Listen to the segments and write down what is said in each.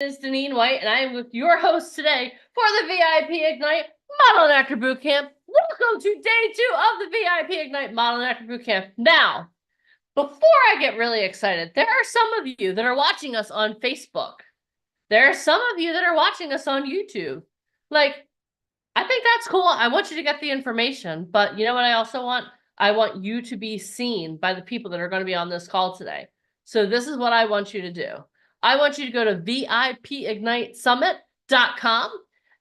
Is Deneen White, and I am with your host today for the VIP Ignite Model and Actor Bootcamp. Welcome to day 2 of the VIP Ignite Model and Actor Bootcamp. Now, before I get really excited, there are some of you that are watching us on Facebook. There are some of you that are watching us on YouTube. I think that's cool. I want you to get the information, but you know what I also want? I want you to be seen by the people that are going to be on this call today. So this is what I want you to do. I want you to go to VIPigniteSummit.com.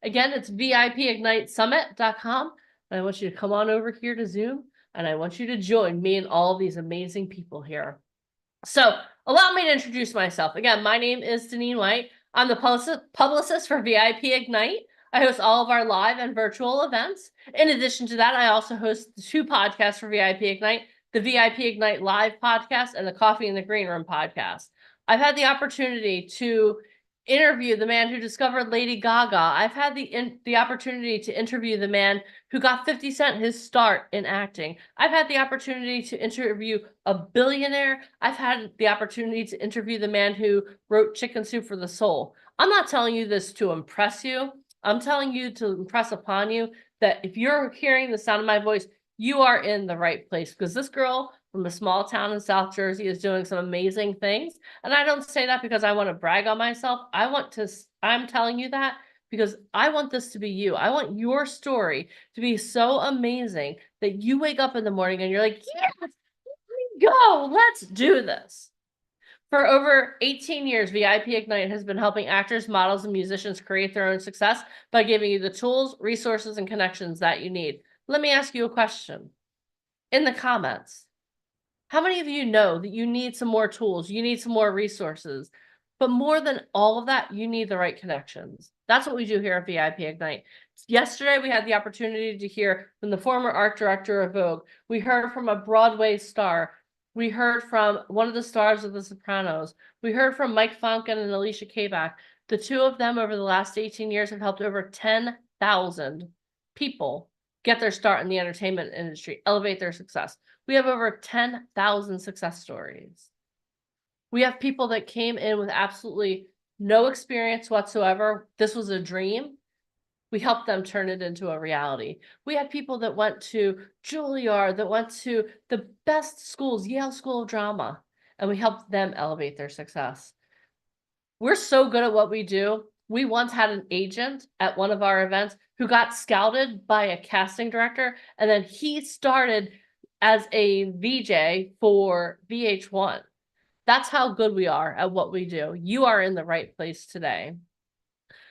Again, it's VIPigniteSummit.com. And I want you to come on over here to Zoom, and I want you to join me and all of these amazing people here. So allow me to introduce myself. Again, my name is Deneen White. I'm the publicist for VIP Ignite. I host all of our live and virtual events. In addition to that, I also host 2 podcasts for VIP Ignite, the VIP Ignite Live podcast and the Coffee in the Green Room podcast. I've had the opportunity to interview the man who discovered Lady Gaga. I've had the opportunity to interview the man who got 50 Cent his start in acting. I've had the opportunity to interview a billionaire. I've had the opportunity to interview the man who wrote Chicken Soup for the Soul. I'm not telling you this to impress you. I'm telling you to impress upon you that if you're hearing the sound of my voice, you are in the right place, because this girl from a small town in South Jersey is doing some amazing things. And I don't say that because I want to brag on myself. I'm telling you that because I want this to be you. I want your story to be so amazing that you wake up in the morning and you're like, yes, let me go. Let's do this. For over 18 years, VIP Ignite has been helping actors, models, and musicians create their own success by giving you the tools, resources, and connections that you need. Let me ask you a question. In the comments, how many of you know that you need some more tools, you need some more resources, but more than all of that, you need the right connections? That's what we do here at VIP Ignite. Yesterday, we had the opportunity to hear from the former art director of Vogue. We heard from a Broadway star. We heard from one of the stars of The Sopranos. We heard from Mike Fonken and Alicia Kabak. The 2 of them over the last 18 years have helped over 10,000 people get their start in the entertainment industry, elevate their success. We have over 10,000 success stories. We have people that came in with absolutely no experience whatsoever. This was a dream. We helped them turn it into a reality. We had people that went to Juilliard, that went to the best schools, Yale School of Drama, and we helped them elevate their success. We're so good at what we do. We once had an agent at one of our events who got scouted by a casting director, and then he started as a VJ for VH1. That's how good we are at what we do. You are in the right place today.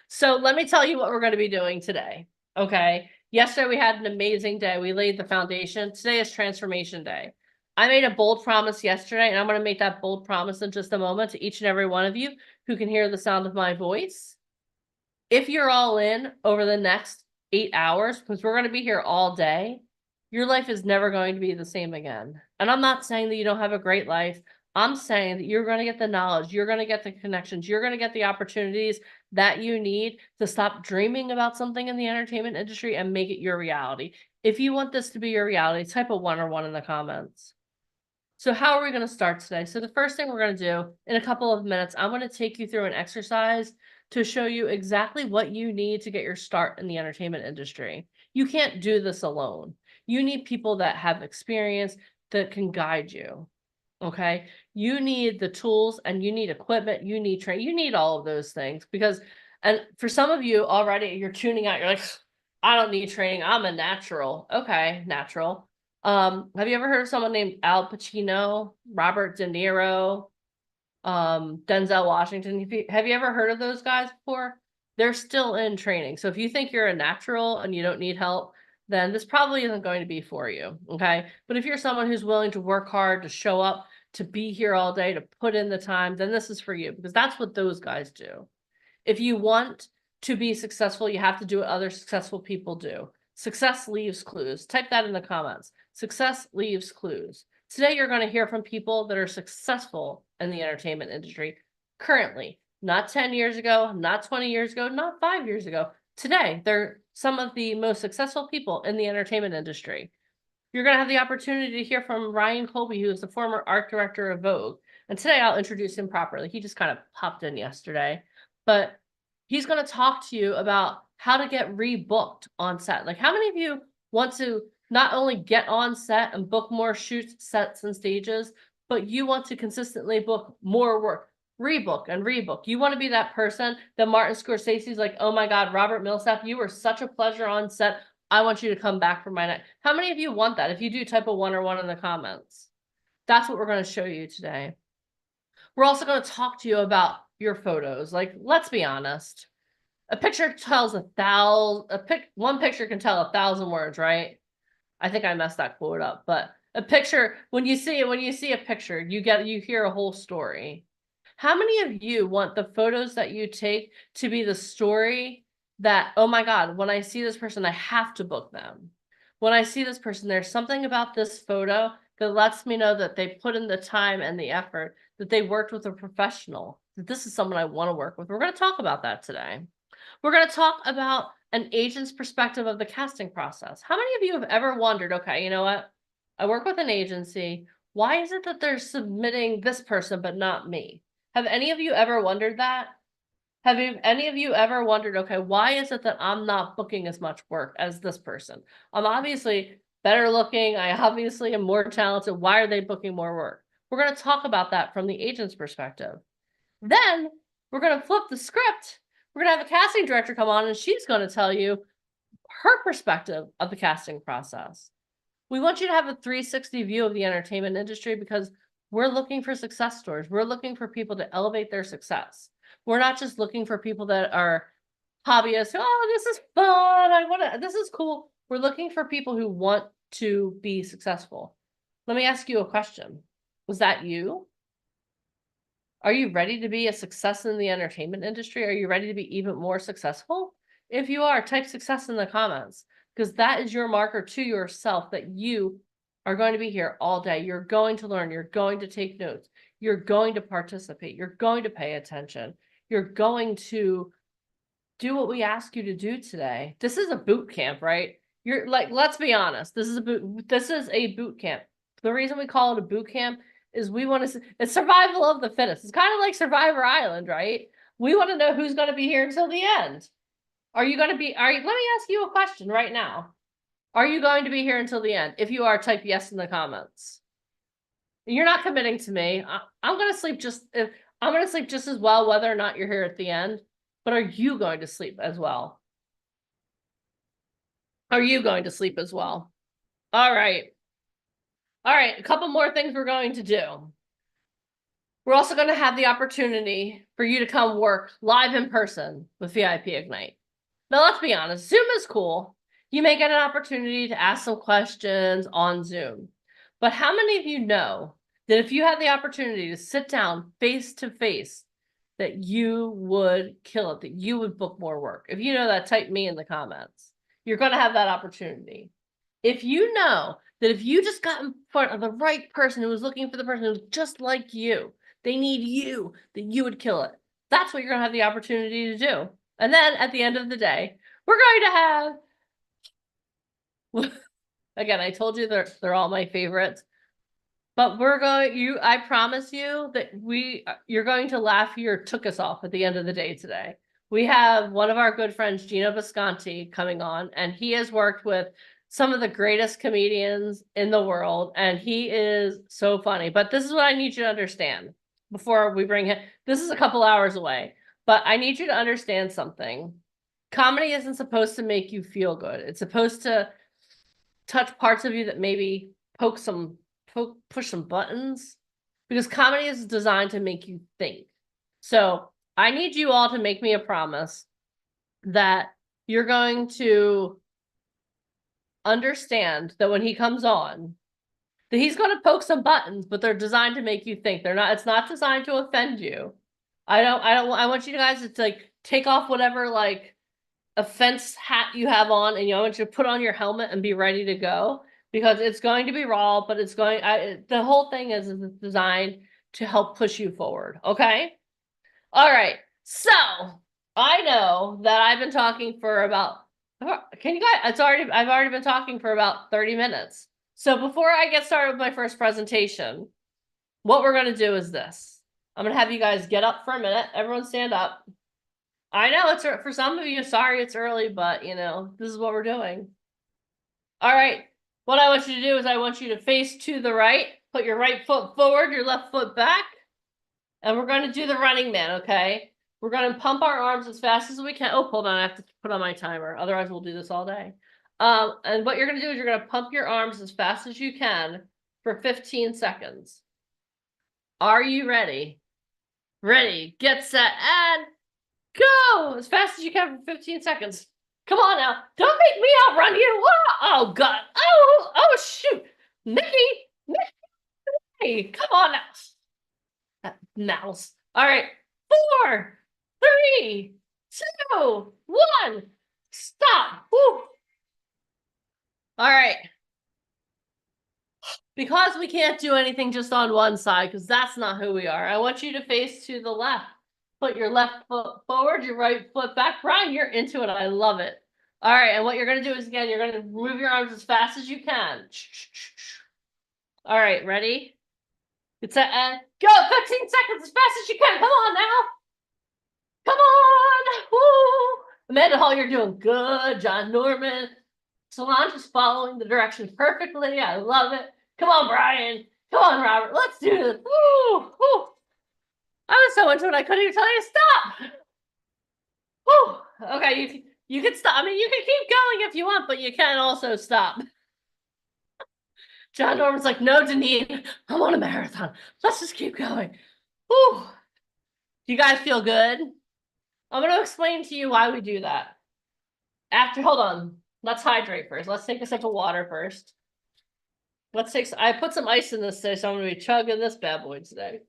So let me tell you what we're going to be doing today. Okay. Yesterday we had an amazing day. We laid the foundation. Today is transformation day. I made a bold promise yesterday, and I'm going to make that bold promise in just a moment to each and every one of you who can hear the sound of my voice. If you're all in over the next 8 hours, because we're going to be here all day, your life is never going to be the same again. And I'm not saying that you don't have a great life. I'm saying that you're going to get the knowledge, you're going to get the connections, you're going to get the opportunities that you need to stop dreaming about something in the entertainment industry and make it your reality. If you want this to be your reality, type a 1 or 1 in the comments. So how are we going to start today? So the first thing we're going to do in a couple of minutes, I'm going to take you through an exercise to show you exactly what you need to get your start in the entertainment industry. You can't do this alone. You need people that have experience that can guide you. Okay. You need the tools and you need equipment, you need training, you need all of those things because, and for some of you already, you're tuning out. You're like, I don't need training. I'm a natural. Okay. Natural. Have you ever heard of someone named Al Pacino, Robert De Niro, Denzel Washington? Have you ever heard of those guys before? They're still in training. So if you think you're a natural and you don't need help, then this probably isn't going to be for you. Okay. But if you're someone who's willing to work hard, to show up, to be here all day, to put in the time, then this is for you, because that's what those guys do. If you want to be successful, you have to do what other successful people do. Success leaves clues. Type that in the comments. Success leaves clues. Today, you're going to hear from people that are successful in the entertainment industry currently, not 10 years ago, not 20 years ago, not 5 years ago. Today, they're some of the most successful people in the entertainment industry. You're going to have the opportunity to hear from Ryan Colby, who is the former art director of Vogue. And today I'll introduce him properly. He just kind of popped in yesterday. but he's going to talk to you about how to get rebooked on set. Like, how many of you want to not only get on set and book more shoots, sets, and stages, but you want to consistently book more work, rebook and rebook? You want to be that person that Martin Scorsese's like, oh my God, Robert Millsap, you were such a pleasure on set. I want you to come back for my next. How many of you want that? If you do, type a 1 or 1 in the comments. That's what we're going to show you today. We're also going to talk to you about your photos. Like, let's be honest. A picture tells one picture can tell 1,000 words, right? I think I messed that quote up, but a picture, when you see a picture, you hear a whole story. How many of you want the photos that you take to be the story that, oh my God, when I see this person, I have to book them. When I see this person, there's something about this photo that lets me know that they put in the time and the effort, that they worked with a professional, that this is someone I want to work with. We're going to talk about that today. We're going to talk about an agent's perspective of the casting process. How many of you have ever wondered, okay, you know what? I work with an agency. Why is it that they're submitting this person but not me? Have any of you ever wondered that? Have any of you ever wondered, okay, why is it that I'm not booking as much work as this person? I'm obviously better looking. I obviously am more talented. Why are they booking more work? We're going to talk about that from the agent's perspective. Then we're going to flip the script. We're going to have a casting director come on and she's going to tell you her perspective of the casting process. We want you to have a 360 view of the entertainment industry because we're looking for success stories. We're looking for people to elevate their success. We're not just looking for people that are hobbyists. Oh, this is fun. This is cool. We're looking for people who want to be successful. Let me ask you a question. Was that you? Are you ready to be a success in the entertainment industry? Are you ready to be even more successful? If you are, type success in the comments because that is your marker to yourself that you are going to be here all day. You're going to learn. You're going to take notes. You're going to participate. You're going to pay attention. You're going to do what we ask you to do today. This is a boot camp, right? You're like, let's be honest. This is a boot camp. The reason we call it a boot camp is it's survival of the fittest. It's kind of like Survivor Island, right? We want to know who's going to be here until the end. Let me ask you a question right now. Are you going to be here until the end? If you are, type yes in the comments. You're not committing to me. I'm going to sleep just as well, whether or not you're here at the end. But are you going to sleep as well? Are you going to sleep as well? All right. All right, a couple more things we're going to do. We're also going to have the opportunity for you to come work live in person with VIP Ignite. Now, let's be honest, Zoom is cool. You may get an opportunity to ask some questions on Zoom. But how many of you know that if you had the opportunity to sit down face to face, that you would kill it, that you would book more work? If you know that, type me in the comments. You're going to have that opportunity. If you know that if you just got in front of the right person who was looking for the person who's just like you, they need you, that you would kill it. That's what you're going to have the opportunity to do. And then at the end of the day, we're going to have, again, I told you they're all my favorites, but I promise you that you're going to laugh your took us off at the end of the day today. We have one of our good friends, Gino Visconti, coming on, and he has worked with some of the greatest comedians in the world, and he is so funny. But this is what I need you to understand before we bring him. This is a couple hours away, but I need you to understand something. Comedy isn't supposed to make you feel good. It's supposed to touch parts of you that maybe push some buttons, because comedy is designed to make you think. So I need you all to make me a promise that you're going to understand that when he comes on, that he's going to poke some buttons, but they're designed to make you think. It's not designed to offend you. I want you guys to like take off whatever like offense hat you have on, and I want you to put on your helmet and be ready to go, because it's going to be raw, but the whole thing is designed to help push you forward. Okay. All right. So I know that I've been talking for about, I've already been talking for about 30 minutes. So before I get started with my first presentation, what we're going to do is this. I'm going to have you guys get up for a minute. Everyone stand up. I know it's for some of you, sorry it's early, but you know, this is what we're doing. All right. What I want you to do is I want you to face to the right, put your right foot forward, your left foot back, and we're going to do the running man, okay? We're going to pump our arms as fast as we can. Oh, hold on, I have to put on my timer. Otherwise, we'll do this all day. And what you're going to do is you're going to pump your arms as fast as you can for 15 seconds. Are you ready? Ready, get set, and go! As fast as you can for 15 seconds. Come on now. Don't make me outrun you. Oh, God. Oh, shoot. Mickey, come on now. Mouse. All right. 4, 3, 2, 1. Stop. Woo. All right. Because we can't do anything just on one side, because that's not who we are, I want you to face to the left. Put your left foot forward, your right foot back. Brian, you're into it. I love it. All right, and what you're going to do is, again, you're going to move your arms as fast as you can. All right, ready? Get set and go! 15 seconds as fast as you can. Come on now. Come on. Woo. Amanda Hall, you're doing good. John Norman. Solange is following the directions perfectly. I love it. Come on, Brian. Come on, Robert. Let's do this. Woo! Woo! I was so into it, I couldn't even tell you to stop. Woo! Okay, you can stop. I mean, you can keep going if you want, but you can also stop. John Norman's like, no, Deneen, I'm on a marathon. Let's just keep going. Woo! Do you guys feel good? I'm going to explain to you why we do that. Hold on. Let's hydrate first. Let's take a sip of water first. I put some ice in this today, so I'm going to be chugging this bad boy today.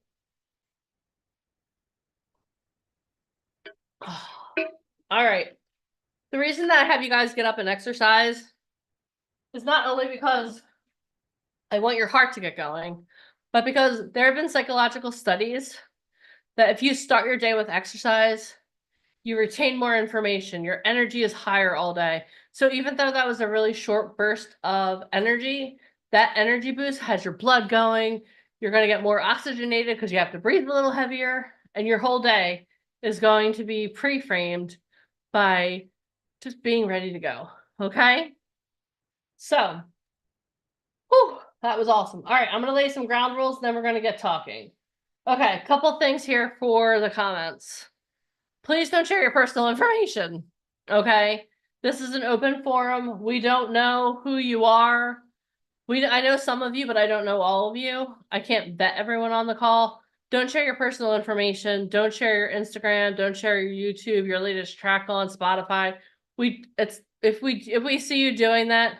All right. The reason that I have you guys get up and exercise is not only because I want your heart to get going, but because there have been psychological studies that if you start your day with exercise, you retain more information. Your energy is higher all day. So even though that was a really short burst of energy, that energy boost has your blood going. You're going to get more oxygenated because you have to breathe a little heavier. And your whole day is going to be pre-framed by just being ready to go. Okay? So, whew, that was awesome. All right, I'm going to lay some ground rules, then we're going to get talking. Okay, a couple things here for the comments. Please don't share your personal information, okay? This is an open forum. We don't know who you are. I know some of you, but I don't know all of you. I can't vet everyone on the call. Don't share your personal information. Don't share your Instagram. Don't share your YouTube, your latest track on Spotify. If we see you doing that,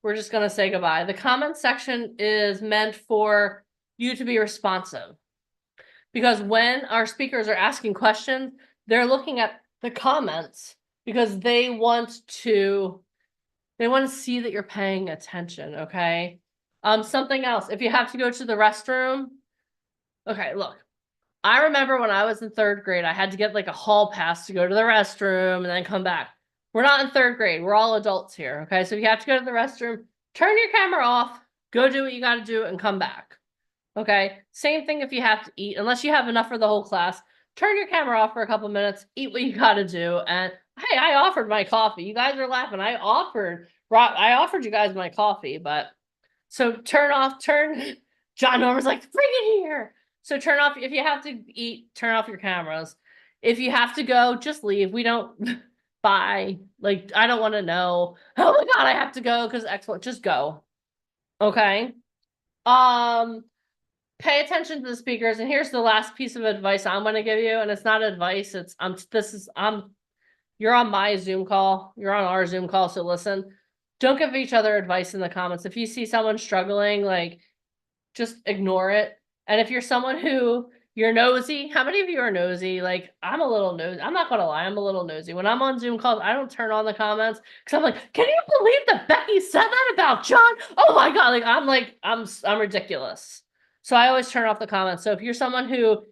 we're just gonna say goodbye. The comment section is meant for you to be responsive. Because when our speakers are asking questions, they're looking at the comments because they want to see that you're paying attention, okay? Something else, if you have to go to the restroom, okay, look, I remember when I was in 3rd grade, I had to get like a hall pass to go to the restroom and then come back. We're not in 3rd grade. We're all adults here, okay? So if you have to go to the restroom, turn your camera off, go do what you got to do and come back. Okay, same thing if you have to eat, unless you have enough for the whole class, turn your camera off for a couple minutes, eat what you got to do. And hey, I offered my coffee. You guys are laughing. I offered you guys my coffee, but so John Norman's like, bring it here. So turn off, if you have to eat, turn off your cameras. If you have to go, just leave. We don't bye. Like, I don't want to know. Oh my God, I have to go because excellent. Just go. Okay. Pay attention to the speakers. And here's the last piece of advice I'm going to give you. And it's not advice. You're on my Zoom call. You're on our Zoom call. So listen, don't give each other advice in the comments. If you see someone struggling, like, just ignore it. And if you're someone who you're nosy, how many of you are nosy? Like, I'm a little nosy. I'm not going to lie. I'm a little nosy. When I'm on Zoom calls, I don't turn on the comments because I'm like, can you believe that Becky said that about John? Oh my God. I'm ridiculous. So I always turn off the comments. So if you're someone who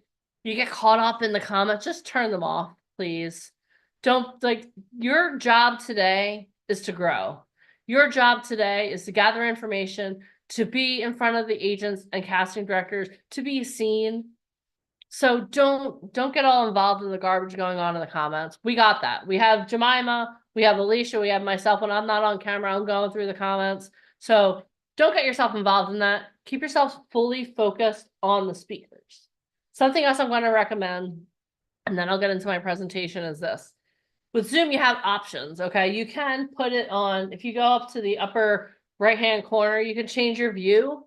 you get caught up in the comments, just turn them off, please. Your job today is to grow. Your job today is to gather information, to be in front of the agents and casting directors, to be seen. So don't get all involved in the garbage going on in the comments. We got that. We have Jemima, we have Alicia, we have myself. When I'm not on camera, I'm going through the comments. So don't get yourself involved in that. Keep yourself fully focused on the speakers. Something else I'm going to recommend, and then I'll get into my presentation, is this. With Zoom, you have options, okay? You can put it on, if you go up to the upper right-hand corner, you can change your view.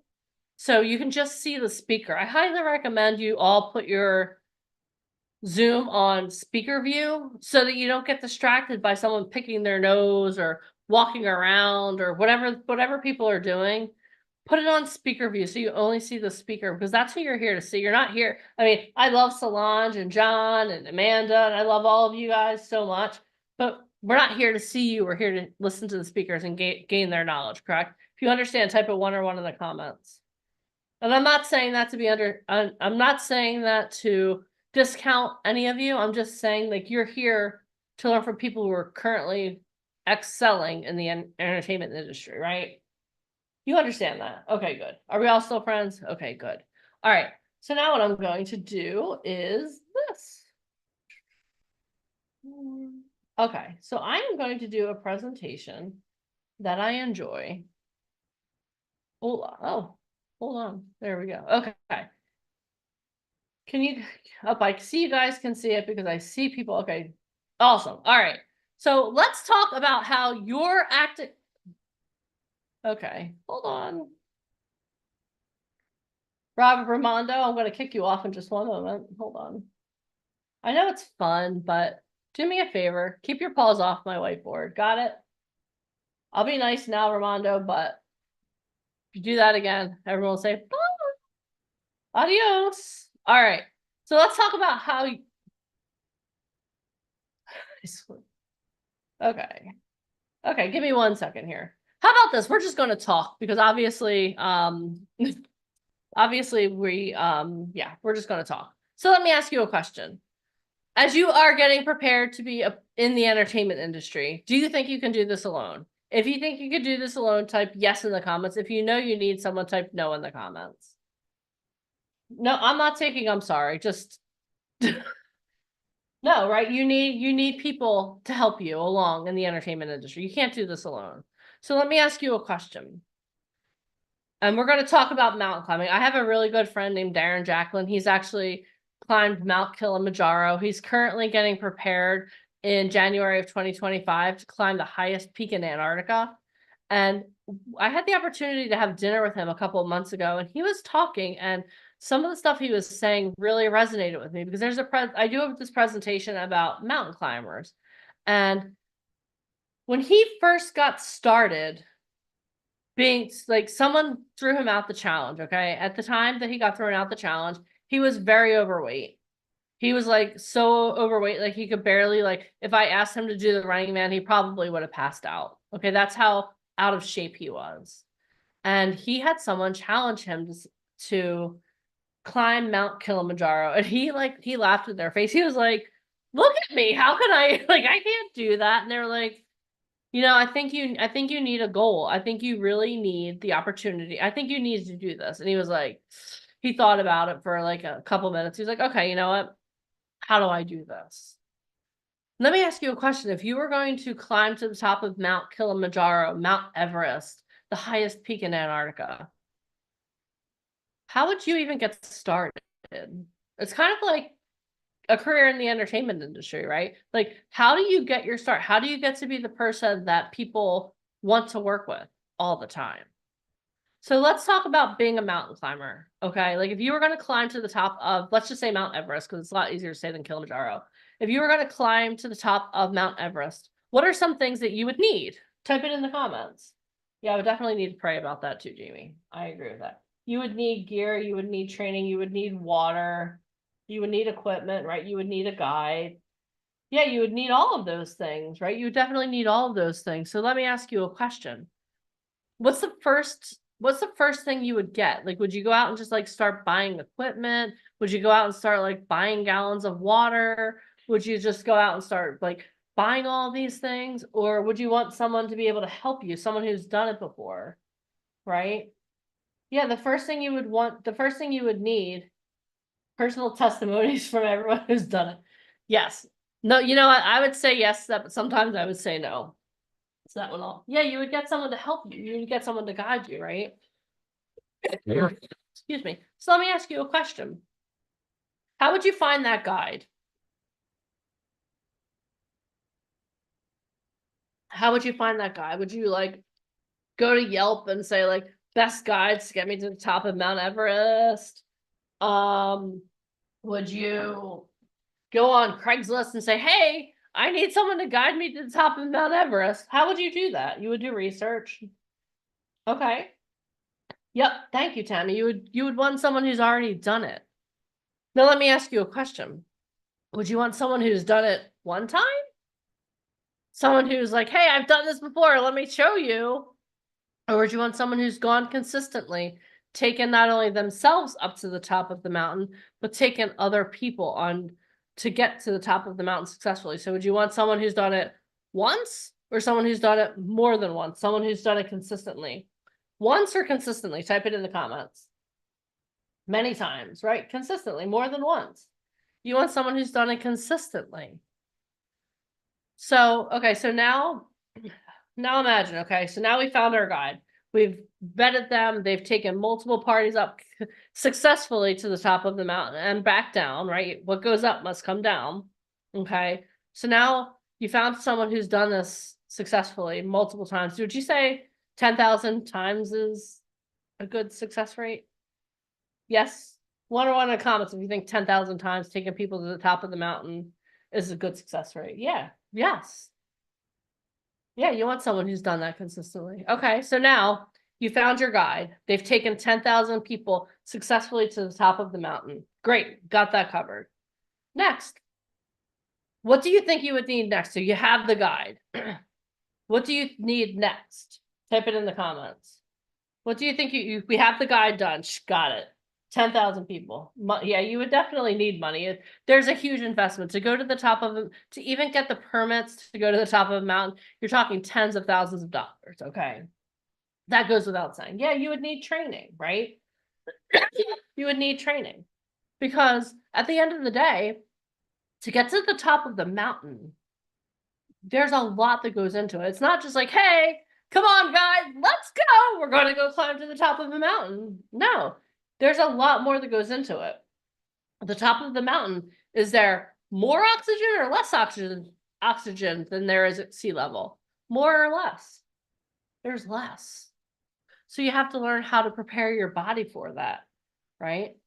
So you can just see the speaker. I highly recommend you all put your Zoom on speaker view so that you don't get distracted by someone picking their nose or walking around or whatever people are doing. Put it on speaker view so you only see the speaker, because that's who you're here to see. You're not here. I mean, I love Solange and John and Amanda, and I love all of you guys so much, but we're not here to see you. We're here to listen to the speakers and gain their knowledge, correct? If you understand, type a 1 or 1 in the comments. And I'm not saying that to be I'm not saying that to discount any of you. I'm just saying, like, you're here to learn from people who are currently excelling in the entertainment industry, right? You understand that? Okay, good. Are we all still friends? Okay, good. All right. So now what I'm going to do is this. Okay, so I am going to do a presentation that I enjoy. Oh, hold on. There we go. Okay. Can you, I see you guys can see it because I see people. Okay, awesome. All right. So let's talk about how you're acting. Okay, hold on. Robert Ramondo, I'm going to kick you off in just one moment. Hold on. I know it's fun, but do me a favor. Keep your paws off my whiteboard. Got it? I'll be nice now, Ramondo, but if you do that again, everyone will say, bye. Adios. All right. So let's talk about how you... Okay. Okay, give me 1 second here. How about this? We're just going to talk because obviously, obviously yeah, we're just going to talk. So let me ask you a question. As you are getting prepared to be in the entertainment industry, do you think you can do this alone? If you think you could do this alone, type yes in the comments. If you know you need someone, type no in the comments. No, I'm not taking, I'm sorry, just no, right? You need people to help you along in the entertainment industry. You can't do this alone. So let me ask you a question. And we're going to talk about mountain climbing. I have a really good friend named Darren Jacklin. He's actually climbed Mount Kilimanjaro. He's currently getting prepared in January of 2025 to climb the highest peak in Antarctica. And I had the opportunity to have dinner with him a couple of months ago, and he was talking, and some of the stuff he was saying really resonated with me because I do have this presentation about mountain climbers. And when he first got started, being like, someone threw him out the challenge. Okay. At the time that he got thrown out the challenge, he was very overweight. He was like so overweight, like he could barely, like, if I asked him to do the Running Man, he probably would have passed out. Okay. That's how out of shape he was. And he had someone challenge him to climb Mount Kilimanjaro. And he laughed in their face. He was like, look at me. How can I, like, I can't do that. And they were like, I think you need a goal. I think you really need the opportunity. I think you need to do this. And he was like, he thought about it for like a couple minutes. He's like, okay, you know what? How do I do this? Let me ask you a question. If you were going to climb to the top of Mount Kilimanjaro, Mount Everest, the highest peak in Antarctica, how would you even get started? It's kind of like a career in the entertainment industry, right? Like, how do you get your start? How do you get to be the person that people want to work with all the time? So let's talk about being a mountain climber, okay? Like, if you were going to climb to the top of, let's just say Mount Everest, because it's a lot easier to say than Kilimanjaro. If you were going to climb to the top of Mount Everest, what are some things that you would need? Type it in the comments. Yeah, I would definitely need to pray about that too, Jamie. I agree with that. You would need gear, you would need training, you would need water, you would need equipment, right? You would need a guide. Yeah, you would need all of those things, right? You would definitely need all of those things. So let me ask you a question. What's the first thing you would get? Like, would you go out and just like start buying equipment? Would you go out and start like buying gallons of water? Would you just go out and start like buying all these things? Or would you want someone to be able to help you, someone who's done it before, right? Yeah, the first thing you would need Personal testimonies from everyone who's done it. Yes. No, you know what? I would say yes to that, but sometimes I would say no. It's that one all. Yeah, you would get someone to help you. You would get someone to guide you, right? Excuse me. So let me ask you a question. How would you find that guide? How would you find that guide? Would you like go to Yelp and say like best guides to get me to the top of Mount Everest? Would you go on Craigslist and say, hey, I need someone to guide me to the top of Mount Everest? How would you do that? You would do research. Okay. Yep. Thank you, Tammy. You would want someone who's already done it. Now let me ask you a question. Would you want someone who's done it one time? Someone who's like, hey, I've done this before, let me show you. Or would you want someone who's gone consistently, taken not only themselves up to the top of the mountain, but taken other people on to get to the top of the mountain successfully? So would you want someone who's done it once or someone who's done it more than once? Someone who's done it consistently. Once or consistently? Type it in the comments. Many times, right? Consistently, more than once. You want someone who's done it consistently. So, okay, so now imagine, okay, so now we found our guide. We've vetted them. They've taken multiple parties up successfully to the top of the mountain and back down, right? What goes up must come down. Okay. So now you found someone who's done this successfully multiple times. Would you say 10,000 times is a good success rate? Yes. One in the comments if you think 10,000 times taking people to the top of the mountain is a good success rate. Yeah. Yes. Yeah, you want someone who's done that consistently. Okay, so now you found your guide. They've taken 10,000 people successfully to the top of the mountain. Great, got that covered. Next, what do you think you would need next? So you have the guide. What do you need next? Type it in the comments. What do you think we have the guide done? Got it. 10,000 people. Yeah, you would definitely need money. There's a huge investment to go to the top of to even get the permits to go to the top of a mountain. You're talking tens of thousands of dollars. Okay. That goes without saying. Yeah, you would need training, right? You would need training because at the end of the day, to get to the top of the mountain, there's a lot that goes into it. It's not just like, hey, come on, guys, let's go. We're going to go climb to the top of the mountain. No, there's a lot more that goes into it. At the top of the mountain, is there more oxygen or less oxygen than there is at sea level? More or less? There's less. So you have to learn how to prepare your body for that, right?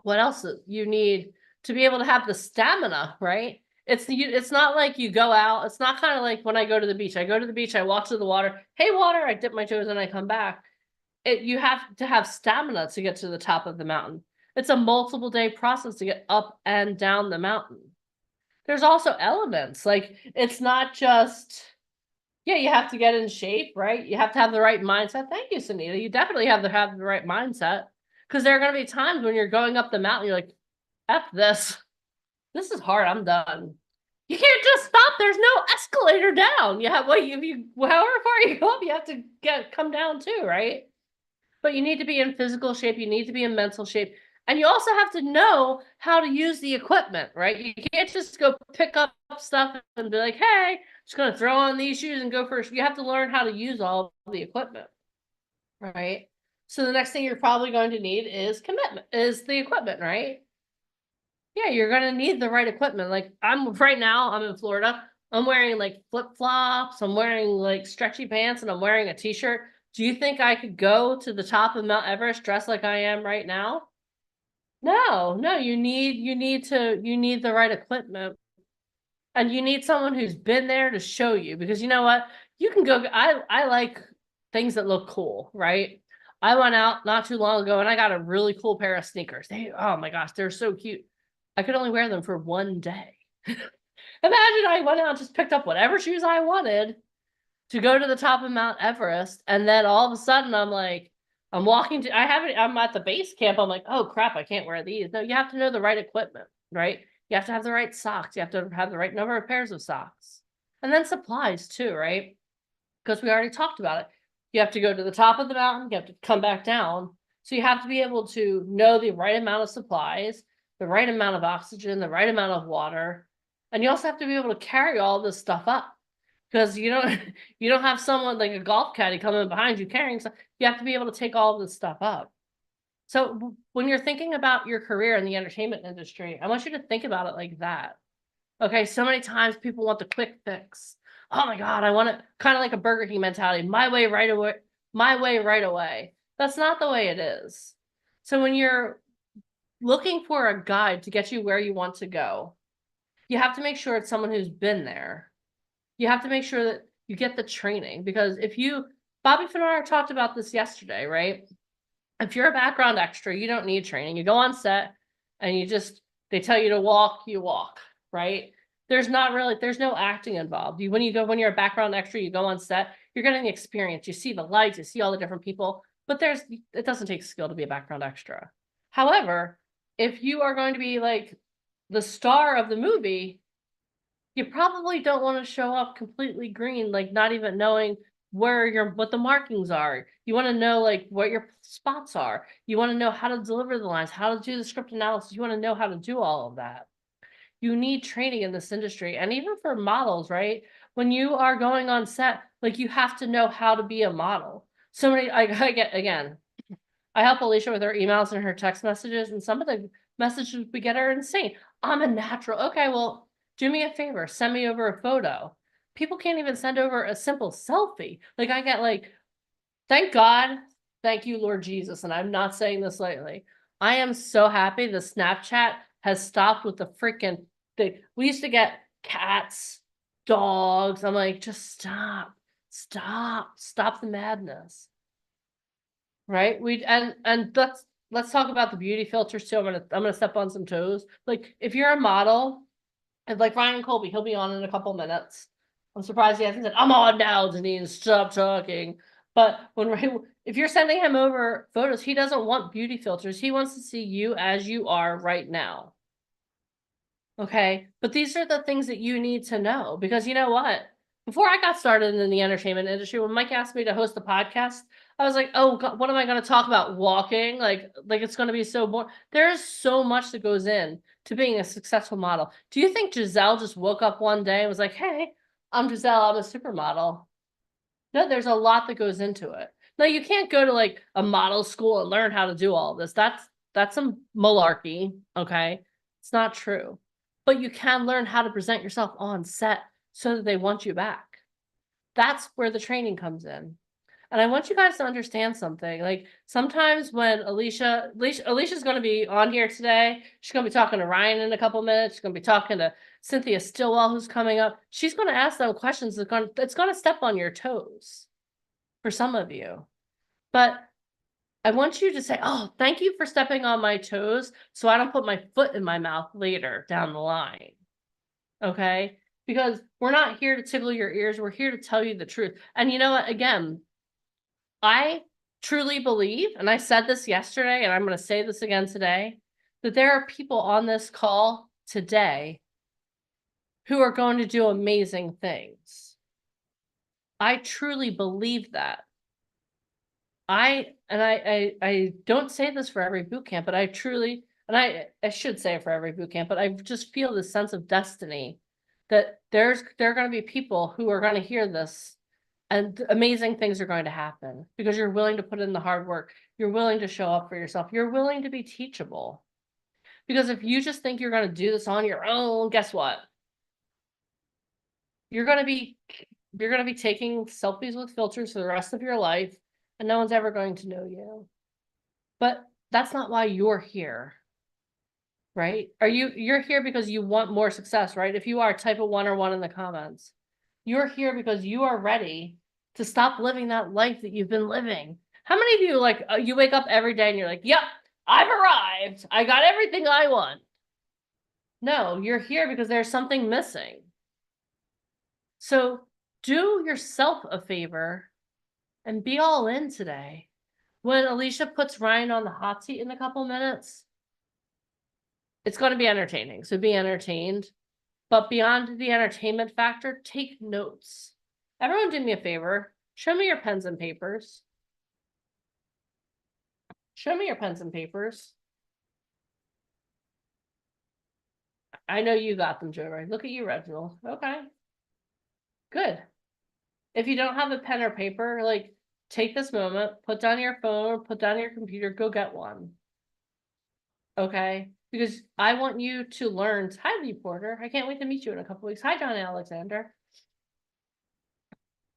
What else you need to be able to have the stamina, right? It's not like you go out. It's not kind of like when I go to the beach. I go to the beach, I walk to the water. Hey, water, I dip my toes and I come back. You have to have stamina to get to the top of the mountain. It's a multiple day process to get up and down the mountain. There's also elements, like it's not just, yeah, you have to get in shape, right? You have to have the right mindset. Thank you, Sunita. You definitely have to have the right mindset because there are going to be times when you're going up the mountain, you're like, F this. This is hard. I'm done. You can't just stop. There's no escalator down. You have, well, however far you go up, you have to come down too, right? But you need to be in physical shape. You need to be in mental shape. And you also have to know how to use the equipment, right? You can't just go pick up stuff and be like, hey, just going to throw on these shoes and go first. You have to learn how to use all the equipment, right? So the next thing you're probably going to need is commitment, is the equipment, right? Yeah, you're going to need the right equipment. Like right now, I'm in Florida. I'm wearing like flip-flops. I'm wearing like stretchy pants and I'm wearing a t-shirt. Do you think I could go to the top of Mount Everest dressed like I am right now? No, you need the right equipment. And you need someone who's been there to show you, because you know what? You can go, I like things that look cool, right? I went out not too long ago and I got a really cool pair of sneakers. Oh my gosh, they're so cute. I could only wear them for one day. Imagine I went out and just picked up whatever shoes I wanted to go to the top of Mount Everest. And then all of a sudden I'm like, I'm at the base camp. I'm like, oh crap, I can't wear these. No, you have to know the right equipment, right? You have to have the right socks. You have to have the right number of pairs of socks. And then supplies too, right? Because we already talked about it. You have to go to the top of the mountain. You have to come back down. So you have to be able to know the right amount of supplies. the right amount of oxygen, the right amount of water. And you also have to be able to carry all this stuff up. Because you don't you don't have someone like a golf caddy coming behind you carrying stuff. You have to be able to take all this stuff up. So when you're thinking about your career in the entertainment industry, I want you to think about it like that. Okay, so many times people want the quick fix. Oh my God, I want it kind of like a Burger King mentality. My way right away, my way right away. That's not the way it is. So when you're looking for a guide to get you where you want to go, you have to make sure it's someone who's been there. You have to make sure that you get the training, because if you, Bobby Finnar talked about this yesterday, right? If you're a background extra, you don't need training. You go on set and they tell you to walk, you walk, right? There's no acting involved. When you're a background extra, you go on set, you're getting the experience. You see the lights, you see all the different people, but it doesn't take skill to be a background extra. However, if you are going to be like the star of the movie, you probably don't want to show up completely green, like not even knowing what the markings are. You want to know like what your spots are. You want to know how to deliver the lines, how to do the script analysis. You want to know how to do all of that. You need training in this industry. And even for models, right? When you are going on set, like you have to know how to be a model. I get, again, I help Alicia with her emails and her text messages, and some of the messages we get are insane. I'm a natural. Okay, well, do me a favor, send me over a photo. People can't even send over a simple selfie. Like I get like, thank God, thank you, Lord Jesus. And I'm not saying this lightly. I am so happy the Snapchat has stopped with the freaking thing. We used to get cats, dogs. I'm like, just stop the madness. Right? And let's talk about the beauty filters too. I'm gonna step on some toes. Like if you're a model, and like Ryan Colby, he'll be on in a couple minutes. I'm surprised he hasn't said, I'm on now, Denise, stop talking. But if you're sending him over photos, he doesn't want beauty filters. He wants to see you as you are right now. Okay. But these are the things that you need to know, because you know what? Before I got started in the entertainment industry, when Mike asked me to host the podcast, I was like, oh God, what am I going to talk about? Walking? Like it's going to be so boring. There's so much that goes in to being a successful model. Do you think Giselle just woke up one day and was like, hey, I'm Giselle, I'm a supermodel? No, there's a lot that goes into it. Now you can't go to like a model school and learn how to do all of this. That's some malarkey. Okay. It's not true. But you can learn how to present yourself on set so that they want you back. That's where the training comes in. And I want you guys to understand something. Like sometimes when Alicia's going to be on here today, she's going to be talking to Ryan in a couple minutes. She's going to be talking to Cynthia Stillwell, who's coming up. She's going to ask them questions it's going to step on your toes for some of you. But I want you to say, oh, thank you for stepping on my toes so I don't put my foot in my mouth later down the line. Okay? Because we're not here to tickle your ears. We're here to tell you the truth. And you know what? Again, I truly believe, and I said this yesterday, and I'm going to say this again today, that there are people on this call today who are going to do amazing things. I truly believe that. I don't say this for every boot camp, but I truly, and I should say it for every boot camp, but I just feel this sense of destiny that there are going to be people who are going to hear this and amazing things are going to happen because you're willing to put in the hard work. You're willing to show up for yourself. You're willing to be teachable. Because if you just think you're going to do this on your own, guess what? You're going to be taking selfies with filters for the rest of your life, and no one's ever going to know you. But that's not why you're here. Right? You're here because you want more success, right? If you are, type a 1 or 1 in the comments. You're here because you are ready to stop living that life that you've been living. How many of you like you wake up every day and you're like, yep, I've arrived. I got everything I want. No, you're here because there's something missing. So do yourself a favor and be all in today. When Alicia puts Ryan on the hot seat in a couple minutes, it's going to be entertaining. So be entertained. But beyond the entertainment factor, take notes. Everyone do me a favor. Show me your pens and papers. Show me your pens and papers. I know you got them, Joe. Right? Look at you, Reginald. Okay. Good. If you don't have a pen or paper, like take this moment, put down your phone, put down your computer, go get one. Okay? Because I want you to learn. Hi, Lee Porter. I can't wait to meet you in a couple weeks. Hi, John Alexander.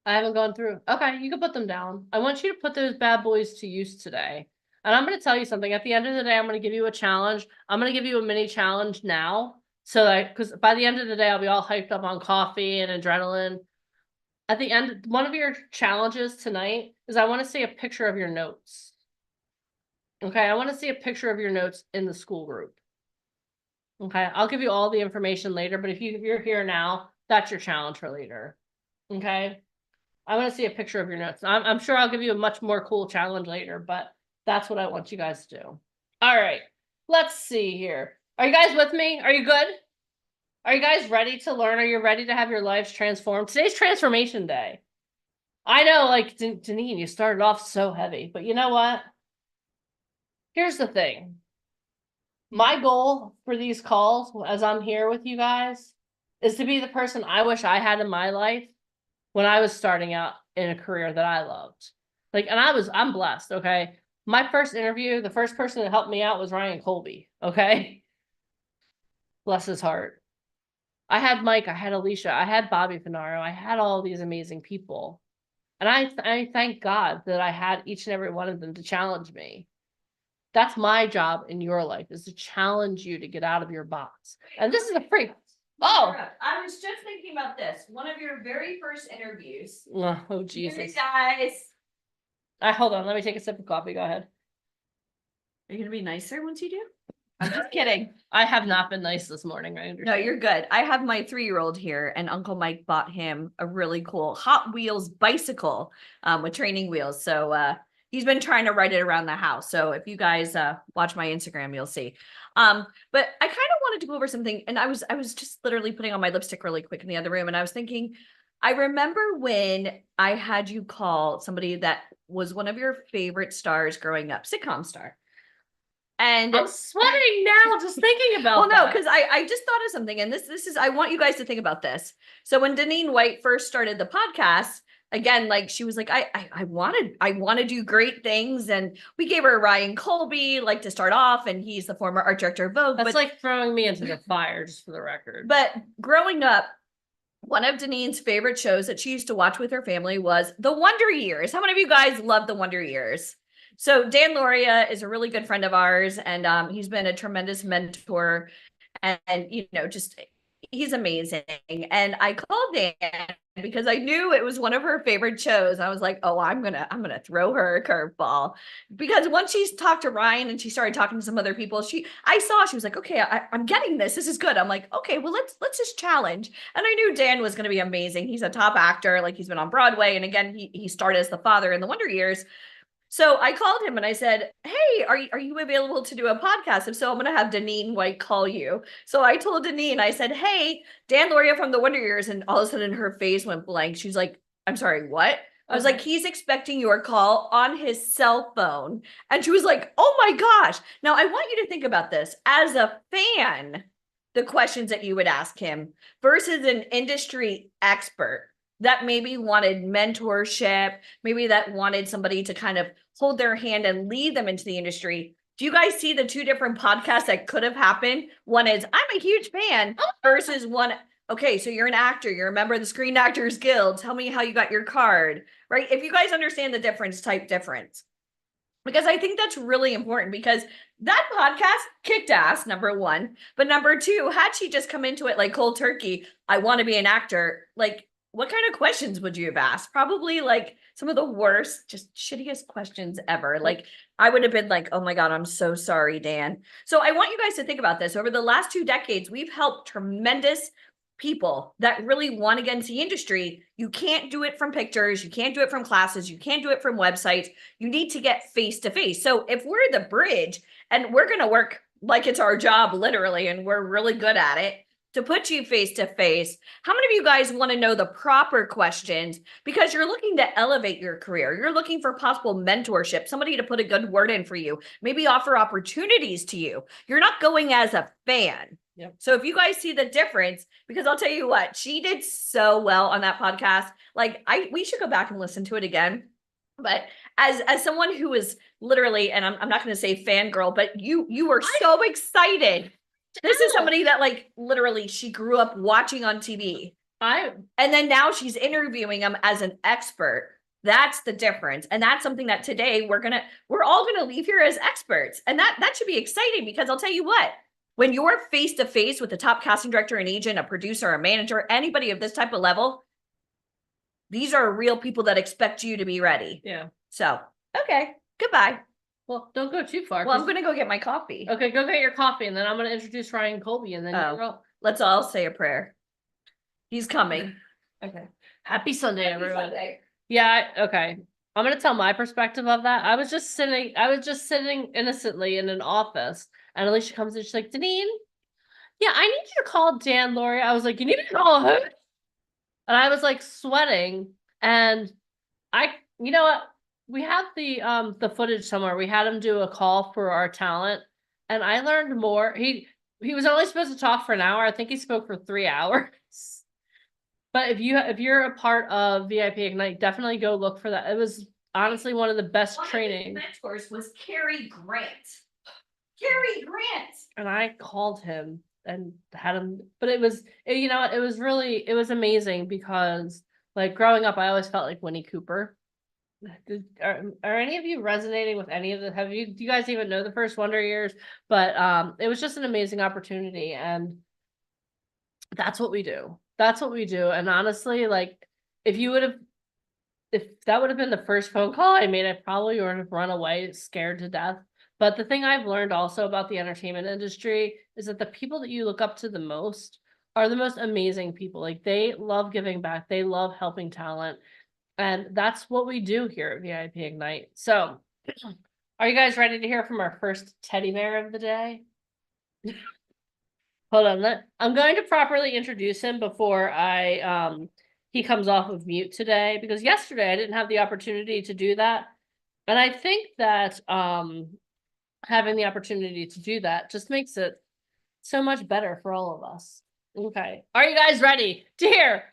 I haven't gone through. Okay, you can put them down. I want you to put those bad boys to use today. And I'm going to tell you something. At the end of the day, I'm going to give you a challenge. I'm going to give you a mini challenge now. So that, because by the end of the day, I'll be all hyped up on coffee and adrenaline. At the end, one of your challenges tonight is I want to see a picture of your notes. Okay, I want to see a picture of your notes in the school group. Okay, I'll give you all the information later, but if you're here now, that's your challenge for later. Okay, I want to see a picture of your notes. I'm sure I'll give you a much more cool challenge later, but that's what I want you guys to do. All right, let's see here. Are you guys with me? Are you good? Are you guys ready to learn? Are you ready to have your lives transformed? Today's transformation day. I know, like, Deneen, you started off so heavy, but you know what? Here's the thing. My goal for these calls, as I'm here with you guys, is to be the person I wish I had in my life when I was starting out in a career that I loved. Like, and I'm blessed, okay? My first interview, the first person that helped me out was Ryan Colby, okay? Bless his heart. I had Mike, I had Alicia, I had Bobby Finaro, I had all these amazing people. And I thank God that I had each and every one of them to challenge me. That's my job in your life, is to challenge you to get out of your box. And this is a free. Oh, I was just thinking about this. One of your very first interviews. oh Jesus. Guys. Hold on, let me take a sip of coffee. Go ahead. Are you gonna be nicer once you do? I'm just kidding. I have not been nice this morning. I understand. No, you're good. I have my 3-year-old here, and Uncle Mike bought him a really cool Hot Wheels bicycle with training wheels. So he's been trying to ride it around the house. So if you guys watch my Instagram, you'll see. But I kind of wanted to go over something, and I was just literally putting on my lipstick really quick in the other room, and I was thinking, I remember when I had you call somebody that was one of your favorite stars growing up, sitcom star. And I'm sweating now just thinking about no, because I just thought of something, and this is, I want you guys to think about this. So when Deneen White first started the podcast, again, like she was like, I want to do great things, and we gave her Ryan Colby, like, to start off, and he's the former art director of Vogue. That's like throwing me into the fire, just for the record. But growing up, one of Deneen's favorite shows that she used to watch with her family was The Wonder Years. How many of you guys love The Wonder Years? So Dan Loria is a really good friend of ours, and he's been a tremendous mentor, and you know, just he's amazing. And I called Dan because I knew it was one of her favorite shows. I was like, oh, I'm gonna throw her a curveball, because once she's talked to Ryan and she started talking to some other people, I saw she was like, okay, I'm getting this. This is good. I'm like, okay, well, let's just challenge. And I knew Dan was gonna be amazing. He's a top actor, like he's been on Broadway, and again, he started as the father in The Wonder Years. So I called him and I said, hey, are you available to do a podcast? If so, I'm going to have Deneen White call you. So I told Deneen, I said, hey, Dan Loria from The Wonder Years. And all of a sudden her face went blank. She's like, I'm sorry, what? I was like, he's expecting your call on his cell phone. And she was like, oh my gosh. Now I want you to think about this as a fan, the questions that you would ask him versus an industry expert that maybe wanted mentorship, maybe that wanted somebody to kind of hold their hand and lead them into the industry. Do you guys see the two different podcasts that could have happened? One is, I'm a huge fan, versus one, okay, so you're an actor, you're a member of the Screen Actors Guild. Tell me how you got your card, right? If you guys understand the difference, type difference. Because I think that's really important, because that podcast kicked ass, number one. But number two, had she just come into it like cold turkey, I want to be an actor, like, what kind of questions would you have asked? Probably like some of the worst, just shittiest questions ever. Like I would have been like, oh my God, I'm so sorry, Dan. So I want you guys to think about this. Over the last 2 decades, we've helped tremendous people that really want to get into the industry. You can't do it from pictures. You can't do it from classes. You can't do it from websites. You need to get face to face. So if we're the bridge and we're going to work like it's our job, literally, and we're really good at it, to put you face to face, how many of you guys want to know the proper questions? Because you're looking to elevate your career. You're looking for possible mentorship, somebody to put a good word in for you, maybe offer opportunities to you. You're not going as a fan. Yep. So if you guys see the difference, because I'll tell you what, she did so well on that podcast. Like we should go back and listen to it again. But as someone who is literally, and I'm not going to say fangirl, but you were so excited. This is somebody that like literally she grew up watching on TV. And then now she's interviewing him as an expert. That's the difference. And that's something that today we're all gonna leave here as experts. And that should be exciting, because I'll tell you what, when you're face to face with the top casting director, an agent, a producer, a manager, anybody of this type of level, these are real people that expect you to be ready. Yeah. So, okay, goodbye. Well, don't go too far. Well, I'm gonna go get my coffee. Okay, go get your coffee, and then I'm gonna introduce Ryan Colby, and then let's all say a prayer. He's coming. Okay. Happy Sunday, everyone. Sunday. Yeah, okay. I'm gonna tell my perspective of that. I was just sitting innocently in an office, and Alicia comes in, she's like, Deneen, yeah, I need you to call Dan Lauria. I was like, you need to call him? And I was like sweating, and you know what? We have the footage somewhere. We had him do a call for our talent, and I learned more. He was only supposed to talk for an hour. I think he spoke for 3 hours. But if you're a part of VIP Ignite, definitely go look for that. It was honestly one of the best training. Mentors was Cary Grant. Cary Grant. And I called him and had him, but it was amazing, because like growing up, I always felt like Winnie Cooper. Are any of you resonating with any of the, do you guys even know the first Wonder Years? But it was just an amazing opportunity, and that's what we do. That's what we do. And honestly, like if that would have been the first phone call I made, I probably would have run away scared to death. But the thing I've learned also about the entertainment industry is that the people that you look up to the most are the most amazing people. Like they love giving back. They love helping talent. And that's what we do here at VIP Ignite. So are you guys ready to hear from our first teddy bear of the day? Hold on, I'm going to properly introduce him before he comes off of mute today, because yesterday I didn't have the opportunity to do that. And I think that having the opportunity to do that just makes it so much better for all of us. Okay. Are you guys ready to hear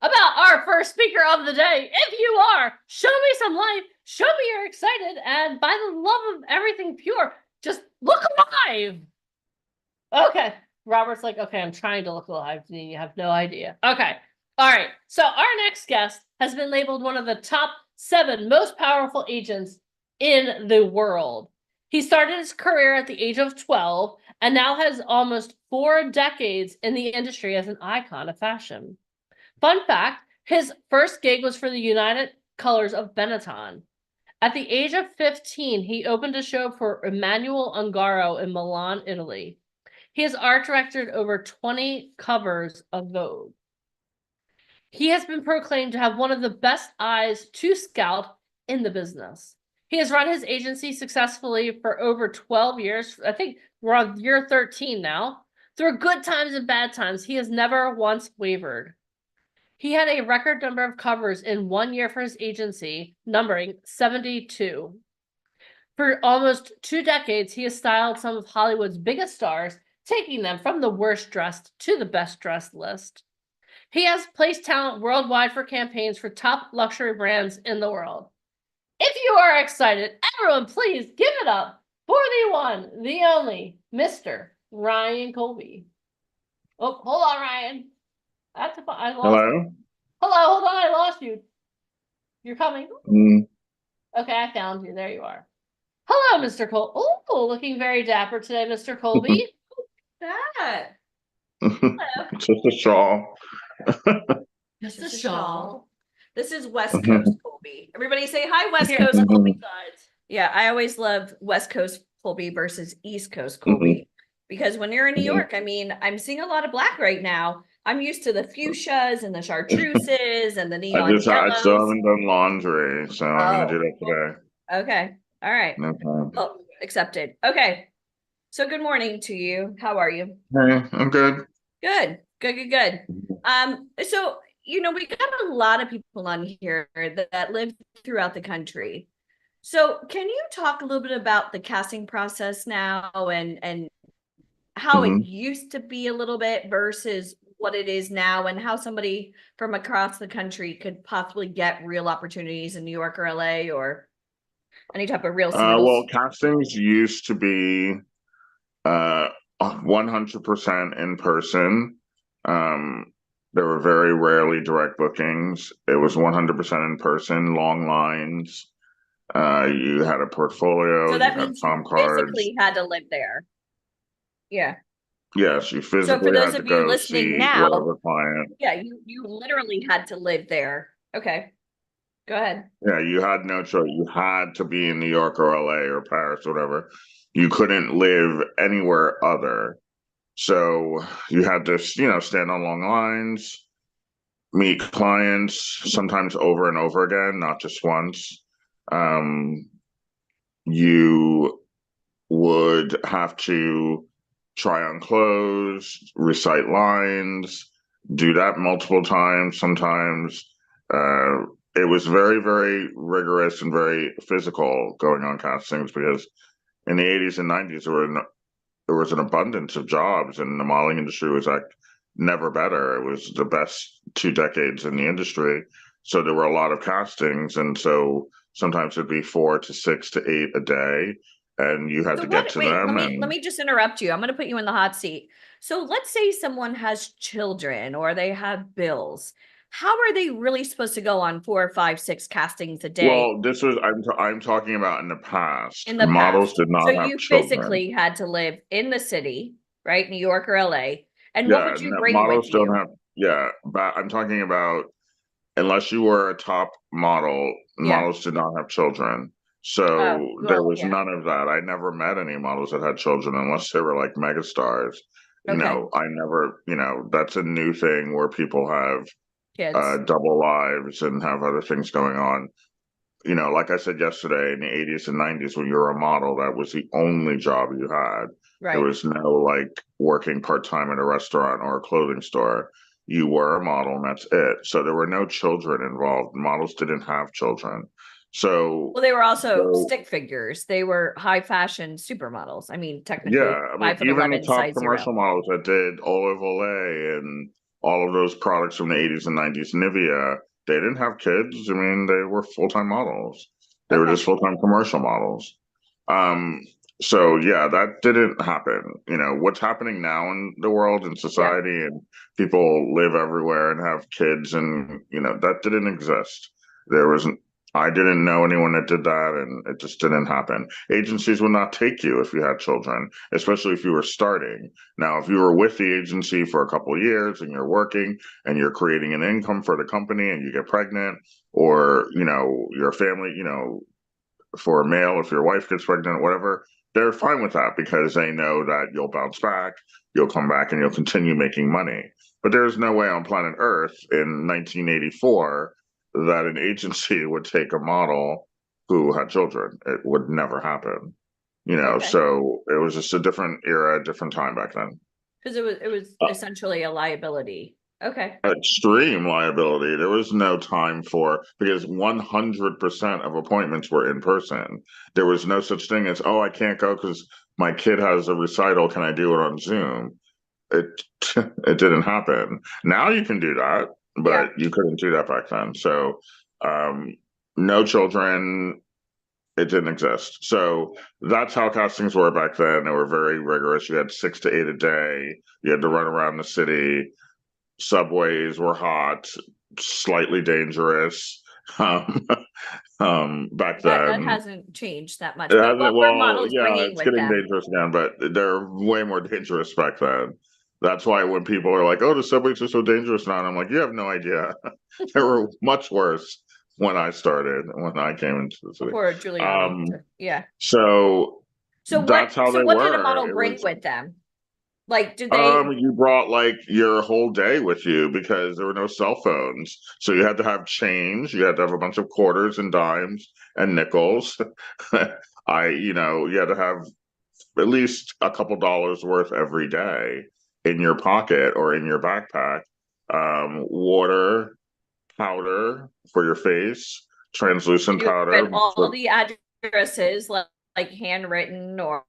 about our first speaker of the day? If you are, show me some life, show me you're excited, and by the love of everything pure, just look alive. Okay. Robert's like, okay, I'm trying to look alive. You have no idea. Okay. All right. So our next guest has been labeled one of the top 7 most powerful agents in the world. He started his career at the age of 12 and now has almost 4 decades in the industry as an icon of fashion. Fun fact, his first gig was for the United Colors of Benetton. At the age of 15, he opened a show for Emmanuel Ungaro in Milan, Italy. He has art directed over 20 covers of Vogue. He has been proclaimed to have one of the best eyes to scout in the business. He has run his agency successfully for over 12 years. I think we're on year 13 now. Through good times and bad times, he has never once wavered. He had a record number of covers in 1 year for his agency, numbering 72. For almost 2 decades, he has styled some of Hollywood's biggest stars, taking them from the worst dressed to the best dressed list. He has placed talent worldwide for campaigns for top luxury brands in the world. If you are excited, everyone please give it up for the one, the only, Mr. Ryan Colby. Oh, hold on, Ryan. I lost Hello? you. Hello, hold on, I lost you. You're coming? Okay, I found you. There you are. Hello, Mr. Colby. Oh, looking very dapper today, Mr. Colby. That. It's just a shawl. Just a shawl. This is West Coast Colby. Everybody say hi, West Coast Mhm. Colby. Yeah, I always love West Coast Colby versus East Coast Colby. Because when you're in New York, I mean, I'm seeing a lot of black right now. I'm used to the fuchsias and the chartreuses and the neon I still yellows. haven't done laundry, so I'm gonna do that today. Okay. All right. No problem. Oh, accepted. Okay. So good morning to you. How are you? Hey, I'm good. Good. So we got a lot of people on here that live throughout the country. So can you talk a little bit about the casting process now and how Mhm. it used to be a little bit versus what it is now, and how somebody from across the country could possibly get real opportunities in New York or LA or any type of real Well, sales. castings used to be 100% in person. Um, there were very rarely direct bookings. It was 100% in person, long lines. You had a portfolio, So you that had means you palm cards. physically had to live there. Yeah. Yes, you So for physically those had to of you go listening see now, whatever client. yeah, you literally had to live there. Okay, go ahead. Yeah, you had no choice. You had to be in New York or LA or Paris, or whatever. You couldn't live anywhere other. So you had to, stand on long lines, meet clients, sometimes over and over again, not just once. Um, you would have to try on clothes, recite lines, do that multiple times. Sometimes it was very, very rigorous and very physical going on castings because in the 80s and 90s there was an abundance of jobs and the modeling industry was like never better. It was the best 2 decades in the industry. So there were a lot of castings. And so sometimes it'd be 4 to 6 to 8 a day. And you had So to get what, to wait, them. let And me just interrupt you. I'm gonna put you in the hot seat. So let's say someone has children or they have bills. How are they really supposed to go on 4, 5, 6 castings a day well, I'm talking about in the past. in the Models past? did not So have you children. physically had to live in the city, right? New York or LA. And what Yeah, would you no, bring with models don't you? have. Yeah, but I'm talking about unless you were a top model, Yeah. models did not have children. Oh, So there well, was yeah. none of that. I never met any models that had children unless they were like megastars. Okay. I never, that's a new thing where people have Kids. double lives and have other things going on. Like I said yesterday, in the 80s and 90s, when you were a model, that was the only job you had. There Right. was no like working part time at a restaurant or a clothing store. You were a model and that's it. So there were no children involved. Models didn't have children. So, Well, they were also so stick figures. They were high fashion supermodels. I mean, yeah, technically I mean, five foot even the 11, top size 0. commercial models that did Olive Olay and all of those products from the 80s and 90s, Nivea, they didn't have kids. I mean, they were full time models. They were Okay. just full time commercial models. Um, so yeah, that didn't happen. What's happening now in the world and Yeah. society, and people live everywhere and have kids, and that didn't exist. There wasn't. I didn't know anyone that did that, and it just didn't happen. Agencies would not take you if you had children, especially if you were starting. Now, if you were with the agency for a couple of years and you're working and you're creating an income for the company and you get pregnant, or your family, for a male, if your wife gets pregnant, whatever, they're fine with that because they know that you'll bounce back, you'll come back, and you'll continue making money. But there's no way on planet Earth in 1984 that an agency would take a model who had children. It would never happen. Okay. So it was just a different era, a different time back then. Because it was essentially a liability. Okay. Extreme liability. There was no time for because 100% of appointments were in person. There was no such thing as, oh, I can't go because my kid has a recital. Can I do it on Zoom? It it didn't happen. Now you can do that, Yeah. but you couldn't do that back then. So um, no children. It didn't exist. So that's how castings were back then. They were very rigorous. You had 6 to 8 a day. You had to run around the city. Subways were hot, slightly dangerous. Um, Back That then, hasn't changed that much. it But hasn't. what were Well, models yeah, bringing it's with getting them? dangerous again, but they're way more dangerous back then. That's why when people are like, "Oh, the subways are so dangerous now," and I'm like, "You have no idea. They were much worse when I started, when I came into the city." Before Giuliani. Um, Yeah. so So that's how they what did a were. model It bring was with them? Like, did they You brought like your whole day with you because there were no cell phones. So you had to have change. You had to have a bunch of quarters and dimes and nickels. You had to have at least a couple dollars worth every day in your pocket or in your backpack. Water, powder for your face, did translucent you powder. get all the addresses? Like like handwritten or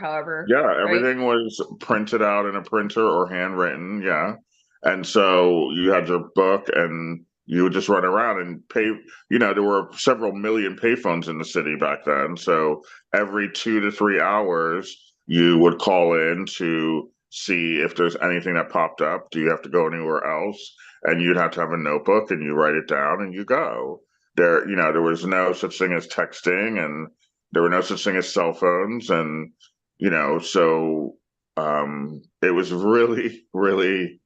however, Yeah, right? everything was printed out in a printer or handwritten. Yeah. And so you had your book and you would just run around and pay. There were several million payphones in the city back then. So every 2 to 3 hours, you would call in to see if there's anything that popped up. Do you have to go anywhere else? And you'd have to have a notebook and you write it down and you go. There was no such thing as texting, and there were no such thing as cell phones. And so it was really, really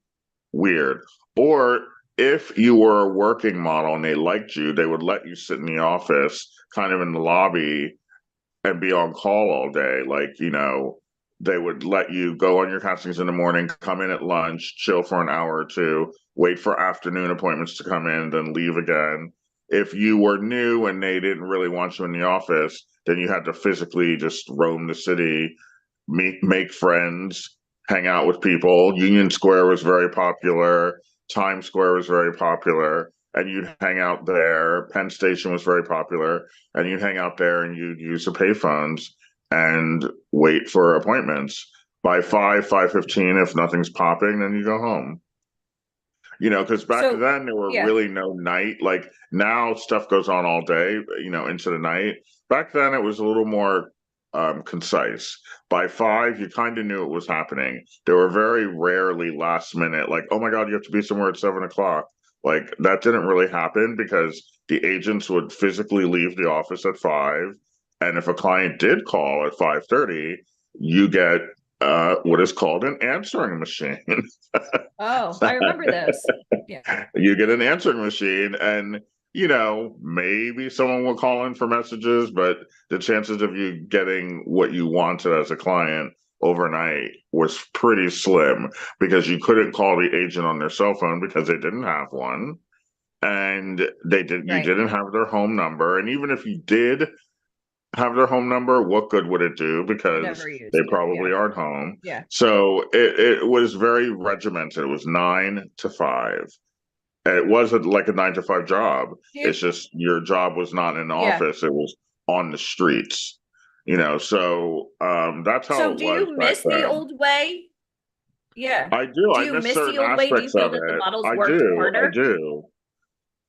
weird. Or if you were a working model and they liked you, they would let you sit in the office, kind of in the lobby, and be on call all day. Like, they would let you go on your castings in the morning, come in at lunch, chill for an hour or two, wait for afternoon appointments to come in, then leave again. If you were new and they didn't really want you in the office, then you had to physically just roam the city, make friends, hang out with people. Union Square was very popular. Times Square was very popular, and you'd hang out there. Penn Station was very popular, and you'd hang out there and you'd use the payphones and wait for appointments. By 5:15, if nothing's popping, then you go home. Because back So then there were yeah. really no night. Like now, stuff goes on all day, into the night. Back then, it was a little more concise. By 5, you kind of knew it was happening. There were very rarely last minute, like, oh my God, you have to be somewhere at 7 o'clock. Like that didn't really happen because the agents would physically leave the office at 5. And if a client did call at 5:30, you get what is called an answering machine. Oh, I remember those. Yeah. You get an answering machine, and maybe someone will call in for messages, but the chances of you getting what you wanted as a client overnight was pretty slim, because you couldn't call the agent on their cell phone because they didn't have one, and you Right. didn't have their home number. And even if you did have their home number, what good would it do? Because Never used they it. probably Yeah. aren't home. Yeah. So it was very regimented. It was 9 to 5. And it wasn't like a 9 to 5 job. Do you- It's just your job was not in an Yeah. office. It was on the streets. So that's how So it do was you back miss the then. old way? Yeah. I do. Do I you miss miss the certain old way? Do you aspects feel of that the it. models I worked do. I harder? do.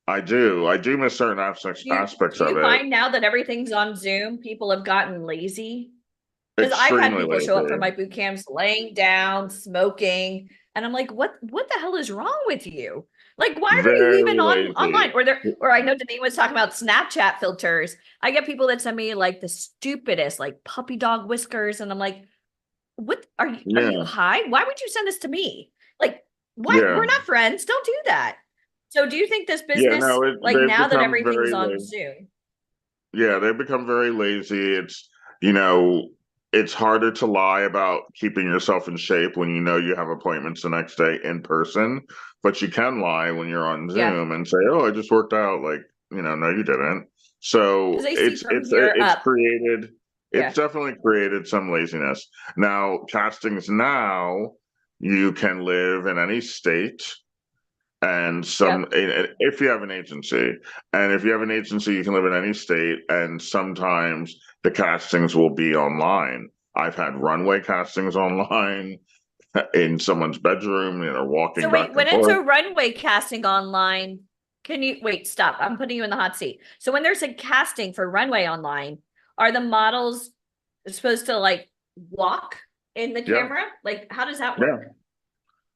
I do miss certain aspects Do of you it. find now that everything's on Zoom, people have gotten lazy? Because I've had Extremely people show up for lazy. my boot camps laying down, smoking, and I'm like, what the hell is wrong with you? Like, why are you even Very online? lazy. Or I know Denise was talking about Snapchat filters. I get people that send me like the stupidest, like puppy dog whiskers, and I'm like, what are you? Are you Yeah. high? Why would you send this to me? Like, why? Yeah. We're not friends. Don't do that. So, do you think this Yeah. business, No, like they've now that become everything's very on lazy. Zoom? Yeah, they've become very lazy. You know, it's harder to lie about keeping yourself in shape when you have appointments the next day in person, but you can lie when you're on Yeah, Zoom and say, "Oh, I just worked out." Like, no, you didn't. So because they see from here it's up. created, it's Yeah. definitely created some laziness. Now, castings now, you can live in any state, and Yep. if you have an agency, you can live in any state, and sometimes the castings will be online. I've had runway castings online in someone's bedroom, walking So back wait, and when it's forth. a runway casting online, can you wait, stop. I'm putting you in the hot seat. So when there's a casting for runway online, are the models supposed to like walk in the Yeah, camera? Like, how does that yeah. work?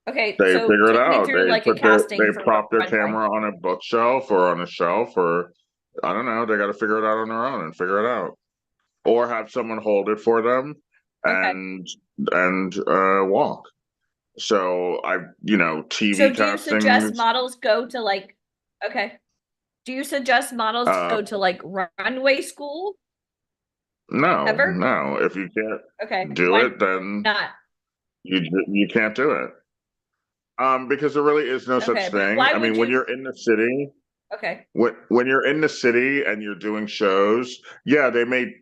Okay, They so figure it take me out. through like a They casting for prop their runway. camera on a bookshelf or on a shelf, or I don't know. They got to figure it out on their own and figure it out, or have someone hold it for them Okay. and walk. So So TV do you suggest castings. models go to like, okay. Do you suggest models Uh, go to like runway school no, ever? no. If you can't Okay. do Why it, then not? you can't do it. Because there really is no such Okay, but thing. why I would mean, when you? you're in the city, Okay. when you're in the city and you're doing shows, yeah, they may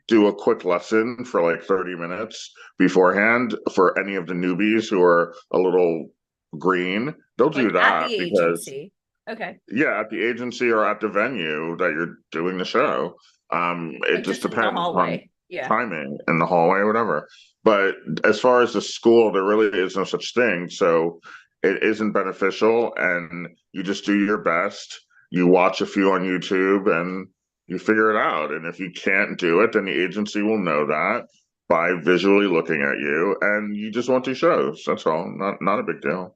do a quick lesson for like 30 minutes beforehand for any of the newbies who are a little green. They'll do Like at that the because agency. Okay. yeah, at the agency or at the venue that you're doing the show. It Like just just in the depends on hallway. Yeah. timing in the hallway, whatever. But as far as the school, there really is no such thing. So it isn't beneficial, and you just do your best. You watch a few on YouTube and you figure it out. And if you can't do it, then the agency will know that by visually looking at you, and you just won't do shows. That's all. Not a big deal.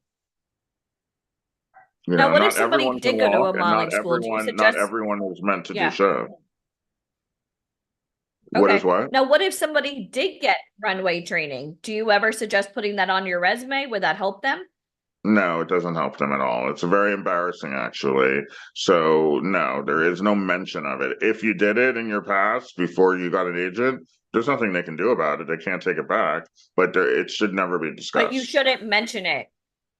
You Now, know, what if not somebody everyone can did go to a walk, and modeling school? Do you not suggest? everyone is meant to do Yeah. shows. What is Okay. what? Now, what if somebody did get runway training? Do you ever suggest putting that on your resume? Would that help them? No, it doesn't help them at all. It's very embarrassing, actually. So, no, there is no mention of it. If you did it in your past before you got an agent, there's nothing they can do about it. They can't take it back, but it should never be But you discussed. shouldn't mention it.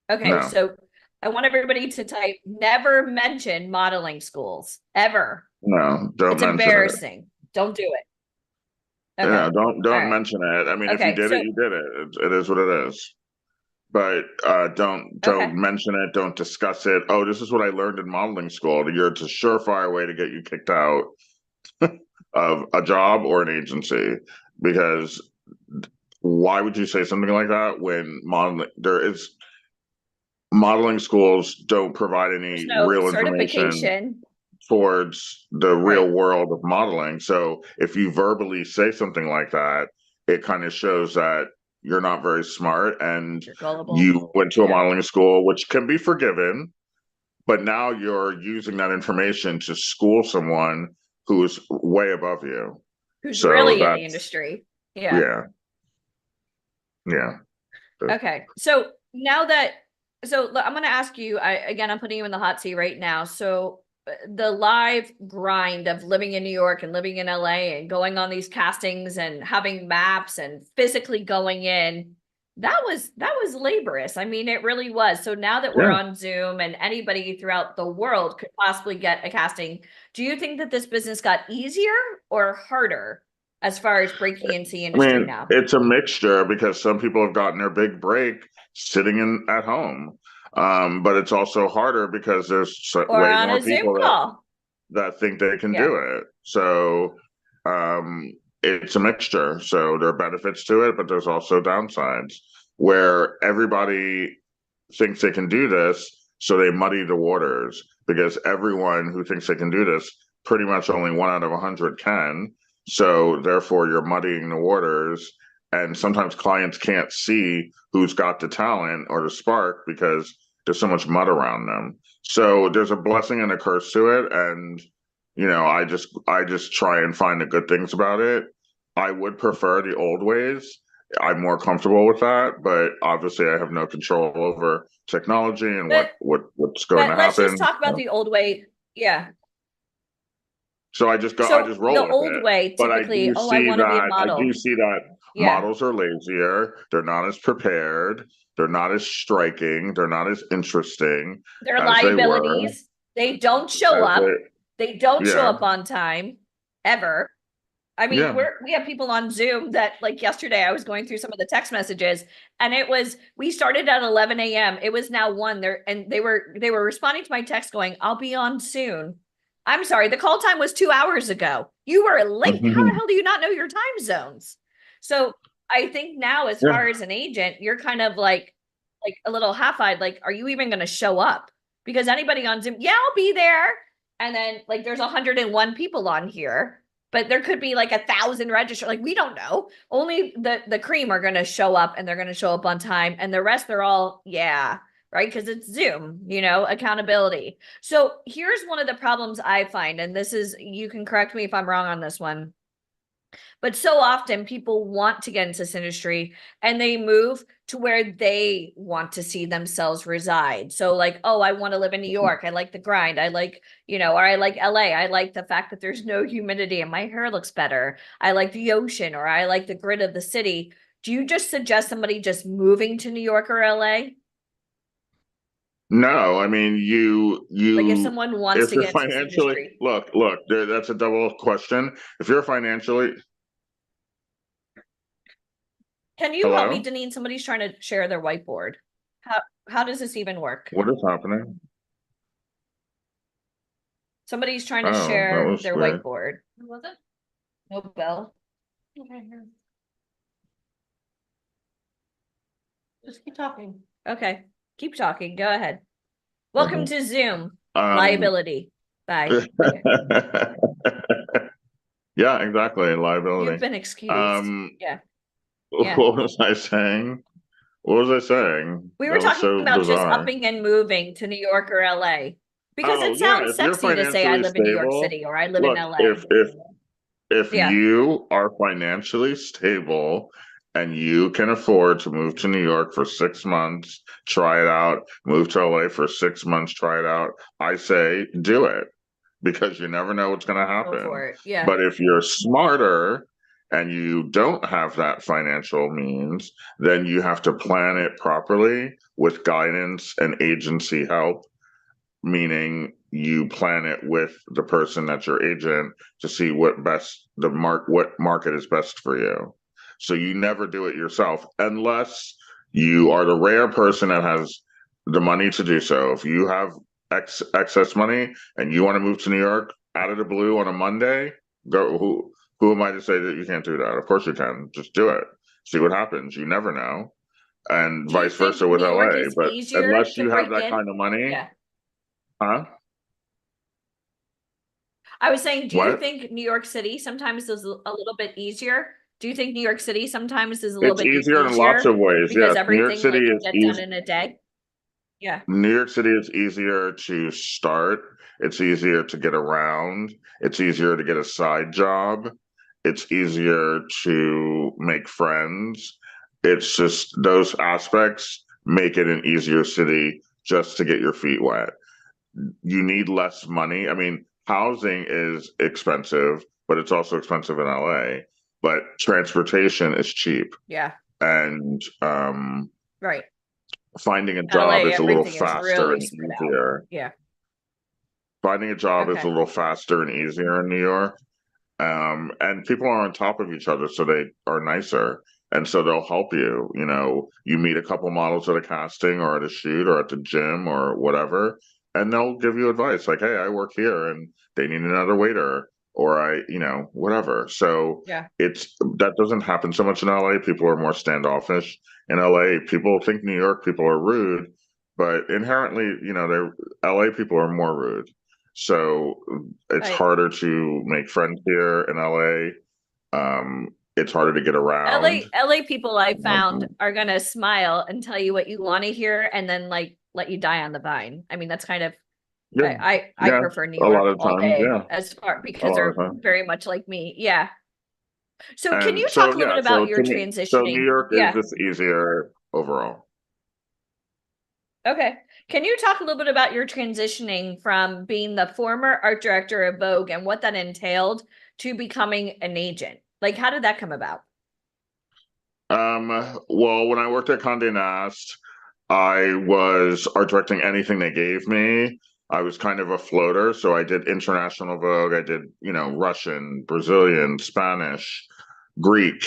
Okay, No, so I want everybody to type never mention modeling schools ever. no, don't It's mention it. embarrassing. Don't do it. Okay. Yeah, All don't right. mention it. I mean, if you Okay. did So it, you did it. It is what it is. But don't okay. mention it. Don't discuss it. Oh, this is what I learned in modeling school. It's a surefire way to get you kicked out of a job or an agency, because why would you say something like that when modeling schools don't provide There's any no real information certification. towards the real Right. world of modeling. So if you verbally say something like that, it kind of shows that you're not very smart, and You're gullible. you went to a Yeah. modeling school, which can be forgiven, but now you're using that information to school someone who is way above you. Who's So really in the that's, industry. Yeah. yeah, yeah. Okay. So now that, I'm going to ask you, I'm putting you in the hot seat right now. So the live grind of living in New York and living in LA and going on these castings and having maps and physically going in, that was laborious. I mean, it really was. So now that we're Yeah. on Zoom and anybody throughout the world could possibly get a casting, do you think that this business got easier or harder as far as breaking into the I industry mean, now? it's a mixture, because some people have gotten their big break sitting at home. But it's also harder because there's Or way on more a Zoom people call? that think they can Yeah. do it. So it's a mixture. So there are benefits to it, but there's also downsides where everybody thinks they can do this. So they muddy the waters, because everyone who thinks they can do this, pretty much only 1 out of 100 can. So therefore you're muddying the waters, and sometimes clients can't see who's got the talent or the spark because there's so much mud around them. So there's a blessing and a curse to it. And, I just try and find the good things about it. I would prefer the old ways. I'm more comfortable with that, but obviously I have no control over technology and what's going to But let's just happen. talk about the old way. Yeah. So I just So roll the with old it. way, But typically, oh, I want to be a I model. do see that Yeah. models are lazier. They're not as prepared. They're not as striking. They're not as interesting Their as they were. liabilities. They don't show As up. they, They don't show yeah, up on time ever. I mean, yeah. we have people on Zoom that, like, yesterday I was going through some of the text messages, and we started at 11 a.m. It was now 1 there, and they were responding to my text going, "I'll be on soon." I'm sorry, the call time was 2 hours ago. You were late. How the hell do you not know your time zones? So I think now, as Yeah. far as an agent, you're kind of like a little half-eyed, like, are you even going to show up? Because anybody on Zoom, yeah, I'll be there. And then, like, there's 101 people on here, but there could be like 1,000 registered. Like, we don't know. Only the cream are going to show up, and they're going to show up on time. And the rest, they're all, yeah, right? Because it's Zoom, accountability. So here's one of the problems I find, and this is, you can correct me if I'm wrong on this one. But so often people want to get into this industry and they move to where they want to see themselves reside. So, like, oh, I want to live in New York. I like the grind. I like, or I like LA. I like the fact that there's no humidity and my hair looks better. I like the ocean, or I like the grit of the city. Do you just suggest somebody just moving to New York or LA? No, I mean, Like, if someone wants if to you're get into this financially, industry. look, that's a double question. If you're financially, Can you help me, hello, Deneen? Somebody's trying to share their whiteboard. How does this even work? what is happening? Somebody's trying to Oh, that share was their weird. whiteboard. Who was it? No bell. Just keep talking. Okay, keep talking. Go ahead. Welcome Mhm. to Zoom. Um, Liability. Bye. Okay. yeah, exactly. You've Liability. been excused. Um, Yeah. Yeah. what was I saying? What was I saying? We were That was talking so about just bizarre. upping and moving to New York or LA because Oh it yeah, sounds if you're sexy to say I financially live in New York stable, City or I live in look, LA. if Yeah. you are financially stable and you can afford to move to New York for 6 months, try it out, move to LA for 6 months, try it out, I say do it because you never know what's going to Go for happen. it. Yeah. But if you're smarter and you don't have that financial means, then you have to plan it properly with guidance and agency help, meaning you plan it with the person that's your agent to see what market is best for you. So you never do it yourself unless you are the rare person that has the money to do so. If you have excess money and you want to move to New York out of the blue on a Monday, go. Who am I to say that you can't do that? Of course you can. Just do it. See what happens. You never know. And Do you vice think versa with New York LA. is But easier unless to you have break that in? kind of money, Yeah. huh? I was saying, do you What? think New York City sometimes is a little bit easier? Do you think New York City sometimes is a little It's bit easier in lots easier of ways. because Yes, New York everything City like can is get done easy. in a day? Yeah. New York City is easier to start. It's easier to get around. It's easier to get a side job. It's easier to make friends. It's just those aspects make it an easier city just to get your feet wet. You need less money. I mean, housing is expensive, but it's also expensive in LA. But transportation is cheap, Yeah. and Right. finding a job LA, is a little everything is faster really and spread out. easier. Yeah. Finding a job is a Okay. little faster and easier in New York. And people are on top of each other, so they are nicer. And so they'll help you. You know, you meet a couple models at a casting or at a shoot or at the gym or whatever, and they'll give you advice like, hey, I work here and they need another waiter, or whatever. So Yeah. that doesn't happen so much in LA. People are more standoffish. In LA, people think New York people are rude, but inherently, they're LA people are more rude. So it's Right. harder to make friends here in LA. It's harder to get around. LA people I found Um, are gonna smile and tell you what you want to hear and then like let you die on the vine. I mean, that's kind of yeah, I yeah, prefer New a lot York of all times, day yeah, as far a because lot of they're times. very much like me. Yeah. So can And you talk so a little yeah, bit so about your to me, so New transitioning? York is Yeah. just easier overall. Okay. Can you talk a little bit about your transitioning from being the former art director of Vogue and what that entailed to becoming an agent? Like, how did that come about? Well, when I worked at Condé Nast, I was art directing anything they gave me. I was kind of a floater, so I did international Vogue. I did, Russian, Brazilian, Spanish, Greek,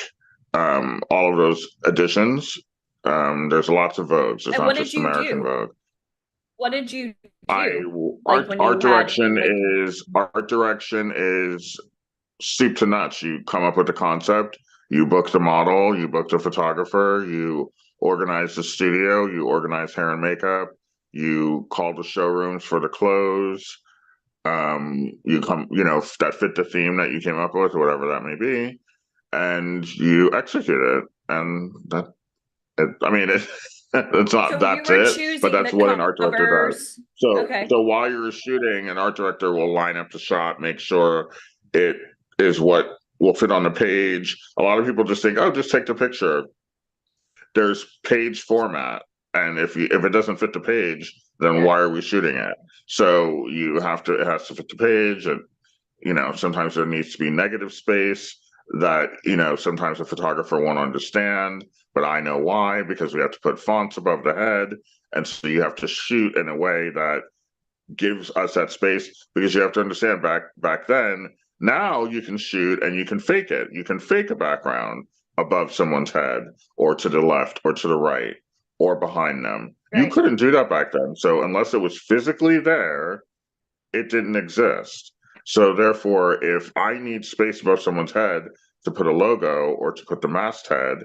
all of those editions. There's lots of Vogues. It's And not what did just you American do? Vogue. What did you I do? Like art when you art had direction like is art direction is soup to nuts. You come up with the concept, you book the model, you book the photographer, you organize the studio, you organize hair and makeup, you call the showrooms for the clothes. You come, that fit the theme that you came up with, whatever that may be, and you execute it. And I mean, it's not so you that's were it, but choosing that's the what an art director does. covers. So, Okay. so while you're shooting, an art director will line up the shot, make sure it is what will fit on the page. A lot of people just think, oh, just take the picture. There's page format, and if it doesn't fit the page, then Yeah. why are we shooting it? So it has to fit the page, and sometimes there needs to be negative space that sometimes the photographer won't understand, but I know why, because we have to put fonts above the head, and so you have to shoot in a way that gives us that space, because you have to understand back then. Now you can shoot and you can fake it. You can fake a background above someone's head or to the left or to the right or behind them. You Right. couldn't do that back then. So unless it was physically there, it didn't exist. So therefore, if I need space above someone's head to put a logo or to put the masthead,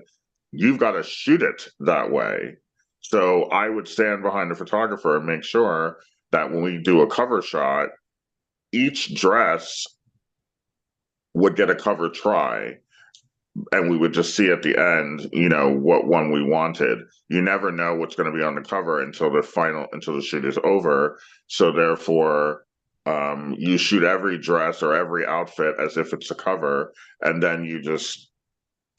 you've got to shoot it that way. So I would stand behind the photographer and make sure that when we do a cover shot, each dress would get a cover try, and we would just see at the end, what one we wanted. You never know what's going to be on the cover until the shoot is over. So therefore, you shoot every dress or every outfit as if it's a cover, and then you just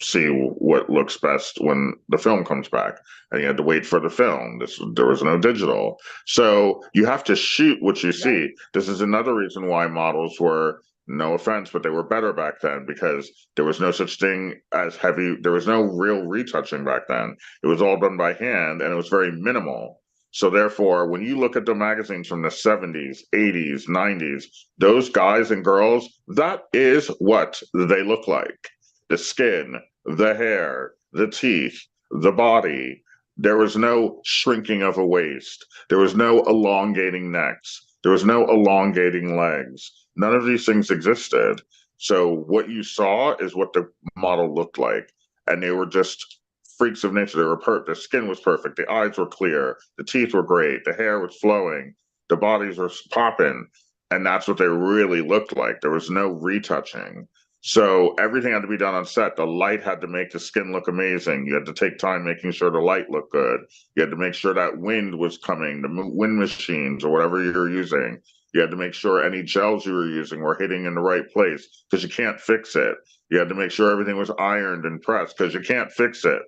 see what looks best when the film comes back. And you had to wait for the film. There was no digital. So you have to shoot what you see. Right. This is another reason why models were, no offense, but they were better back then, because there was no such thing as there was no real retouching back then. It was all done by hand, and it was very minimal. So therefore, when you look at the magazines from the 70s, 80s, 90s, those guys and girls, that is what they look like. The skin, the hair, the teeth, the body. There was no shrinking of a waist. There was no elongating necks. There was no elongating legs. None of these things existed. So what you saw is what the model looked like. And they were just freaks of nature. They were perfect. The skin was perfect. The eyes were clear. The teeth were great. The hair was flowing. The bodies were popping. And that's what they really looked like. There was no retouching. So everything had to be done on set. The light had to make the skin look amazing. You had to take time making sure the light looked good. You had to make sure that wind was coming, the wind machines or whatever you're using. You had to make sure any gels you were using were hitting in the right place, because you can't fix it. You had to make sure everything was ironed and pressed, because you can't fix it.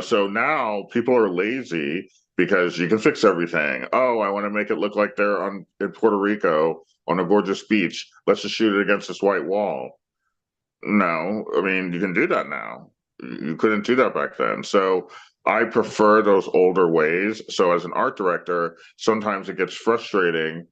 So now people are lazy because you can fix everything. Oh, I want to make it look like they're in Puerto Rico on a gorgeous beach. Let's just shoot it against this white wall. No, I mean, you can do that now. You couldn't do that back then. So I prefer those older ways. So as an art director, sometimes it gets frustrating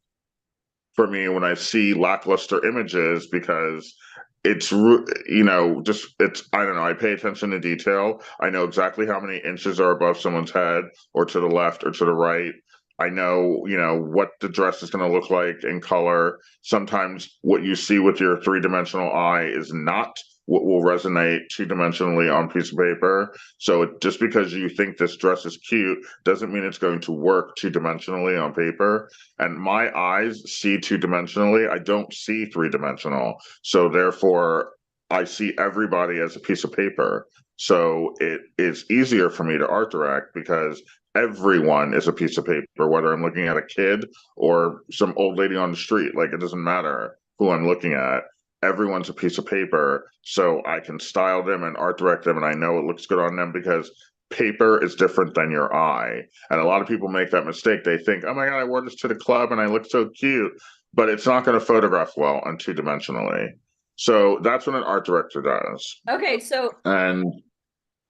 for me when I see lackluster images, because it's, I don't know, I pay attention to detail. I know exactly how many inches are above someone's head or to the left or to the right. I know, what the dress is going to look like in color. Sometimes what you see with your three-dimensional eye is not what will resonate two-dimensionally on piece of paper. So just because you think this dress is cute doesn't mean it's going to work two-dimensionally on paper. And my eyes see two-dimensionally. I don't see three-dimensional. So therefore, I see everybody as a piece of paper. So it is easier for me to art direct, because everyone is a piece of paper, whether I'm looking at a kid or some old lady on the street. Like, it doesn't matter who I'm looking at. Everyone's a piece of paper. So I can style them and art direct them, and I know it looks good on them, because paper is different than your eye. And a lot of people make that mistake. They think, oh my God, I wore this to the club and I look so cute, but it's not going to photograph well on two-dimensionally. So that's what an art director does. Okay, so And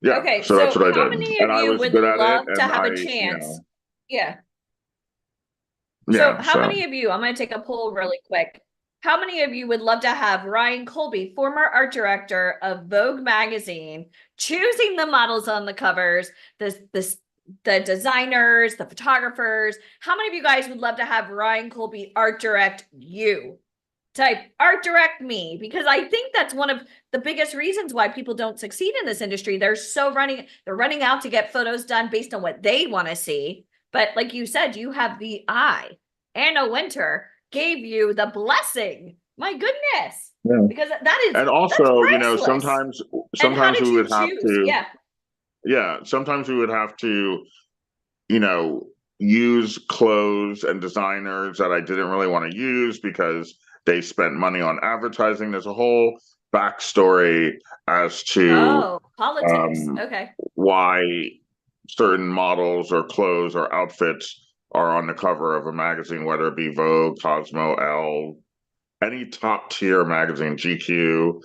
yeah, okay, so that's so what I how did. many And of I you was would good at love it, to and have I, a chance? Yeah. So yeah, how many of you, I'm going to take a poll really quick. How many of you would love to have Ryan Colby, former art director of Vogue magazine, choosing the models on the covers, the designers, the photographers? How many of you guys would love to have Ryan Colby art direct you? Type art direct me, because I think that's one of the biggest reasons why people don't succeed in this industry. They're running out to get photos done based on what they want to see. But like you said, you have the eye. Anna Wintour gave you the blessing. My goodness. Yeah. Because that is, and also, that's priceless. sometimes And how did we you would have choose? to, sometimes we would have to, use clothes and designers that I didn't really want to use because they spent money on advertising. There's a whole backstory as to politics. Okay. why certain models or clothes or outfits are on the cover of a magazine, whether it be Vogue, Cosmo, Elle, any top tier magazine, GQ,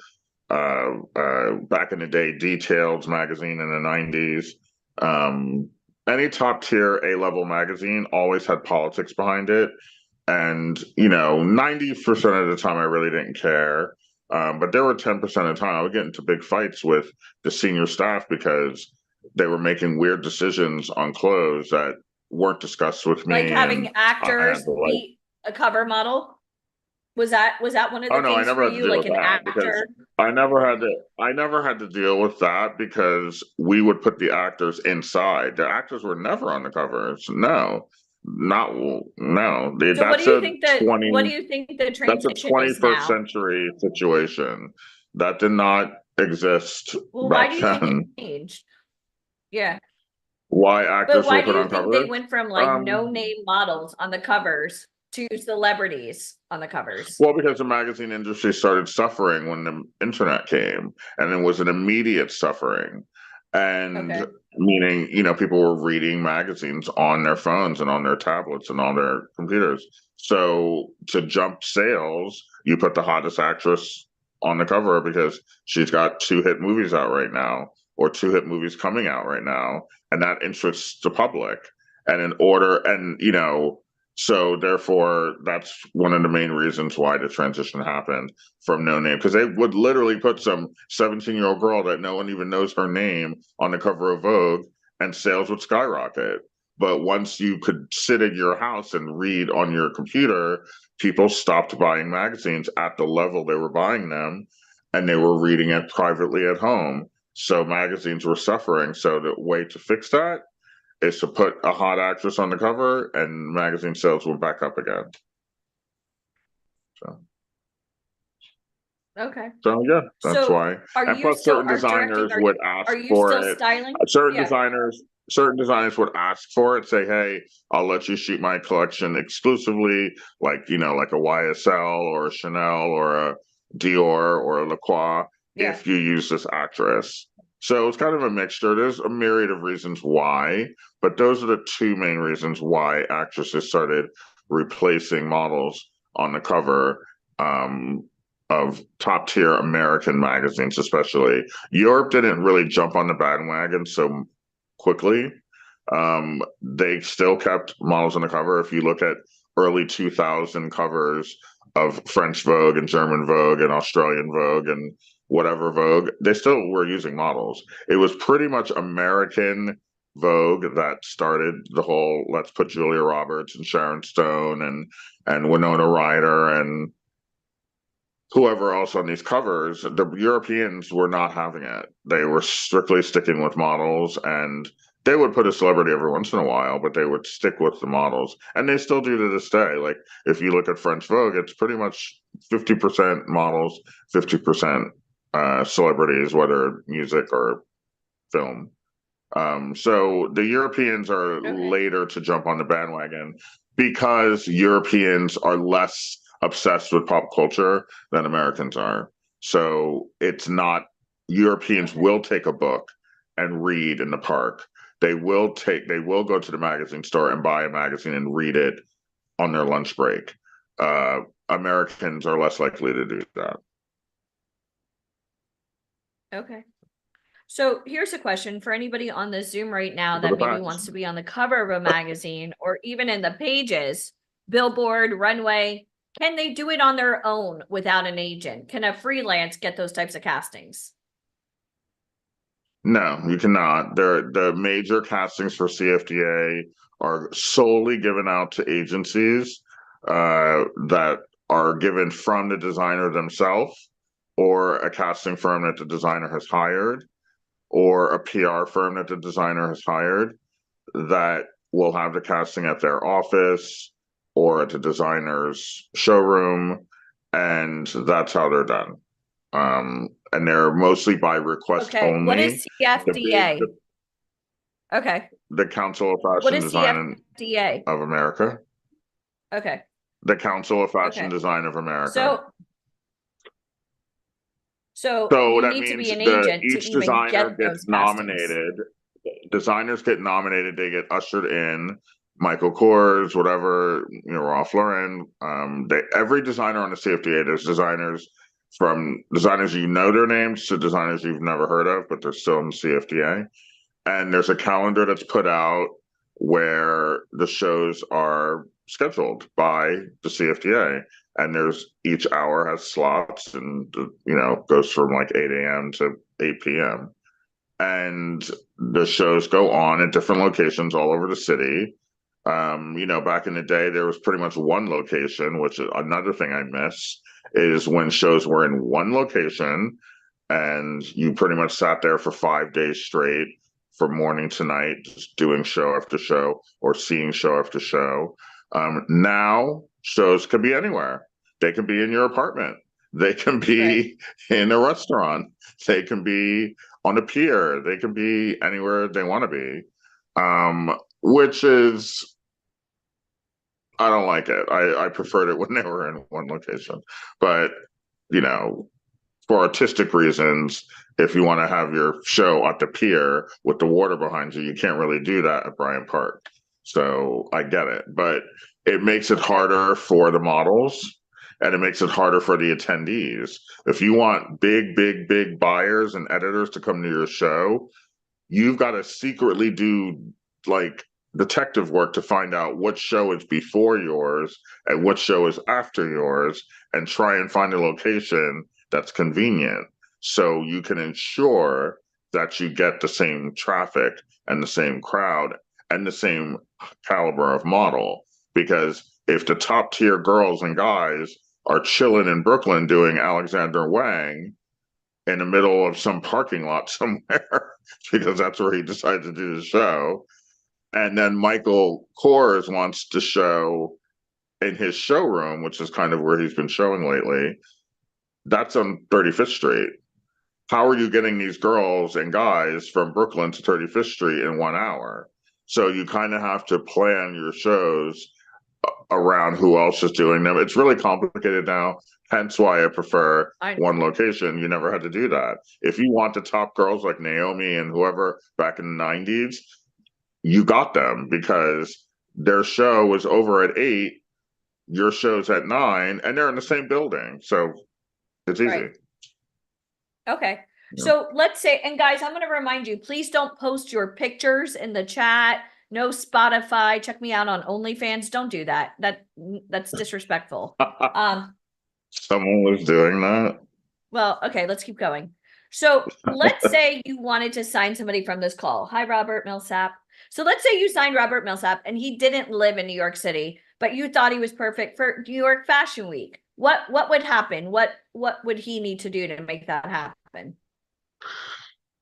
back in the day, Details magazine in the 90s. Any top tier A-level magazine always had politics behind it. And, 90% of the time I really didn't care. But there were 10% of the time I would get into big fights with the senior staff because they were making weird decisions on clothes that weren't discussed with me. Like having actors beat a cover model? Was that one of the Oh no, I things never for had to you, deal like with an that because actor? I never had to deal with that because we would put the actors inside. The actors were never on the covers. No, not no. So what do That's you a think that, what do 20 you think the that's a transition is 21st now? century situation. That did not exist Well, why back do you think it then. changed? Yeah. Why But actors were why do put you on think they covers? went from like Um, no name models on the covers to celebrities on the covers? Well, because the magazine industry started suffering when the internet came, and it was an immediate suffering. And Okay. meaning, people were reading magazines on their phones and on their tablets and on their computers. So to jump sales, you put the hottest actress on the cover because she's got 2 hit movies out right now, or 2 hit movies coming out right now, and that interests the public. And in order, and so therefore, that's one of the main reasons why the transition happened from no name, because they would literally put some 17-year-old girl that no one even knows her name on the cover of Vogue, and sales would skyrocket. But once you could sit in your house and read on your computer, people stopped buying magazines at the level they were buying them, and they were reading it privately at home. So magazines were suffering. So the way to fix that is to put a hot actress on the cover, and magazine sales will back up again. So, Okay. yeah, that's So why. are And you plus, still certain art directing? designers would ask Are you for still it. styling? Yeah. Certain designers would ask for it. Say, hey, I'll let you shoot my collection exclusively, like like a YSL or a Chanel or a Dior or a Lacroix, Yeah. if you use this actress. So it's kind of a mixture. There's a myriad of reasons why, but those are the 2 main reasons why actresses started replacing models on the cover. Of top tier American magazines, especially. Europe didn't really jump on the bandwagon so quickly. They still kept models on the cover. If you look at early 2000 covers of French Vogue and German Vogue and Australian Vogue and whatever Vogue, they still were using models. It was pretty much American Vogue that started the whole let's put Julia Roberts and Sharon Stone and Winona Ryder and whoever else on these covers. The Europeans were not having it. They were strictly sticking with models, and they would put a celebrity every once in a while, but they would stick with the models. And they still do to this day. Like if you look at French Vogue, it's pretty much 50% models, 50% celebrities, whether music or film. So the Europeans are Okay. later to jump on the bandwagon because Europeans are less obsessed with pop culture than Americans are. So it's not, Europeans Okay. will take a book and read in the park. They will go to the magazine store and buy a magazine and read it on their lunch break. Americans are less likely to do that. Okay. So here's a question for anybody on the Zoom right now Look at that the maybe facts. wants to be on the cover of a magazine or even in the pages, billboard, runway. Can they do it on their own without an agent? Can a freelance get those types of castings? No, you cannot. The major castings for CFDA are solely given out to agencies that are given from the designer themselves, or a casting firm that the designer has hired, or a PR firm that the designer has hired that will have the casting at their office or at the designer's showroom, and that's how they're done. And they're mostly by request Okay. What only. is CFDA? Okay. The Council of What Fashion is Design CFDA? of America. Okay. The Council of Fashion Okay. Design of America. So So you that need to be means an agent to each even designer get gets those castings. nominated. Designers get nominated. They get ushered in. Michael Kors, whatever, Ralph Lauren. Every designer on the CFDA. There's designers from designers their names to designers you've never heard of, but they're still in the CFDA. And there's a calendar that's put out where the shows are scheduled by the CFDA, and there's each hour has slots, and goes from like 8 a.m. to 8 p.m. And the shows go on at different locations all over the city, Back in the day, there was pretty much one location, which is another thing I miss is when shows were in one location and you pretty much sat there for 5 days straight from morning to night, just doing show after show or seeing show after show. Now shows can be anywhere. They can be in your apartment. They can be in a restaurant. They can be on a pier. They can be anywhere they want to be. Which is, I don't like it. I preferred it when they were in one location. But, for artistic reasons, if you want to have your show at the pier with the water behind you, you can't really do that at Bryant Park. So I get it. But it makes it harder for the models and it makes it harder for the attendees. If you want big, big, big buyers and editors to come to your show, you've got to secretly do like detective work to find out what show is before yours and what show is after yours and try and find a location that's convenient so you can ensure that you get the same traffic and the same crowd and the same caliber of model. Because if the top tier girls and guys are chilling in Brooklyn doing Alexander Wang in the middle of some parking lot somewhere, because that's where he decided to do the show, and then Michael Kors wants to show in his showroom, which is kind of where he's been showing lately, that's on 35th Street. How are you getting these girls and guys from Brooklyn to 35th Street in 1 hour? So you kind of have to plan your shows around who else is doing them. It's really complicated now. Hence why I prefer one location. You never had to do that. If you want the top girls like Naomi and whoever back in the 90s, you got them because their show was over at 8, your show's at 9, and they're in the same building. So it's easy. Right. Okay. Yeah. So let's say, and guys, I'm going to remind you, please don't post your pictures in the chat. No Spotify. Check me out on OnlyFans. Don't do that. That's disrespectful. Someone was doing that. Well, okay, let's keep going. So let's say you wanted to sign somebody from this call. Hi, Robert Millsap. So let's say you signed Robert Millsap and he didn't live in New York City, but you thought he was perfect for New York Fashion Week. What would happen? What would he need to do to make that happen?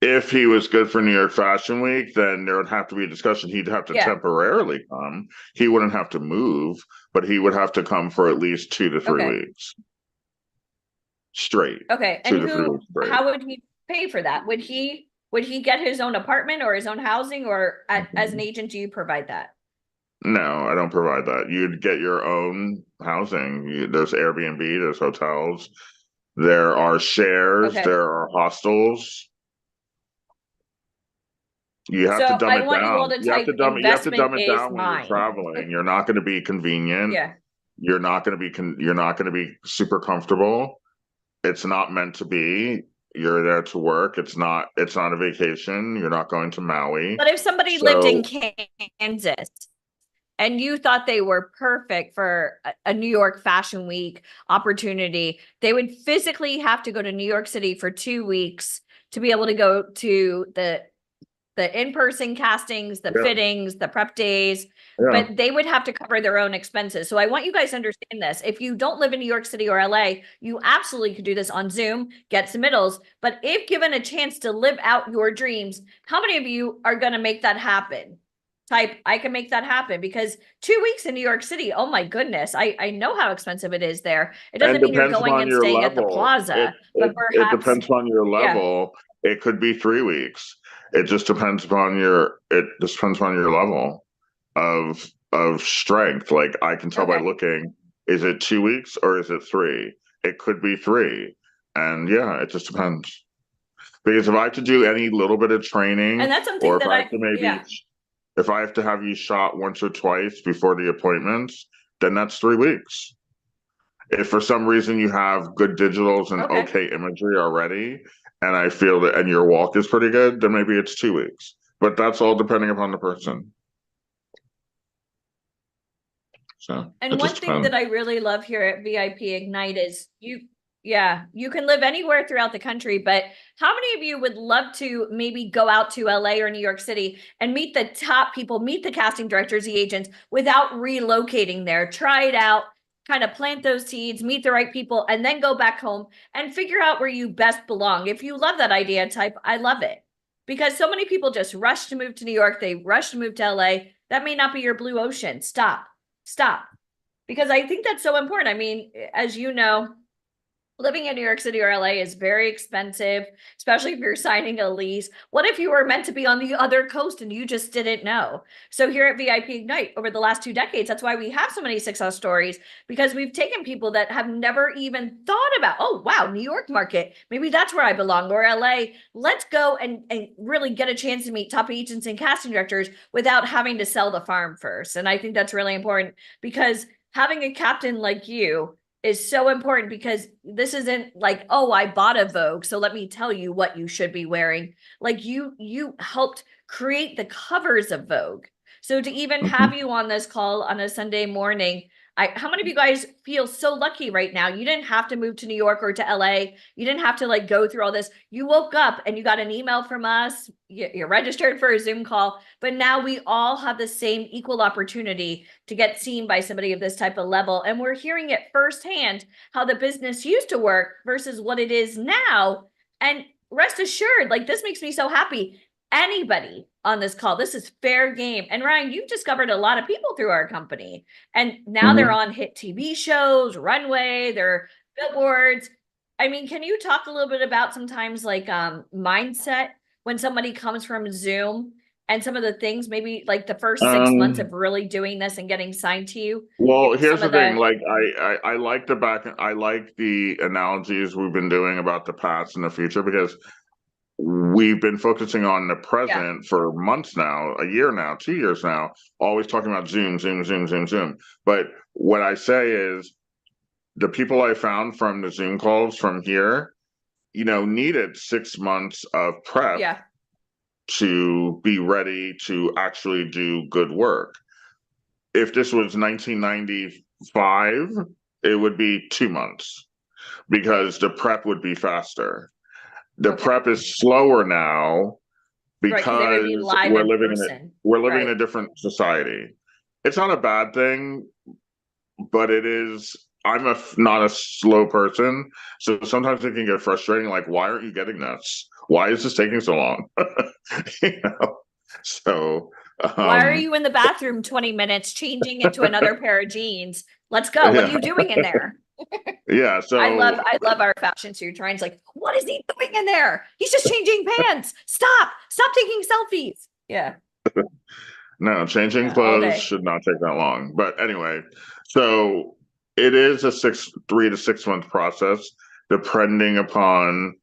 If he was good for New York Fashion Week, then there would have to be a discussion. He'd have to temporarily come. He wouldn't have to move, but he would have to come for at least 2 to 3 weeks. Straight. Okay. And how would he pay for that? Would he get his own apartment or his own housing, or as an agent, do you provide that? No, I don't provide that. You'd get your own housing. There's Airbnb, there's hotels, there are shares, there are hostels. You have to dumb it down. You have to dumb it down when you're traveling. You're not going to be convenient. Yeah. You're not going to be super comfortable. It's not meant to be. You're there to work. It's not a vacation. You're not going to Maui. But if somebody lived in Kansas and you thought they were perfect for a New York Fashion Week opportunity, they would physically have to go to New York City for 2 weeks to be able to go to the in-person castings, the fittings, the prep days, but they would have to cover their own expenses. So I want you guys to understand this. If you don't live in New York City or LA, you absolutely could do this on Zoom, get submittals. But if given a chance to live out your dreams, how many of you are going to make that happen? Type, I can make that happen, because 2 weeks in New York City, oh my goodness, I know how expensive it is there. It doesn't mean you're going and staying at the plaza, but perhaps it depends on your level. Yeah. It could be 3 weeks. It just depends upon your level of strength. Like I can tell by looking, is it 2 weeks or is it 3? It could be 3. And yeah, it just depends. Because if I have to do any little bit of training, and that's something or that if I have to have you shot once or twice before the appointments, then that's 3 weeks. If for some reason you have good digitals and okay imagery already, and I feel that, and your walk is pretty good, then maybe it's 2 weeks. But that's all depending upon the person. So, and one thing that I really love here at VIP Ignite is Yeah, you can live anywhere throughout the country, but how many of you would love to maybe go out to LA or New York City and meet the top people, meet the casting directors, the agents without relocating there? Try it out, kind of plant those seeds, meet the right people, and then go back home and figure out where you best belong. If you love that idea type, I love it. Because so many people just rush to move to New York, they rush to move to LA. That may not be your blue ocean. Stop. Stop. Because I think that's so important. I mean, as you know, living in New York City or LA is very expensive, especially if you're signing a lease. What if you were meant to be on the other coast and you just didn't know? So here at VIP Ignite, over the last 2 decades, that's why we have so many success stories, because we've taken people that have never even thought about, oh, wow, New York market, maybe that's where I belong, or LA. Let's go and really get a chance to meet top agents and casting directors without having to sell the farm first. And I think that's really important, because having a captain like you is so important, because this isn't like, oh, I bought a Vogue, so let me tell you what you should be wearing. Like you helped create the covers of Vogue. So to even have you on this call on a Sunday morning, how many of you guys feel so lucky right now? You didn't have to move to New York or to LA. You didn't have to like go through all this. You woke up and you got an email from us. You're registered for a Zoom call, but now we all have the same equal opportunity to get seen by somebody of this type of level. And we're hearing it firsthand how the business used to work versus what it is now. And rest assured, like, this makes me so happy. Anybody on this call, this is fair game. And Ryan, you've discovered a lot of people through our company, and now they're on hit TV shows, runway, they're billboards. I mean, can you talk a little bit about sometimes like mindset when somebody comes from Zoom, and some of the things, maybe like the first 6 months of really doing this and getting signed to you? Well, Maybe here's some the of thing. Like, I like I like the analogies we've been doing about the past and the future, because we've been focusing on the present for months now, a year now, 2 years now, always talking about Zoom, Zoom, Zoom, Zoom, Zoom. But what I say is, the people I found from the Zoom calls from here, needed 6 months of prep Yeah, to be ready to actually do good work. If this was 1995, it would be 2 months, because the prep would be faster. The okay, prep is slower now right, because they would be because live in person. we're living in Right. a different society. It's not a bad thing, but it is. I'm not a slow person, so sometimes it can get frustrating. Like, why aren't you getting this? Why is this taking so long? you know. So, Why are you in the bathroom 20 minutes changing into another pair of jeans? Let's go. What are yeah, you doing in there? yeah. So I love our fashion suit. Ryan's like, what is he doing in there? He's just changing pants. Stop taking selfies. Yeah. no, changing All clothes day. should not take that long. But anyway, so it is a 3 to 6 month process, depending upon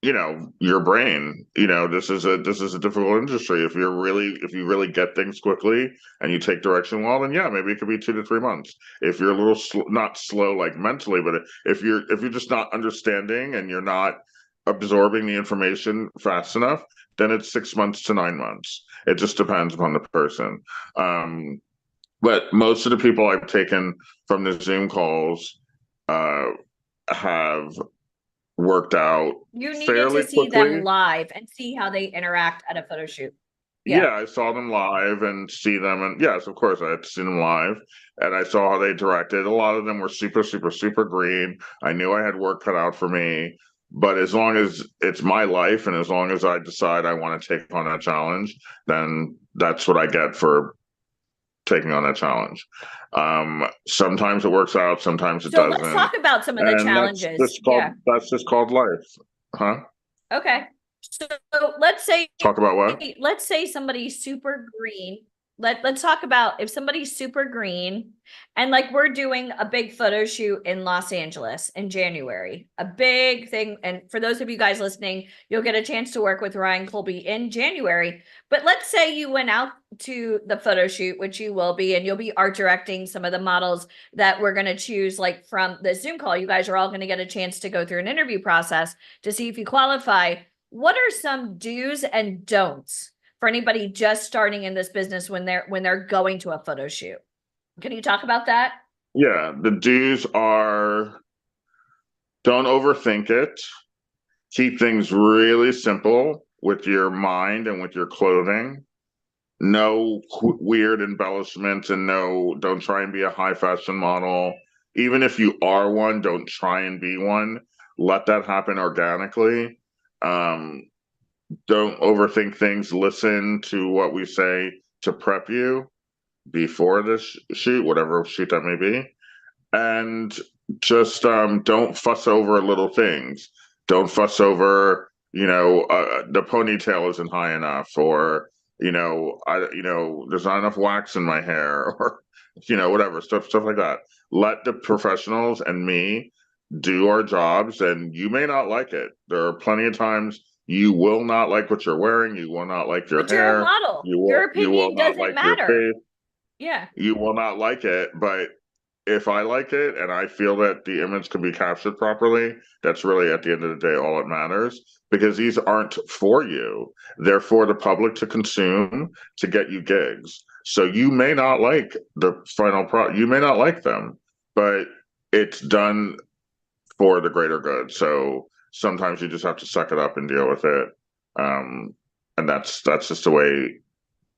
your brain. This is a difficult industry. If you really get things quickly and you take direction well, then yeah, maybe it could be 2 to 3 months. If you're a little not slow like mentally, but if you're just not understanding and you're not absorbing the information fast enough, then it's 6 months to 9 months. It just depends upon the person. But most of the people I've taken from the Zoom calls have worked out You needed fairly to see them quickly. live and see how they interact at a photo shoot. Yeah, Yeah. I saw them live and see them, and yes, of course, I had to see them live, and I saw how they directed. A lot of them were super, super, super green. I knew I had work cut out for me, but as long as it's my life and as long as I decide I want to take on that challenge, then that's what I get for taking on that challenge. Sometimes it works out, sometimes it So let's doesn't, talk about some of the and challenges. Yeah. that's just called life, huh? Okay. So let's say Talk about what? somebody's super green. Let's talk about if somebody's super green, and like we're doing a big photo shoot in Los Angeles in January, a big thing. And for those of you guys listening, you'll get a chance to work with Ryan Colby in January. But let's say you went out to the photo shoot, which you will be, and you'll be art directing some of the models that we're going to choose, like from the Zoom call. You guys are all going to get a chance to go through an interview process to see if you qualify. What are some do's and don'ts for anybody just starting in this business when they're going to a photo shoot? Can you talk about that? Yeah, the dues are don't overthink it. Keep things really simple with your mind and with your clothing. No weird embellishments, and don't try and be a high fashion model. Even if you are one, don't try and be one. Let that happen organically. Don't overthink things. Listen to what we say to prep you before the shoot, whatever shoot that may be. And just don't fuss over little things. Don't fuss over, the ponytail isn't high enough, or there's not enough wax in my hair, or whatever stuff like that. Let the professionals and me do our jobs, and you may not like it. There are plenty of times you will not like what you're wearing. You will not like your But you're a hair. model. You will, Your you will opinion not doesn't like matter. your face. Yeah. You will not like it, but if I like it and I feel that the image can be captured properly, that's really at the end of the day all that matters, because these aren't for you. They're for the public to consume, to get you gigs. So you may not like the final product, you may not like them, but it's done for the greater good. So sometimes you just have to suck it up and deal with it. And that's just the way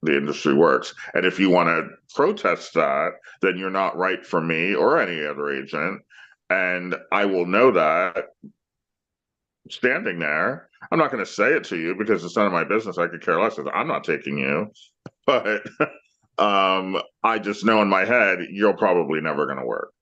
the industry works. And if you want to protest that, then you're not right for me or any other agent. And I will know that standing there. I'm not going to say it to you because it's none of my business. I could care less. I'm not taking you. But I just know in my head, you're probably never going to work.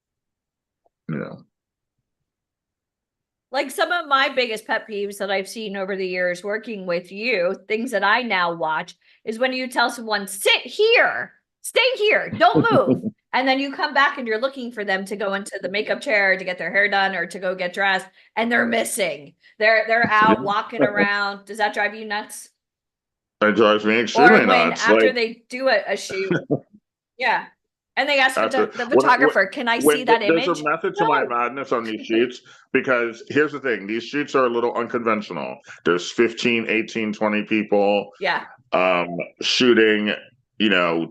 Like some of my biggest pet peeves that I've seen over the years working with you, things that I now watch, is when you tell someone, sit here, stay here, don't move. And then you come back and you're looking for them to go into the makeup chair to get their hair done or to go get dressed, and they're missing. They're out walking around. Does that drive you nuts? It drives me extremely Or when nuts. after they do a shoot, yeah, and they ask After- the photographer, can I see that image? There's a method to my madness on these shoots, because here's the thing, these shoots are a little unconventional. There's 15, 18, 20 people Yeah. shooting,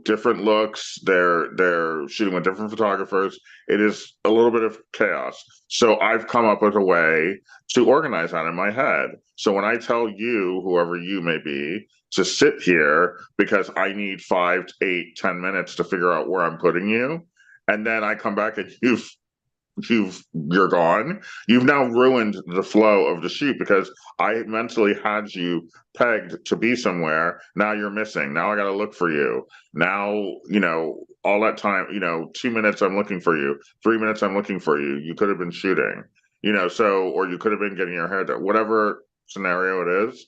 different looks. They're shooting with different photographers. It is a little bit of chaos. So I've come up with a way to organize that in my head. So when I tell you, whoever you may be, to sit here because I need 5 to 8, 10 minutes to figure out where I'm putting you, and then I come back and you're gone. You've now ruined the flow of the shoot, because I mentally had you pegged to be somewhere. Now you're missing. Now I got to look for you. Now, all that time, 2 minutes I'm looking for you, 3 minutes I'm looking for you. You could have been shooting, or you could have been getting your hair done, whatever scenario it is.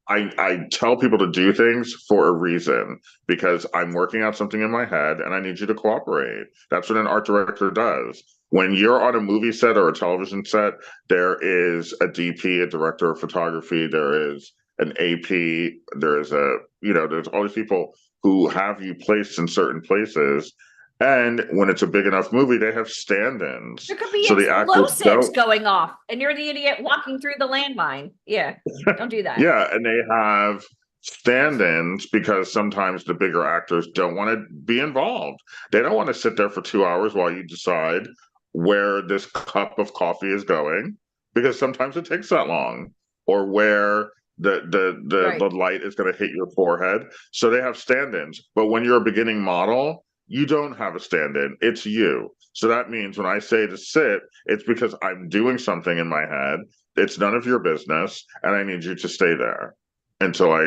I tell people to do things for a reason, because I'm working out something in my head and I need you to cooperate. That's what an art director does. When you're on a movie set or a television set, there is a DP, a director of photography, there is an AP, there's there's all these people who have you placed in certain places. And when it's a big enough movie, they have stand-ins. There could be So the actors explosives going off, and you're the idiot walking through the landmine. Yeah, don't do that. Yeah, and they have stand-ins because sometimes the bigger actors don't want to be involved. They don't want to sit there for 2 hours while you decide where this cup of coffee is going, because sometimes it takes that long, or where the light is going to hit your forehead. So they have stand-ins. But when you're a beginning model, you don't have a stand-in. It's you. So that means when I say to sit, it's because I'm doing something in my head. It's none of your business, and I need you to stay there until I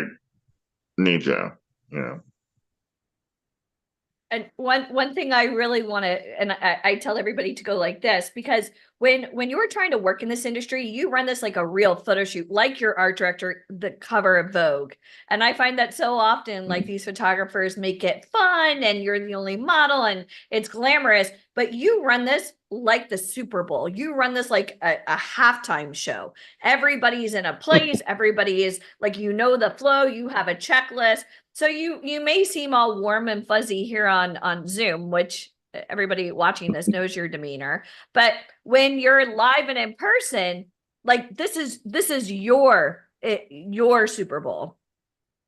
need you. And one thing I really want to, and I tell everybody to go like this, because when you're trying to work in this industry, you run this like a real photo shoot, like your art director, the cover of Vogue. And I find that so often, like these photographers make it fun and you're the only model and it's glamorous, but you run this like the Super Bowl. You run this like a halftime show. Everybody's in a place. Everybody is like, the flow, you have a checklist. So you may seem all warm and fuzzy here on Zoom, which everybody watching this knows your demeanor. But when you're live and in person, like this is your Super Bowl.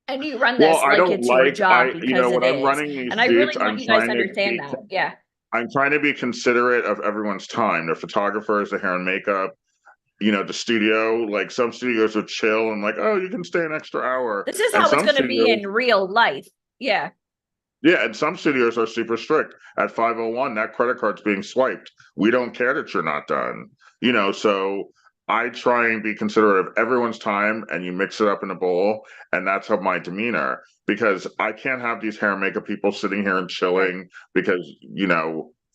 And you run this like it's your job because when it I'm is. running these And I really shoots, want you guys to understand that. Yeah. I'm trying to be considerate of everyone's time. The photographers, the hair and makeup, the studio, like some studios are chill and like, oh, you can stay an extra hour. This is And how it's some going to be studios, in real life. Yeah. yeah, and some studios are super strict. At 501, that credit card's being swiped. We don't care that you're not done. So I try and be considerate of everyone's time and you mix it up in a bowl, and that's how my demeanor, because I can't have these hair and makeup people sitting here and chilling because,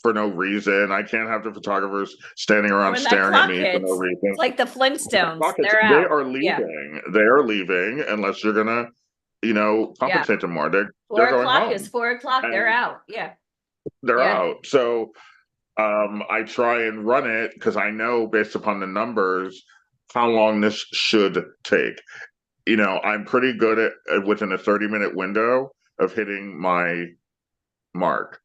for no reason. I can't have the photographers standing around When that staring at clock me for no hits, reason. it's like the Flintstones. Rockets, They're they out. are Yeah. leaving. They are leaving unless you're gonna, compensate them more. They're 4 going o'clock home. is 4 o'clock. They're And out. Yeah. they're Yeah. out. So I try and run it because I know based upon the numbers how long this should take. I'm pretty good at within a 30-minute window of hitting my mark,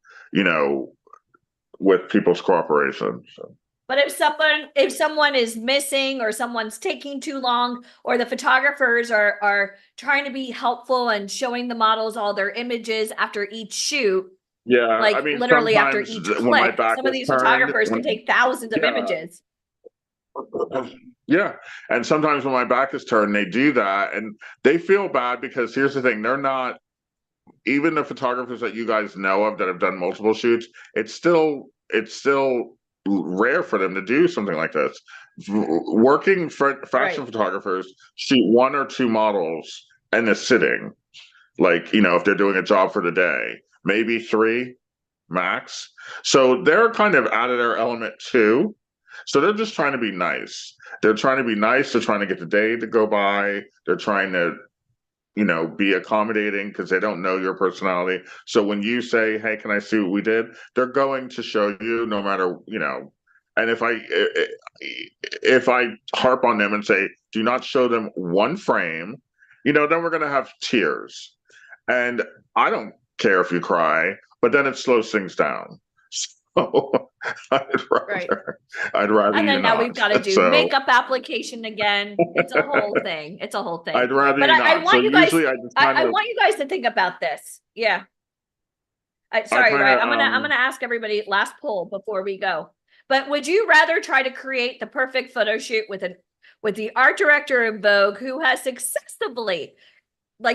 with people's cooperation. So. But if someone is missing or someone's taking too long, or the photographers are trying to be helpful and showing the models all their images after each shoot, Yeah, like I mean, literally after sometimes each when my click, back some of is these turned, photographers can take thousands of images. Yeah, and sometimes when my back is turned, they do that, and they feel bad because here's the thing: they're not, even the photographers that you guys know of that have done multiple shoots. It's still rare for them to do something like this. Working fashion photographers shoot 1 or 2 models in a sitting, like if they're doing a job for the day, maybe 3 max. So they're kind of out of their element too. So they're just trying to be nice. They're trying to be nice. They're trying to get the day to go by. They're trying to, be accommodating because they don't know your personality. So when you say, "Hey, can I see what we did?" They're going to show you no matter, And if I harp on them and say, "Do not show them one frame," then we're going to have tears. And I don't care if you cry, but then it slows things down. So I'd rather And then you now not. we've got to do makeup application again. It's a whole thing. It's a whole thing. I'd rather But you I not. want So you guys. usually I just I want you guys to think about this. Yeah. Sorry, right? I'm gonna ask everybody last poll before we go. But would you rather try to create the perfect photo shoot with the art director of Vogue, who has successfully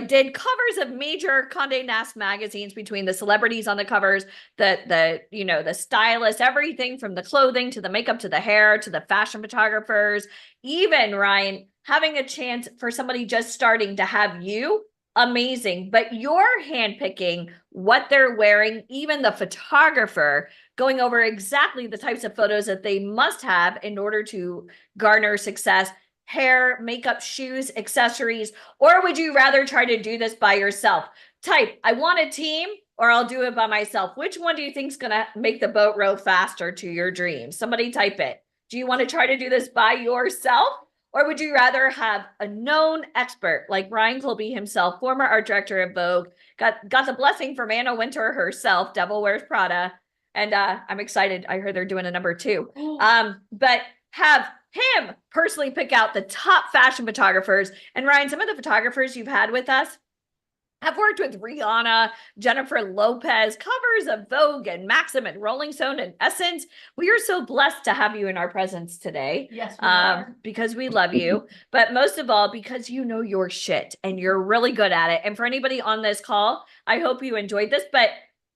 did covers of major Condé Nast magazines, between the celebrities on the covers, the stylists, everything from the clothing to the makeup to the hair to the fashion photographers, even Ryan having a chance for somebody just starting to have you, amazing, but you're handpicking what they're wearing, even the photographer going over exactly the types of photos that they must have in order to garner success. Hair, makeup, shoes, accessories, or would you rather try to do this by yourself? Type, I want a team, or I'll do it by myself. Which one do you think is going to make the boat row faster to your dreams? Somebody type it. Do you want to try to do this by yourself, or would you rather have a known expert like Ryan Colby himself, former art director of Vogue, got the blessing from Anna Wintour herself, Devil Wears Prada, and I'm excited. I heard they're doing a number 2. But have him personally pick out the top fashion photographers. And Ryan, some of the photographers you've had with us have worked with Rihanna, Jennifer Lopez, covers of Vogue and Maxim and Rolling Stone and Essence. We are so blessed to have you in our presence today. Yes, we are. Because we love you, but most of all, because you know your shit and you're really good at it. And for anybody on this call, I hope you enjoyed this, but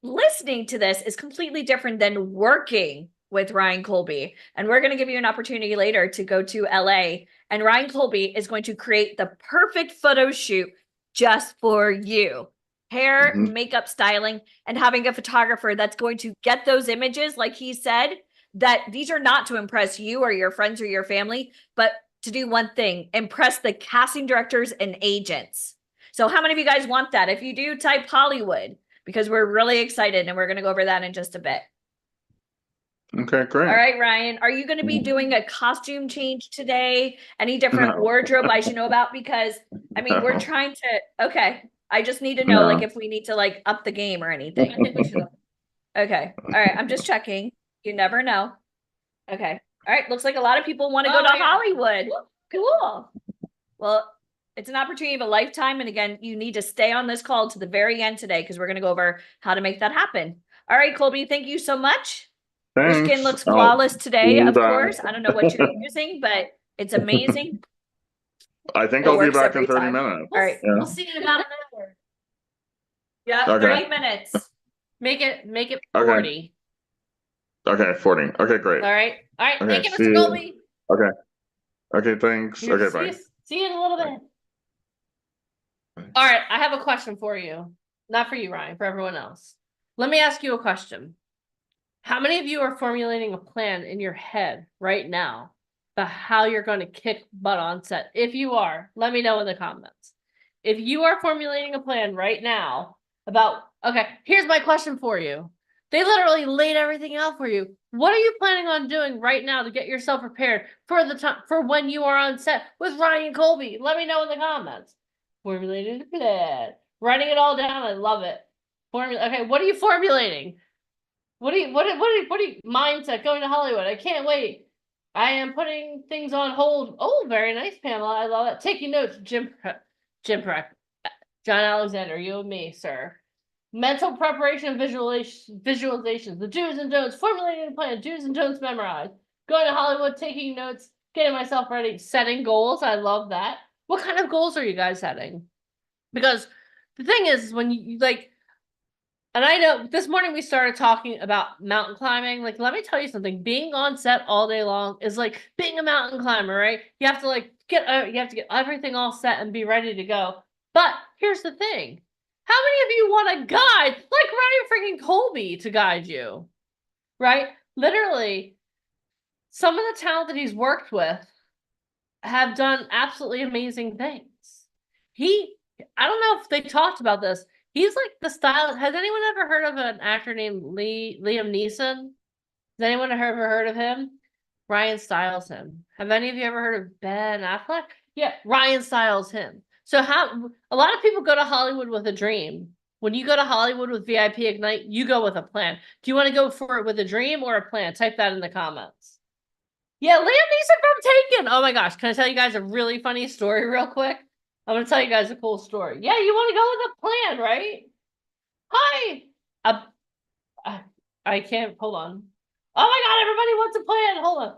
listening to this is completely different than working with Ryan Colby. And we're going to give you an opportunity later to go to LA. And Ryan Colby is going to create the perfect photo shoot just for you. Hair, makeup, styling, and having a photographer that's going to get those images, like he said, that these are not to impress you or your friends or your family, but to do one thing: impress the casting directors and agents. So how many of you guys want that? If you do, type Hollywood, because we're really excited and we're going to go over that in just a bit. Okay, great. All right, Ryan, are you going to be doing a costume change today? Any different wardrobe I should know about? Because I mean, we're trying to, okay. I just need to know if we need to up the game or anything. I think we should. Okay. All right. I'm just checking. You never know. Okay. All right. Looks like a lot of people want to go to Hollywood. Cool. Well, it's an opportunity of a lifetime. And again, you need to stay on this call to the very end today, because we're going to go over how to make that happen. All right, Colby, thank you so much. Thanks. Your skin looks flawless today, of course. I don't know what you're using, but It's amazing. I think It I'll be works back in every 30 time. minutes. All right. Yeah. We'll see you in about an hour. Yep, Okay. 30 minutes. Make it Okay. 40. Okay, 40. Okay, great. All right. All right. Okay, Thank you, see Mr. you. Colby. Okay. Okay, thanks. Here, Okay, see bye. you, see you in a little Bye. bit. All right. I have a question for you. Not for you, Ryan, for everyone else. Let me ask you a question. How many of you are formulating a plan in your head right now about how you're going to kick butt on set? If you are, let me know in the comments. If you are formulating a plan right now about, okay, here's my question for you. They literally laid everything out for you. What are you planning on doing right now to get yourself prepared for the time for when you are on set with Ryan Colby? Let me know in the comments. Formulating a plan, writing it all down. I love it. Okay, what are you formulating? What do you mindset going to Hollywood? I can't wait. I am putting things on hold. Oh, very nice, Pamela. I love it. Taking notes, Jim Prep. John Alexander, you and me, sir. Mental preparation and visualizations. The do's and don'ts, formulating a plan, do's and don'ts memorized. Going to Hollywood, taking notes, getting myself ready, setting goals. I love that. What kind of goals are you guys setting? Because the thing is, when you like, and I know this morning we started talking about mountain climbing. Like, let me tell you something. Being on set all day long is like being a mountain climber, right? You have to like you have to get everything all set and be ready to go. But here's the thing. How many of you want a guide like Ryan freaking Colby to guide you? Right? Literally, some of the talent that he's worked with have done absolutely amazing things. I don't know if they talked about this. He's like the style. Has anyone ever heard of an actor named Liam Neeson? Has anyone ever heard of him? Ryan styles him. Have any of you ever heard of Ben Affleck? Yeah, Ryan styles him. So a lot of people go to Hollywood with a dream. When you go to Hollywood with VIP Ignite, you go with a plan. Do you want to go for it with a dream or a plan? Type that in the comments. Yeah, Liam Neeson from Taken. Oh my gosh, can I tell you guys a really funny story real quick? I'm gonna tell you guys a cool story. Yeah, you want to go with a plan, right? Hi. I can't. Hold on. Oh my god, everybody wants a plan. Hold on.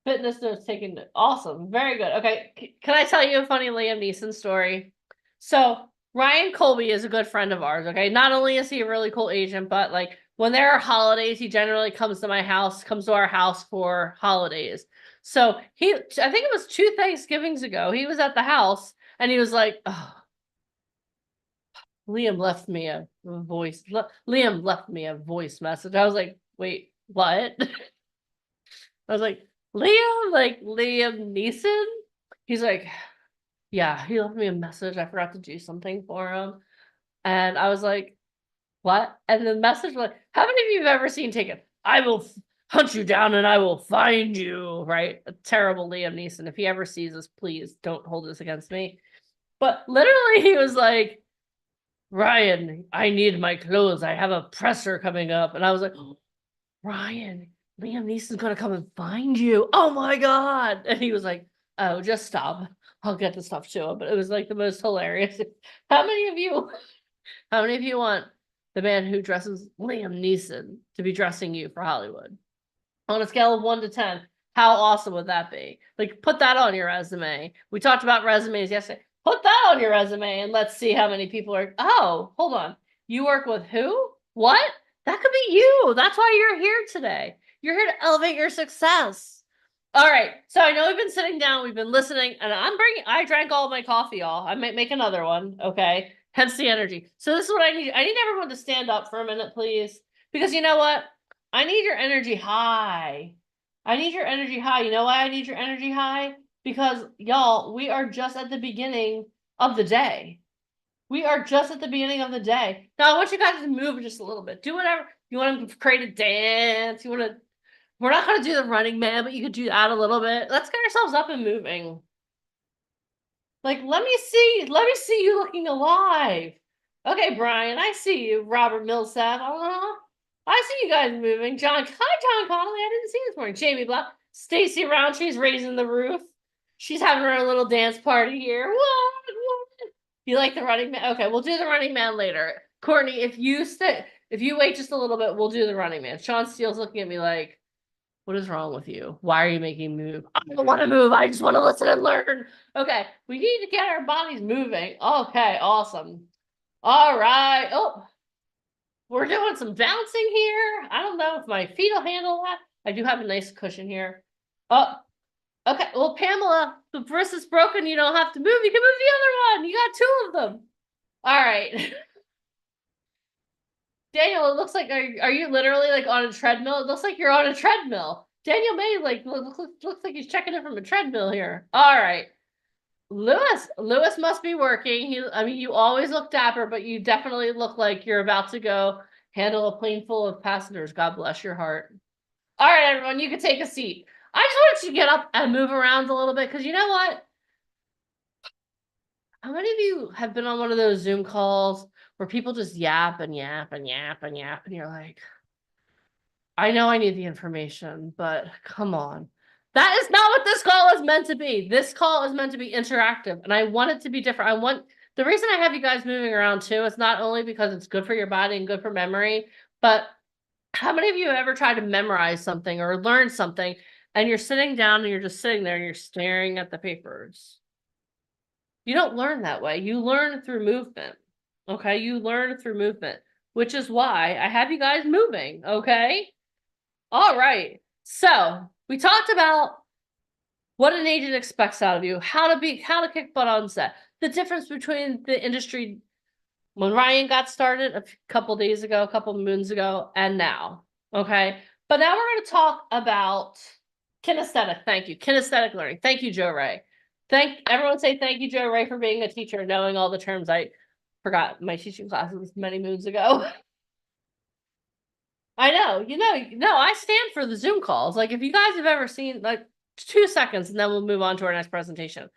Fitness notes taken. Awesome. Very good. Okay, can I tell you a funny Liam Neeson story? So Ryan Colby is a good friend of ours. Okay, not only is he a really cool agent, but like when there are holidays, he generally comes to our house for holidays. So I think it was 2 Thanksgivings ago, he was at the house and he was like, oh, Liam left me a voice. Liam left me a voice message. I was like, wait, what? I was like, Liam Neeson? He's like, yeah, he left me a message. I forgot to do something for him. And I was like, what? And the message was like, how many of you have ever seen Taken? I will hunt you down and I will find you, right? A terrible Liam Neeson. If he ever sees this, please don't hold this against me. But literally, he was like, Ryan, I need my clothes. I have a presser coming up. And I was like, oh, Ryan, Liam Neeson's going to come and find you. Oh my God. And he was like, oh, just stop. I'll get the stuff to him. But it was like the most hilarious. How many of you want the man who dresses Liam Neeson to be dressing you for Hollywood? On a scale of 1 to 10, how awesome would that be? Like, put that on your resume. We talked about resumes yesterday. Put that on your resume and let's see how many people are. Oh, hold on. You work with who? What? That could be you. That's why you're here today. You're here to elevate your success. All right. So I know we've been sitting down, we've been listening, and I drank all my coffee, y'all. I might make another one. Okay. Hence the energy. So this is what I need. I need everyone to stand up for a minute, please. Because you know what? I need your energy high. I need your energy high. You know why I need your energy high? Because y'all, we are just at the beginning of the day. We are just at the beginning of the day. Now I want you guys to move just a little bit. Do whatever. You want to create a dance. We're not going to do the Running Man, but you could do that a little bit. Let's get ourselves up and moving. Like, let me see you looking alive. Okay, Brian, I see you. Robert Millsap. I see you guys moving. Hi, John Connolly. I didn't see you this morning. Jamie Black. Stacy Roundtree's raising the roof. She's having her little dance party here. What? You like the Running Man? Okay, we'll do the Running Man later. Courtney, if you wait just a little bit, we'll do the Running Man. Sean Steele's looking at me like, What is wrong with you? Why are you making me move? I don't want to move. I just want to listen and learn. Okay, we need to get our bodies moving. Okay, awesome. All right. Oh, we're doing some bouncing here. I don't know if my feet will handle that. I do have a nice cushion here. Oh, okay. Well, Pamela, the wrist is broken. You don't have to move. You can move the other one. You got two of them. All right. Daniel, it looks like, are you literally like on a treadmill? It looks like you're on a treadmill. Daniel May like looks like he's checking it from a treadmill here. All right. Lewis must be working. I mean, you always look dapper, but you definitely look like you're about to go handle a plane full of passengers. God bless your heart. All right, everyone, you can take a seat. I just wanted you to get up and move around a little bit because you know what? How many of you have been on one of those Zoom calls where people just yap and yap and yap and yap, and you're like, I know I need the information, but come on. That is not what this call is meant to be. This call is meant to be interactive, and I want it to be different. The reason I have you guys moving around too is not only because it's good for your body and good for memory, but how many of you have ever tried to memorize something or learn something and you're sitting down and you're just sitting there and you're staring at the papers? You don't learn that way. You learn through movement. Okay. You learn through movement, which is why I have you guys moving. Okay. All right. So we talked about what an agent expects out of you, how to kick butt on set, the difference between the industry when Ryan got started a couple days ago, a couple moons ago, and now. Okay. But now we're going to talk about kinesthetic. Thank you. Kinesthetic learning. Thank you, Joe Ray. Everyone say thank you, Joe Ray, for being a teacher and knowing all the terms. I forgot my teaching classes many moons ago. I know, I stand for the Zoom calls. Like if you guys have ever seen like 2 seconds and then we'll move on to our next presentation.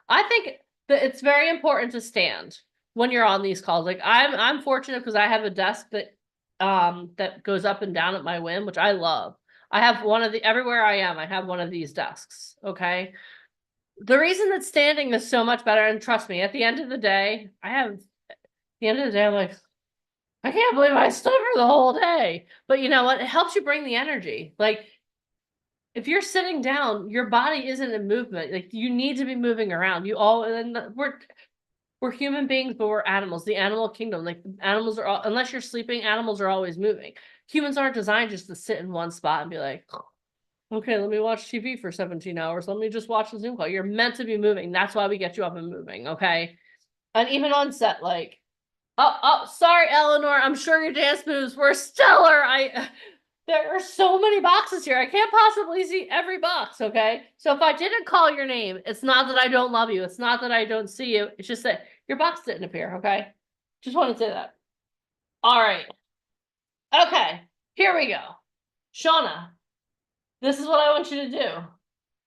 I think that it's very important to stand when you're on these calls. Like I'm fortunate because I have a desk that goes up and down at my whim, which I love. I have everywhere I am, I have one of these desks. Okay. The reason that standing is so much better, and trust me, at the end of the day, I'm like, I can't believe I stood for the whole day. But you know what? It helps you bring the energy. Like if you're sitting down, your body isn't in movement. Like you need to be moving around. We're human beings, but we're animals. The animal kingdom, like animals are unless you're sleeping, animals are always moving. Humans aren't designed just to sit in one spot and be like, okay, let me watch TV for 17 hours. Let me just watch a Zoom call. You're meant to be moving. That's why we get you up and moving. Okay. And even on set, like, sorry, Eleanor. I'm sure your dance moves were stellar. There are so many boxes here. I can't possibly see every box. Okay. So if I didn't call your name, it's not that I don't love you. It's not that I don't see you. It's just that your box didn't appear. Okay. Just want to say that. All right. Okay. Here we go. Shauna, this is what I want you to do.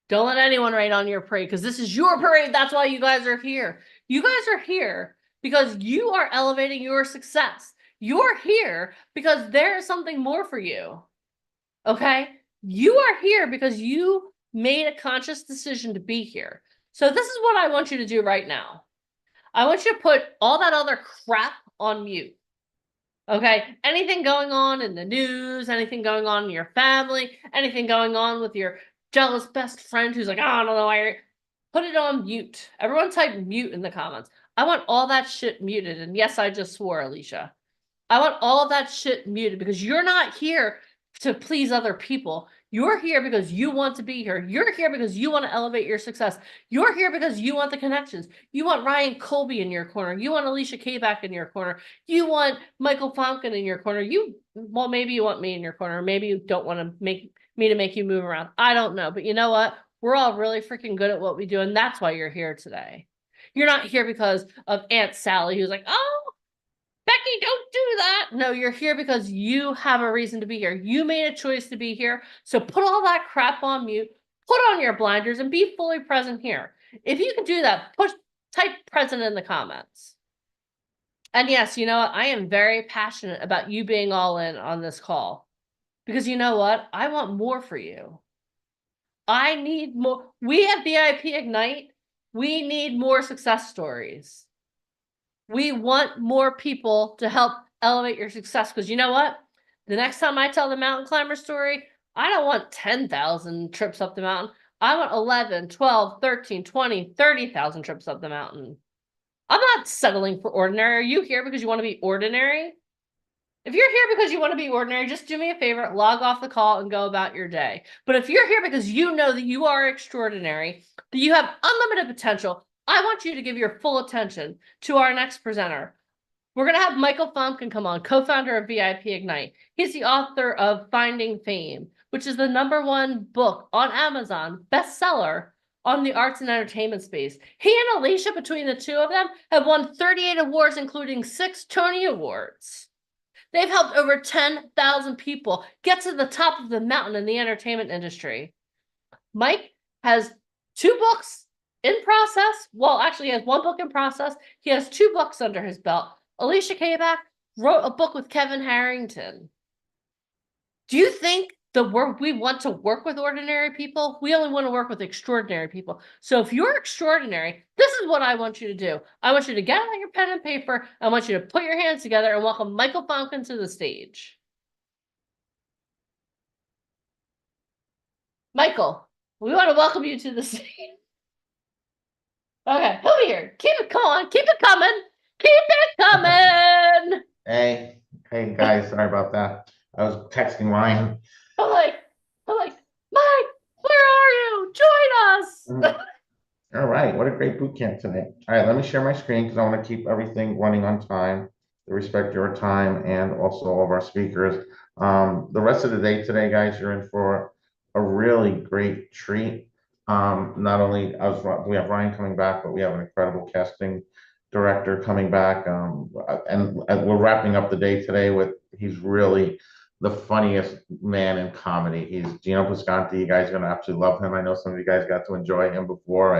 Don't let anyone rain on your parade because this is your parade. That's why you guys are here. You guys are here because you are elevating your success. You're here because there is something more for you. Okay? You are here because you made a conscious decision to be here. So this is what I want you to do right now. I want you to put all that other crap on mute. Okay? Anything going on in the news, anything going on in your family, anything going on with your jealous best friend who's like, oh, I don't know why. Put it on mute. Everyone type mute in the comments. I want all that shit muted. And yes, I just swore, Alicia. I want all of that shit muted because you're not here to please other people. You're here because you want to be here. You're here because you want to elevate your success. You're here because you want the connections. You want Ryan Colby in your corner. You want Alicia Kabak in your corner. You want Michael Fonkin in your corner. Well, maybe you want me in your corner. Maybe you don't want to make you move around. I don't know. But you know what? We're all really freaking good at what we do. And that's why you're here today. You're not here because of Aunt Sally who's like, oh, Becky, don't do that. No, you're here because you have a reason to be here. You made a choice to be here. So put all that crap on mute, put on your blinders and be fully present here. If you can do that, type present in the comments. And yes, you know what? I am very passionate about you being all in on this call because you know what? I want more for you. I need more. We at VIP Ignite, we need more success stories. We want more people to help elevate your success because you know what? The next time I tell the mountain climber story, I don't want 10,000 trips up the mountain. I want 11, 12, 13, 20, 30,000 trips up the mountain. I'm not settling for ordinary. Are you here because you want to be ordinary? If you're here because you want to be ordinary, just do me a favor, log off the call and go about your day. But if you're here because you know that you are extraordinary, that you have unlimited potential, I want you to give your full attention to our next presenter. We're going to have Michael Famkin come on, co-founder of VIP Ignite. He's the author of Finding Fame, which is the #1 book on Amazon, bestseller on the arts and entertainment space. He and Alicia, between the two of them, have won 38 awards, including 6 Tony Awards. They've helped over 10,000 people get to the top of the mountain in the entertainment industry. Mike has 2 books in process. Well, actually, he has 1 book in process. He has 2 books under his belt. Alicia Kabak wrote a book with Kevin Harrington. Do you think we want to work with ordinary people? We only want to work with extraordinary people. So if you're extraordinary, this is what I want you to do. I want you to get out your pen and paper. I want you to put your hands together and welcome Michael Famkin to the stage. Michael, we want to welcome you to the stage. Okay, he'll be here. Keep it on. Keep it coming. Keep it coming. Hey guys, sorry about that. I was texting Ryan. I'm like, Mike, where are you? Join us. All right, what a great boot camp today. All right, let me share my screen because I want to keep everything running on time, to respect your time and also all of our speakers. The rest of the day today, guys, you're in for a really great treat. Not only we have Ryan coming back, but we have an incredible casting director coming back. And we're wrapping up the day today with, he's really the funniest man in comedy. He's Gino Pisconti. You guys are going to absolutely love him. I know some of you guys got to enjoy him before.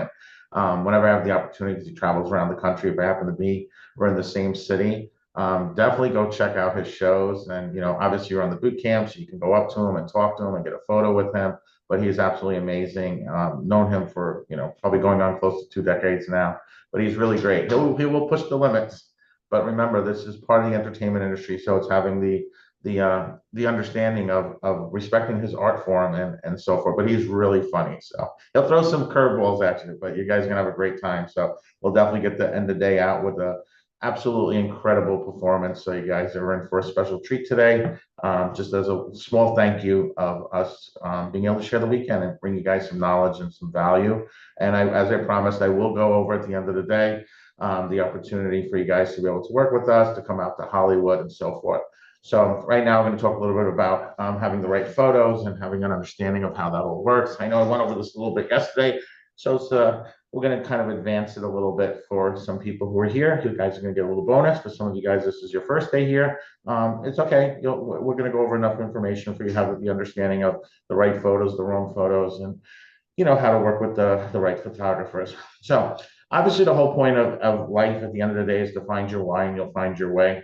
And whenever I have the opportunity, because he travels around the country, if I happen to be, we're in the same city, definitely go check out his shows. And, you know, obviously you're on the boot camp, so you can go up to him and talk to him and get a photo with him. But he's absolutely amazing. Known him for, you know, probably going on close to 2 decades now. But he's really great. He will push the limits. But remember, this is part of the entertainment industry, so it's having the understanding of respecting his art form and so forth. But he's really funny, so he'll throw some curveballs at you, but you guys are gonna have a great time. So we'll definitely get to end the day out with a absolutely incredible performance. So you guys are in for a special treat today. Just as a small thank you of us being able to share the weekend and bring you guys some knowledge and some value. And as I promised, I will go over at the end of the day the opportunity for you guys to be able to work with us, to come out to Hollywood and so forth. So right now, I'm going to talk a little bit about having the right photos and having an understanding of how that all works. I know I went over this a little bit yesterday, so it's, we're going to kind of advance it a little bit for some people who are here. You guys are going to get a little bonus. For some of you guys, this is your first day here. It's okay. We're going to go over enough information for you to have the understanding of the right photos, the wrong photos, and you know how to work with the right photographers. So obviously, the whole point of life at the end of the day is to find your why, and you'll find your way.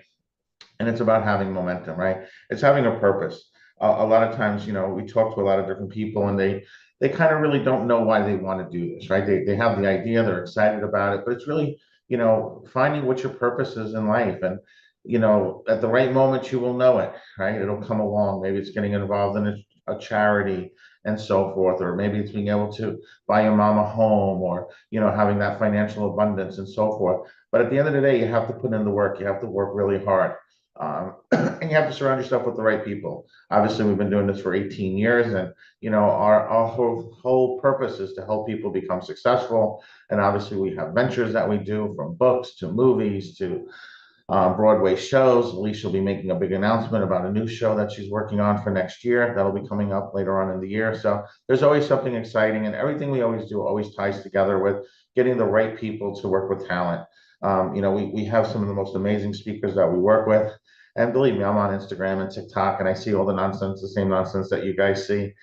And it's about having momentum, right? It's having a purpose. A lot of times, you know, we talk to a lot of different people and they kind of really don't know why they want to do this, right? They have the idea, they're excited about it, but it's really, you know, finding what your purpose is in life. And, you know, at the right moment, you will know it, right? It'll come along. Maybe it's getting involved in a charity and so forth, or maybe it's being able to buy your mom a home, or, you know, having that financial abundance and so forth. But at the end of the day, you have to put in the work. You have to work really hard. And you have to surround yourself with the right people. Obviously, we've been doing this for 18 years, and you know our whole purpose is to help people become successful. And obviously, we have ventures that we do, from books to movies to Broadway shows. Alicia will be making a big announcement about a new show that she's working on for next year. That'll be coming up later on in the year. So there's always something exciting, and everything we always do always ties together with getting the right people to work with talent. You know, we have some of the most amazing speakers that we work with. And believe me, I'm on Instagram and TikTok, and I see all the nonsense, the same nonsense that you guys see.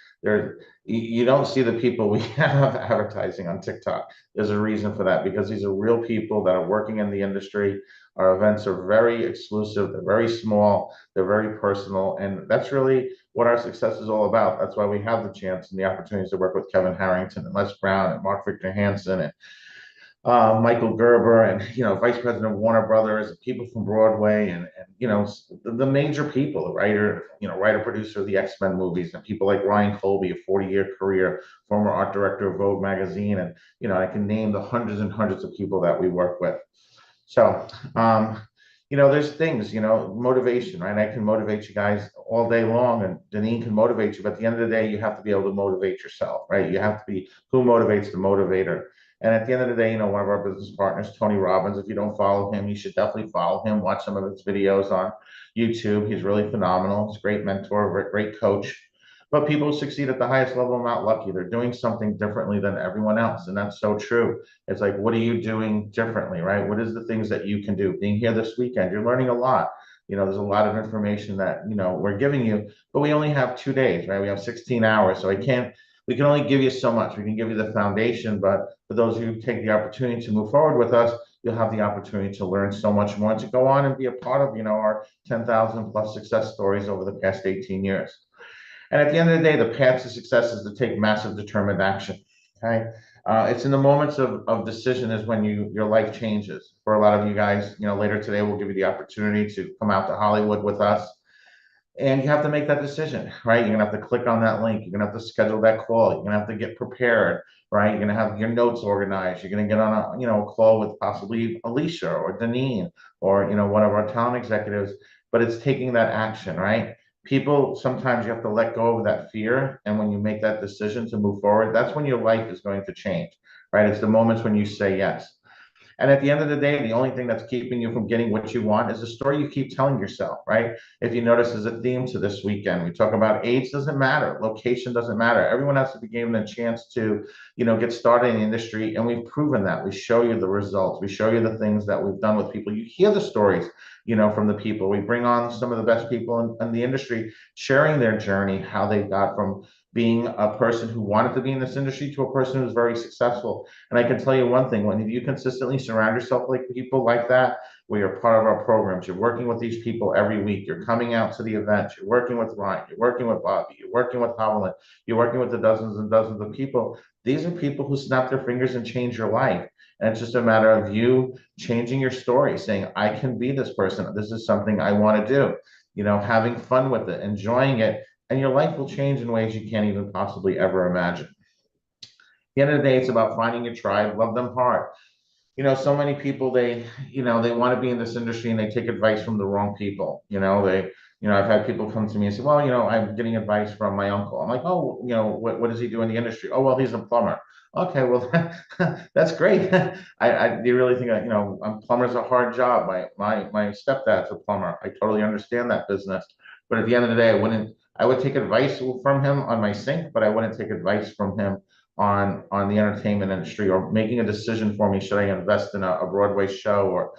You don't see the people we have advertising on TikTok. There's a reason for that, because these are real people that are working in the industry. Our events are very exclusive. They're very small. They're very personal. And that's really what our success is all about. That's why we have the chance and the opportunities to work with Kevin Harrington and Les Brown and Mark Victor Hansen and Michael Gerber, and Vice President of Warner Brothers, people from Broadway, and the major people, the writer producer of the X-Men movies, and people like Ryan Colby, a 40-year career, former art director of Vogue magazine, and I can name the hundreds and hundreds of people that we work with. So, there's things, motivation, right? I can motivate you guys all day long, and Deneen can motivate you, but at the end of the day, you have to be able to motivate yourself, right? You have to be who motivates the motivator. And at the end of the day, one of our business partners, Tony Robbins, if you don't follow him, you should definitely follow him. Watch some of his videos on YouTube. He's really phenomenal. He's a great mentor, great coach. But people who succeed at the highest level are not lucky. They're doing something differently than everyone else. And that's so true. It's like, what are you doing differently, right? What is the things that you can do? Being here this weekend, you're learning a lot. There's a lot of information that, we're giving you, but we only have 2 days, right? We have 16 hours. So we can only give you so much. We can give you the foundation, but for those of you who take the opportunity to move forward with us, you'll have the opportunity to learn so much more and to go on and be a part of, our 10,000 plus success stories over the past 18 years. And at the end of the day, the path to success is to take massive determined action. Okay. It's in the moments of decision is when your life changes. For a lot of you guys, later today, we'll give you the opportunity to come out to Hollywood with us. And you have to make that decision, right? You're gonna have to click on that link. You're gonna have to schedule that call. You're gonna have to get prepared, right? You're gonna have your notes organized. You're gonna get on a call with possibly Alicia or Deneen or one of our talent executives. But it's taking that action, right? People, sometimes you have to let go of that fear, and when you make that decision to move forward, that's when your life is going to change, right? It's the moments when you say yes. And at the end of the day, the only thing that's keeping you from getting what you want is the story you keep telling yourself, right? If you notice, there's a theme to this weekend. We talk about age doesn't matter, location doesn't matter. Everyone has to be given a chance to, get started in the industry, and we've proven that. We show you the results. We show you the things that we've done with people. You hear the stories, from the people. We bring on some of the best people in the industry, sharing their journey, how they got from being a person who wanted to be in this industry to a person who's very successful. And I can tell you one thing, when you consistently surround yourself like people like that, where you're part of our programs, you're working with these people every week, you're coming out to the events, you're working with Ryan, you're working with Bobby, you're working with Howland, you're working with the dozens and dozens of people. These are people who snap their fingers and change your life. And it's just a matter of you changing your story, saying, I can be this person. This is something I want to do, having fun with it, enjoying it, and your life will change in ways you can't even possibly ever imagine. At the end of the day, it's about finding your tribe, love them hard. So many people, they want to be in this industry and they take advice from the wrong people. I've had people come to me and say, well, I'm getting advice from my uncle. I'm like, oh, what does he do in the industry? Oh, well, he's a plumber. Okay, well, that's great. I do really think that, plumber's a hard job. My stepdad's a plumber. I totally understand that business. But at the end of the day, I would take advice from him on my sink, but I wouldn't take advice from him on the entertainment industry or making a decision for me. Should I invest in a Broadway show or,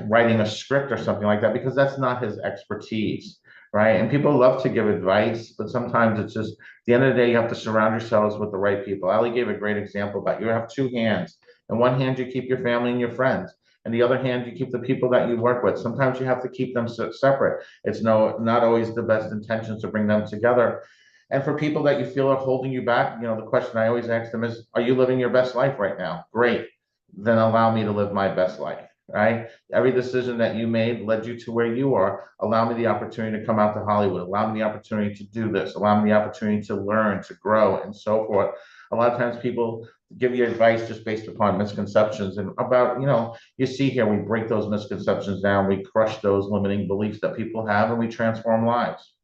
writing a script or something like that, because that's not his expertise, right? And people love to give advice, but sometimes it's just, at the end of the day, you have to surround yourselves with the right people. Ali gave a great example about you have two hands. In one hand, you keep your family and your friends. And the other hand, you keep the people that you work with. Sometimes you have to keep them separate. It's not always the best intentions to bring them together. And for people that you feel are holding you back, the question I always ask them is, are you living your best life right now? Great. Then allow me to live my best life, right? Every decision that you made led you to where you are. Allow me the opportunity to come out to Hollywood. Allow me the opportunity to do this. Allow me the opportunity to learn, to grow, and so forth. A lot of times people give you advice just based upon misconceptions and about, you see here, we break those misconceptions down. We crush those limiting beliefs that people have, and we transform lives.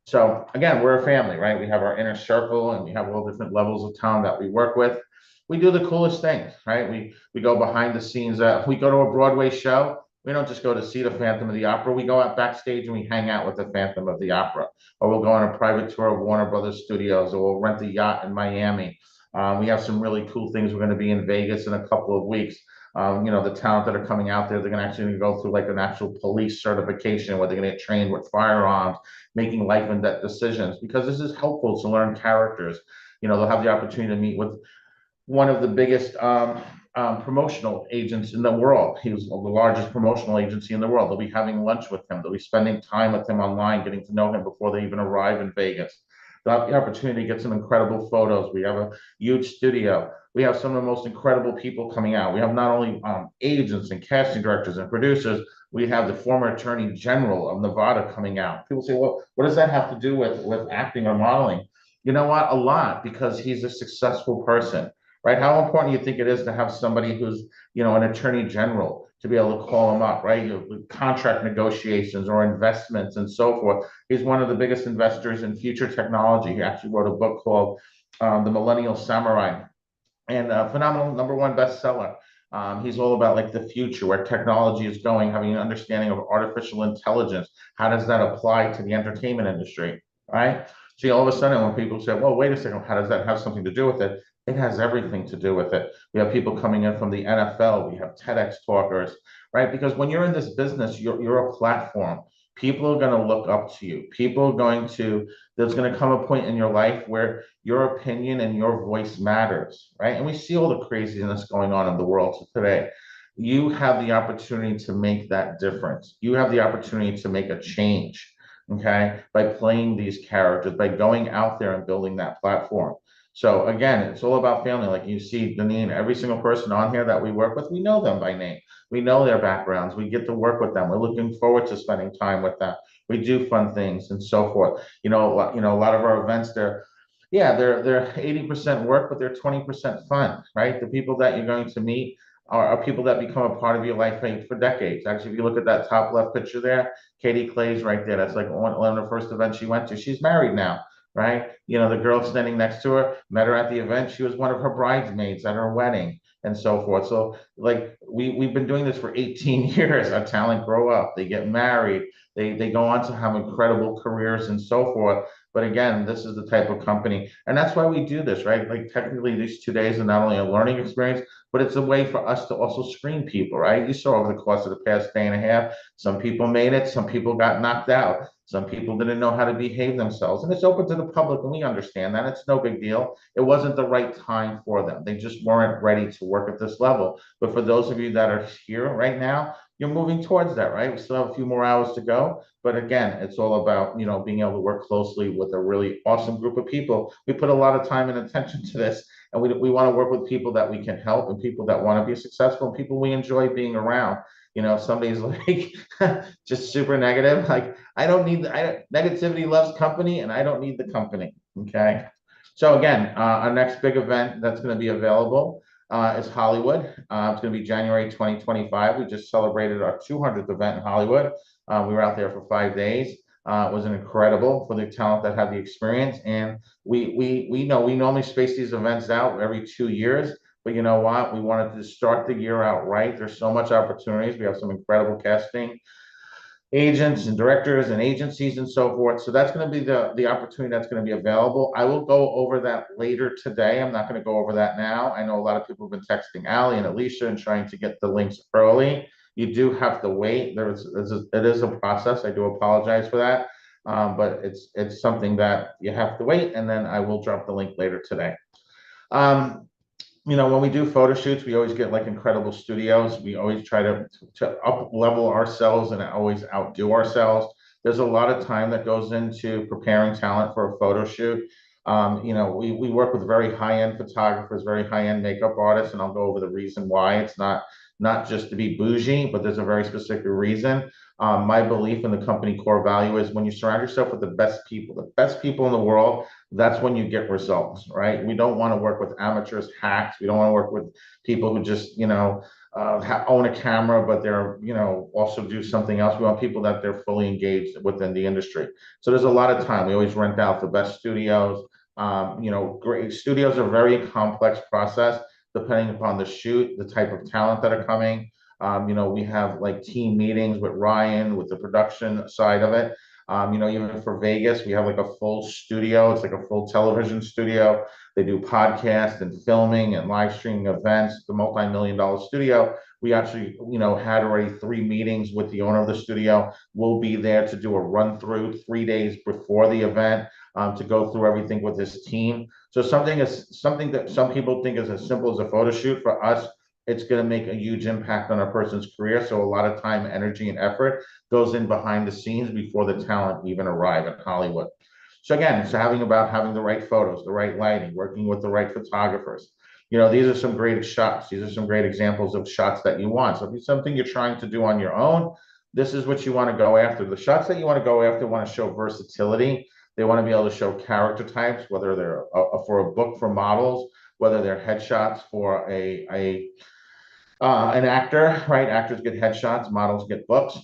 So again, we're a family, right? We have our inner circle and we have all different levels of talent that we work with. We do the coolest things, right? We go behind the scenes. We go to a Broadway show. We don't just go to see the Phantom of the Opera. We go out backstage and we hang out with the Phantom of the Opera. Or we'll go on a private tour of Warner Brothers Studios, or we'll rent a yacht in Miami. We have some really cool things. We're going to be in Vegas in a couple of weeks. The talent that are coming out there, they're going to actually go through like an actual police certification where they're going to get trained with firearms, making life and death decisions, because this is helpful to learn characters. They'll have the opportunity to meet with one of the biggest promotional agents in the world. He was the largest promotional agency in the world. They'll be having lunch with him. They'll be spending time with him online, getting to know him before they even arrive in Vegas. got the opportunity to get some incredible photos. We have a huge studio. We have some of the most incredible people coming out. We have not only agents and casting directors and producers, we have the former Attorney General of Nevada coming out. People say, well, what does that have to do with acting or modeling? You know what? A lot, because he's a successful person, right? How important do you think it is to have somebody who's, an attorney general, to be able to call him up, right? Contract negotiations or investments and so forth. He's one of the biggest investors in future technology. He actually wrote a book called The Millennial Samurai, and a phenomenal #1 bestseller. He's all about like the future, where technology is going, having an understanding of artificial intelligence. How does that apply to the entertainment industry, right? See, all of a sudden, when people say, well, wait a second, how does that have something to do with it? It has everything to do with it. We have people coming in from the NFL. We have TEDx talkers, right? Because when you're in this business, you're a platform. People are going to look up to you. There's going to come a point in your life where your opinion and your voice matters, right? And we see all the craziness going on in the world today. You have the opportunity to make that difference. You have the opportunity to make a change, okay, by playing these characters, by going out there and building that platform. So again, it's all about family. Like you see, Deneen, every single person on here that we work with, we know them by name. We know their backgrounds. We get to work with them. We're looking forward to spending time with them. We do fun things and so forth. A lot of our events, they're 80% work, but they're 20% fun, right? The people that you're going to meet are people that become a part of your life for decades. Actually, if you look at that top left picture there, Katie Clay's right there. That's like one of the first events she went to. She's married now, right? The girl standing next to her, met her at the event. She was one of her bridesmaids at her wedding and so forth. So like we've been doing this for 18 years. Our talent grow up, they get married, they go on to have incredible careers and so forth. But again, this is the type of company, and that's why we do this, right? Like technically these 2 days are not only a learning experience, but it's a way for us to also screen people, right? You saw over the course of the past day and a half, some people made it, some people got knocked out. Some people didn't know how to behave themselves, and it's open to the public, and we understand that. It's no big deal. It wasn't the right time for them. They just weren't ready to work at this level. But for those of you that are here right now, you're moving towards that, right? We still have a few more hours to go. But again, it's all about, being able to work closely with a really awesome group of people. We put a lot of time and attention to this, and we want to work with people that we can help and people that want to be successful and people we enjoy being around. Somebody's like just super negative. Like negativity loves company, and I don't need the company. Okay. So again, our next big event that's going to be available is Hollywood. It's going to be January 2025. We just celebrated our 200th event in Hollywood. We were out there for 5 days. It was incredible for the talent that had the experience. And we normally space these events out every 2 years. But you know what? We wanted to start the year out right. There's so much opportunities. We have some incredible casting agents and directors and agencies and so forth. So that's going to be the opportunity that's going to be available. I will go over that later today. I'm not going to go over that now. I know a lot of people have been texting Allie and Alicia and trying to get the links early. You do have to wait. It is a process. I do apologize for that. But it's something that you have to wait, and then I will drop the link later today. When we do photo shoots, we always get like incredible studios. We always try to up level ourselves and always outdo ourselves. There's a lot of time that goes into preparing talent for a photo shoot. We work with very high-end photographers, very high-end makeup artists, and I'll go over the reason why. It's not just to be bougie, but there's a very specific reason. My belief in the company core value is when you surround yourself with the best people in the world, that's when you get results, right? We don't want to work with amateurs, hacks. We don't want to work with people who just, own a camera, but they're, also do something else. We want people that they're fully engaged within the industry. So there's a lot of time. We always rent out the best studios. Great studios are a very complex process depending upon the shoot, the type of talent that are coming. We have like team meetings with Ryan, with the production side of it. Even for Vegas, we have like a full studio. It's like a full television studio. They do podcasts and filming and live streaming events. The multi-million-dollar studio. We actually, had already 3 meetings with the owner of the studio. We'll be there to do a run through 3 days before the event to go through everything with his team. So something that some people think is as simple as a photo shoot. For us, it's going to make a huge impact on a person's career. So a lot of time, energy, and effort goes in behind the scenes before the talent even arrive in Hollywood. So again, it's having the right photos, the right lighting, working with the right photographers. These are some great shots. These are some great examples of shots that you want. So if it's something you're trying to do on your own, this is what you want to go after. The shots that you want to go after want to show versatility. They want to be able to show character types, whether they're for a book for models, whether they're headshots for an actor, right? Actors get headshots, models get books.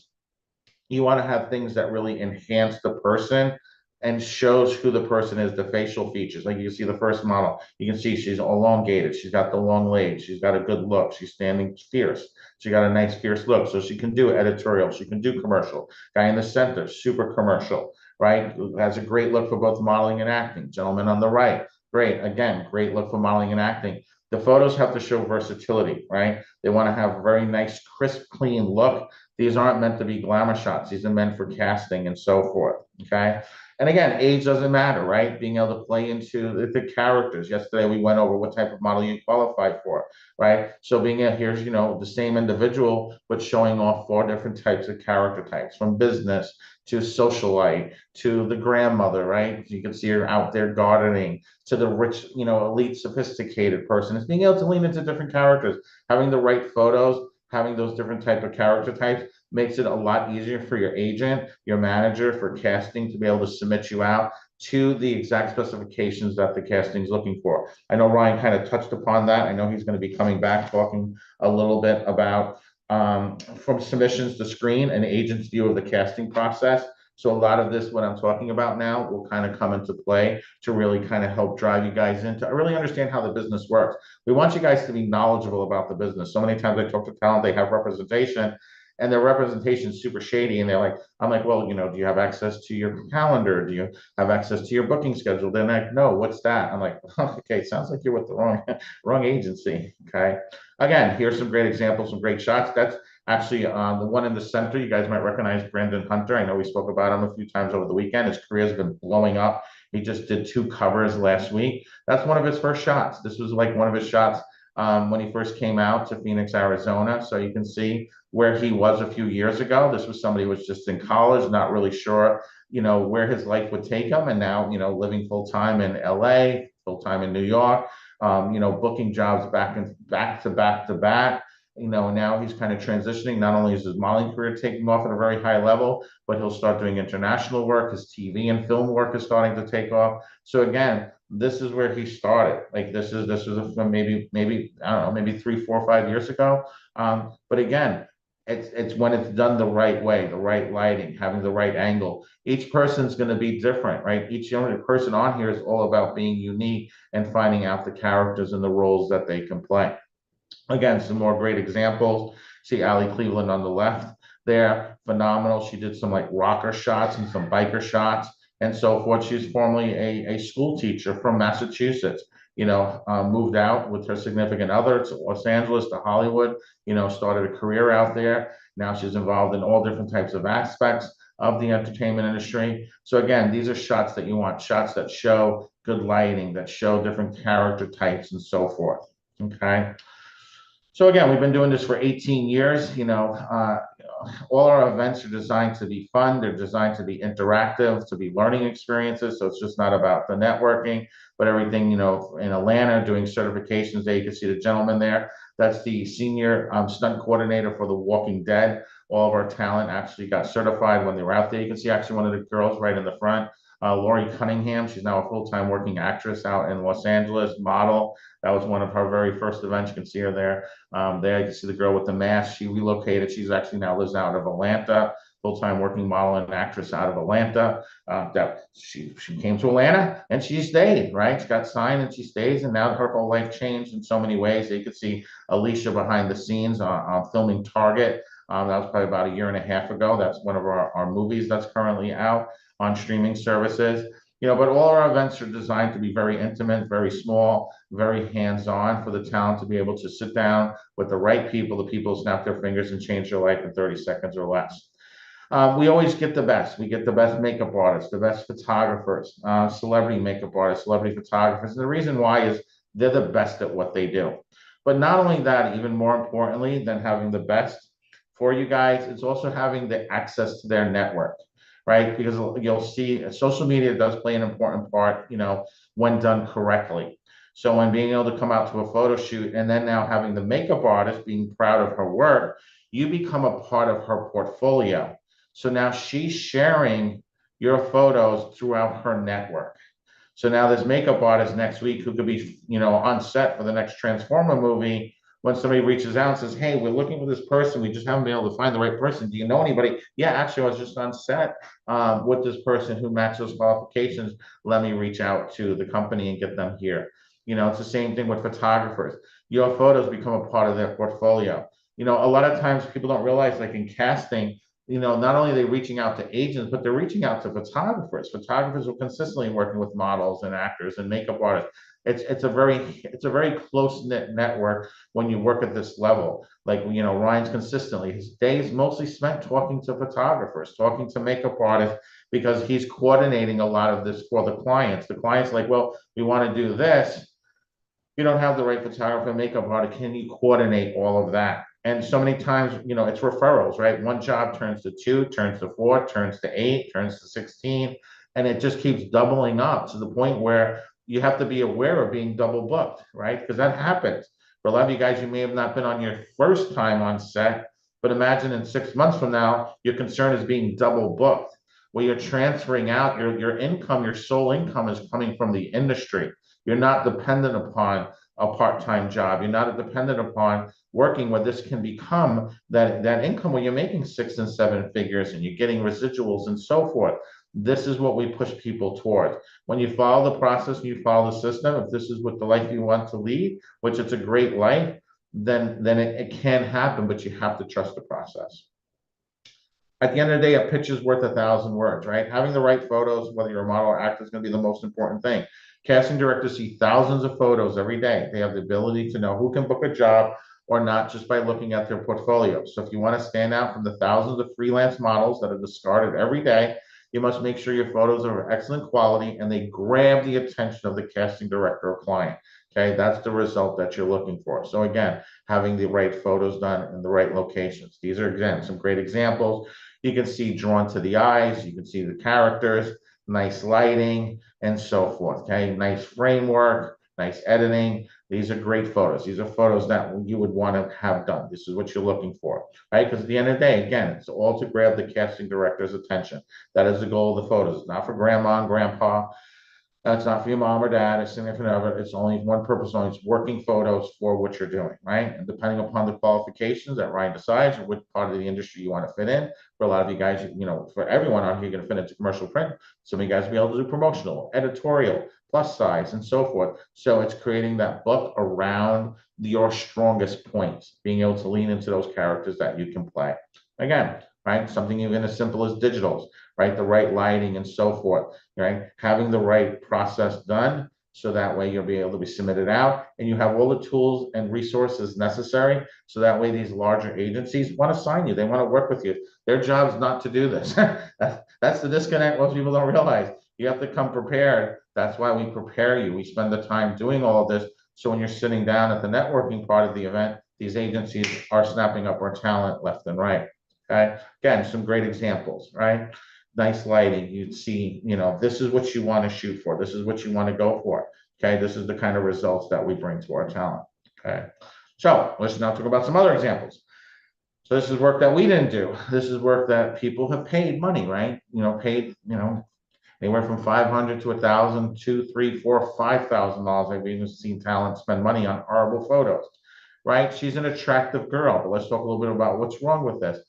You want to have things that really enhance the person and shows who the person is, the facial features. Like you can see the first model, you can see she's elongated, she's got the long legs, she's got a good look, she's standing fierce, she got a nice fierce look, so she can do editorial, she can do commercial. Guy in the center, super commercial, right? Has a great look for both modeling and acting. Gentleman on the right, great, again, great look for modeling and acting. The photos have to show versatility, right? They want to have a very nice, crisp, clean look. These aren't meant to be glamour shots. These are meant for casting and so forth, okay? And again, age doesn't matter, right? Being able to play into the characters. Yesterday, we went over what type of model you qualify for, right? So being here's, the same individual, but showing off 4 different types of character types, from business to socialite to the grandmother, right? You can see her out there gardening, to the rich, elite, sophisticated person. It's being able to lean into different characters, having the right photos, having those different type of character types makes it a lot easier for your agent, your manager, for casting to be able to submit you out to the exact specifications that the casting is looking for. I know Ryan kind of touched upon that. I know he's going to be coming back talking a little bit about from submissions to screen, an agent's view of the casting process. So a lot of this, what I'm talking about now, will kind of come into play to really kind of help drive you guys into really understand how the business works. We want you guys to be knowledgeable about the business. So many times I talk to talent, they have representation, and their representation is super shady. And I'm like, well, do you have access to your calendar? Do you have access to your booking schedule? They're like, no, what's that? I'm like, okay, sounds like you're with the wrong agency. Okay. Again, here's some great examples, some great shots. That's actually the one in the center. You guys might recognize Brandon Hunter. I know we spoke about him a few times over the weekend. His career's been blowing up. He just did 2 covers last week. That's one of his first shots. This was like one of his shots when he first came out to Phoenix, Arizona. So you can see where he was a few years ago. This was somebody who was just in college, not really sure, where his life would take him. And now, living full-time in LA, full-time in New York, booking jobs back to back. Now he's kind of transitioning. Not only is his modeling career taking off at a very high level, but he'll start doing international work. His TV and film work is starting to take off. So again, this is where he started. Like this was maybe I don't know, maybe 3, 4, 5 years ago. But again, it's when it's done the right way, the right lighting, having the right angle. Each person's going to be different, right? Each person on here is all about being unique and finding out the characters and the roles that they can play. Again, some more great examples. See Allie Cleveland on the left there, phenomenal. She did some like rocker shots and some biker shots and so forth. She's formerly a school teacher from Massachusetts. Moved out with her significant other to Los Angeles, to Hollywood, started a career out there. Now she's involved in all different types of aspects of the entertainment industry. So again, these are shots that you want, shots that show good lighting, that show different character types and so forth. Okay. So again, we've been doing this for 18 years. All our events are designed to be fun. They're designed to be interactive, to be learning experiences. So it's just not about the networking, but everything, in Atlanta, doing certifications there. You can see the gentleman there. That's the senior stunt coordinator for The Walking Dead. All of our talent actually got certified when they were out there. You can see actually one of the girls right in the front, Lori Cunningham. She's now a full-time working actress out in Los Angeles, model. That was one of her very first events. You can see her there. There you can see the girl with the mask. She relocated. She's actually now lives out of Atlanta, full-time working model and actress out of Atlanta. That she came to Atlanta and she stayed, right? She got signed and she stays, and now her whole life changed in so many ways. You could see Alicia behind the scenes on filming Target. That was probably about 1.5 years ago. That's one of our movies that's currently out on streaming services. But all our events are designed to be very intimate, very small, very hands-on for the talent to be able to sit down with the right people, the people snap their fingers and change their life in 30 seconds or less. We always get the best. We get the best makeup artists, the best photographers, celebrity makeup artists, celebrity photographers. And the reason why is they're the best at what they do. But not only that, even more importantly than having the best for you guys, it's also having the access to their network. right? Because you'll see social media does play an important part, when done correctly. So when being able to come out to a photo shoot and then now having the makeup artist being proud of her work, you become a part of her portfolio. So now she's sharing your photos throughout her network. So now this makeup artist next week who could be, on set for the next Transformer movie, when somebody reaches out and says, hey, we're looking for this person, we just haven't been able to find the right person. Do you know anybody? Yeah, actually, I was just on set with this person who matched those qualifications. Let me reach out to the company and get them here. It's the same thing with photographers. Your photos become a part of their portfolio. A lot of times people don't realize, like in casting, not only are they reaching out to agents, but they're reaching out to photographers. Photographers are consistently working with models and actors and makeup artists. It's a very close-knit network when you work at this level. Like, Ryan's consistently, his days mostly spent talking to photographers, talking to makeup artists, because he's coordinating a lot of this for the clients. The client's like, well, we want to do this. You don't have the right photographer and makeup artist. Can you coordinate all of that? And so many times, it's referrals, right? One job turns to 2, turns to 4, turns to 8, turns to 16, and it just keeps doubling up to the point where you have to be aware of being double booked, right? Because that happens. For a lot of you guys, you may have not been on your first time on set, but imagine in 6 months from now, your concern is being double booked, where you're transferring out your income, your sole income is coming from the industry. You're not dependent upon a part-time job. You're not dependent upon working where this can become that income where you're making 6 and 7 figures and you're getting residuals and so forth. This is what we push people towards. When you follow the process and you follow the system, if this is what the life you want to lead, which it's a great life, then it can happen, but you have to trust the process. At the end of the day, a picture's worth 1,000 words, right? Having the right photos, whether you're a model or actor, is going to be the most important thing. Casting directors see thousands of photos every day. They have the ability to know who can book a job or not just by looking at their portfolio. So if you want to stand out from the thousands of freelance models that are discarded every day, you must make sure your photos are of excellent quality and they grab the attention of the casting director or client. Okay, that's the result that you're looking for. So again, having the right photos done in the right locations. These are, again, some great examples. You can see drawn to the eyes, you can see the characters, nice lighting, and so forth. Okay, nice framework, nice editing. These are great photos. These are photos that you would want to have done. This is what you're looking for, right? Because at the end of the day, again, it's all to grab the casting director's attention. That is the goal of the photos. It's not for grandma and grandpa. That's not for your mom or dad, a significant other. It's only one purpose, only it's working photos for what you're doing, right? And depending upon the qualifications that Ryan decides or which part of the industry you want to fit in, for a lot of you guys, for everyone on here, you're going to fit into commercial print. Some of you guys will be able to do promotional, editorial, plus size, and so forth. So it's creating that book around your strongest points, being able to lean into those characters that you can play. Again, right? Something even as simple as digitals, right? The right lighting and so forth, right? Having the right process done so that way you'll be able to be submitted out and you have all the tools and resources necessary. So that way these larger agencies want to sign you. They want to work with you. Their job is not to do this. That's the disconnect most people don't realize. You have to come prepared. That's why we prepare you. We spend the time doing all of this. So when you're sitting down at the networking part of the event, these agencies are snapping up our talent left and right. Okay. Again, some great examples, right? Nice lighting. You'd see, this is what you want to shoot for. This is what you want to go for. Okay. This is the kind of results that we bring to our talent. Okay. So let's now talk about some other examples. So this is work that we didn't do. This is work that people have paid money, right? Paid, anywhere from $500 to $1,000, $2,000, $3,000, $4,000, $5,000. I've even seen talent spend money on horrible photos, right? She's an attractive girl, but let's talk a little bit about what's wrong with this.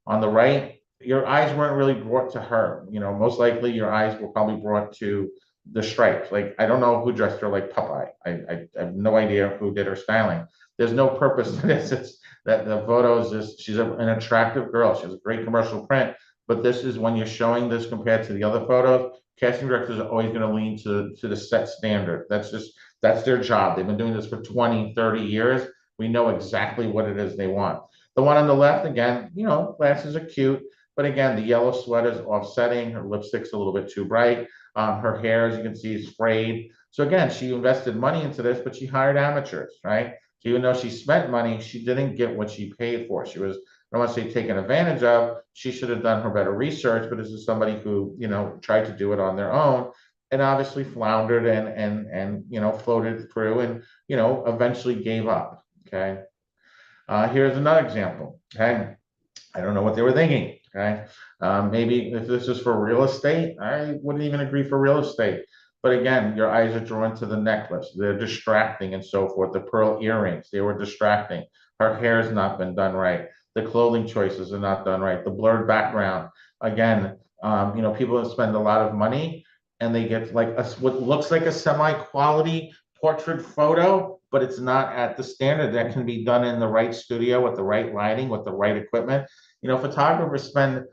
On the right, your eyes weren't really brought to her. Most likely your eyes were probably brought to the stripes. Like, I don't know who dressed her like Popeye. I have no idea who did her styling. There's no purpose to this. It's that the photos is, she's an attractive girl. She has a great commercial print, but this is when you're showing this compared to the other photos, casting directors are always going to lean to the set standard. That's their job. They've been doing this for 20, 30 years. We know exactly what it is they want. The one on the left, again, glasses are cute, but again, the yellow sweater's offsetting. Her lipstick's a little bit too bright. Her hair, as you can see, is frayed. So again, she invested money into this, but she hired amateurs, right? So even though she spent money, she didn't get what she paid for. She was don't want to say taken advantage of. She should have done her better research, but this is somebody who, tried to do it on their own and obviously floundered and floated through and, eventually gave up. Okay. Here's another example. Okay. I don't know what they were thinking. Okay. Maybe if this is for real estate, I wouldn't even agree for real estate. But again, your eyes are drawn to the necklace. They're distracting and so forth. The pearl earrings, they were distracting. Her hair has not been done right. The clothing choices are not done right. The blurred background. Again, people spend a lot of money and they get like what looks like a semi-quality portrait photo, but it's not at the standard that can be done in the right studio with the right lighting, with the right equipment. Photographers spend,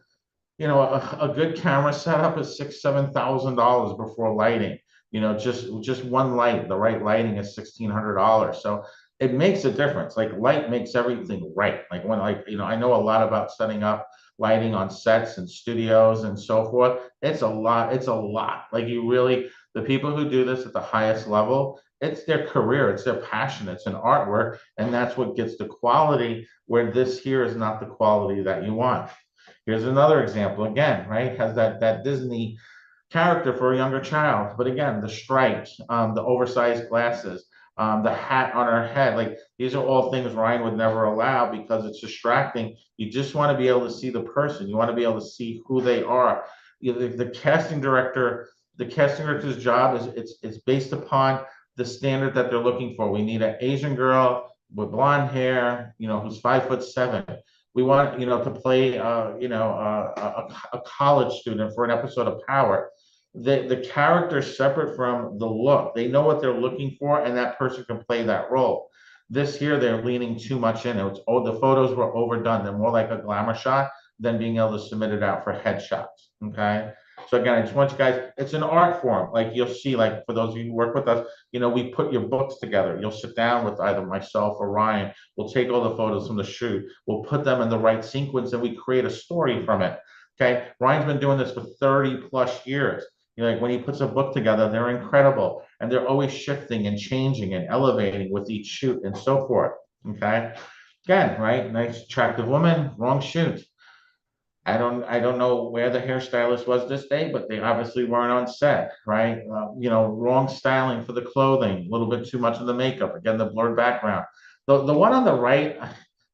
a good camera setup is $6,000-7,000 before lighting. Just one light, the right lighting is $1,600. So it makes a difference. Like light makes everything right. Like I know a lot about setting up lighting on sets and studios and so forth. It's a lot. Like the people who do this at the highest level, it's their career, it's their passion, it's an artwork, and that's what gets the quality where this here is not the quality that you want. Here's another example again, right? Has that Disney character for a younger child, but again, the stripes, the oversized glasses, the hat on her head, like these are all things Ryan would never allow because it's distracting. You just want to be able to see the person. You want to be able to see who they are. The casting director's job is it's based upon the standard that they're looking for. We need an Asian girl with blonde hair, who's 5'7". We want, to play, a college student for an episode of Power. The character is separate from the look. They know what they're looking for, and that person can play that role. This here, they're leaning too much in. The photos were overdone. They're more like a glamour shot than being able to submit it out for headshots. Okay. So again, I just want you guys, it's an art form. Like you'll see, like for those of you who work with us, we put your books together. You'll sit down with either myself or Ryan. We'll take all the photos from the shoot. We'll put them in the right sequence and we create a story from it. Okay. Ryan's been doing this for 30 plus years. Like when he puts a book together, they're incredible. And they're always shifting and changing and elevating with each shoot and so forth. Okay. Again, right? Nice, attractive woman, wrong shoot. I don't know where the hairstylist was this day, but they obviously weren't on set, right? Wrong styling for the clothing, a little bit too much of the makeup. Again, the blurred background. The one on the right,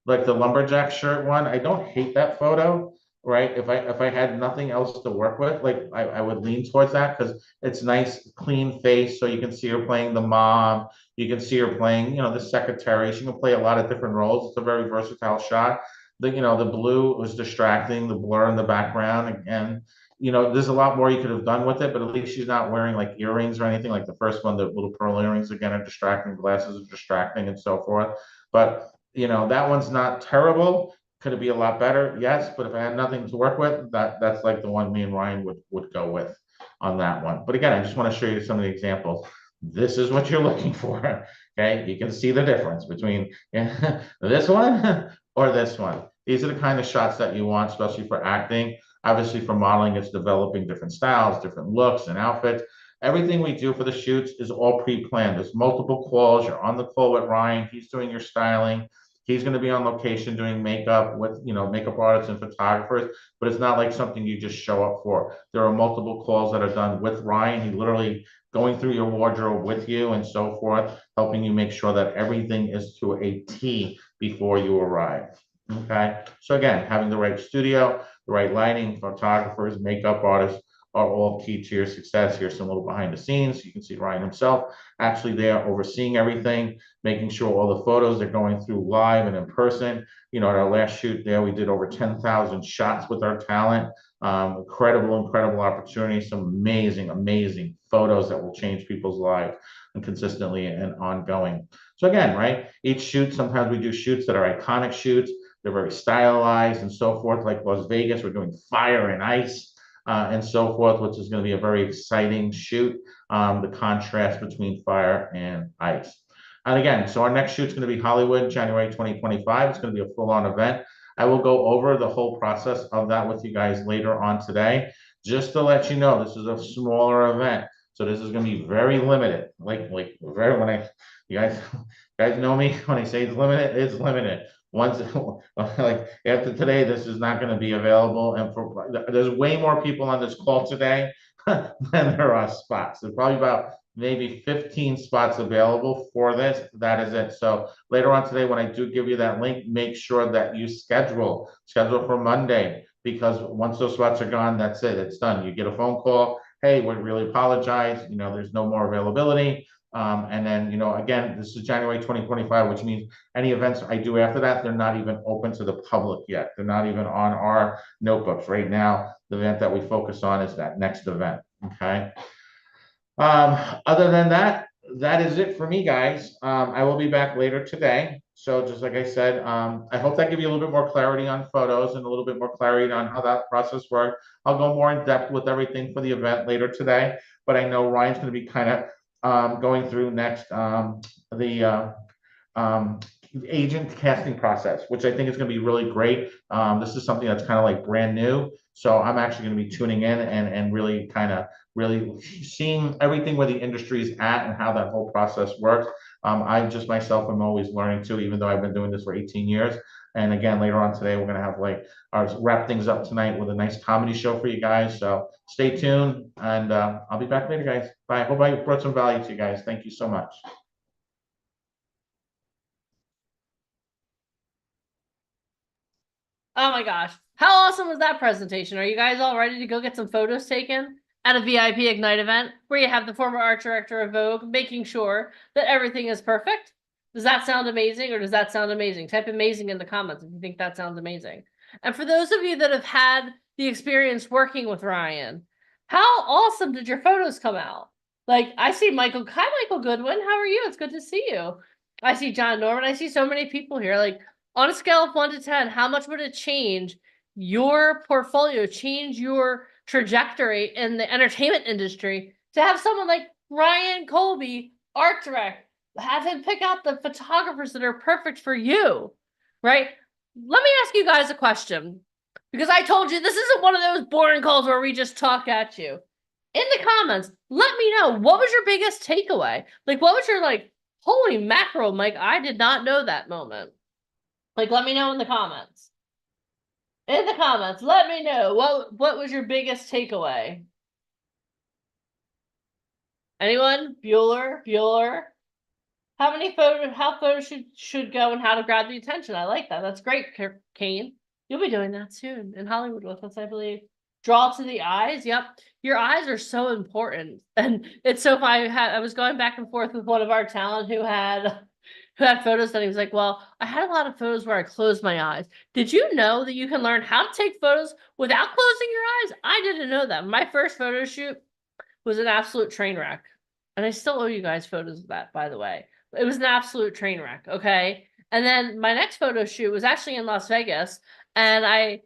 like the lumberjack shirt one, I don't hate that photo, right? If I had nothing else to work with, like I would lean towards that because it's nice, clean face, so you can see her playing the mom, you can see her playing, the secretary. She can play a lot of different roles. It's a very versatile shot. The blue was distracting, the blur in the background, and there's a lot more you could have done with it, but at least she's not wearing like earrings or anything like the first one. The little pearl earrings again are distracting, glasses are distracting, and so forth. But that one's not terrible. Could it be a lot better? Yes, but if I had nothing to work with, that's like the one me and Ryan would go with on that one. But again, I just want to show you some of the examples. This is what you're looking for. Okay, you can see the difference between this one or this one. These are the kind of shots that you want, especially for acting. Obviously, for modeling, it's developing different styles, different looks and outfits. Everything we do for the shoots is all pre-planned. There's multiple calls. You're on the call with Ryan. He's doing your styling. He's going to be on location doing makeup with, makeup artists and photographers, but it's not like something you just show up for. There are multiple calls that are done with Ryan. He literally going through your wardrobe with you and so forth, helping you make sure that everything is to a T before you arrive. Okay. So again, having the right studio, the right lighting, photographers, makeup artists are all key to your success. Here's some little behind the scenes. You can see Ryan himself actually there overseeing everything, making sure all the photos are going through live and in person. At our last shoot there, we did over 10,000 shots with our talent. Incredible opportunity. Some amazing photos that will change people's lives and consistently and ongoing. So again, right, each shoot, sometimes we do shoots that are iconic shoots. They're very stylized and so forth, like Las Vegas. We're doing fire and ice and so forth, which is going to be a very exciting shoot. The contrast between fire and ice. And again, so our next shoot is going to be Hollywood, January 2025. It's going to be a full-on event. I will go over the whole process of that with you guys later on today. Just to let you know, this is a smaller event. So this is going to be very limited. Like very, you guys know me, when I say it's limited, it's limited. once, like, after today, this is not gonna be available, and there's way more people on this call today than there are spots. There's probably about maybe 15 spots available for this. That is it. So later on today, when I do give you that link, make sure that you schedule for Monday, because once those spots are gone, that's it. It's done. You get a phone call. Hey, we really apologize. There's no more availability. And then, again, this is January 2025, which means any events I do after that, they're not even open to the public yet. They're not even on our notebooks right now. The event that we focus on is that next event. Okay. Other than that, that is it for me, guys. I will be back later today. So just like I said, I hope that gives you a little bit more clarity on photos and a little bit more clarity on how that process works. I'll go more in depth with everything for the event later today, but I know Ryan's going to be kind of going through next the agent casting process, which I think is going to be really great. This is something that's kind of like brand new. So I'm actually going to be tuning in and really kind of really seeing everything where the industry is at and how that whole process works. I just myself am always learning too, even though I've been doing this for 18 years. And again, later on today, we're going to have wrap things up tonight with a nice comedy show for you guys. So stay tuned, and I'll be back later, guys. Bye. I hope I brought some value to you guys. Thank you so much. Oh my gosh. How awesome was that presentation? Are you guys all ready to go get some photos taken at a VIP Ignite event where you have the former art director of Vogue making sure that everything is perfect? Does that sound amazing, or does that sound amazing? Type amazing in the comments if you think that sounds amazing. And for those of you that have had the experience working with Ryan, how awesome did your photos come out? Like, I see Michael. Hi, Michael Goodwin. How are you? It's good to see you. I see John Norman. I see so many people here. Like, on a scale of 1 to 10, how much would it change your portfolio, change your trajectory in the entertainment industry to have someone like Ryan Colby, art director, have him pick out the photographers that are perfect for you, right? Let me ask you guys a question, because I told you this isn't one of those boring calls where we just talk at you. In the comments, let me know, what was your biggest takeaway? Like, what was your holy mackerel, Mike, I did not know that moment. Let me know in the comments. In the comments, let me know what was your biggest takeaway? Anyone? Bueller? How photos should go and how to grab the attention. I like that. That's great, Kane. You'll be doing that soon in Hollywood with us, I believe. Draw to the eyes. Yep. Your eyes are so important. And it's so funny. I was going back and forth with one of our talent who had photos that he was like, well, I had a lot of photos where I closed my eyes. Did you know that you can learn how to take photos without closing your eyes? I didn't know that. My first photo shoot was an absolute train wreck. And I still owe you guys photos of that, by the way. It was an absolute train wreck, okay? And then my next photo shoot was actually in Las Vegas. And I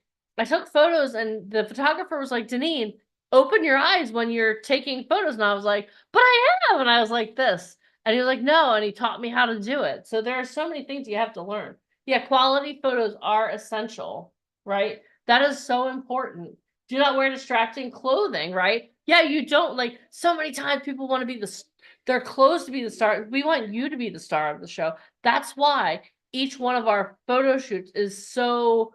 took photos, and the photographer was like, Deneen, open your eyes when you're taking photos. And I was like, but I have. And I was like this. And he was like, no, and he taught me how to do it. So there are so many things you have to learn. Yeah, quality photos are essential, right? That is so important. Do not wear distracting clothing, right? Yeah, you don't, so many times people want to be their clothes to be the star. We want you to be the star of the show. That's why each one of our photo shoots is so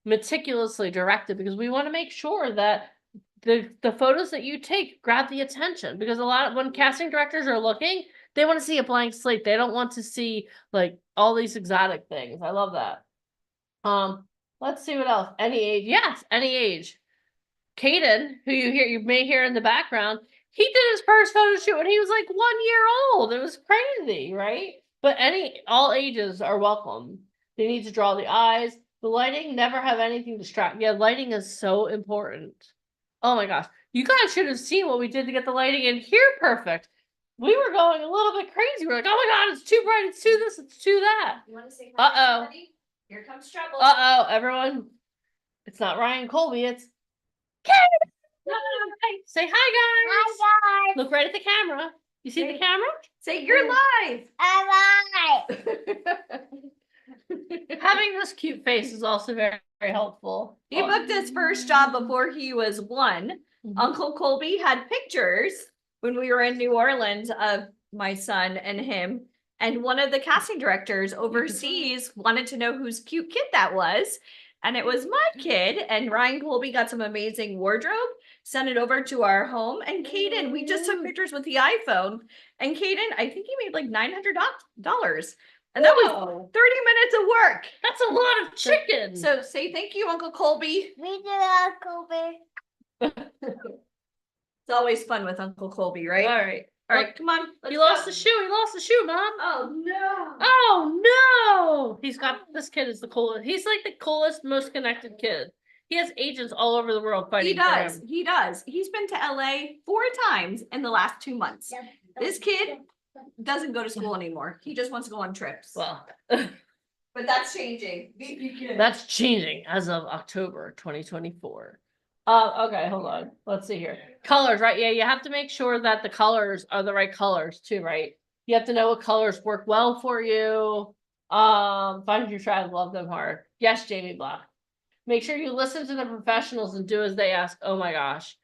meticulously directed, because we want to make sure that the photos that you take grab the attention, because when casting directors are looking, they want to see a blank slate. They don't want to see all these exotic things. I love that. Let's see what else. Any age. Yes, any age. Caden, who you may hear in the background, he did his first photo shoot when he was 1 year old. It was crazy, right? But all ages are welcome. They need to draw the eyes. The lighting, never have anything distract. Yeah, lighting is so important. Oh my gosh. You guys should have seen what we did to get the lighting in here perfect. We were going a little bit crazy. We're like, oh my God, it's too bright. It's too this. It's too that. You want to say hi to somebody? Here comes trouble. Everyone. It's not Ryan Colby. It's Karen. Say hi, guys. Hi, guys. Look right at the camera. You see the camera? Say you're live. Hi. Having this cute face is also very, very helpful. He booked his first job before he was 1. Uncle Colby had pictures when we were in New Orleans of my son and him. And one of the casting directors overseas wanted to know whose cute kid that was. And it was my kid. And Ryan Colby got some amazing wardrobe, sent it over to our home. And Caden, we just took pictures with the iPhone. And Caden, I think he made like $900. And that was Whoa, 30 minutes of work. that's a lot of chicken. So say thank you, Uncle Colby. We did Uncle Bear. It's always fun with Uncle Colby, right? All right. All right, come on. He let's lost go. the shoe. He lost the shoe, Mom. Oh no. Oh no! This kid is the coolest. He's like the coolest, most connected kid. He has agents all over the world fighting He for does. him. He does. He's been to LA 4 times in the last 2 months. This kid doesn't go to school anymore. He just wants to go on trips. Well, But that's changing. that's changing as of October 2024. Okay, hold on. Let's see here. Colors, right? Yeah, you have to make sure that the colors are the right colors too, right? You have to know what colors work well for you. Find your tribe, love them hard. Yes, Jamie Black. Make sure you listen to the professionals and do as they ask. Oh my gosh.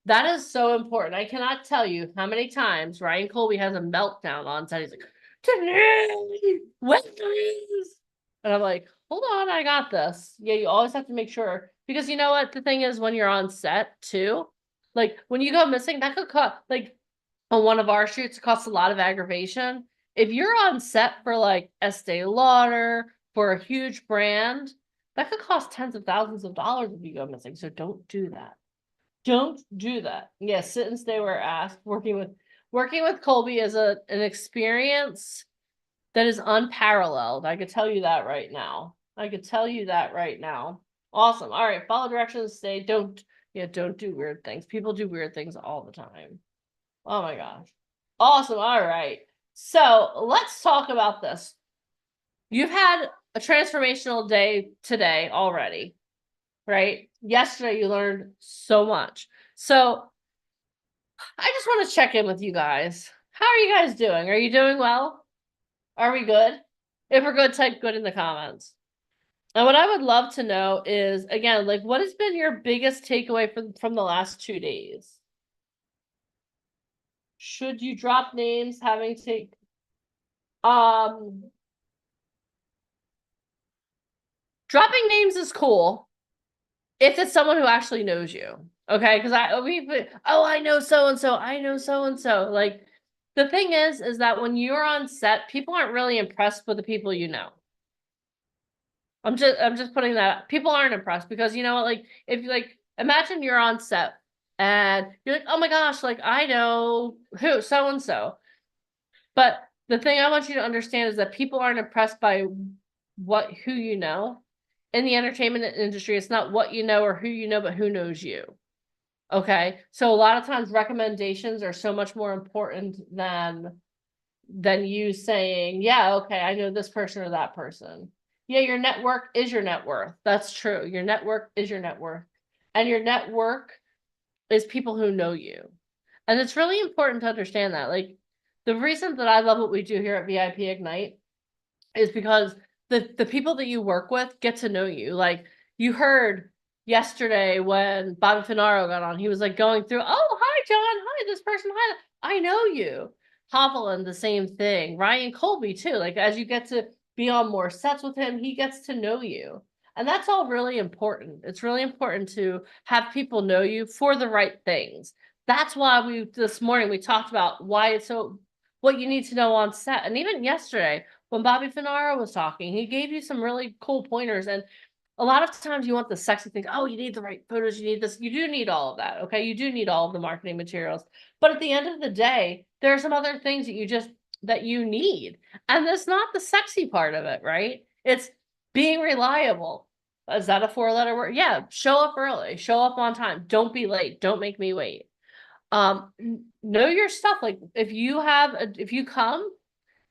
That is so important. I cannot tell you how many times Ryan Colby has a meltdown on set. He's like, today, Wednesdays. And I'm like, hold on, I got this. Yeah, you always have to make sure. Because you know what? The thing is, when you're on set too, like when you go missing, that could cost, like on one of our shoots, it costs a lot of aggravation. If you're on set for like Estee Lauder, for a huge brand, that could cost tens of thousands of dollars if you go missing. So don't do that. Don't do that. Yes, sit and stay where asked. Working with Colby is an experience that is unparalleled. I could tell you that right now. Awesome. All right, follow directions. Don't do weird things. People do weird things all the time. Oh my gosh. Awesome. All right. So let's talk about this. You've had a transformational day today already, right? Yesterday you learned so much. So I just want to check in with you guys. How are you guys doing? Are you doing well? Are we good? If we're good, type good in the comments. And what I would love to know is, again, like what has been your biggest takeaway from the last 2 days? Should you drop names having to dropping names is cool if it's someone who actually knows you. Okay, because I know so and so, I know so and so. Like the thing is that when you're on set, people aren't really impressed with the people you know. I'm just putting that. People aren't impressed because you know what, like if you like imagine you're on set and you're like, oh my gosh, like I know who so and so. But the thing I want you to understand is that people aren't impressed by who you know. In the entertainment industry, it's not what you know or who you know, but who knows you. Okay, so a lot of times recommendations are so much more important than you saying, yeah, okay, I know this person or that person. Yeah, your network is your net worth. That's true. Your network is your net worth. And your network is people who know you. And it's really important to understand that. Like the reason that I love what we do here at VIP Ignite is because the people that you work with get to know you. Like you heard yesterday when Bobby Finaro got on, he was like going through, oh, hi, John. Hi, this person. Hi, I know you. Hovland, the same thing. Ryan Colby, too. Like as you get to be on more sets with him, he gets to know you. And that's all really important. It's really important to have people know you for the right things. That's why this morning we talked about why it's so, what you need to know on set. And even yesterday, when Bobby Finaro was talking, he gave you some really cool pointers. And a lot of times you want the sexy things. Oh, you need the right photos. You need this. You do need all of that. Okay. You do need all of the marketing materials. But at the end of the day, there are some other things that you need. And that's not the sexy part of it, right? It's being reliable. Is that a 4-letter word? Yeah. Show up early, show up on time. Don't be late. Don't make me wait. Know your stuff. Like if you come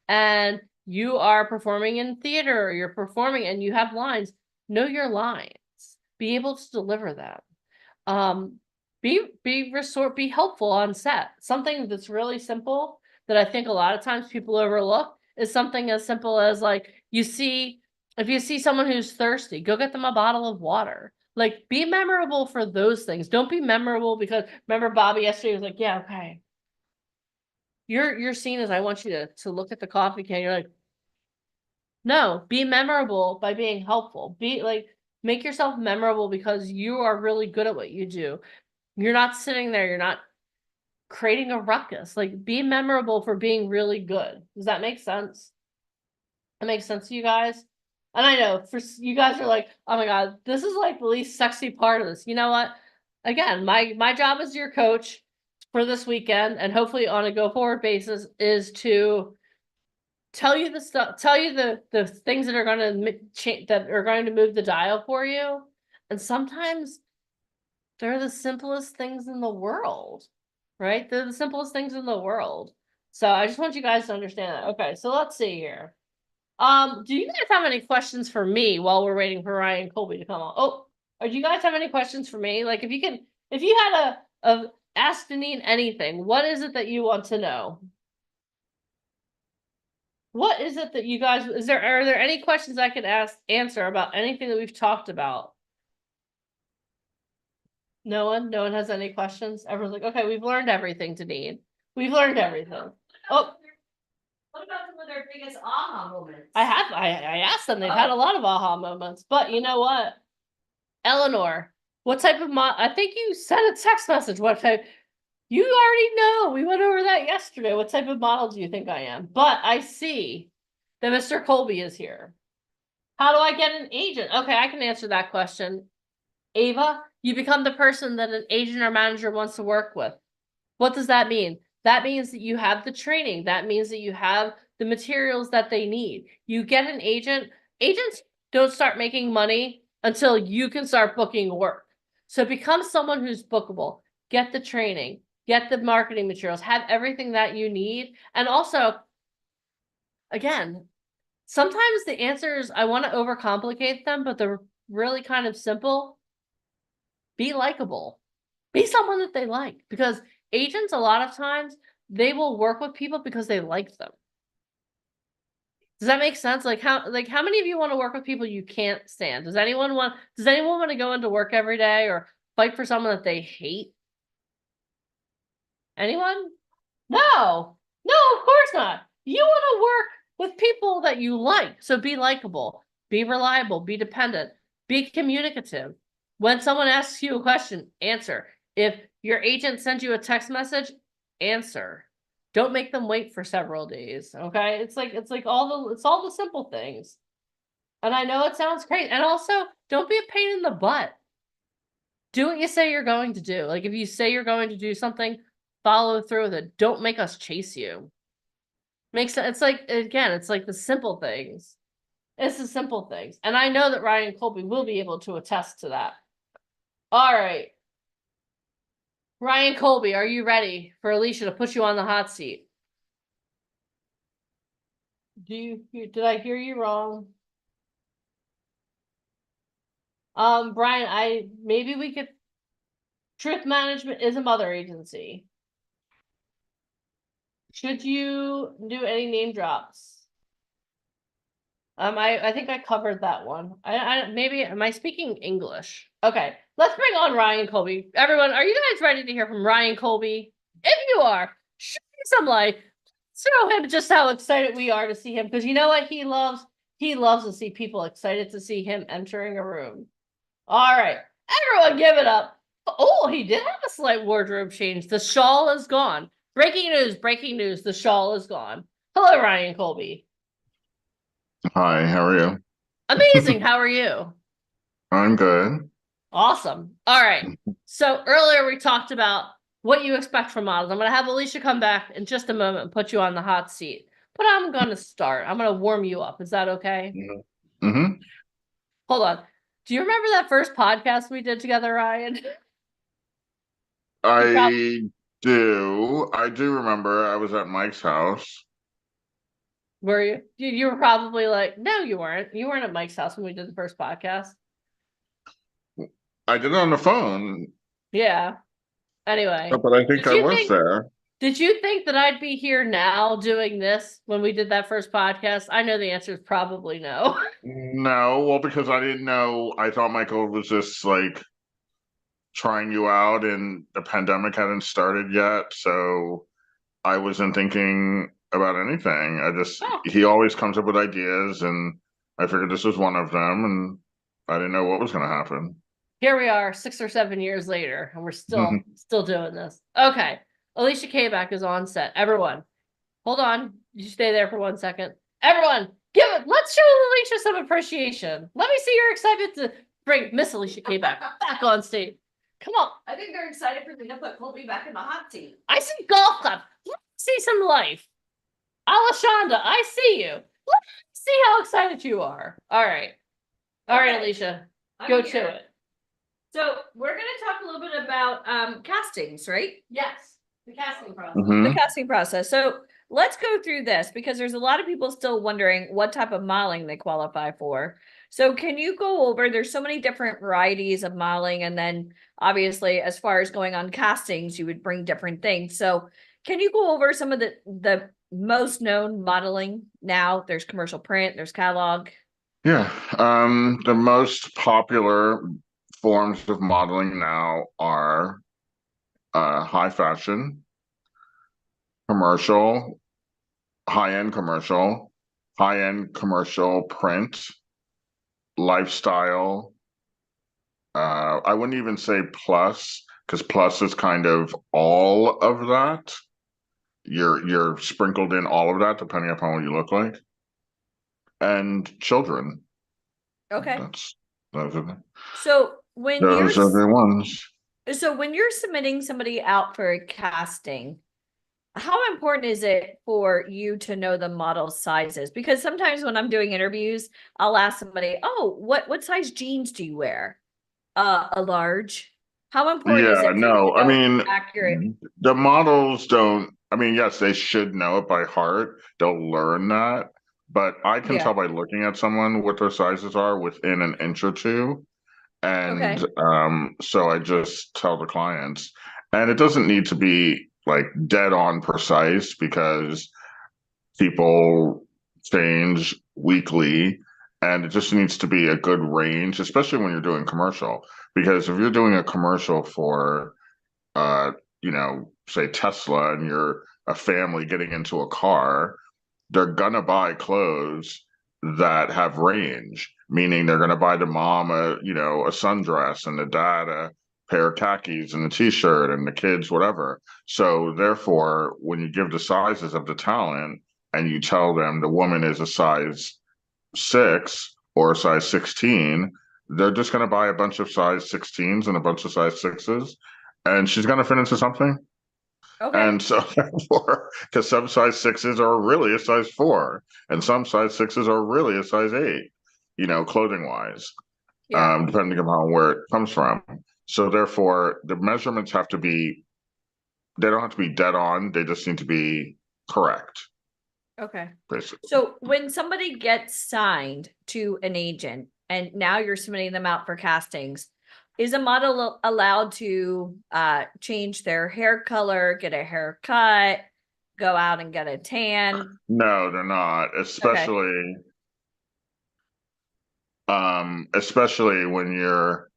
and you are performing in theater or you're performing and you have lines, know your lines, be able to deliver them. Be helpful on set. Something that's really simple that I think a lot of times people overlook is something as simple as like if you see someone who's thirsty, go get them a bottle of water. Like be memorable for those things. Don't be memorable because remember Bobby yesterday was like, yeah, okay. Your scene is I want you to look at the coffee can. You're like, no, be memorable by being helpful. Be like, make yourself memorable because you are really good at what you do. You're not sitting there, you're not creating a ruckus. Like, be memorable for being really good. Does that make sense? That makes sense to you guys? And I know you guys are like, oh my God, this is like the least sexy part of this. You know what? Again, my job as your coach for this weekend and hopefully on a go forward basis is to tell you the stuff, tell you the things that are going to change, that are going to move the dial for you. And sometimes they're the simplest things in the world, right? They're the simplest things in the world. So I just want you guys to understand that. Okay, so let's see here. Do you guys have any questions for me while we're waiting for Ryan Colby to come on? Oh, do you guys have any questions for me? Like, if you had a ask Deneen anything, what is it that you want to know? What is it that you guys, are there any questions I could answer about anything that we've talked about? No one has any questions? Everyone's like, okay, we've learned everything, Deneen. We've learned everything. Oh, What about some of their biggest aha moments? I asked them, they've had a lot of aha moments, but you know what? Eleanor, what type of I think you sent a text message. What type? You already know. We went over that yesterday. What type of model do you think I am? But I see that Mr. Colby is here. How do I get an agent? Okay, I can answer that question. Ava, you become the person that an agent or manager wants to work with. What does that mean? That means that you have the training. That means that you have the materials that they need. You get an agent. Agents don't start making money until you can start booking work. So become someone who's bookable. Get the training, get the marketing materials, have everything that you need. And also, again, sometimes the answers, I want to overcomplicate them, but they're really kind of simple. Be likable. Be someone that they like, because agents, a lot of times, they will work with people because they like them. Does that make sense? Like how many of you want to work with people you can't stand? Does anyone want to go into work every day or fight for someone that they hate? Anyone? No, of course not. You want to work with people that you like. So be likable, be reliable, be dependent, be communicative. When someone asks you a question, answer. If your agent sends you a text message, answer. Don't make them wait for several days. Okay. It's all the simple things. And I know it sounds crazy. And also, don't be a pain in the butt. Do what you say you're going to do. Like, if you say you're going to do something, follow through with it. Don't make us chase you. Makes sense. It's like, again, it's like the simple things. It's the simple things. And I know that Ryan Colby will be able to attest to that. All right. Ryan Colby, are you ready for Alicia to put you on the hot seat? Did I hear you wrong? Brian, maybe we could. Truth Management is a mother agency. Should you do any name drops? I think I covered that one. Maybe, am I speaking English? Okay, let's bring on Ryan Colby. Everyone, are you guys ready to hear from Ryan Colby? If you are, show me some light. Show him just how excited we are to see him, because you know what he loves? He loves to see people excited to see him entering a room. All right, everyone give it up. Oh, he did have a slight wardrobe change. The shawl is gone. Breaking news, the shawl is gone. Hello, Ryan Colby. Hi, how are you? Amazing. How are you? I'm good. Awesome. All right. So earlier we talked about what you expect from models. I'm going to have Alicia come back in just a moment and put you on the hot seat. But I'm going to start. I'm going to warm you up. Is that okay? Mm-hmm. Hold on. Do you remember that first podcast we did together, Ryan? I do. I do remember I was at Mike's house. Were you? You were probably like, no, you weren't. You weren't at Mike's house when we did the first podcast. I did it on the phone. Yeah. Anyway. But I think I was there. Did you think that I'd be here now doing this when we did that first podcast? I know the answer is probably no. No, well, because I didn't know. I thought Michael was just like trying you out and the pandemic hadn't started yet. So I wasn't thinking about anything. Oh. He always comes up with ideas, and I figured this was one of them, and I didn't know what was going to happen. Here we are 6 or 7 years later, and we're still doing this. Okay. Alicia Kback is on set. Everyone, hold on. You stay there for 1 second. Everyone, let's show Alicia some appreciation. Let me see your excitement to bring Miss Alicia Kback back on stage. Come on. I think they're excited for me to put Colby back in the hot seat. I see golf club. Let me see some life. Alashonda, I see you. Let me see how excited you are. All right. All right, Okay. Alicia, I'm go here. to it. So we're going to talk a little bit about castings, right? Yes, the casting process. Mhm. The casting process. So let's go through this because there's a lot of people still wondering what type of modeling they qualify for. So can you go over, there's so many different varieties of modeling, and then obviously as far as going on castings, you would bring different things. So can you go over some of the most known modeling now? There's commercial print, there's catalog. Yeah. The most popular forms of modeling now are high fashion, commercial, high-end commercial print, lifestyle. I wouldn't even say plus, because plus is kind of all of that. You're sprinkled in all of that depending upon what you look like. And children. Okay. Those are So when those are the ones. So when you're submitting somebody out for a casting, how important is it for you to know the model sizes? Because sometimes when I'm doing interviews, I'll ask somebody, "Oh, what size jeans do you wear?" A large. How important is Yeah, it for you no, to I know mean, accurate? the models don't, I mean, yes, they should know it by heart. They'll learn that. But I can Yeah. tell by looking at someone what their sizes are within an inch or two. Okay. And so I just tell the clients, and it doesn't need to be like dead on precise because people change weekly, and it just needs to be a good range, especially when you're doing commercial. Because if you're doing a commercial for uh, say Tesla, and you're a family getting into a car, they're gonna buy clothes that have range, meaning they're gonna buy the mom a sundress, and the dad a pair of khakis and a t-shirt, and the kids whatever. So therefore, when you give the sizes of the talent and you tell them the woman is a size 6 or a size 16, they're just gonna buy a bunch of size 16s and a bunch of size 6s, and she's gonna fit into something. Okay. And so therefore, because some size 6s are really a size 4, and some size 6s are really a size 8, clothing wise, Yeah. depending upon where it comes from. So therefore, the measurements they don't have to be dead on, they just need to be correct, Okay. basically. So when somebody gets signed to an agent and now you're submitting them out for castings, is a model allowed to change their hair color, get a haircut, go out and get a tan? No, they're not, especially when you're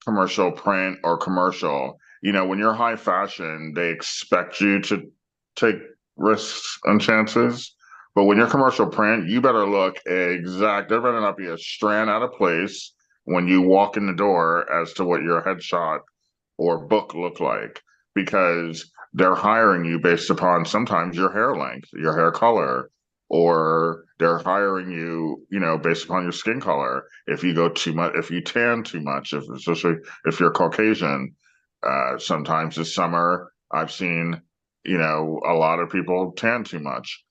commercial print or commercial. When you're high fashion, they expect you to take risks and chances. But when you're commercial print, you better look exact. There better not be a strand out of place when you walk in the door as to what your headshot or book look like, because they're hiring you based upon sometimes your hair length, your hair color, or they're hiring you, based upon your skin color. If you go too much, if you tan too much, especially if you're Caucasian, sometimes this summer I've seen, a lot of people tan too much.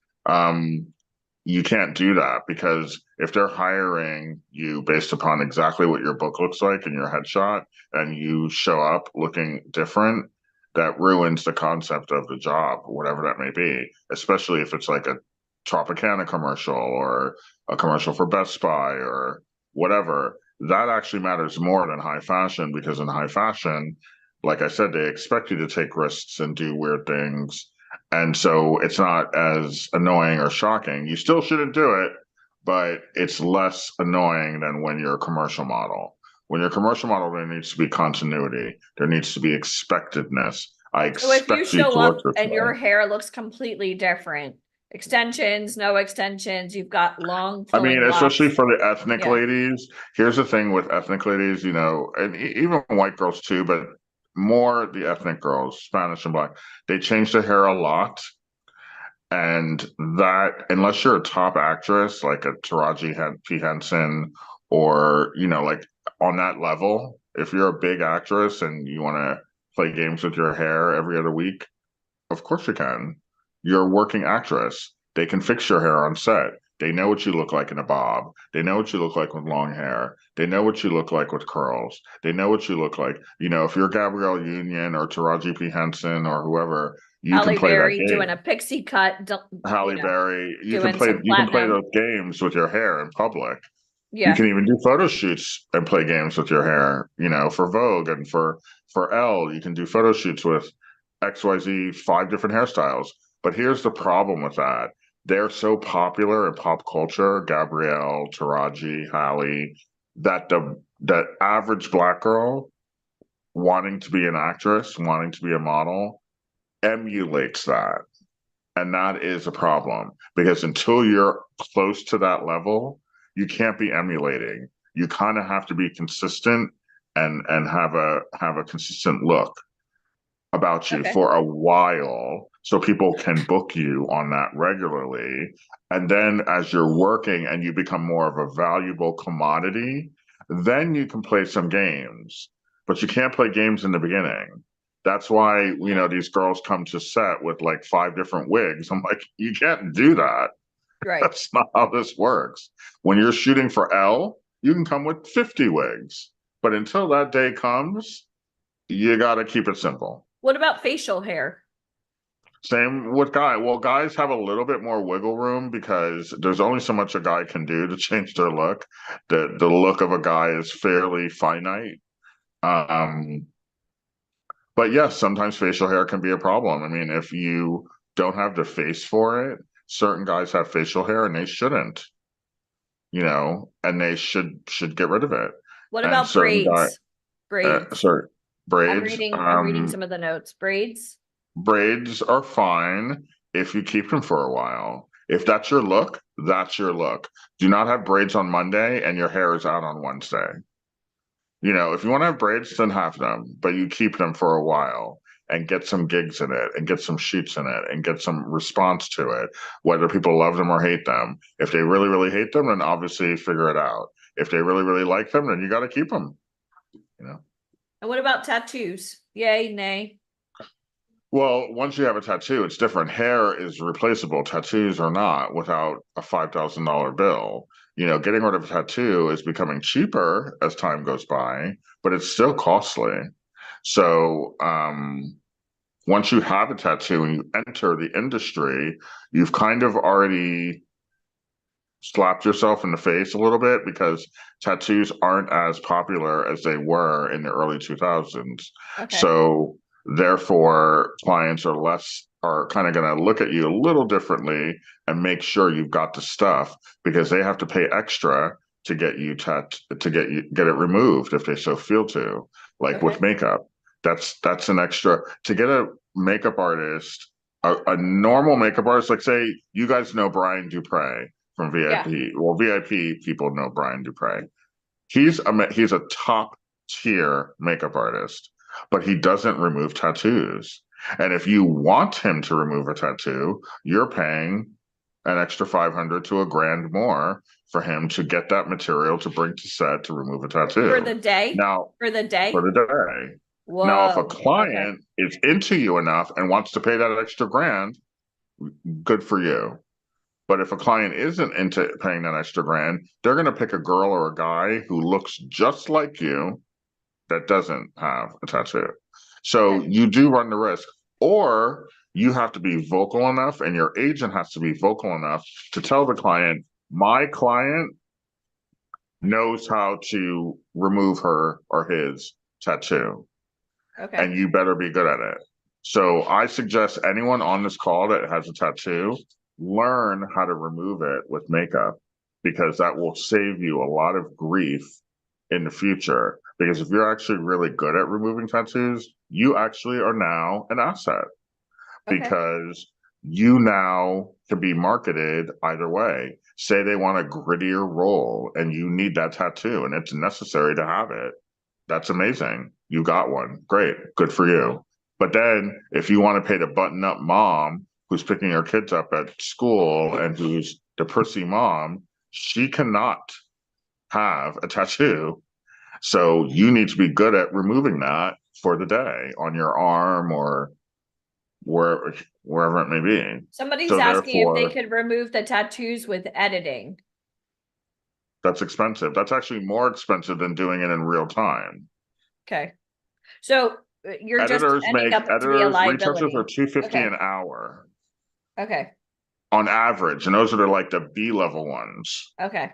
You can't do that, because if they're hiring you based upon exactly what your book looks like and your headshot, and you show up looking different, that ruins the concept of the job, whatever that may be, especially if it's like a Tropicana commercial or a commercial for Best Buy or whatever. That actually matters more than high fashion, because in high fashion, like I said, they expect you to take risks and do weird things. And so it's not as annoying or shocking. You still shouldn't do it, but it's less annoying than when you're a commercial model. When you're a commercial model, there needs to be continuity. There needs to be expectedness I So if you expect you show to up look this and way. your hair looks completely different, extensions, no extensions, you've got long I flowing mean, especially locks. for the ethnic Yeah. ladies. Here's the thing with ethnic ladies, you know, and even white girls too, but more the ethnic girls, Spanish and black, they change their hair a lot. And that, unless you're a top actress like a P. Henson, or, you know, like on that level, if you're a big actress and you want to play games with your hair every other week, of course you can. You're a working actress. They can fix your hair on set. They know what you look like in a bob. They know what you look like with long hair. They know what you look like with curls. They know what you look like. You know, if you're Gabrielle Union or Taraji P. Henson or whoever, you Halle can play that Berry game. doing a pixie cut. Halle you know, Berry, doing some you can play platinum. those games with your hair in public. You Yeah. can even do photo shoots and play games with your hair, you know, for Vogue and for Elle, you can do photo shoots with XYZ 5 different hairstyles. But here's the problem with that. They're so popular in pop culture, Gabrielle, Taraji, Halle, that the average black girl wanting to be an actress, wanting to be a model, emulates that. And that is a problem because until you're close to that level, you can't be emulating. You kind of have to be consistent and have a consistent look about you Okay. for a while so people can book you on that regularly. And then as you're working and you become more of a valuable commodity, then you can play some games. But you can't play games in the beginning. That's why, you know, these girls come to set with like 5 different wigs. I'm like, you can't do that. Right. That's not how this works. When you're shooting for Elle, you can come with 50 wigs. But until that day comes, you got to keep it simple. What about facial hair? Same with guy. Well, guys have a little bit more wiggle room because there's only so much a guy can do to change their look. The look of a guy is fairly finite. But yes, sometimes facial hair can be a problem. I mean, if you don't have the face for it, certain guys have facial hair and they shouldn't, you know, and they should get rid of it. What And about certain guy, braids? Braids. sorry, I'm braids. reading some of the notes. Braids. Braids are fine if you keep them for a while. If that's your look, that's your look. Do not have braids on Monday and your hair is out on Wednesday. You know, if you want to have braids, then have them, but you keep them for a while and get some gigs in it and get some shoots in it and get some response to it, whether people love them or hate them. If they really, really hate them, then obviously figure it out. If they really, really like them, then you got to keep them, you know? And what about tattoos? Yay, nay. Well, once you have a tattoo, it's different. Hair is replaceable. Tattoos are not without a $5,000 bill. You know, getting rid of a tattoo is becoming cheaper as time goes by, but it's still costly. So, once you have a tattoo and you enter the industry, you've kind of already slapped yourself in the face a little bit because tattoos aren't as popular as they were in the early 2000s. Okay. So therefore, clients are kind of going to look at you a little differently and make sure you've got the stuff because they have to pay extra to get you get it removed if they so feel to. Like with Okay. makeup, that's an extra to get a makeup artist. A normal makeup artist, like say you guys know Brian Dupre from VIP. Yeah. Well, VIP people know Brian Dupre. He's a top tier makeup artist, but he doesn't remove tattoos. And if you want him to remove a tattoo, you're paying an extra 500 to $1,000 more for him to get that material to bring to set to remove a tattoo. For the day? Now, For the day? for the day. Whoa. Now, if a Okay. client is into you enough and wants to pay that extra $1,000, good for you. But if a client isn't into paying that extra $1,000, they're going to pick a girl or a guy who looks just like you that doesn't have a tattoo. So Okay. you do run the risk, or you have to be vocal enough and your agent has to be vocal enough to tell the client, my client knows how to remove her or his tattoo. Okay. And you better be good at it. So I suggest anyone on this call that has a tattoo, learn how to remove it with makeup because that will save you a lot of grief in the future Because if you're actually really good at removing tattoos, you actually are now an asset Okay. because you now can be marketed either way. Say they want a grittier role and you need that tattoo and it's necessary to have it. That's amazing. You got one. Great. Good for you. But then if you want to pay the button up mom who's picking her kids up at school and who's the prissy mom, she cannot have a tattoo. So you need to be good at removing that for the day on your arm or wherever it may be. Somebody's So asking if they therefore, could remove the tattoos with editing. that's expensive. That's actually more expensive than doing it in real time. Okay. So you're just Editors ending up to be a retouchers liability. are $250 Okay. an hour Okay. on average, and those are like the B level ones. Okay.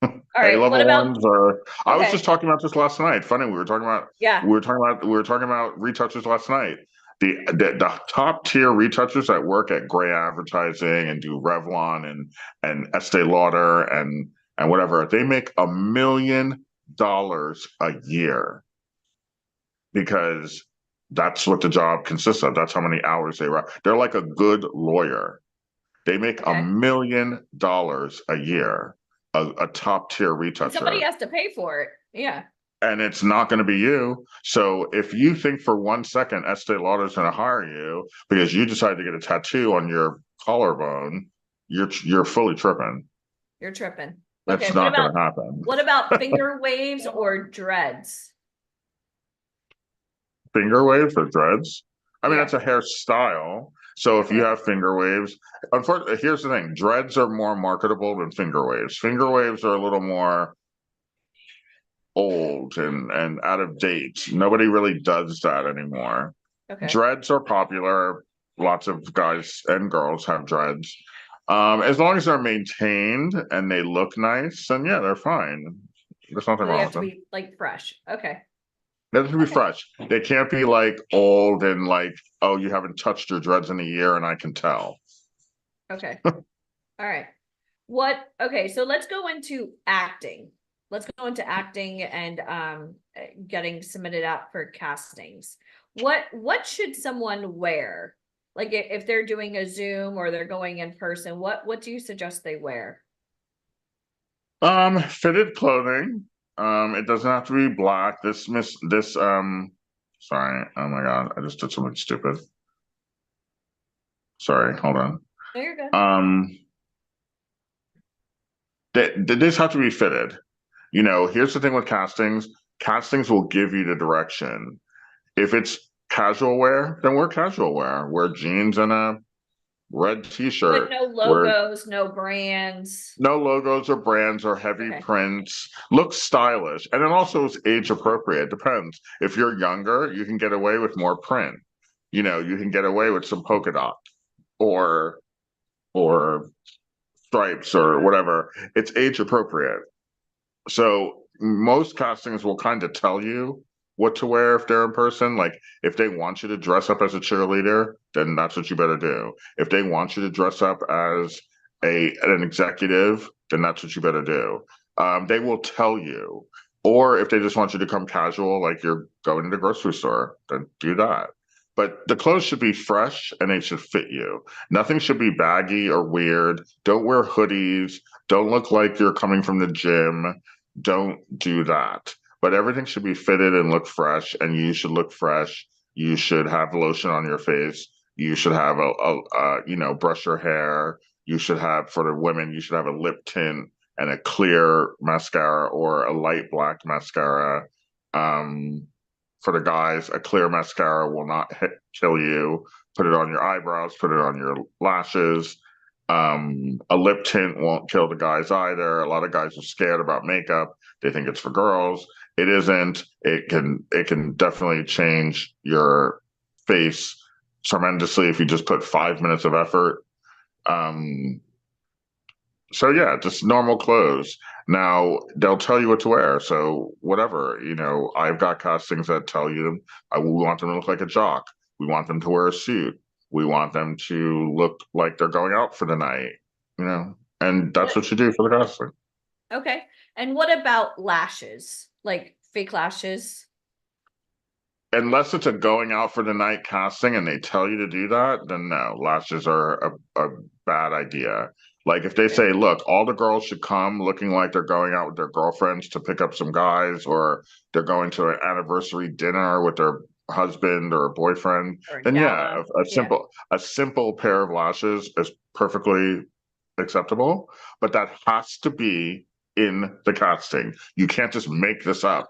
All A right. What level about, ones are. I was okay. just talking about this last night. Funny, we were talking about yeah. we were talking about retouchers last night. The top tier retouchers that work at Gray Advertising and do Revlon and Estee Lauder and whatever, they make $1 million a year because that's what the job consists of. That's how many hours they run. They're like a good lawyer. They make Okay. $1 million a year. A top tier retoucher. And somebody has to pay for it. Yeah. And it's not going to be you. So if you think for 1 second Estee Lauder is going to hire you because you decided to get a tattoo on your collarbone, you're fully tripping. You're tripping. That's Okay. not going to happen. What about finger waves or dreads? Finger waves or dreads? I mean, Yeah. that's a hairstyle. So if you Okay. have finger waves, unfortunately, here's the thing: dreads are more marketable than finger waves. Finger waves are a little more old and out of date. Nobody really does that anymore. Okay. Dreads are popular. Lots of guys and girls have dreads. As long as they're maintained and they look nice, then yeah, they're fine. There's nothing So they wrong have with to them. be like fresh. Okay. They have to be Okay. fresh. They can't be like old and like, oh, you haven't touched your dreads in a year and I can tell. Okay. All right. Okay, so let's go into acting. Let's go into acting and getting submitted out for castings. What should someone wear? Like if they're doing a Zoom or they're going in person, what do you suggest they wear? Fitted clothing. It doesn't have to be black. Sorry, oh my god, I just did something stupid. Sorry, hold on. No, you're good. This have to be fitted. You know, here's the thing with castings. Castings will give you the direction. If it's casual wear, then wear casual wear. Wear jeans and a red t-shirt. But no Wear logos, no brands. no logos or brands or heavy Okay. prints. Look stylish. And it also is age appropriate. Depends. If you're younger, you can get away with more print. You know, you can get away with some polka dot or stripes or whatever. It's age appropriate. So most castings will kind of tell you what to wear if they're in person. Like if they want you to dress up as a cheerleader, then that's what you better do. If they want you to dress up as an executive, then that's what you better do. They will tell you. Or if they just want you to come casual, like you're going to the grocery store, then do that. But the clothes should be fresh and they should fit you. Nothing should be baggy or weird. Don't wear hoodies. Don't look like you're coming from the gym. Don't do that. But everything should be fitted and look fresh, and you should look fresh. You should have lotion on your face. You should have brush your hair. You should have, for the women, you should have a lip tint and a clear mascara or a light black mascara. For the guys, a clear mascara will not kill you. Put it on your eyebrows, put it on your lashes. A lip tint won't kill the guys either. A lot of guys are scared about makeup. They think it's for girls. It isn't. It can definitely change your face tremendously if you just put 5 minutes of effort. So yeah, just normal clothes. Now they'll tell you what to wear. So whatever, you know, I've got castings that tell you we want them to look like a jock. We want them to wear a suit. We want them to look like they're going out for the night, you know, and that's what you do for the casting. Okay. And what about lashes? Like fake lashes. Unless it's a going out for the night casting and they tell you to do that, then no, lashes are a bad idea. Like if they say, look, all the girls should come looking like they're going out with their girlfriends to pick up some guys, or they're going to an anniversary dinner with their husband or boyfriend, Or a then yeah, gala. a simple pair of lashes is perfectly acceptable, but that has to be in the casting. You can't just make this up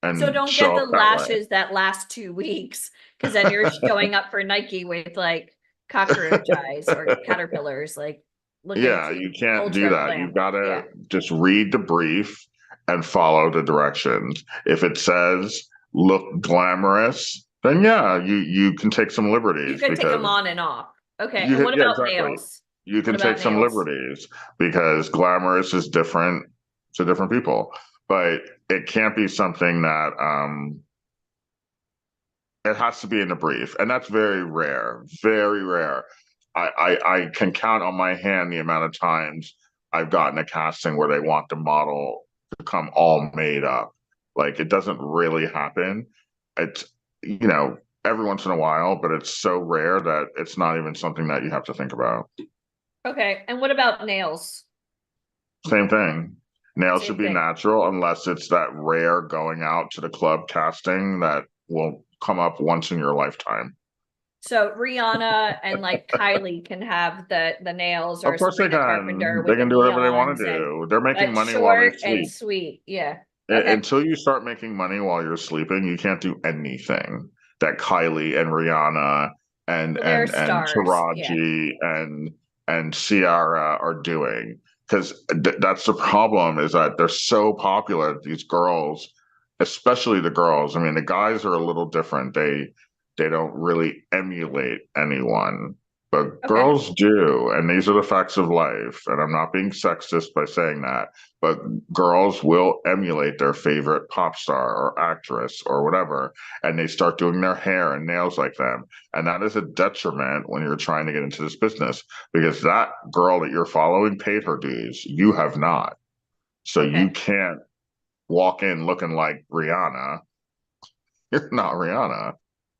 and So don't show get the up that way. lashes that last 2 weeks, because then you're showing up for Nike with like cockroach eyes or caterpillars, like looking Yeah, you can't do ultra that. glam. You've got to Yeah. just read the brief and follow the directions. If it says look glamorous, then yeah, you can take some You liberties could take them because on and off. Okay. you And what yeah, about exactly. nails? You can What take about some nails? liberties because glamorous is different to different people, but it can't be something that it has to be in the brief, and that's very rare, very rare. I can count on my hand the amount of times I've gotten a casting where they want the model to come all made up. Like it doesn't really happen. It's, you know, every once in a while, but it's so rare that it's not even something that you have to think about. Okay. And what about nails? Same thing. Nails Same should be thing. natural unless it's that rare going out to the club casting that will come up once in your lifetime. So Rihanna and like Kylie can have the nails, or Of course they Sabrina Carpenter can. with They the can do whatever they want neons, to and do. They're making but money while they short and sleep. sweet. Yeah. Okay. Until you start making money while you're sleeping, you can't do anything that Kylie and Rihanna and Well, they're and stars. Yeah. Taraji and Ciara are doing. Because that's the problem, is that they're so popular, these girls, especially the girls. I mean, the guys are a little different. They don't really emulate anyone, but Okay. girls do, and these are the facts of life. And I'm not being sexist by saying that, but girls will emulate their favorite pop star or actress or whatever, and they start doing their hair and nails like them. And that is a detriment when you're trying to get into this business, because that girl that you're following paid her dues. You have not. So Okay. you can't walk in looking like Rihanna. You're not Rihanna.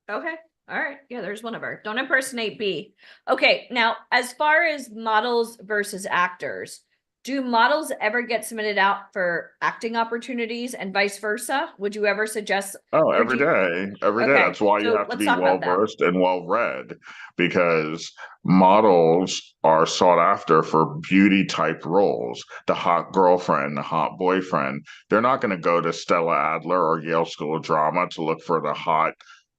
Okay. All right. Yeah, there's one of her. Don't impersonate B. Okay. Now, as far as models versus actors, do models ever get submitted out for acting opportunities and vice versa? Would you ever suggest? Oh, Would every you? day, every day. Okay. That's why you So have to let's be talk well about that. versed and well read, because models are sought after for beauty type roles. The hot girlfriend, the hot boyfriend. They're not going to go to Stella Adler or Yale School of Drama to look for the hot,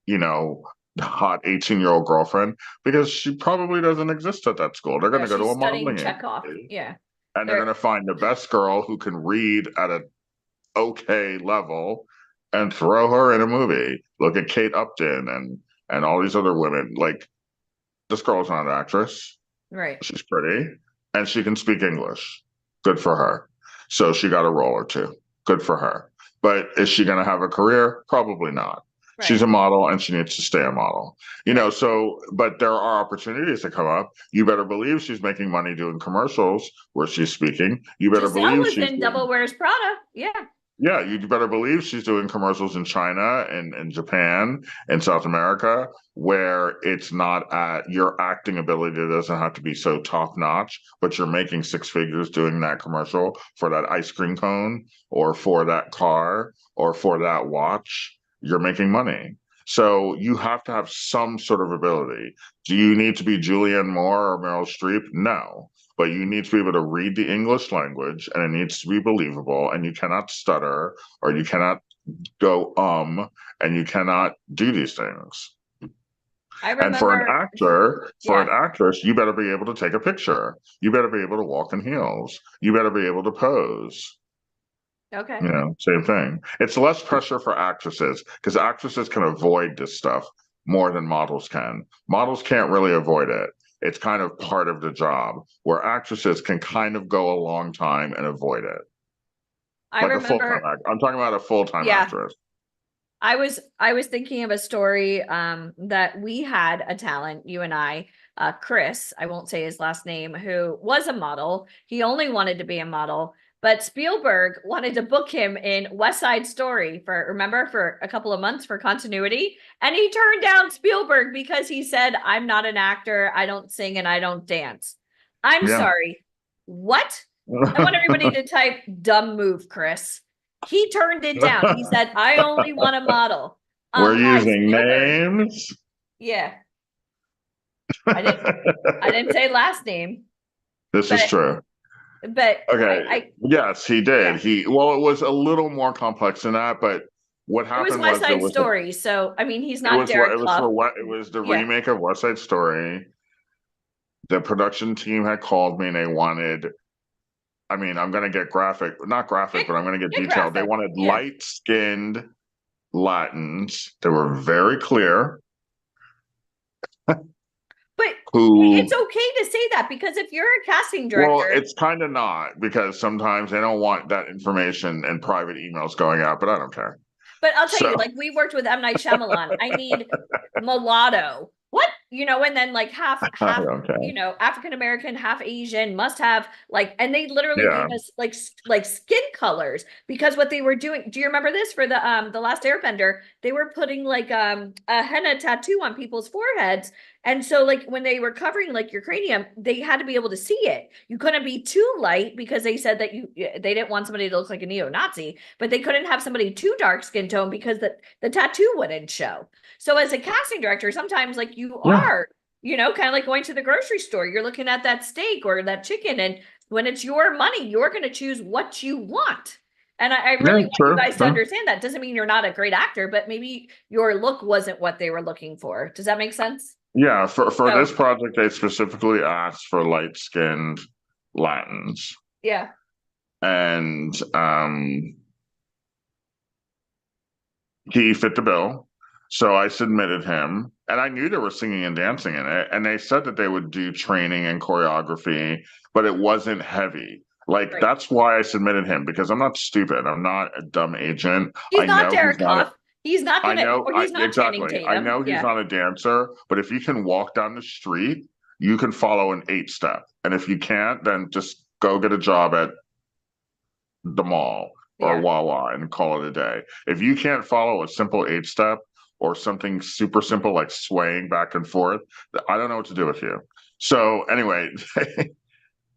the hot 18-year-old girlfriend, because she probably doesn't exist at that school. They're going Yeah, to go to she's a studying modeling Chekhov. agency, Yeah. and they're going to find the best girl who can read at a okay level and throw her in a movie. Look at Kate Upton and all these other women. Like, this girl's not an actress. Right. She's pretty and she can speak English. Good for her. So she got a role or two. Good for her. But is she going to have a career? Probably not. Right. She's a model and she needs to stay a model. So, but there are opportunities that come up. You better believe she's making money doing commercials where she's speaking. You better Giselle believe was she's in Devil Wears Prada. Yeah. yeah, you better believe she's doing commercials in China and in Japan and South America, where it's not your acting ability doesn't have to be so top notch, but you're making six figures doing that commercial for that ice cream cone or for that car or for that watch. You're making money. So you have to have some sort of ability. Do you need to be Julianne Moore or Meryl Streep? No. But you need to be able to read the English language, and it needs to be believable, and you cannot stutter or you cannot go and you cannot do these things. I remember. And for an actor, for Yeah. an actress, you better be able to take a picture. You better be able to walk in heels. You better be able to pose. Okay. Same thing. It's less pressure for actresses because actresses can avoid this stuff more than models can. Models can't really avoid it. It's kind of part of the job, where actresses can kind of go a long time and avoid it. I Like a remember. full-time actor. I'm talking about a full-time Yeah. actress. I was thinking of a story that we had a talent, you and I, Chris, I won't say his last name, who was a model. He only wanted to be a model, but Spielberg wanted to book him in West Side Story for a couple of months for continuity. And he turned down Spielberg because he said, I'm not an actor. I don't sing and I don't dance. I'm Yeah. sorry. What? I want everybody to type dumb move, Chris. He turned it down. He said, I only want a model. We're Hi, using Spielberg. names. Yeah. I didn't say last name, This is But- true. but Okay. Yes, he did. Yeah. Well, it was a little more complex than that, but what it was happened West there Side was Story. So I mean, he's it not was Derek it was Clough. for what it was the Yeah. remake of West Side Story. The production team had called me and they wanted, I mean, I'm gonna get graphic, not graphic, but I'm gonna get Get detailed. They graphic, wanted yeah. light-skinned Latins. They were very clear. But Who it's okay to say that because if you're a casting director, Well, it's kind of not because sometimes they don't want that information and private emails going out, but I don't care. but I'll tell you, So- like we worked with M. Night Shyamalan. I need mulatto. What? And then like half, I don't care. African American, half Asian, must have and they literally Yeah. gave us like skin colors because what they were doing. Do you remember this for the Last Airbender? They were putting like a henna tattoo on people's foreheads. And so like when they were covering like your cranium, they had to be able to see it. You couldn't be too light because they said that they didn't want somebody to look like a neo-Nazi, but they couldn't have somebody too dark skin tone because the tattoo wouldn't show. So as a casting director, sometimes like you are, kind of like going to the grocery store, you're looking at that steak or that chicken. And when it's your money, you're going to choose what you want. And I really want you guys to understand that. Doesn't mean you're not a great actor, but maybe your look wasn't what they were looking for. Does that make sense? Yeah, for this project, they specifically asked for light-skinned Latins. Yeah. And he fit the bill. So I submitted him, and I knew there was singing and dancing in it. And they said that they would do training and choreography, but it wasn't heavy. Like, that's why I submitted him, because I'm not stupid. I'm not a dumb agent. He's not Derek Clough. He's not going to, he's not exactly. Channing Tatum. I know he's not a dancer, but if you can walk down the street, you can follow an 8-step. And if you can't, then just go get a job at the mall or Wawa and call it a day. If you can't follow a simple 8-step or something super simple like swaying back and forth, I don't know what to do with you. So anyway,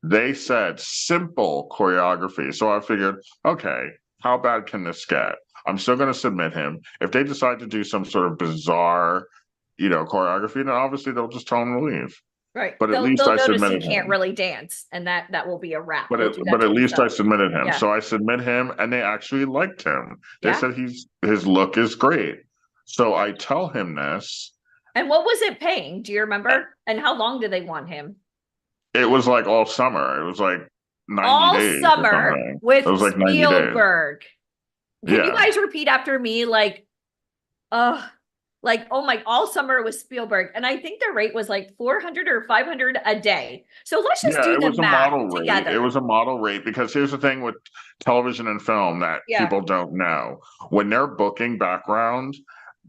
they said simple choreography. So I figured, okay, how bad can this get? I'm still going to submit him. If they decide to do some sort of bizarre, choreography, then obviously they'll just tell him to leave. Right. But at least I submitted he can't him. really dance, and that will be a wrap. But at least I submitted him. So I submit him, and they actually liked him. They said his look is great. So I tell him this. And what was it paying? Do you remember? And how long did they want him? It was like all summer. It was like 90 all days. Summer with it was like 90 Spielberg. days. Can you guys repeat after me? All summer with Spielberg. And I think the rate was like 400 or 500 a day. So let's just do the math together. It was a model rate because here's the thing with television and film that people don't know. When they're booking background,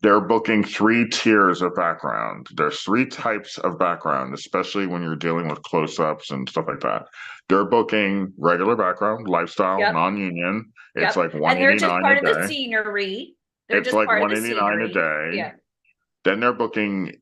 they're booking 3 tiers of background. There's 3 types of background, especially when you're dealing with close-ups and stuff like that. They're booking regular background, lifestyle, non-union. It's like $189 a day. And they're just part of the scenery. It's like $189 a day. Yeah. Then they're booking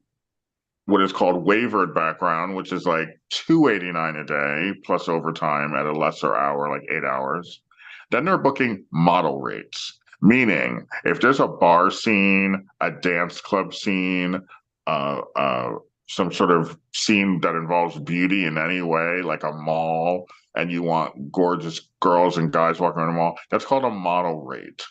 what is called wavered background, which is like $289 a day plus overtime at a lesser hour, like 8 hours. Then they're booking model rates, meaning if there's a bar scene, a dance club scene, some sort of scene that involves beauty in any way, like a mall, and you want gorgeous girls and guys walking around the mall, that's called a model rate.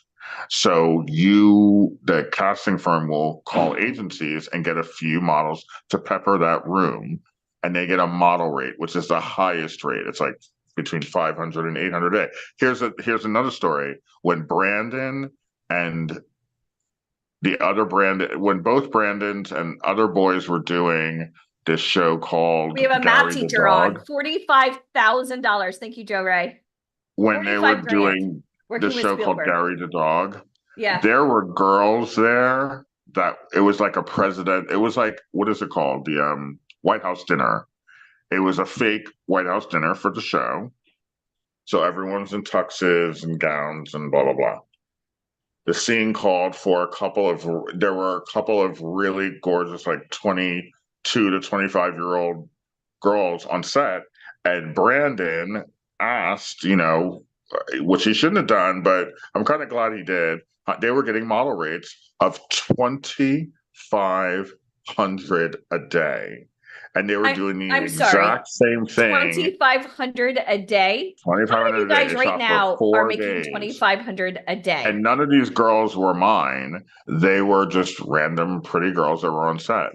So the casting firm will call agencies and get a few models to pepper that room, and they get a model rate, which is the highest rate. It's like between 500 and 800 a day. Here's another story. When Brandon and when both Brandons and other boys were doing this show called We have a Gary math the teacher Dog, on $45,000. Thank you, Joe Ray. when they were doing working the with show called Spielberg. Gary the Dog, Yeah. there were girls there that it was like a president. It was like, what is it called? The White House dinner. It was a fake White House dinner for the show. So everyone's in tuxes and gowns and blah blah blah. The scene called for there were a couple of really gorgeous, like 22 to 25-year-old girls on set, and Brandon asked, which he shouldn't have done, but I'm kind of glad he did. They were getting model rates of 2,500 a day, and they were doing the I'm sorry. exact same thing. 2,500 a day. How many of 2,500 you a day. guys They right shot for now 4 are making days. 2,500 a day? And none of these girls were mine. They were just random pretty girls that were on set.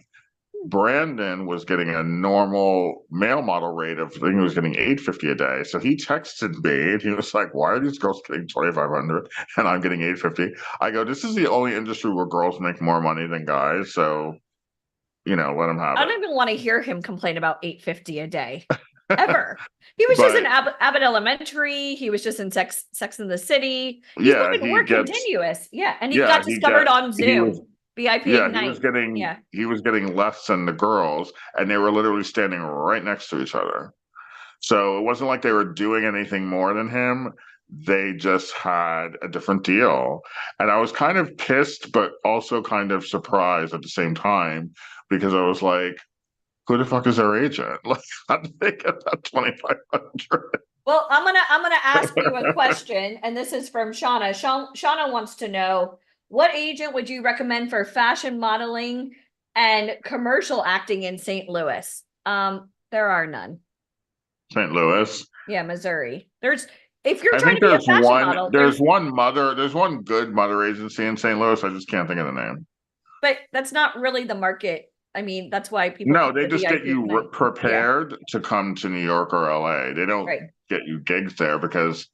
Brandon was getting a normal male model rate of, I think he was getting $850 a day. So he texted me and he was like, why are these girls getting 2,500 and I'm getting $850? I go, this is the only industry where girls make more money than guys. So, let them have I it. don't even want to hear him complain about $850 a day. Ever. He was just in Abbott Elementary. He was just in Sex in the City. He's living work continuous. Yeah. And he got discovered on Zoom. VIP Ignite. He was getting less than the girls, and they were literally standing right next to each other. So it wasn't like they were doing anything more than him. They just had a different deal. And I was kind of pissed, but also kind of surprised at the same time, because I was like, who the fuck is their agent? Like, how did they get that 2,500? Well, I'm gonna ask you a question, and this is from Shauna. Shauna wants to know, what agent would you recommend for fashion modeling and commercial acting in St. Louis? There are none. St. Louis? Yeah, Missouri. If you're I trying think to be a there's fashion one. model, There's one good mother agency in St. Louis. I just can't think of the name. But that's not really the market. I mean, that's why people. No, they just get you prepared to come to New York or LA. They don't get you gigs there because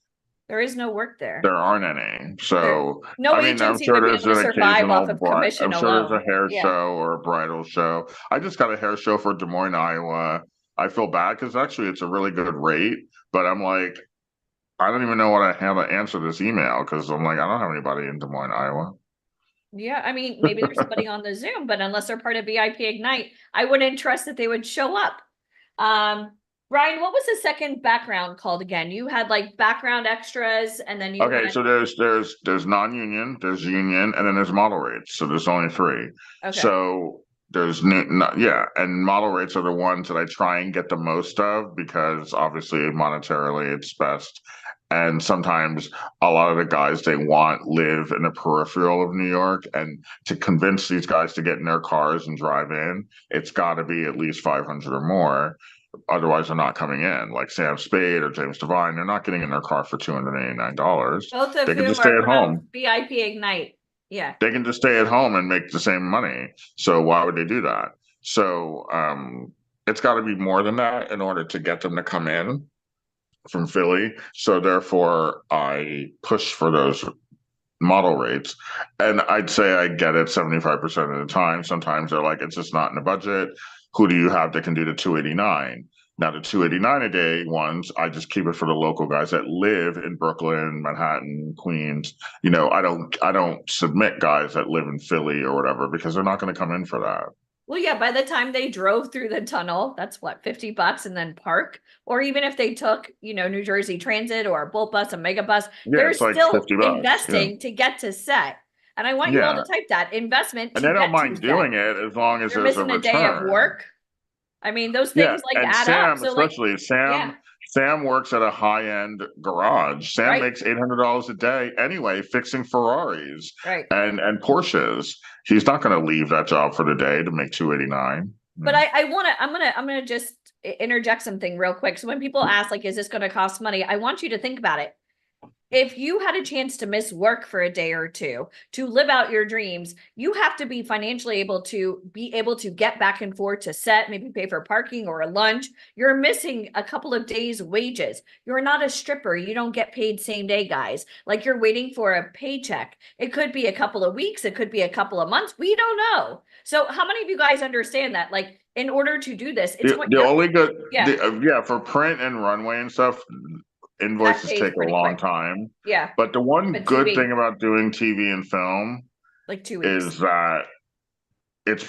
there is no work there. There aren't any. So no agency I'm sure would be there's able to an survive off of occasional. commission I'm sure alone. there's a hair show or a bridal show. I just got a hair show for Des Moines, Iowa. I feel bad because actually it's a really good rate, but I'm like, I don't even know how to answer this email because I'm like, I don't have anybody in Des Moines, Iowa. Yeah, I mean, maybe there's somebody on the Zoom, but unless they're part of VIP Ignite, I wouldn't trust that they would show up. Brian, what was the second background called again? You had like background extras, and then you so there's non-union, there's union, and then there's model rates. So there's only 3. Okay. So there's and model rates are the ones that I try and get the most of because obviously monetarily it's best. And sometimes a lot of the guys they want live in the peripheral of New York, and to convince these guys to get in their cars and drive in, it's got to be at least 500 or more. Otherwise, they're not coming in. Like Sam Spade or James Devine, they're not getting in their car for $289. Both of they can whom just stay at home. VIP Ignite. Yeah. They can just stay at home and make the same money. So why would they do that? So it's got to be more than that in order to get them to come in from Philly. So therefore, I push for those model rates. And I'd say I get it 75% of the time. Sometimes they're like, it's just not in the budget. Who do you have that can do the 289? Now the 289 a day ones, I just keep it for the local guys that live in Brooklyn, Manhattan, Queens. I don't submit guys that live in Philly or whatever because they're not going to come in for that. Well, yeah, by the time they drove through the tunnel, that's what, $50 and then park. Or even if they took, New Jersey Transit or a Bolt bus, a mega bus, they're like still $50, investing to get to set. And I want you all to type that investment. And they don't mind doing it as long as there's a return. Day of work. I mean, those things add up. So especially Sam works at a high-end garage. Sam makes $800 a day anyway, fixing Ferraris and Porsches. He's not going to leave that job for the day to make $289. But I'm gonna just interject something real quick. So when people ask, like, is this going to cost money? I want you to think about it. If you had a chance to miss work for a day or two to live out your dreams, you have to be financially able to get back and forth to set, maybe pay for parking or a lunch. You're missing a couple of days' wages. You're not a stripper. You don't get paid same day, guys. Like, you're waiting for a paycheck. It could be a couple of weeks. It could be a couple of months. We don't know. So how many of you guys understand that? Like, in order to do this, it's for print and runway and stuff, invoices take a long time. Yeah. But the one good thing about doing TV and film like 2 weeks is that it's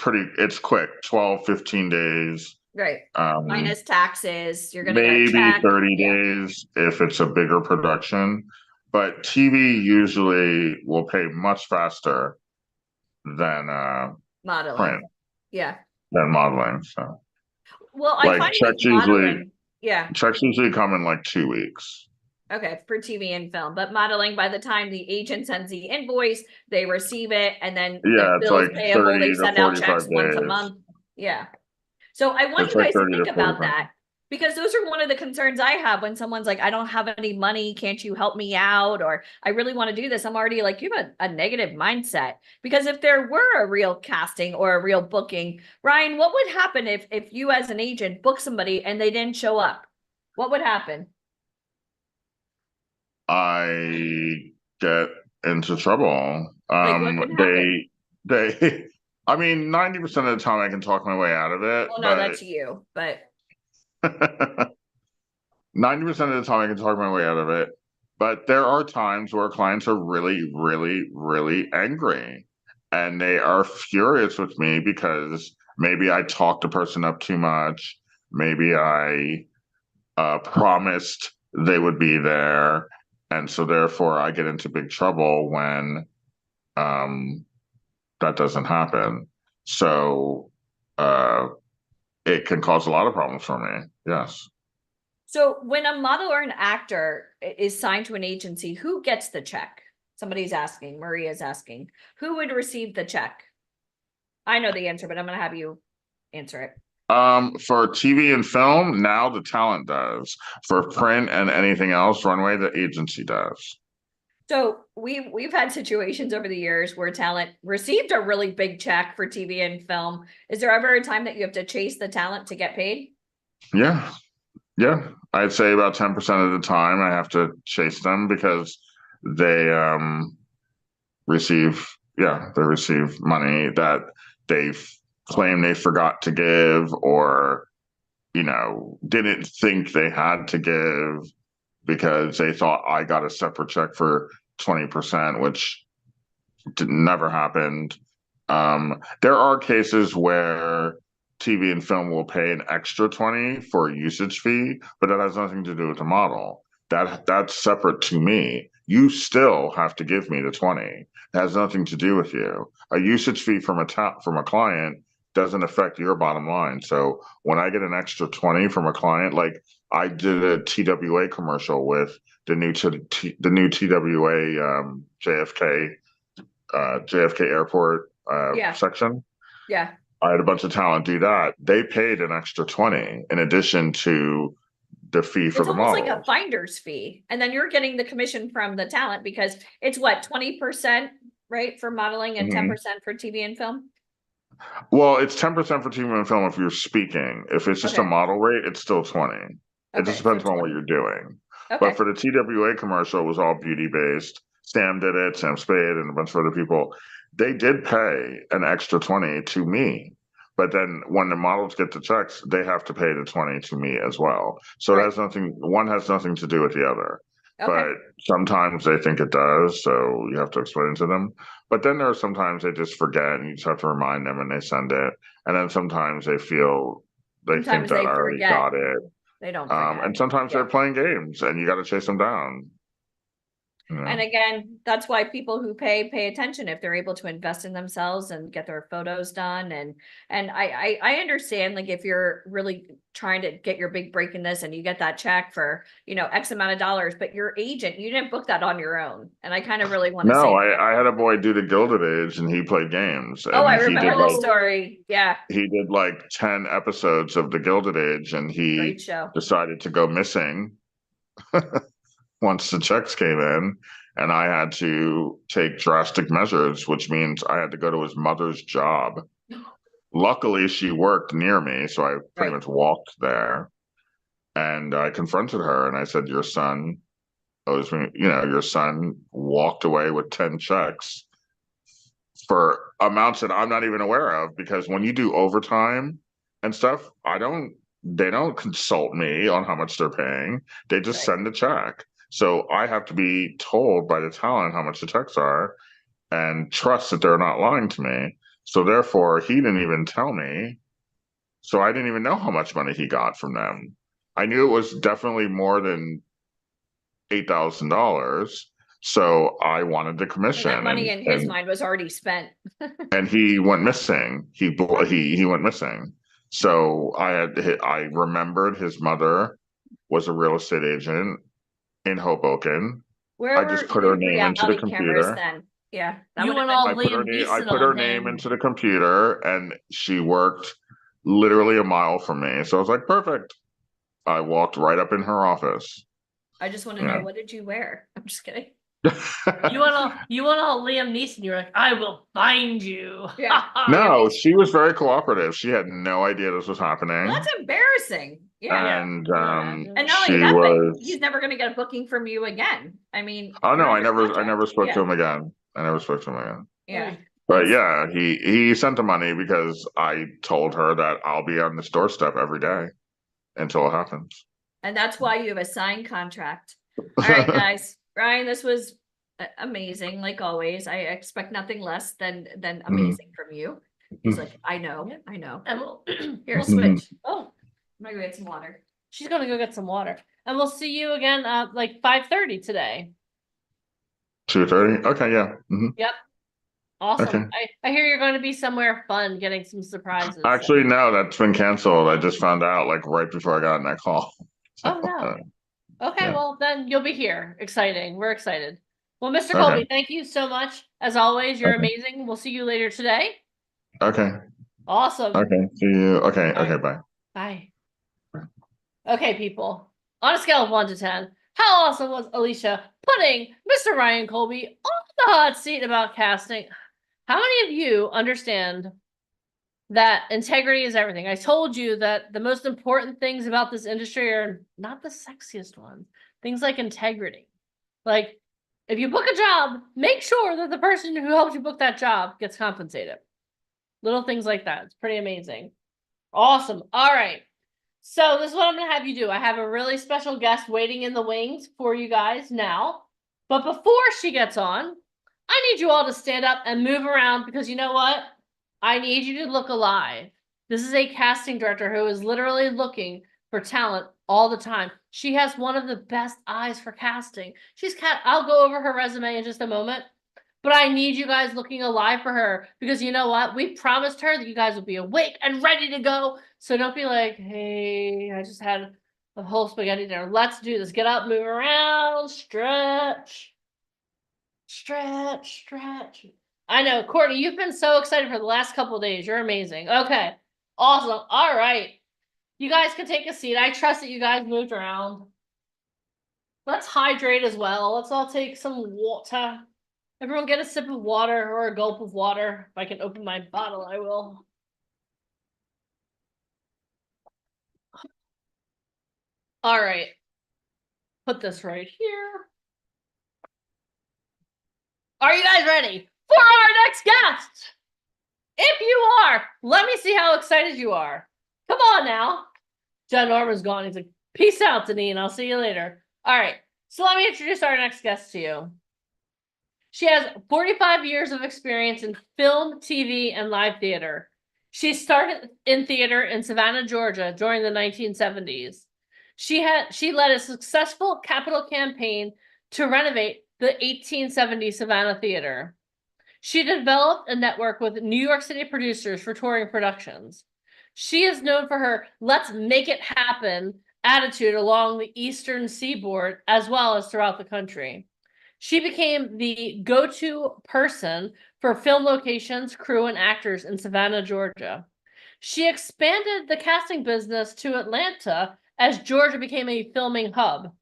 quick, 12, 15 days. Right. Um, Minus taxes, you're gonna get a maybe check. 30 Yeah. days if it's a bigger production, but TV usually will pay much faster than Modeling. print, Yeah. than modeling. So Well, I like find with modeling, yeah. checks usually come in like 2 weeks. Okay, for TV and film, but modeling, by the time the agent sends the invoice, they receive it, and then the Yeah, it's bills like payable, they 30 to send out 45 checks once a days. month. Yeah. So I want It's you like guys to 30 think to about 45. that, because those are one of the concerns I have when someone's like, I don't have any money, can't you help me out? Or I really want to do this. I'm already like, you have a negative mindset. Because if there were a real casting or a real booking, Ryan, what would happen if you as an agent book somebody and they didn't show up? What would happen? I get into trouble. Like, what could happen? They I mean, 90% of the time I can talk my way out of it, Well, no, that's you, but 90% of the time I can talk my way out of it. But there are times where clients are really, really, really angry and they are furious with me because maybe I talked a person up too much. Maybe I promised they would be there. And so therefore I get into big trouble when that doesn't happen. So it can cause a lot of problems for me. Yes. so when a model or an actor is signed to an agency, who gets the check? Somebody's asking, Maria's asking, who would receive the check? I know the answer, but I'm gonna have you answer it. For TV and film, now the talent does. For print and anything else, runway, the agency does. So we've had situations over the years where talent received a really big check for TV and film. Is there ever a time that you have to chase the talent to get paid? Yeah. Yeah. I'd say about 10% of the time I have to chase them because they receive they receive money that they've claimed they forgot to give or didn't think they had to give because they thought I got a separate check for 20%, which never happened. There are cases where TV and film will pay an extra 20 for a usage fee, but that has nothing to do with the model. That's separate to me. You still have to give me the 20. It has nothing to do with you. A usage fee from a client doesn't affect your bottom line. So when I get an extra 20 from a client, like I did a TWA commercial with the new TWA JFK Airport Yeah. section. Yeah. I had a bunch of talent do that. They paid an extra 20 in addition to the fee for It's the almost model. like a finder's fee. And then you're getting the commission from the talent because it's what, 20%, right? For modeling and 10% for TV and film? Well, it's 10% for TV and film if you're speaking. If it's just a Okay. model rate, it's still 20. It just Okay, depends so on what 20. you're doing. Okay. But for the TWA commercial, it was all beauty based. Sam did it, Sam Spade, and a bunch of other people. They did pay an extra 20 to me. But then when the models get the checks, they have to pay the 20 to me as well. So Right. it has one has nothing to do with the other. Okay. But sometimes they think it does, so you have to explain it to them. But then there are sometimes they just forget and you just have to remind them and they send it. And then sometimes they feel they think Sometimes that they I already forget. got it. They don't forget. And sometimes Yeah. they're playing games and you got to chase them down. And again, that's why people who pay attention if they're able to invest in themselves and get their photos done. And I understand, like, if you're really trying to get your big break in this and you get that check for, X amount of dollars, but your agent, you didn't book that on your own. And I kind of really want to say. No, I had a boy do the Gilded Age and he played games. Oh, And I he remember did the like, story. Yeah. he did like 10 episodes of the Gilded Age and he Great show. decided to go missing once the checks came in. And I had to take drastic measures, which means I had to go to his mother's job. Luckily, she worked near me, so I pretty Right. much walked there. And I confronted her and I said, your son owes me, your son walked away with 10 checks for amounts that I'm not even aware of, because when you do overtime and stuff, they don't consult me on how much they're paying. They just Right. send the check. So I have to be told by the talent how much the checks are and trust that they're not lying to me. So therefore, he didn't even tell me. So I didn't even know how much money he got from them. I knew it was definitely more than $8,000. So I wanted the And commission, that money in his mind was already spent. and he went missing. He went missing. So I remembered his mother was a real estate agent in Hoboken. Where I just were put her the name into the reality cameras computer. then? Yeah, that You would have went all I put her Liam name. I Neeson put her on name him. into the computer, and she worked literally a mile from me. So I was like, perfect. I walked right up in her office. I just want to Yeah. know, what did you wear? I'm just kidding. You went all Liam Neeson. You were like, I will find you. Yeah. No, she was very cooperative. She had no idea this was happening. Well, that's embarrassing. Yeah. And And not she only that, but was. he's never going to get a booking from you again. I mean, Oh no, you're I under never contract. spoke to Yeah. him again. I never spoke to him again. Yeah. But yeah, he sent the money because I told her that I'll be on this doorstep every day until it happens. And that's why you have a signed contract. All right, guys. Ryan, this was amazing, like always. I expect nothing less than amazing from you. He's like, I know. And we'll, Here, switch. Oh, I'm gonna go get some water. she's gonna go get some water. And we'll see you again like 5:30 today. 2:30. Okay, yeah. Mhm. Yep. Awesome. Okay. I hear you're going to be somewhere fun getting some surprises. Actually, no, that's been canceled. I just found out like right before I got in that call. Oh no. Okay, yeah. well then you'll be here. Exciting. We're excited. Well, Mr. Okay. Colby, thank you so much. As always, you're Okay. amazing. We'll see you later today. Okay. Awesome. Okay. See you. Okay. Bye. Okay. Bye. Bye. Okay, people. On a scale of 1 to 10, how awesome was Alicia putting Mr. Ryan Colby on the hot seat about casting? How many of you understand that integrity is everything? I told you that the most important things about this industry are not the sexiest ones. Things like integrity. Like, if you book a job, make sure that the person who helped you book that job gets compensated. Little things like that. It's pretty amazing. Awesome. All right. So this is what I'm going to have you do. I have a really special guest waiting in the wings for you guys now. But before she gets on, I need you all to stand up and move around because you know what? I need you to look alive. This is a casting director who is literally looking for talent all the time. She has one of the best eyes for casting. I'll go over her resume in just a moment, but I need you guys looking alive for her because you know what? We promised her that you guys will be awake and ready to go. So don't be like, hey, I just had a whole spaghetti dinner. Let's do this. Get up, move around, stretch. Stretch. I know, Courtney, you've been so excited for the last couple of days. You're amazing. Okay. Awesome. All right. You guys can take a seat. I trust that you guys moved around. Let's hydrate as well. Let's all take some water. Everyone get a sip of water or a gulp of water. If I can open my bottle, I will. All right. Put this right here. Are you guys ready for our next guest? If you are, let me see how excited you are. Come on now. John Norman's gone. He's like, peace out, Deneen. I'll see you later. All right. So let me introduce our next guest to you. She has 45 years of experience in film, TV, and live theater. She started in theater in Savannah, Georgia during the 1970s. She led a successful capital campaign to renovate the 1870 Savannah Theater. She developed a network with New York City producers for touring productions. She is known for her "let's make it happen" attitude along the Eastern Seaboard as well as throughout the country. She became the go-to person for film locations, crew, and actors in Savannah, Georgia. She expanded the casting business to Atlanta as Georgia became a filming hub.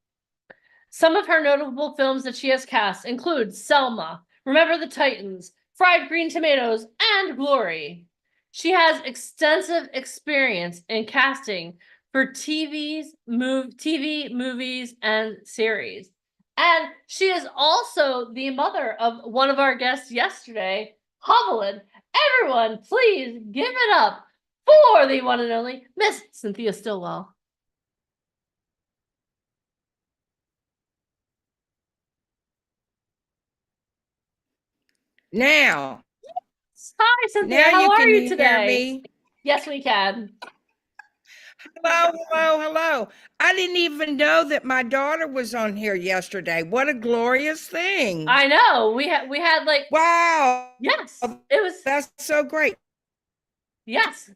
Some of her notable films that she has cast include Selma, Remember the Titans, Fried Green Tomatoes, and Glory. She has extensive experience in casting for TV, movies, and series. And she is also the mother of one of our guests yesterday, Hovelin. Everyone, please give it up for the one and only Miss Cynthia Stillwell. Now, Hi, Cynthia. now How you are can you hear today? me. Yes, we can. Hello, hello, hello. I didn't even know that my daughter was on here yesterday. What a glorious thing. I know. We had like Wow. yes. It was That's so great. yes.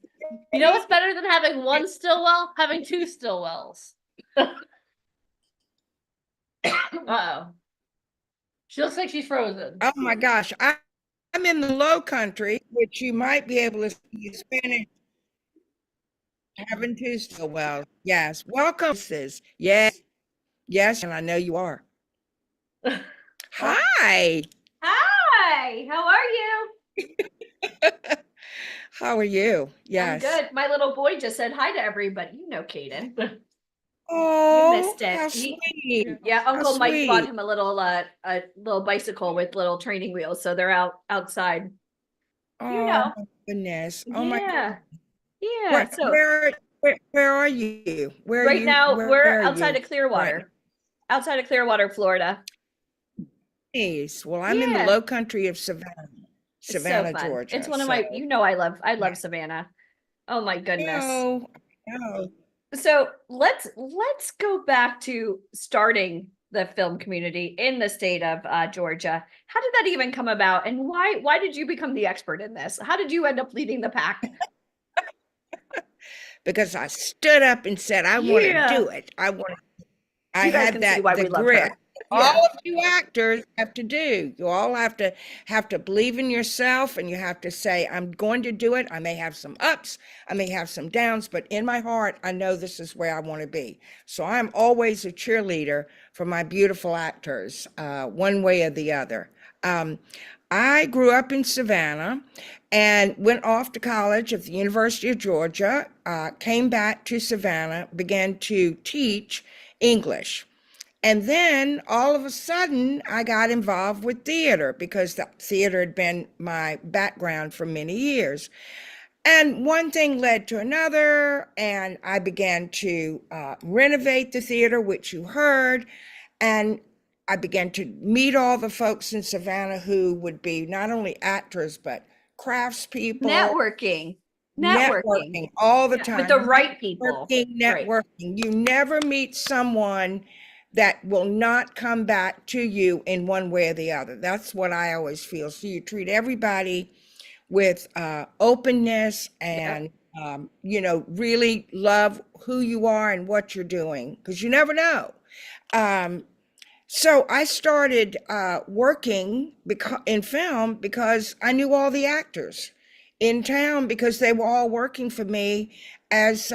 You know what's better than having one Stillwell? Having two Stillwells. Uh-oh. She looks like she's frozen. Oh my gosh. I'm in the low country, which you might be able to see Spanish. Having two still well. Yes. Welcome, sis. Yes. Yes, and I know you are. Hi. Hi, how are you? How are you? Yes. I'm good. My little boy just said hi to everybody. You know Caden. Oh, missed it. how He- sweet. Yeah, How Uncle Mike bought sweet. him a little bicycle with little training wheels, so they're outside. Oh, know. goodness. Oh my Yeah. Yeah. What, So where are you? Where are right you? now Where we're are outside you? of Clearwater. Outside of Clearwater, Florida. Nice. Well, I'm in the Yeah. low country of Savannah, It's so Savannah, fun. Georgia. It's one of my, I love Savannah. Oh my goodness. No. So let's go back to starting the film community in the state of Georgia. How did that even come about, and why did you become the expert in this? How did you end up leading the pack? Because I stood up and said, I want to do it. I You guys had can see that why we the love grit. her. All Yeah. of you actors have to do. You all have to believe in yourself, and you have to say, I'm going to do it. I may have some ups, I may have some downs, but in my heart, I know this is where I want to be. So I'm always a cheerleader for my beautiful actors, one way or the other. I grew up in Savannah and went off to college at the University of Georgia, came back to Savannah, began to teach English. And then all of a sudden, I got involved with theater because the theater had been my background for many years. And one thing led to another, and I began to renovate the theater, which you heard. And I began to meet all the folks in Savannah who would be not only actors, but craftspeople, Networking all the Yeah, time. with the right people. Right. Networking. You never meet someone that will not come back to you in one way or the other. That's what I always feel. So you treat everybody with openness and, really love who you are and what you're doing, because you never know. So I started working in film because I knew all the actors in town because they were all working for me as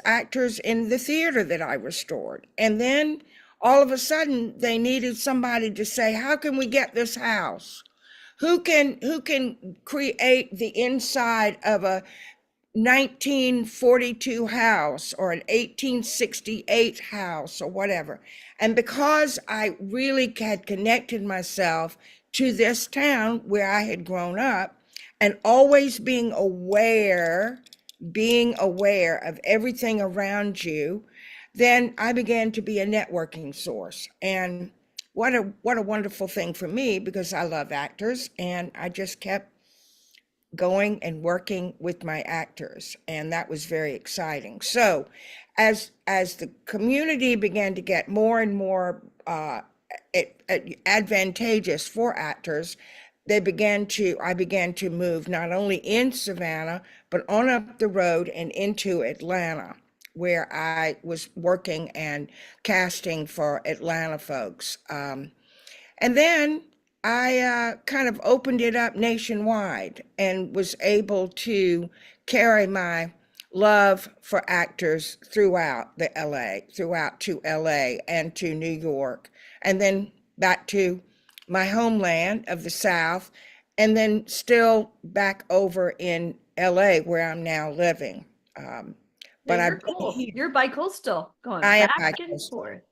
actors in the theater that I restored. And then all of a sudden they needed somebody to say, how can we get this house? Who can create the inside of a 1942 house or an 1868 house or whatever? And because I really had connected myself to this town where I had grown up, and always being aware of everything around you, then I began to be a networking source. And what a wonderful thing for me, because I love actors, and I just kept going and working with my actors, and that was very exciting. So as the community began to get more and more advantageous for actors, I began to move not only in Savannah, but on up the road and into Atlanta, where I was working and casting for Atlanta folks. And then I kind of opened it up nationwide and was able to carry my love for actors throughout to LA and to New York, and then back to my homeland of the South, and then still back over in LA where I'm now living. But You're I've cool. been here. You're bicoastal, going I am back and bicoastal. forth.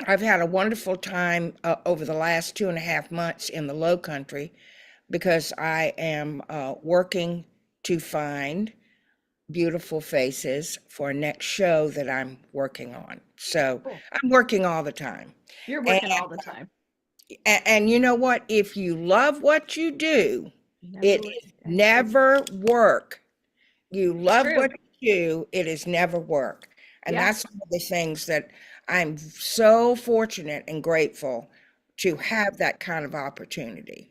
I've had a wonderful time over the last 2.5 months in the Low Country because I am working to find beautiful faces for a next show that I'm working on. So Cool. I'm working all the time. You're working all the time. And you know what? If you love what you do, it Never is never work. You love True. what do, it is never work. And Yeah. that's one of the things that I'm so fortunate and grateful to have that kind of opportunity.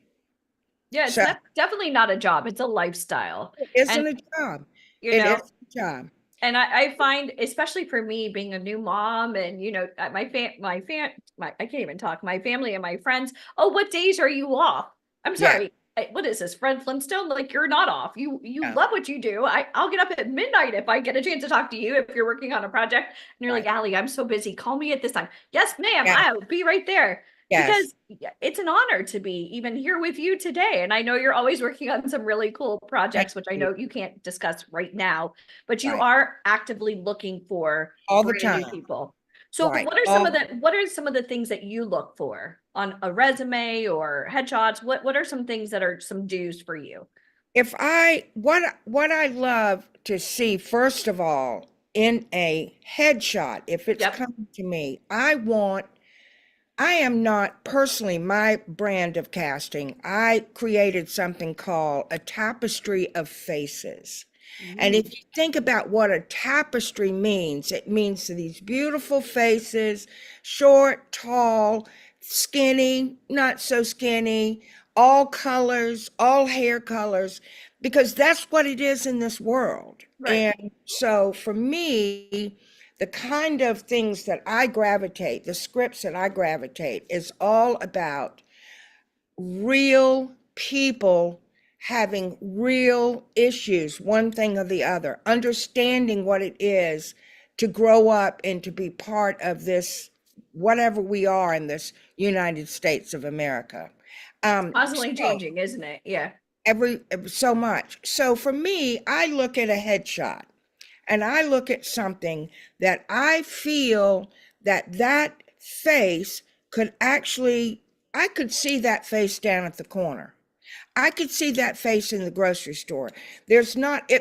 Yeah, it's So definitely not a job. It's a lifestyle. it isn't And a job. you It is know, a job. and I find, especially for me being a new mom and I can't even talk, my family and my friends, oh, what days are you off? I'm Yeah. sorry. What is this, Fred Flintstone? Like, you're not off. You Yeah. love what you do. I'll get up at midnight if I get a chance to talk to you if you're working on a project and you're like, Right. Allie, I'm so busy. Call me at this time. Yes, ma'am. Yeah. I'll be right there. Yes. Because it's an honor to be even here with you today. And I know you're always working on some really cool projects, which I know you can't discuss right now, but you Right. are actively looking for All the brand new time. people. So Right. what are some of the things that you look for on a resume or headshots? What are some things that are some do's for you? What I love to see, first of all, in a headshot, if it's Yep. coming to me, I am not personally my brand of casting. I created something called a tapestry of faces. And if you think about what a tapestry means, it means these beautiful faces, short, tall, skinny, not so skinny, all colors, all hair colors, because that's what it is in this world. Right. And so for me, the kind of things that I gravitate, the scripts that I gravitate, is all about real people having real issues, one thing or the other, understanding what it is to grow up and to be part of this, whatever we are in this United States of America. Constantly So changing, isn't it? Yeah. so much. So for me, I look at a headshot and I look at something that I feel that face could actually, I could see that face down at the corner. I could see that face in the grocery store. It's not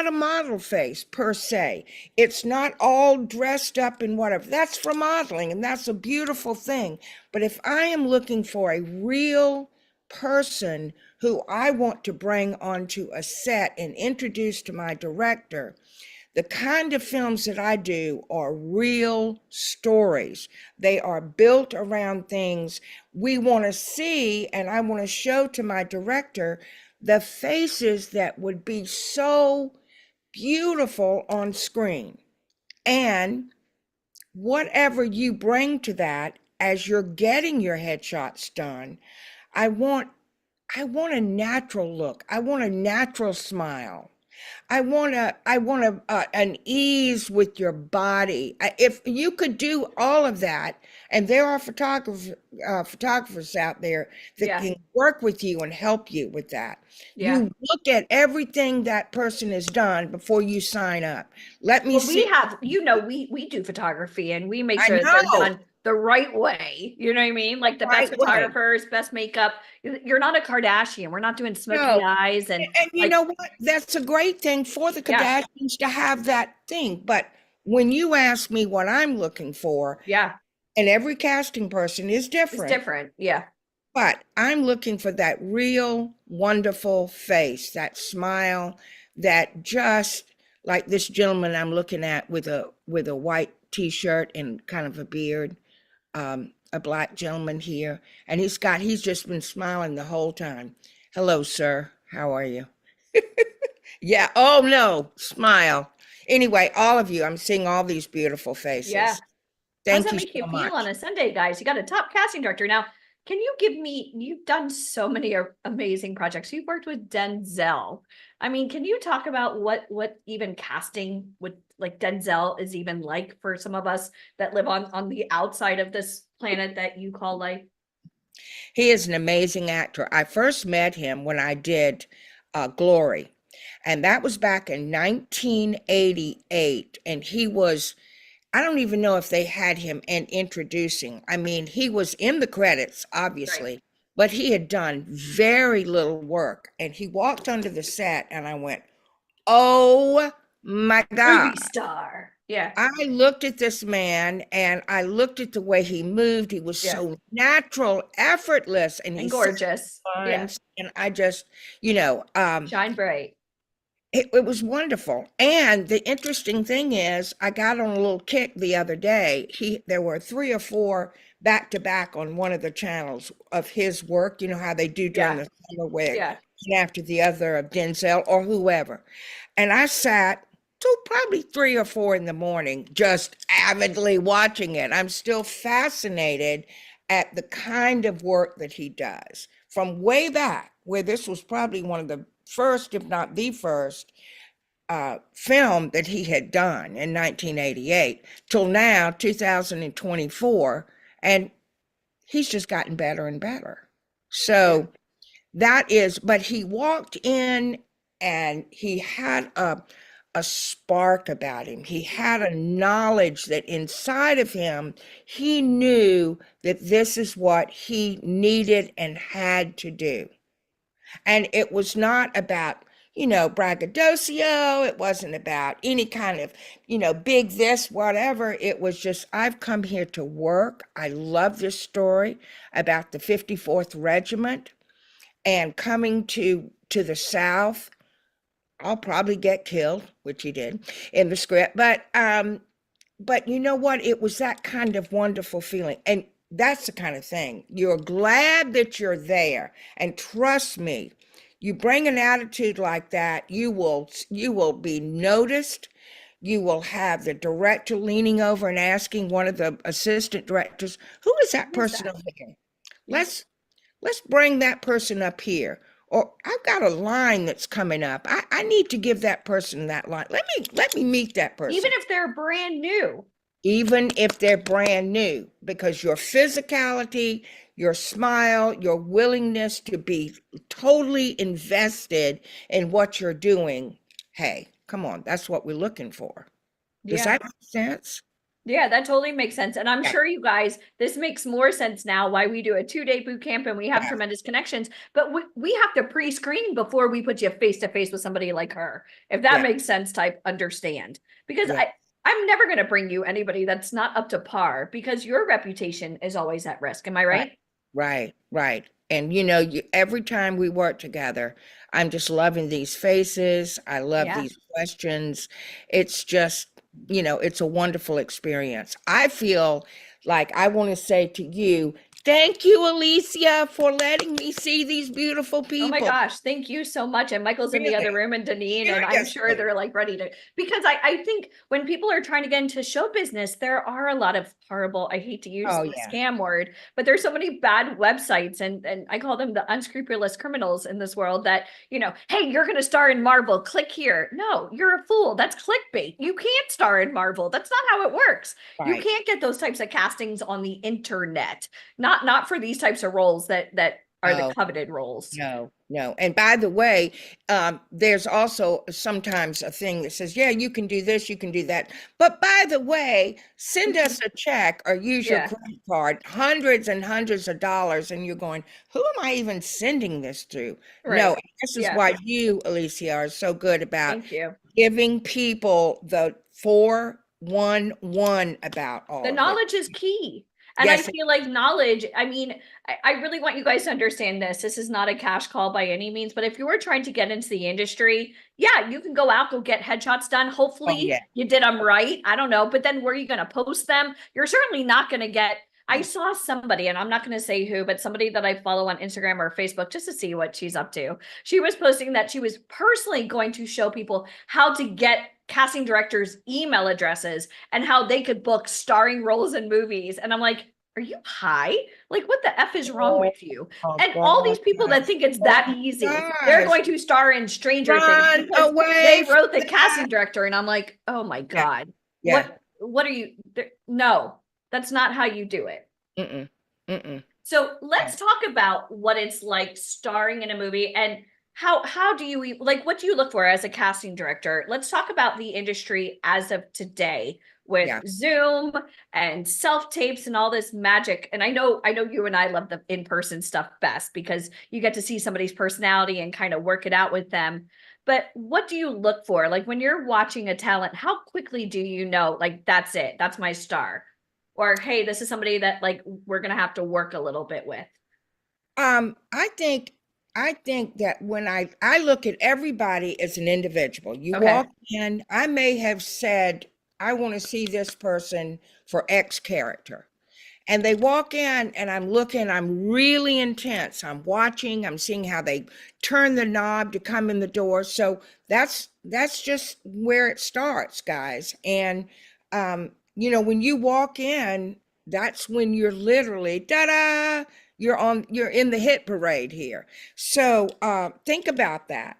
a model face per se. It's not all dressed up in whatever. That's for modeling, and that's a beautiful thing. But if I am looking for a real person who I want to bring onto a set and introduce to my director, the kind of films that I do are real stories. They are built around things we want to see, and I want to show to my director the faces that would be so beautiful on screen. And whatever you bring to that as you're getting your headshots done, I want a natural look. I want a natural smile. I want an ease with your body. If you could do all of that, and there are photographers out there that Yeah. can work with you and help you with that. Yeah. You look at everything that person has done before you sign up. Let me Well, see. we do photography and we make I sure that they're know. done the right way. You know what I mean? Like the best Right way. photographers, best makeup. You're not a Kardashian. We're not doing smoky No. eyes and And you like, know what? That's a great thing for the Yeah. Kardashians to have that thing. But when you ask me what I'm looking for, yeah, and every casting person is it's different, different. Yeah. but I'm looking for that real wonderful face, that smile, that just like this gentleman I'm looking at with a white t-shirt and kind of a beard, a black gentleman here, and he's just been smiling the whole time. Hello, sir. How are you? Yeah. Oh no, smile. Anyway, all of you, I'm seeing all these beautiful faces. Yeah. How's Thank that you make you so feel on much. a Sunday, guys? You got a top casting director. Now, can you give me, you've done so many amazing projects. You've worked with Denzel. I mean, can you talk about what even casting with like Denzel is even like for some of us that live on the outside of this planet that you call life? He is an amazing actor. I first met him when I did Glory, and that was back in 1988. And he was, I don't even know if they had him in introducing. I mean, he was in the credits, obviously, but he had done very little work. And he walked onto the set, and I went, oh my God. Movie star. Yeah. I looked at this man and I looked at the way he moved. He was Yeah. so natural, effortless, and he And said gorgeous. Yeah. lines, and I just, you know, Shine bright. It was wonderful. And the interesting thing is, I got on a little kick the other day. There were 3 or 4 back to back on one of the channels of his work. You know how they do during Yeah. the summer where Yeah. one after the other of Denzel or whoever. And I sat till probably 3 or 4 in the morning, just avidly watching it. I'm still fascinated at the kind of work that he does from way back, where this was probably one of the first, if not the first, film that he had done in 1988 till now, 2024. And he's just gotten better and better. So that is, but he walked in and he had a spark about him. He had a knowledge that inside of him, he knew that this is what he needed and had to do. And it was not about, braggadocio. It wasn't about any kind of, big this, whatever. It was just, I've come here to work. I love this story about the 54th Regiment and coming to the South. I'll probably get killed, which he did in the script. But you know what? It was that kind of wonderful feeling. And that's the kind of thing. You're glad that you're there. And trust me, you bring an attitude like that, you will be noticed. You will have the director leaning over and asking one of the assistant directors, who is that person over here? Let's bring that person up here. Or I've got a line that's coming up. I need to give that person that line. Let me meet that person. Even if they're brand new. Even if they're brand new, because your physicality, your smile, your willingness to be totally invested in what you're doing. Hey, come on, that's what we're looking for. Does that make sense? Yeah, that totally makes sense. And I'm Yeah. sure you guys, this makes more sense now why we do a 2-day boot camp and we have Yeah. tremendous connections. But we have to pre-screen before we put you face to face with somebody like her. If that Yeah. makes sense, type understand. Because Yeah. I'm never going to bring you anybody that's not up to par because your reputation is always at risk. Am I right? Right. And every time we work together, I'm just loving these faces. I love Yeah. these questions. It's just, it's a wonderful experience. I feel like I want to say to you, thank you, Alicia, for letting me see these beautiful people. Oh my gosh, thank you so much. And Michael's in the other room and Deneen, and I'm sure Seriously. they're like ready to, because I think when people are trying to get into show business, there are a lot of horrible, I hate to use Oh, the yeah. scam word, but there's so many bad websites and I call them the unscrupulous criminals in this world that, hey, you're going to star in Marvel, click here. No, you're a fool. That's clickbait. You can't star in Marvel. That's not how it works. You Right. can't get those types of castings on the internet, not for these types of roles that are the No. coveted roles. No. And by the way, there's also sometimes a thing that says, yeah, you can do this, you can do that. But by the way, send us a check or use your Yeah. credit card, hundreds and hundreds of dollars. And you're going, who am I even sending this to? Right. No, this is Yeah. why you, Alicia, are so good about Thank you. giving people the 411 about all The of it. knowledge is key. And Yes. I feel like knowledge, I mean, I really want you guys to understand this. This is not a cash call by any means, but if you were trying to get into the industry, yeah, you can go out, go get headshots done. Hopefully yeah. you did them right. I don't know, but then where are you going to post them? You're certainly not going to get, I saw somebody, and I'm not going to say who, but somebody that I follow on Instagram or Facebook just to see what she's up to. She was posting that she was personally going to show people how to get casting directors' email addresses and how they could book starring roles in movies. And I'm like, are you high? Like, what the F is wrong with you? Oh, And all these people that gosh. think it's that Oh, easy, gosh. they're going to star in Stranger Run Things because away they wrote the from casting director. And I'm like, oh my God. Yeah. What are you? No, that's not how you do it. Mm-mm. So let's talk about what it's like starring in a movie and how do you like, what do you look for as a casting director? Let's talk about the industry as of today with Yeah. Zoom and self-tapes and all this magic. And I know you and I love the in-person stuff best because you get to see somebody's personality and kind of work it out with them. But what do you look for? Like when you're watching a talent, how quickly do you know, like, that's it, that's my star? Or, hey, this is somebody that like we're gonna have to work a little bit with. I think I think that when I look at everybody as an individual, you Okay. walk in, I may have said, I want to see this person for X character. And they walk in and I'm looking, I'm really intense. I'm watching, I'm seeing how they turn the knob to come in the door. So that's just where it starts, guys. And when you walk in, that's when you're literally ta-da, you're in the hit parade here. So think about that,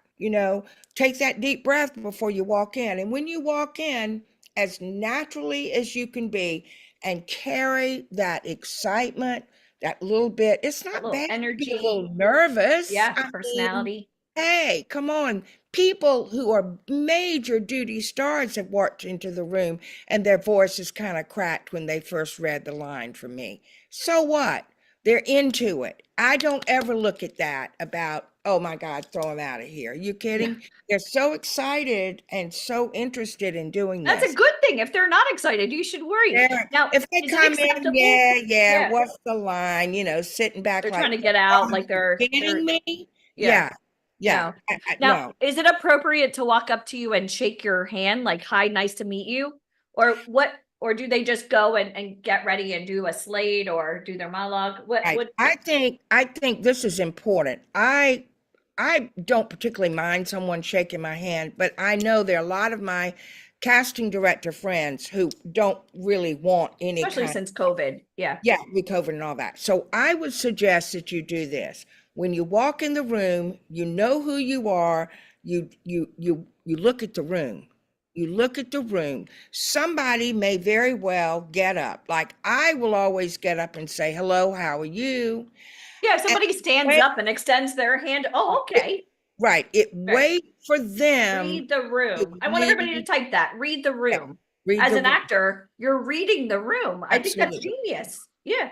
take that deep breath before you walk in. And when you walk in, as naturally as you can be, and carry that excitement, that little bit. It's not little bad to be a energy. little nervous. Yeah, I mean, personality. hey, come on. People who are major duty stars have walked into the room and their voices kind of cracked when they first read the line from me. So what? They're into it. I don't ever look at that about, oh my God, throw them out of here. You kidding? They're so excited and so interested in doing That's this. a good thing. If they're not excited, you should worry. Yeah. Now, If they is it come acceptable? in, yeah, Yeah. what's the line? Sitting back They're like, trying to get out, like they're kidding me? Yeah. Yeah. Now, No. is it appropriate to walk up to you and shake your hand, like, hi, nice to meet you? Or what? Or do they just go and get ready and do a slate or do their monologue? Right. I think this is important. I don't particularly mind someone shaking my hand, but I know there are a lot of my casting director friends who don't really want any especially kind since COVID? Yeah. with COVID and all that. So I would suggest that you do this. When you walk in the room, you know who you are. You look at the room. You look at the room. Somebody may very well get up. Like I will always get up and say, hello, how are you? Yeah, if somebody stands up and extends their hand, oh, okay. Right. Wait for them. Read the room. I want everybody to type that. Read the room. Read As the an room. actor, you're reading the room. I think that's Absolutely. genius. Yeah.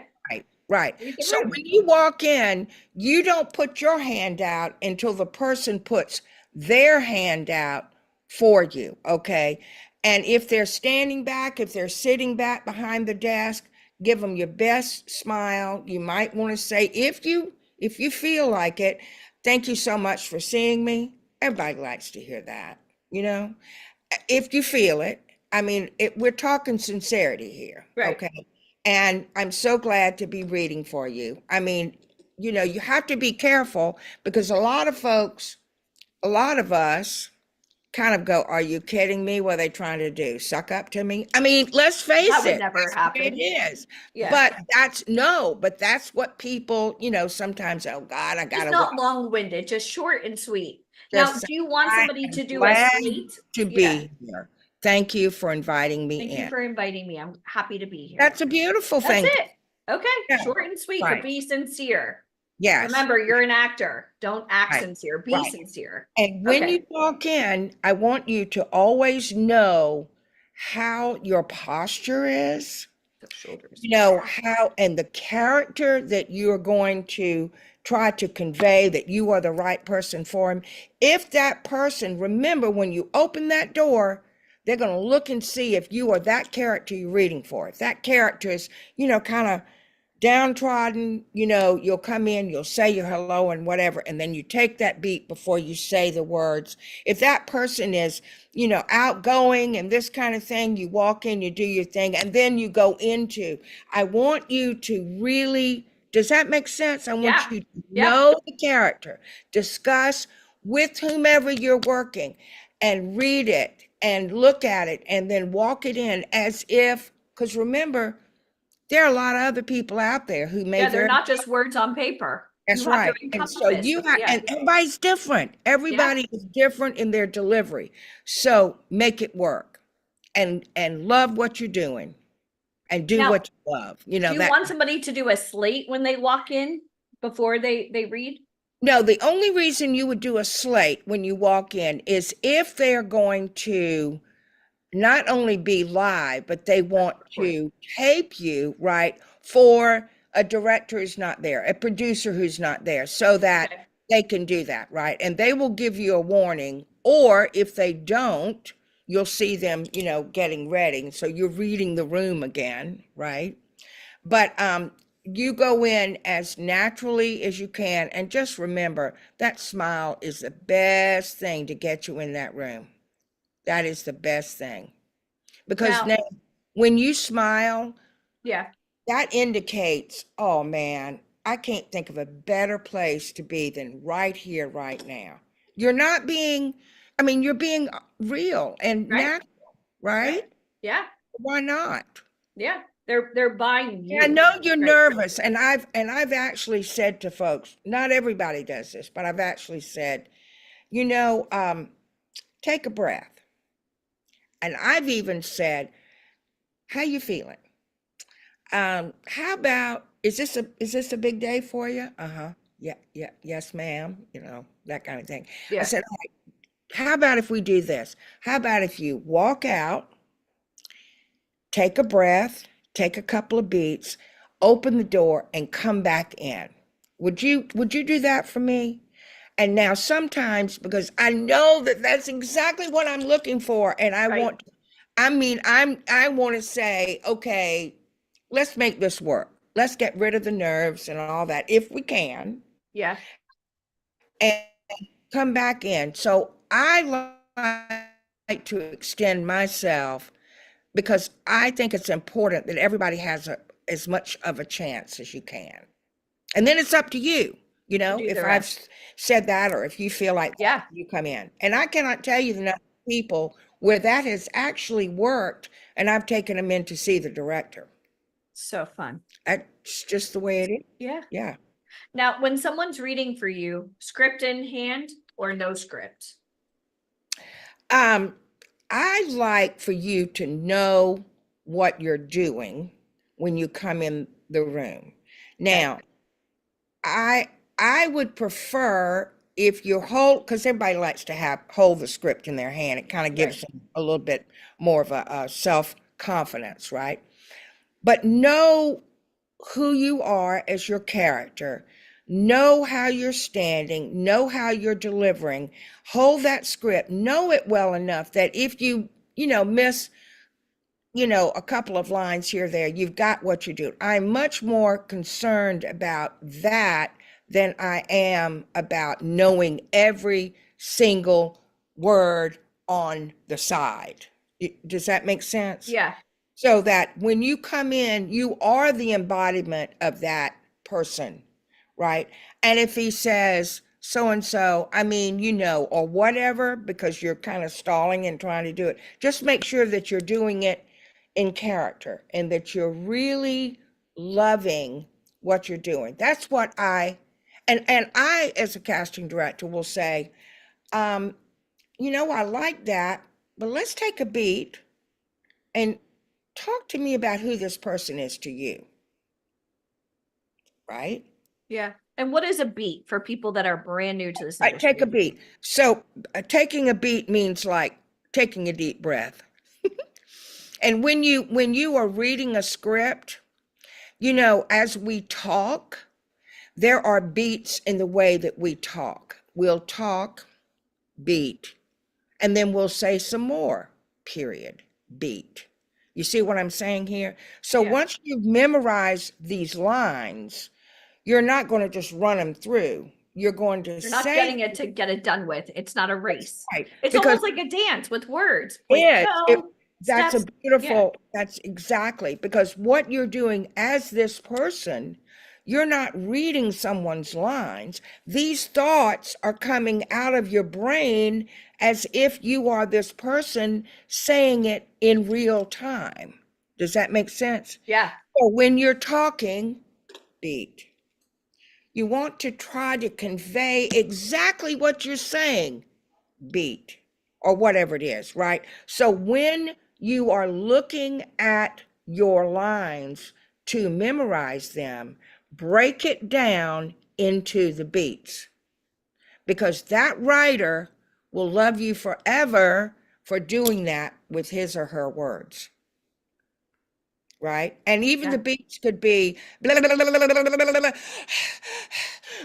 Right. Read the So room. when you walk in, you don't put your hand out until the person puts their hand out for you. Okay. And if they're standing back, if they're sitting back behind the desk, give them your best smile. You might want to say, if you feel like it, thank you so much for seeing me. Everybody likes to hear that, if you feel it. I mean, we're talking sincerity here. Right. Okay. And I'm so glad to be reading for you. I mean, you have to be careful because a lot of us kind of go, are you kidding me? What are they trying to do? Suck up to me? I mean, let's face That would it. never That's what happen. It is. Yeah. But that's what people, sometimes, oh God, I Just gotta not walk. long-winded, just short and sweet. Now, Just do you want I somebody am to do a glad slate? to be here. Thank you for inviting me Thank in. you for inviting me. I'm happy to be here. That's a beautiful That's thing. it. Okay. Yeah. Short and sweet, Right. but be sincere. Yes. Remember, you're an actor. Don't act Right. sincere. Be Right. sincere. And when Okay. you walk in, I want you to always know how your posture is, The shoulders. how, and the character that you're going to try to convey that you are the right person for him. If that person, remember when you open that door, they're going to look and see if you are that character you're reading for. If that character is, kind of downtrodden, you'll come in, you'll say your hello and whatever, and then you take that beat before you say the words. If that person is, outgoing and this kind of thing, you walk in, you do your thing, and then you go into, I want you to really, does that make sense? I want Yeah. you to Yeah. know the character, discuss with whomever you're working, and read it and look at it, and then walk it in as if, because remember, there are a lot of other people out there who may Yeah, they're not just words on paper. That's You have to right. And so encompass them. Yeah. and everybody's different. Everybody is different in their delivery. So make it work and love what you're doing and do Now, what you love. Do you want somebody to do a slate when they walk in before they read? No, the only reason you would do a slate when you walk in is if they're going to not only be live, but they want to tape you, right, for a director who's not there, a producer who's not there, so that Okay. they can do that, right? And they will give you a warning, or if they don't, you'll see them, getting ready. So you're reading the room again, right? But you go in as naturally as you can, and just remember that smile is the best thing to get you in that room. That is the best thing. Because Now- now, when you smile, Yeah. that indicates, oh man, I can't think of a better place to be than right here, right now. You're not being, I mean, you're being real and Right. natural, right? Yeah. Why not? Yeah. They're buying you. I know you're Right. nervous, and I've actually said to folks, not everybody does this, but I've actually said, take a breath. And I've even said, how you feeling? How about, is this a big day for you? Uh-huh. Yeah, yes, ma'am, that kind of thing. Yeah. I said, all right, how about if we do this? How about if you walk out, take a breath, take a couple of beats, open the door and come back in? Would you do that for me? And now sometimes, because I know that that's exactly what I'm looking for, and I Right. want to say, okay, let's make this work. Let's get rid of the nerves and all that if we can, Yeah. and come back in. So I like to extend myself because I think it's important that everybody has as much of a chance as you can. And then it's up to you, do if the I've rest. said that, or if you feel like that, Yeah. you come in. And I cannot tell you the number of people where that has actually worked, and I've taken them in to see the director. So fun. That's just the way it is. Yeah. Yeah. Now, when someone's reading for you, script in hand or no script? I like for you to know what you're doing when you come in the room. Now, I would prefer if you hold, because everybody likes to hold the script in their hand. It kind of gives them a little bit more of a self-confidence, right? But know who you are as your character. Know how you're standing, know how you're delivering, hold that script, know it well enough that if you miss, a couple of lines here or there, you've got what you do. I'm much more concerned about that than I am about knowing every single word on the side. Does that make sense? Yeah. So that when you come in, you are the embodiment of that person, right? And if he says so and so, or whatever, because you're kind of stalling and trying to do it, just make sure that you're doing it in character and that you're really loving what you're doing. That's what I as a casting director will say, I like that, but let's take a beat and talk to me about who this person is to you. Right? Yeah. And what is a beat for people that are brand new to this Take a industry? beat. So taking a beat means like taking a deep breath. And when you are reading a script, as we talk, there are beats in the way that we talk. We'll talk, beat, and then we'll say some more, period, beat. You see what I'm saying here? So Yeah. once you've memorized these lines, you're not going to just run them through. You're going to You're not say getting it to get it done with. It's not a race. right. It's Because almost like a dance with words. Like, yes, go, that's a steps. beautiful, that's exactly, because what you're doing as this person, you're not reading someone's lines. These thoughts are coming out of your brain as if you are this person saying it in real time. Does that make sense? Yeah. So when you're talking, beat. You want to try to convey exactly what you're saying, beat, or whatever it is, right? So when you are looking at your lines to memorize them, break it down into the beats, because that writer will love you forever for doing that with his or her words. Right? And even Yeah. the beats could be blah, blah, blah, blah, blah, blah, blah, blah, blah,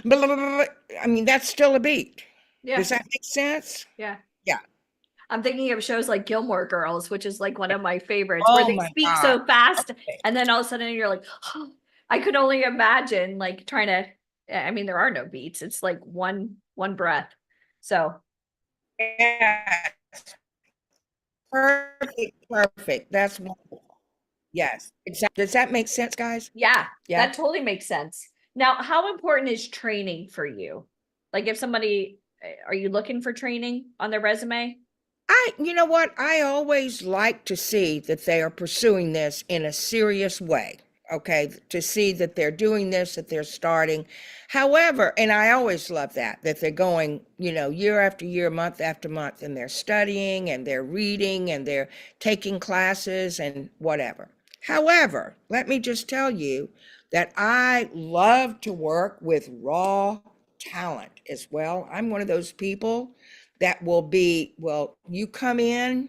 blah, blah, blah. I mean, that's still a beat. Yeah. Does that make sense? Yeah. Yeah. I'm thinking of shows like Gilmore Girls, which is like one of my favorites, where Oh they my speak God. so fast, Okay. and then all of a sudden you're like, oh. I could only imagine like trying to, I mean, there are no beats. It's like one breath. So Yes. Perfect, perfect. That's wonderful. Yes, exactly. Does that make sense, guys? yeah, Yeah. that totally makes sense. Now, how important is training for you? Like if somebody, are you looking for training on their resume? You know what? I always like to see that they are pursuing this in a serious way. Okay, to see that they're doing this, that they're starting. However, and I always love that they're going, year after year, month after month, and they're studying and they're reading and they're taking classes and whatever. However, let me just tell you that I love to work with raw talent as well. I'm one of those people that will be, well, you come in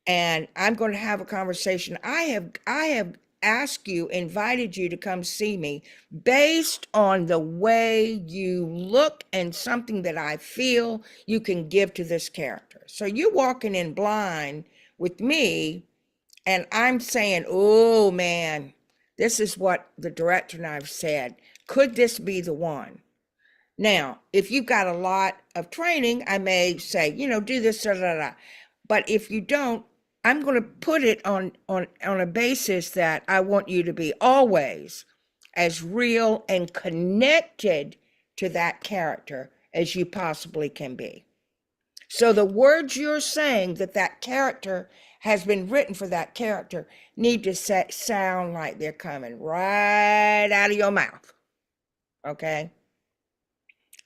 and I'm going to have a conversation. I have asked you, invited you to come see me based on the way you look and something that I feel you can give to this character. So you walking in blind with me and I'm saying, oh man, this is what the director and I've said. Could this be the one? Now, if you've got a lot of training, I may say, do this, da, da, da. But if you don't, I'm going to put it on a basis that I want you to be always as real and connected to that character as you possibly can be. So the words you're saying that character has been written for that character need to sound like they're coming right out of your mouth. Okay?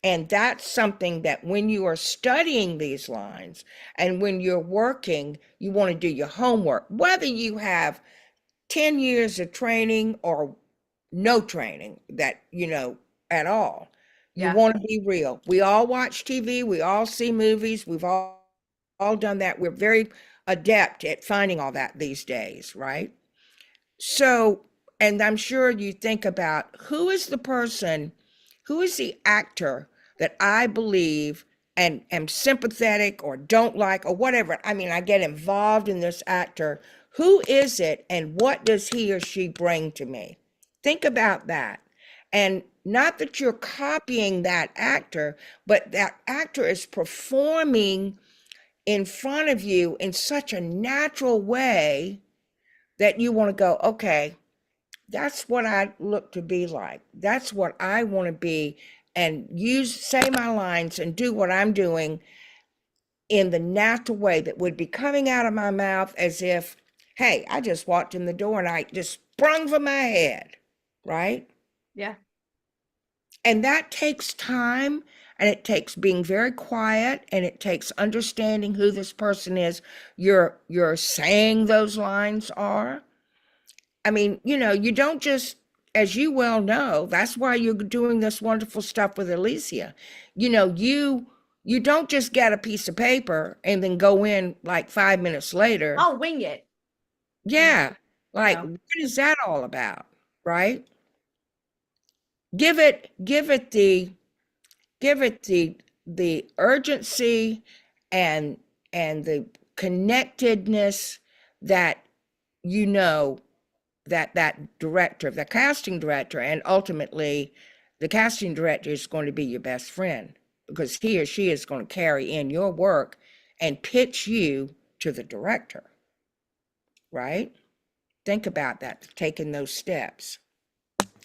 And that's something that when you are studying these lines and when you're working, you want to do your homework, whether you have 10 years of training or no training that, at all. You Yeah. want to be real. We all watch TV. We all see movies. We've all done that. We're very adept at finding all that these days, right? So, and I'm sure you think about who is the actor that I believe and am sympathetic or don't like or whatever. I mean, I get involved in this actor. Who is it and what does he or she bring to me? Think about that. And not that you're copying that actor, but that actor is performing in front of you in such a natural way that you want to go, okay, that's what I look to be like. That's what I want to be and say my lines and do what I'm doing in the natural way that would be coming out of my mouth as if, hey, I just walked in the door and I just sprung from my head, right? Yeah. And that takes time and it takes being very quiet and it takes understanding who this person is you're saying those lines are. I mean, you don't just, as you well know, that's why you're doing this wonderful stuff with Alicia. You don't just get a piece of paper and then go in like 5 minutes later. I'll wing it. Yeah. Like, No. what is that all about? Right? Give it the urgency and the connectedness that that director, the casting director, and ultimately the casting director is going to be your best friend because he or she is going to carry in your work and pitch you to the director, right? Think about that, taking those steps.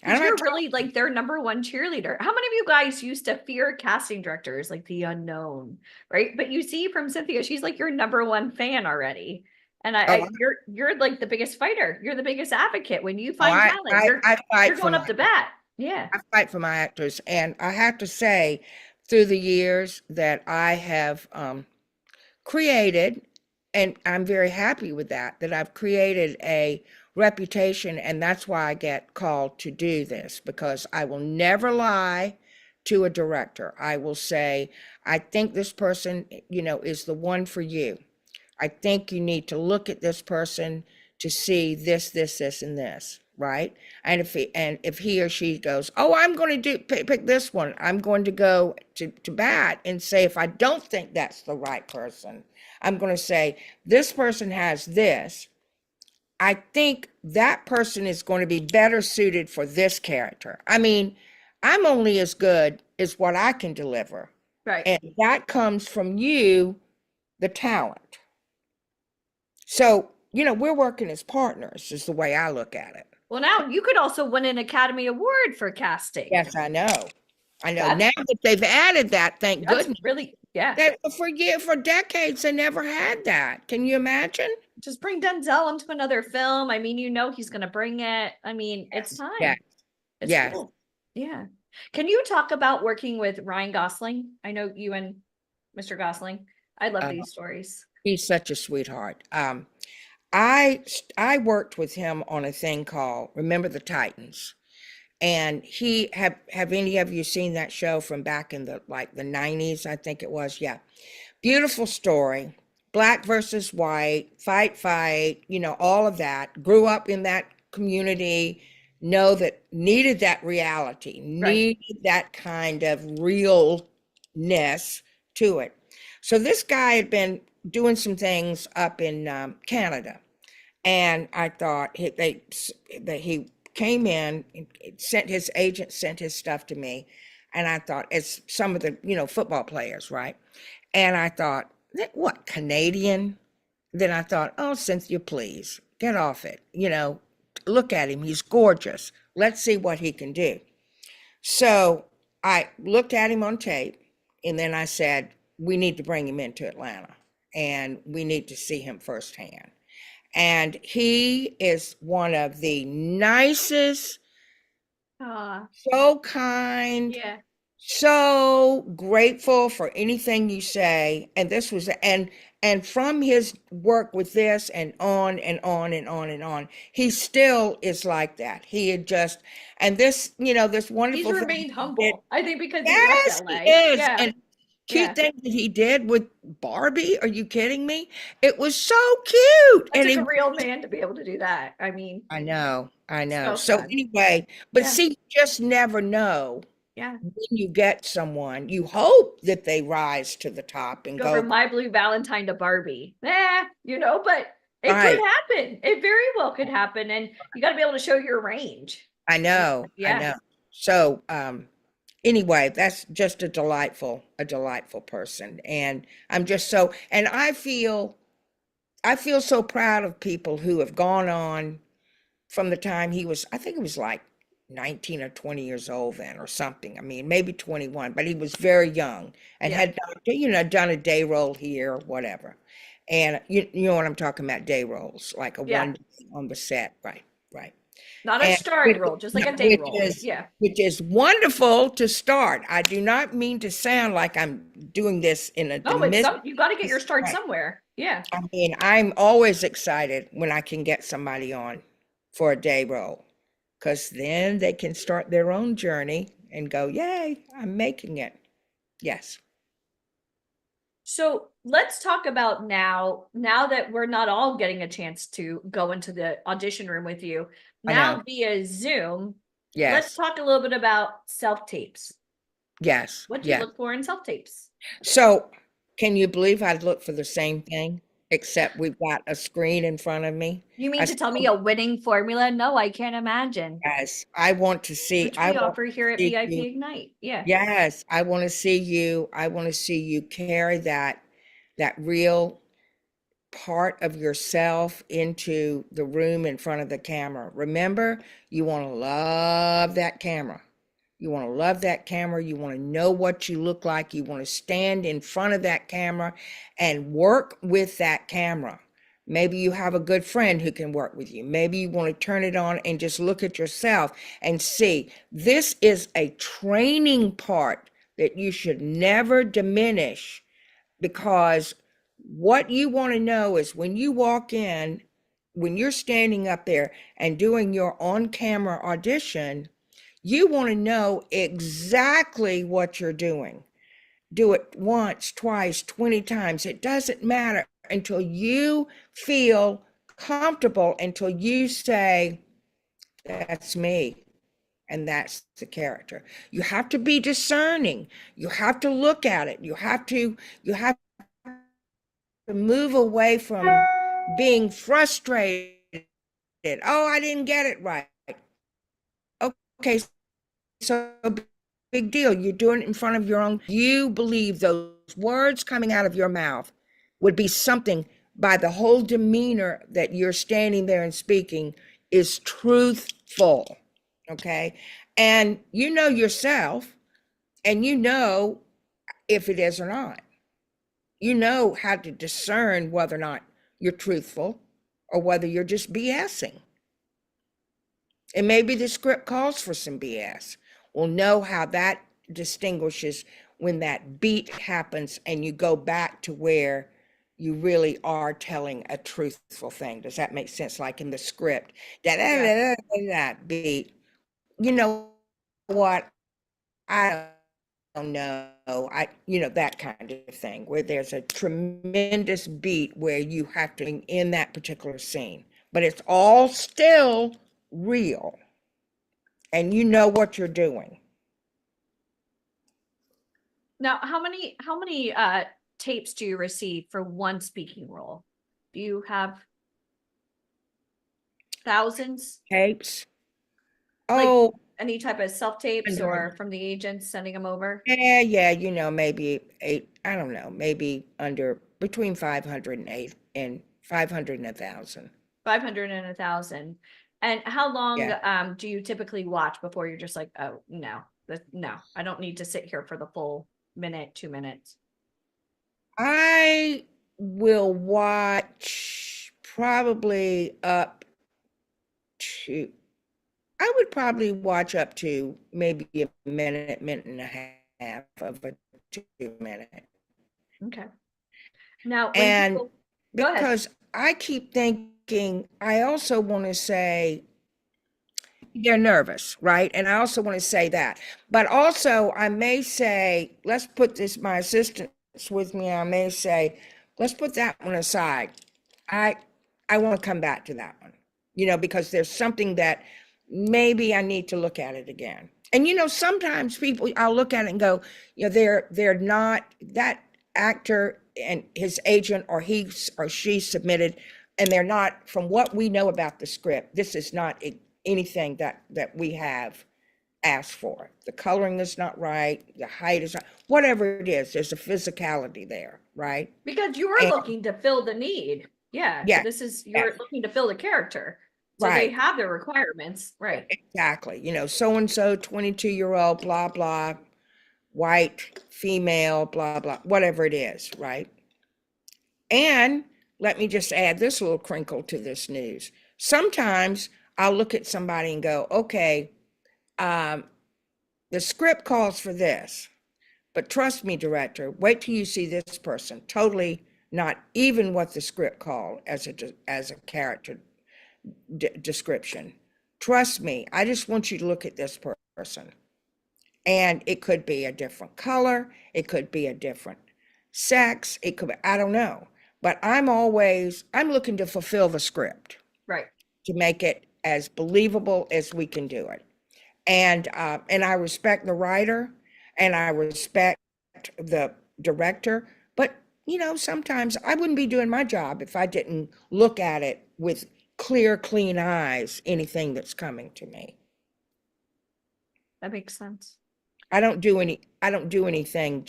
And you're really like their number one cheerleader. How many of you guys used to fear casting directors, like the unknown, right? But you see from Cynthia, she's like your number one fan already. And you're like the biggest fighter. You're the biggest advocate when you find talent. You're going up to bat. Yeah. I fight for my actors. And I have to say, through the years that I have created, and I'm very happy with that I've created a reputation, and that's why I get called to do this, because I will never lie to a director. I will say, I think this person, is the one for you. I think you need to look at this person to see this, and this, right? And if he or she goes, oh, I'm going to pick this one, I'm going to go to bat and say, if I don't think that's the right person, I'm going to say, this person has this. I think that person is going to be better suited for this character. I mean, I'm only as good as what I can deliver. Right. And that comes from you, the talent. So, we're working as partners, is the way I look at it. Well, now you could also win an Academy Award for casting. Yes, I know. I know. That's- Now that they've added that, thank That's goodness. really, yeah. For decades, they never had that. Can you imagine? Just bring Denzel into another film. I mean, he's going to bring it. I mean, it's time. Yes. It's Yes. cool. Yeah. Can you talk about working with Ryan Gosling? I know you and Mr. Gosling. I love these stories. He's such a sweetheart. I worked with him on a thing called Remember the Titans. And have any of you seen that show from back in the 90s, I think it was? Yeah. Beautiful story. Black versus white, fight, all of that. Grew up in that community, needed that reality, needed that kind of realness to it. So this guy had been doing some things up in Canada. And I thought that he came in, his agent sent his stuff to me. And I thought, it's some of the, football players, right? And I thought, what, Canadian? Then I thought, oh, Cynthia, please, get off it. Look at him. He's gorgeous. Let's see what he can do. So I looked at him on tape, and then I said, we need to bring him into Atlanta, and we need to see him firsthand. And he is one of the nicest, so kind, Yeah. so grateful for anything you say. And this was, and from his work with this and on and on and on and on, he still is like that. He had just, and this, this wonderful He's thing remained he humble. did. I think because Yes, he left LA. he is. Yeah. And cute Yeah. thing that he did with Barbie. Are you kidding me? It was so cute. That's And like a real man to be able to do that. I mean, I know. So So fun. anyway, but Yeah. see, you just never know yeah. when you get someone. You hope that they rise to the top and Go go, from My Blue Valentine to Barbie. But it Right. could happen. It very well could happen. And you got to be able to show your range. I know. Yeah. So, anyway, that's just a delightful person. And I'm just and I feel so proud of people who have gone on from the time he was, I think it was like 19 or 20 years old then or something. I mean, maybe 21, but he was very young and Yeah. had done a day roll here or whatever. And you know what I'm talking about, day rolls, like a Yeah. one on the set. Right. Not a And starring which- role, just like a no, day which role. is- Yeah. Which is wonderful to start. I do not mean to sound like I'm doing this in a No, you got to get your start Right. somewhere. Yeah. I mean, I'm always excited when I can get somebody on for a day role, because then they can start their own journey and go, yay, I'm making it. Yes. So let's talk about now that we're not all getting a chance to go into the audition room with you, I now know. via Zoom, let's Yes. talk a little bit about self-tapes. Yes. What do you Yeah. look for in self-tapes? So can you believe I'd look for the same thing, except we've got a screen in front of me? You mean I to tell me a winning formula? No, I can't imagine. Yes. I want to see. Which I we want offer here at see VIP you. Ignite. Yeah. Yes, I want to see you. I want to see you carry that real part of yourself into the room in front of the camera. Remember, you want to love that camera. You want to love that camera. You want to know what you look like. You want to stand in front of that camera and work with that camera. Maybe you have a good friend who can work with you. Maybe you want to turn it on and just look at yourself and see. This is a training part that you should never diminish, because what you want to know is when you walk in, when you're standing up there and doing your on-camera audition, you want to know exactly what you're doing. Do it once, twice, 20 times. It doesn't matter until you feel comfortable, until you say, that's me. And that's the character. You have to be discerning. You have to look at it. You have to move away from being frustrated Oh, I didn't get it right. Okay, so big deal. You're doing it in front of your own. You believe those words coming out of your mouth would be something by the whole demeanor that you're standing there and speaking is truthful. Okay. And you know yourself, and you know if it is or not. You know how to discern whether or not you're truthful or whether you're just BSing. And maybe the script calls for some BS. We'll know how that distinguishes when that beat happens and you go back to where you really are telling a truthful thing. Does that make sense? Like in the script, that beat. You know what? I don't know. That kind of thing where there's a tremendous beat where you have to in that particular scene, but it's all still real. And you know what you're doing. Now, how many tapes do you receive for one speaking role? Do you have thousands? Tapes. Like- Oh, Any type of self tapes or Hundred. from the agents sending them over? yeah, maybe I don't know, maybe between 500 and 500 and 1,000. 500 and 1,000. And how long Yeah. do you typically watch before you're just like, oh no, no, I don't need to sit here for the full minute, 2 minutes? I will watch probably up to, I would probably watch up to maybe a minute and a half of a 2 minute. Okay. Now, when And people, go ahead. because I keep thinking, I also want to say they're nervous, right? And I also want to say that. But also, I may say, let's put this, my assistant's with me. I may say, let's put that one aside. I want to come back to that one, because there's something that maybe I need to look at it again. And sometimes people, I'll look at it and go, they're not, that actor and his agent or he or she submitted, and they're not, from what we know about the script, this is not anything that we have asked for. The coloring is not right, the height is not, whatever it is, there's a physicality there, right? Because you were And- looking to fill the need. Yeah. Yeah, This is, you're looking to fill the character. So they Right. have their requirements, right? Exactly. So-and-so, 22-year-old, blah, blah, white, female, blah, blah, whatever it is, right? And let me just add this little crinkle to this news. Sometimes I'll look at somebody and go, okay, the script calls for this, but trust me, director, wait till you see this person. Totally not even what the script called as a character description. Trust me, I just want you to look at this person. And it could be a different color, it could be a different sex, it could be, I don't know. But I'm looking to fulfill the script, Right. to make it as believable as we can do it. And I respect the writer and I respect the director, but sometimes I wouldn't be doing my job if I didn't look at it with clear, clean eyes, anything that's coming to me. That makes sense. I don't do anything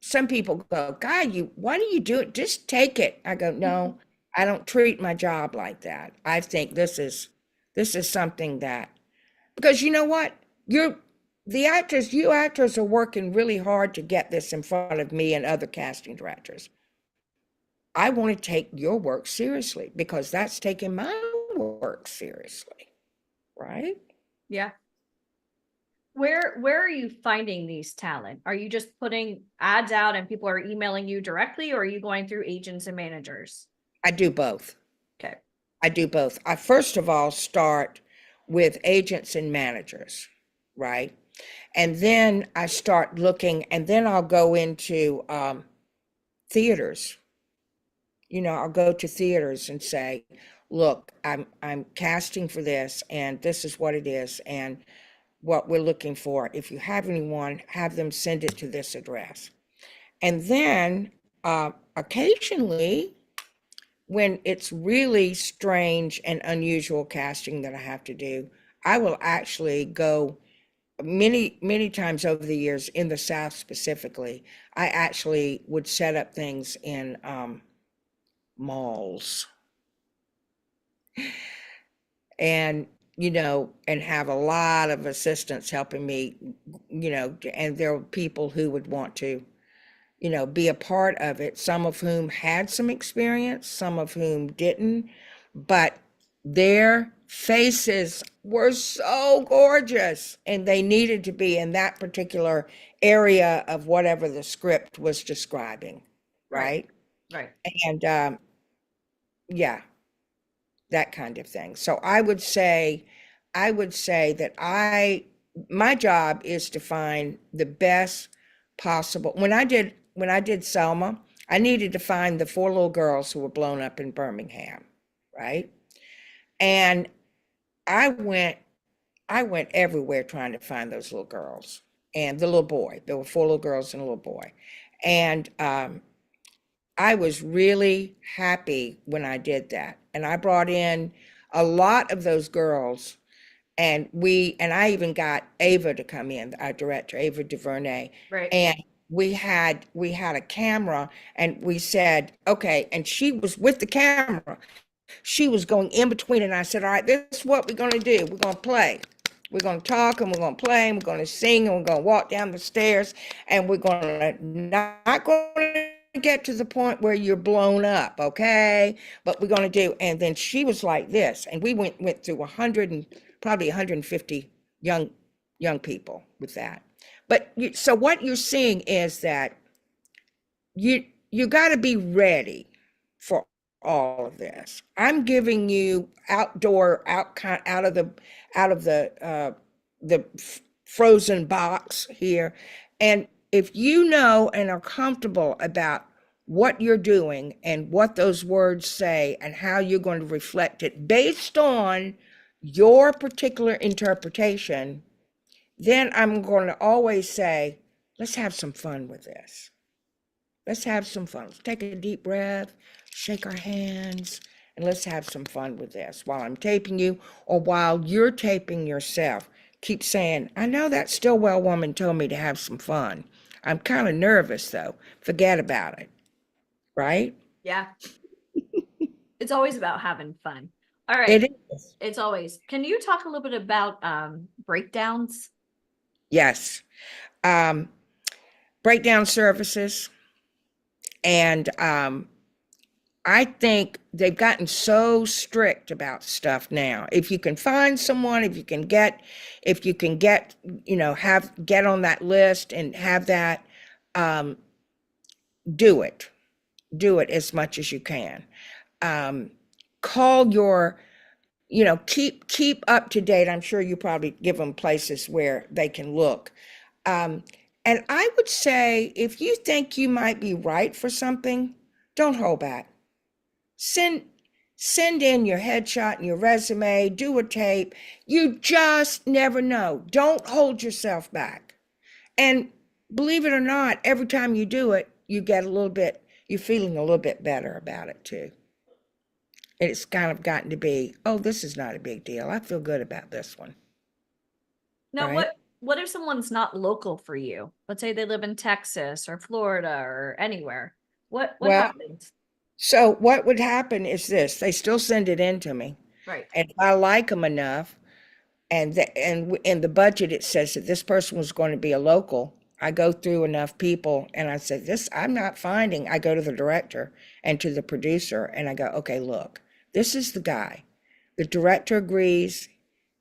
some people go, God, why do you do it? Just take it. I go, no, I don't treat my job like that. I think this is something that, because you know what? You actors are working really hard to get this in front of me and other casting directors. I want to take your work seriously because that's taking my work seriously, right? Yeah. Where are you finding these talent? Are you just putting ads out and people are emailing you directly, or are you going through agents and managers? I do both. Okay. I do both. I first of all start with agents and managers, right? And then I start looking, and then I'll go into theaters. I'll go to theaters and say, look, I'm casting for this, and this is what it is, and what we're looking for. If you have anyone, have them send it to this address. And then occasionally, when it's really strange and unusual casting that I have to do, I will actually go many times over the years in the South specifically. I actually would set up things in malls and and have a lot of assistants helping me, and there were people who would want to be a part of it, some of whom had some experience, some of whom didn't, but their faces were so gorgeous and they needed to be in that particular area of whatever the script was describing, right? Right. And yeah, that kind of thing. So I would say that my job is to find the best possible. When I did Selma, I needed to find the 4 little girls who were blown up in Birmingham, right? And I went everywhere trying to find those little girls and the little boy. There were 4 little girls and a little boy. And I was really happy when I did that. And I brought in a lot of those girls, and I even got Ava to come in, our director, Ava DuVernay. Right. And we had a camera, and we said, okay, and she was with the camera. She was going in between, and I said, all right, this is what we're gonna do. We're gonna play. We're gonna talk, and we're gonna play, and we're gonna sing, and we're gonna walk down the stairs, and we're gonna not gonna get to the point where you're blown up, okay? But we're gonna do, and then she was like this, and we went through 100 and probably 150 young people with that. But so what you're seeing is that you got to be ready for all of this. I'm giving you out of the frozen box here, and if you know and are comfortable about what you're doing and what those words say and how you're going to reflect it based on your particular interpretation, then I'm going to always say, let's have some fun with this. Let's have some fun. Let's take a deep breath, shake our hands, and let's have some fun with this while I'm taping you or while you're taping yourself. Keep saying, I know that Stillwell woman told me to have some fun. I'm kind of nervous though. Forget about it. Right? Yeah. It's always about having fun. All right. It is. It's always. Can you talk a little bit about breakdowns? Yes. Breakdown services. And I think they've gotten so strict about stuff now. If you can find someone, if you can get, get on that list and have that, do it as much as you can. Call your, keep up to date. I'm sure you probably give them places where they can look. And I would say, if you think you might be right for something, don't hold back. Send in your headshot and your resume, do a tape. You just never know. Don't hold yourself back. And believe it or not, every time you do it, you're feeling a little bit better about it too. It's kind of gotten to be, oh, this is not a big deal. I feel good about this one. Now, Right. What if someone's not local for you? Let's say they live in Texas or Florida or anywhere. What Well, happens? So what would happen is this, they still send it in to me. Right. And if I like them enough, and in the budget, it says that this person was going to be a local, I go through enough people and I said, I'm not finding, I go to the director and to the producer and I go, okay, look, this is the guy. The director agrees,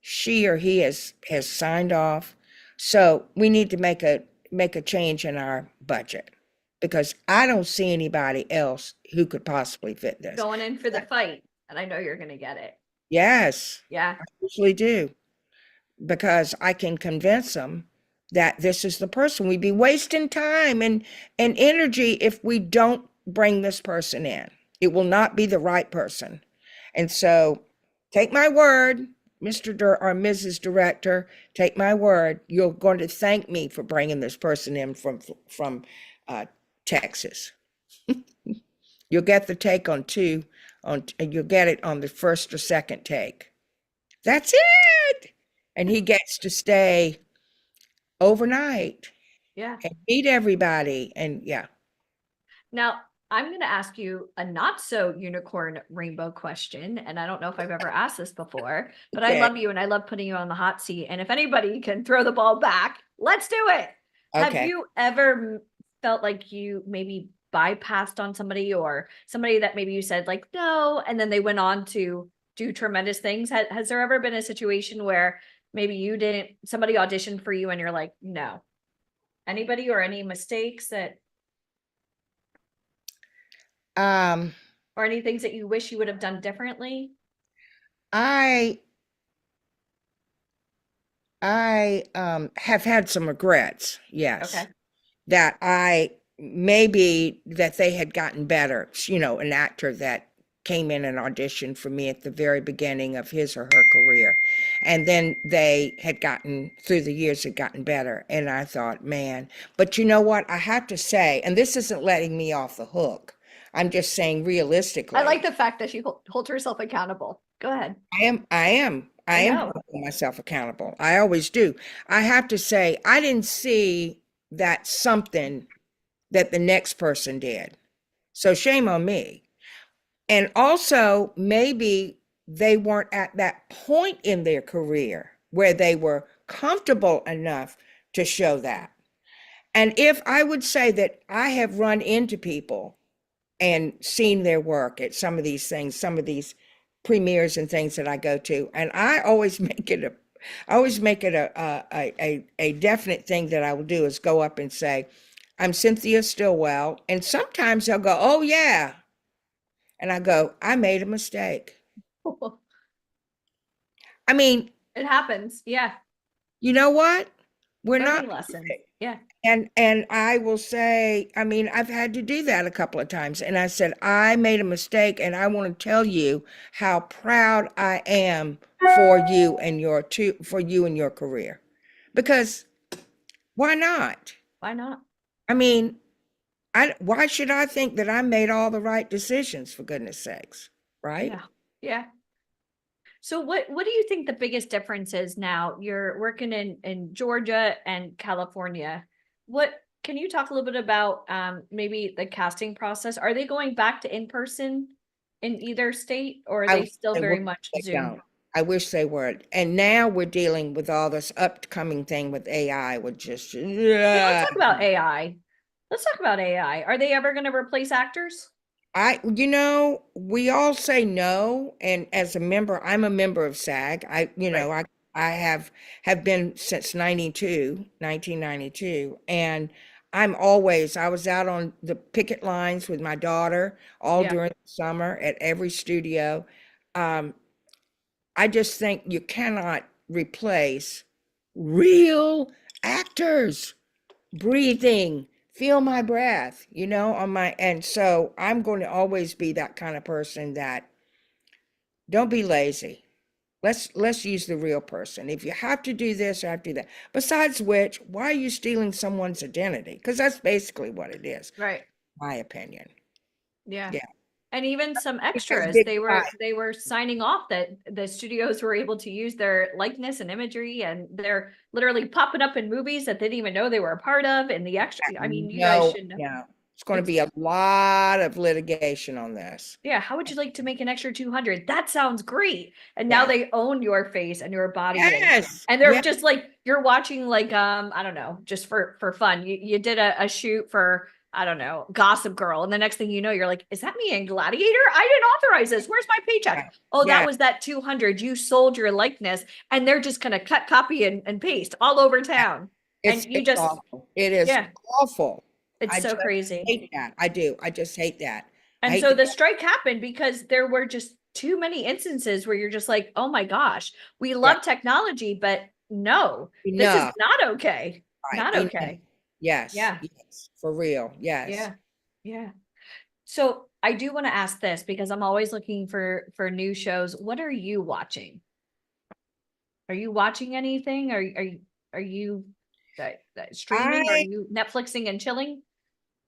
she or he has signed off. So we need to make a change in our budget because I don't see anybody else who could possibly fit this. Going in for the fight, and I know you're going to get it. Yes, Yeah. I usually do, because I can convince them that this is the person. We'd be wasting time and energy if we don't bring this person in. It will not be the right person. And so take my word, Mr. or Mrs. Director, take my word. You're going to thank me for bringing this person in from Texas. You'll get the take on two and you'll get it on the first or second take. That's it. And he gets to stay overnight Yeah. and meet everybody. And yeah. Now, I'm going to ask you a not so unicorn rainbow question. And I don't know if I've ever asked this before, but I Okay. love you and I love putting you on the hot seat. And if anybody can throw the ball back, let's do it. Have Okay. you ever felt like you maybe bypassed on somebody or somebody that maybe you said like, no, and then they went on to do tremendous things? Has there ever been a situation where maybe somebody auditioned for you and you're like, no? Anybody or any mistakes that, Um, or any things that you wish you would have done differently? I have had some regrets, yes. Okay. That maybe that they had gotten better, an actor that came in and auditioned for me at the very beginning of his or her career. And then they had through the years, had gotten better. And I thought, man, but you know what? I have to say, and this isn't letting me off the hook. I'm just saying realistically. I like the fact that she holds herself accountable. Go ahead. I am know. holding myself accountable. I always do. I have to say, I didn't see that something that the next person did. So shame on me. And also, maybe they weren't at that point in their career where they were comfortable enough to show that. And if I would say that I have run into people and seen their work at some of these things, some of these premieres and things that I go to, and I always make it a definite thing that I will do is go up and say, I'm Cynthia Stillwell. And sometimes they'll go, oh yeah. And I go, I made a mistake. I mean, It happens. Yeah. you know what? We're Learning not lesson. perfect. Yeah. And I will say, I mean, I've had to do that a couple of times. And I said, I made a mistake, and I want to tell you how proud I am for you and your career. Because why not? Why not? I mean, why should I think that I made all the right decisions, for goodness sakes, right? Yeah. Yeah. So what do you think the biggest difference is now? You're working in Georgia and California. What can you talk a little bit about maybe the casting process? Are they going back to in person in either state, or are I they wish still they very would, much they Zoom? don't. I wish they would. And now we're dealing with all this upcoming thing with AI, with just Yeah, let's talk about AI. Let's talk about AI. Are they ever going to replace actors? we all say no. And as a member, I'm a member of SAG. I have been since 1992. And I was out on the picket lines with my daughter all Yeah. during the summer at every studio. I just think you cannot replace real actors breathing, feel my breath, and so I'm going to always be that kind of person that don't be lazy. Let's use the real person. If you have to do this, you have to do that. Besides which, why are you stealing someone's identity? Because that's basically what it is, Right. my opinion. Yeah. Yeah. And even some extras, big they five. were signing off that the studios were able to use their likeness and imagery, and they're literally popping up in movies that they didn't even know they were a part of. And the extra, I mean, you guys should know. Yeah. It's going to be a lot of litigation on this. Yeah, how would you like to make an extra 200? That sounds great. And now Yeah. they own your face and your body. Yes. And they're yes. just like, you're watching like I don't know, just for fun. You did a shoot for, I don't know, Gossip Girl, and the next thing you know, you're like, is that me in Gladiator? I didn't authorize this. Where's my paycheck? Yeah. Oh, Yeah. that was that 200. You sold your likeness, and they're just gonna cut, copy, and paste all over town. It's awful. It is awful. It's I so just crazy. hate that. I do. I just hate that. And hate so that. the strike happened because there were just too many instances where you're just like, oh my gosh, we love technology, but no, this is Enough. not okay. Right. Not Enough. okay. Yes. Yeah. Yes. For real. Yes. Yeah. Yeah. So I do want to ask this because I'm always looking for new shows. What are you watching? Are you watching anything? Are you streaming? Are you Netflixing and chilling?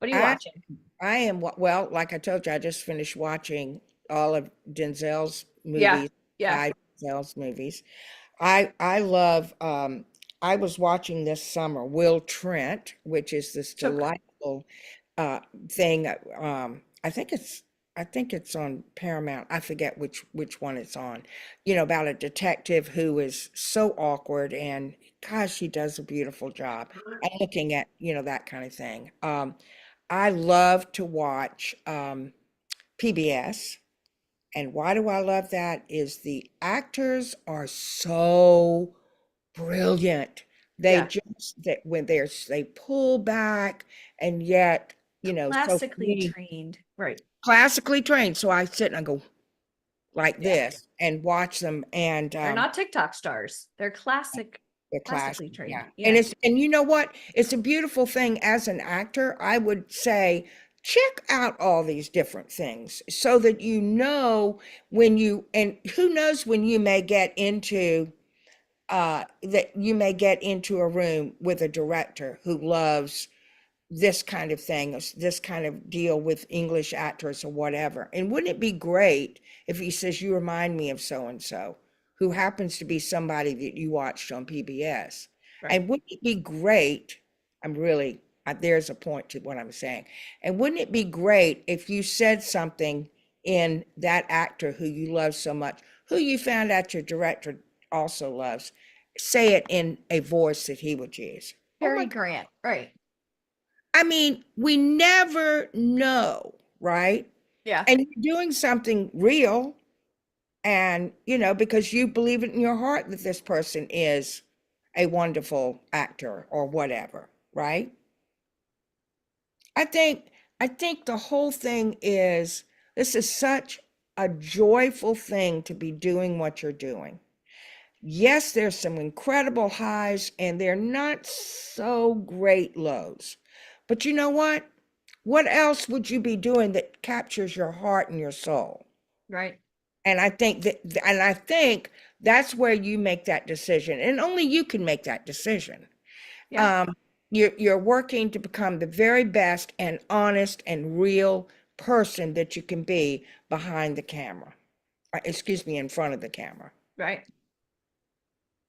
What are you watching? I am, well, like I told you, I just finished watching all of Denzel's Yeah, movies, yeah. 5 Denzel's movies. I love, I was watching this summer Will Trent, which is this So good. delightful thing. I think it's on Paramount. I forget which one it's on. You know, about a detective who is so awkward, and gosh, he does a beautiful job. I'm looking at, that kind of thing. I love to watch PBS. And why do I love that? Is the actors are so brilliant. They Yeah. just that when they pull back, and yet, so for Classically me, trained. Right. classically trained. So I sit and I go like Yeah. this and watch them, and They're not TikTok stars. They're they're classically classic, trained. yeah. Yeah. And you know what? It's a beautiful thing as an actor. I would say check out all these different things so that when you, and who knows when you may get into that you may get into a room with a director who loves this kind of thing, this kind of deal with English actors or whatever. And wouldn't it be great if he says, you remind me of so and so, who happens to be somebody that you watched on PBS? Right. And wouldn't it be great? There's a point to what I'm saying. And wouldn't it be great if you said something in that actor who you love so much, who you found out your director also loves, say it in a voice that he would use? Oh Cary my Grant. Right. I mean, we never know, right? Yeah. And you're doing something real, and because you believe it in your heart that this person is a wonderful actor or whatever, right? I think the whole thing is, this is such a joyful thing to be doing what you're doing. Yes, there's some incredible highs and they're not so great lows. But you know what? What else would you be doing that captures your heart and your soul? Right. And I think that's where you make that decision, and only you can make that decision. Yeah. You're working to become the very best and honest and real person that you can be behind the camera. Excuse me, in front of the camera. Right.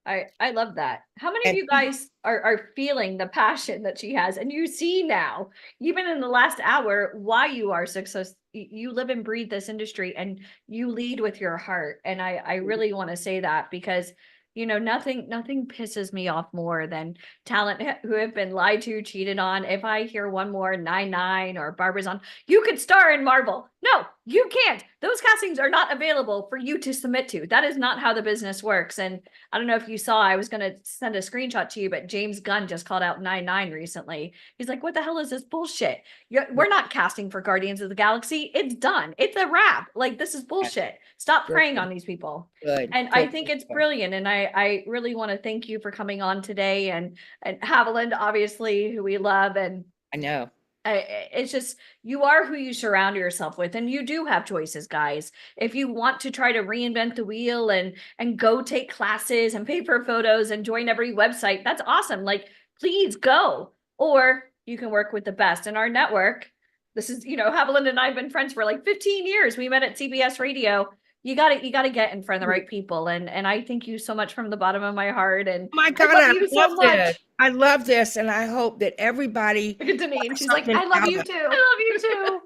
I love that. How many of And you guys are feeling the passion that she has? And you see now, even in the last hour, why you are success. You live and breathe this industry and you lead with your heart. And I really want to say that because nothing pisses me off more than talent who have been lied to, cheated on. If I hear one more 9-9 or Barbara's on, you could star in Marvel. No, you can't. Those castings are not available for you to submit to. That is not how the business works. And I don't know if you saw, I was going to send a screenshot to you, but James Gunn just called out 9-9 recently. He's like, what the hell is this bullshit? We're not casting for Guardians of the Galaxy. It's done. It's a wrap. Like, this is bullshit. Stop preying on these people. good. And I think it's brilliant. And I really want to thank you for coming on today, and Haviland, obviously, who we love. And I know. it's just, you are who you surround yourself with, and you do have choices, guys. If you want to try to reinvent the wheel and go take classes and pay for photos and join every website, that's awesome. Like, please go. Or you can work with the best in our network. This is, Haviland and I have been friends for like 15 years. We met at CBS Radio. You gotta get in front of the right people. And I thank you so much from the bottom of my heart. And Oh my God, I love you so much. this. I love this, and I hope that everybody. Look at Deneen. She's like, something I love out you of it. too. I love you too.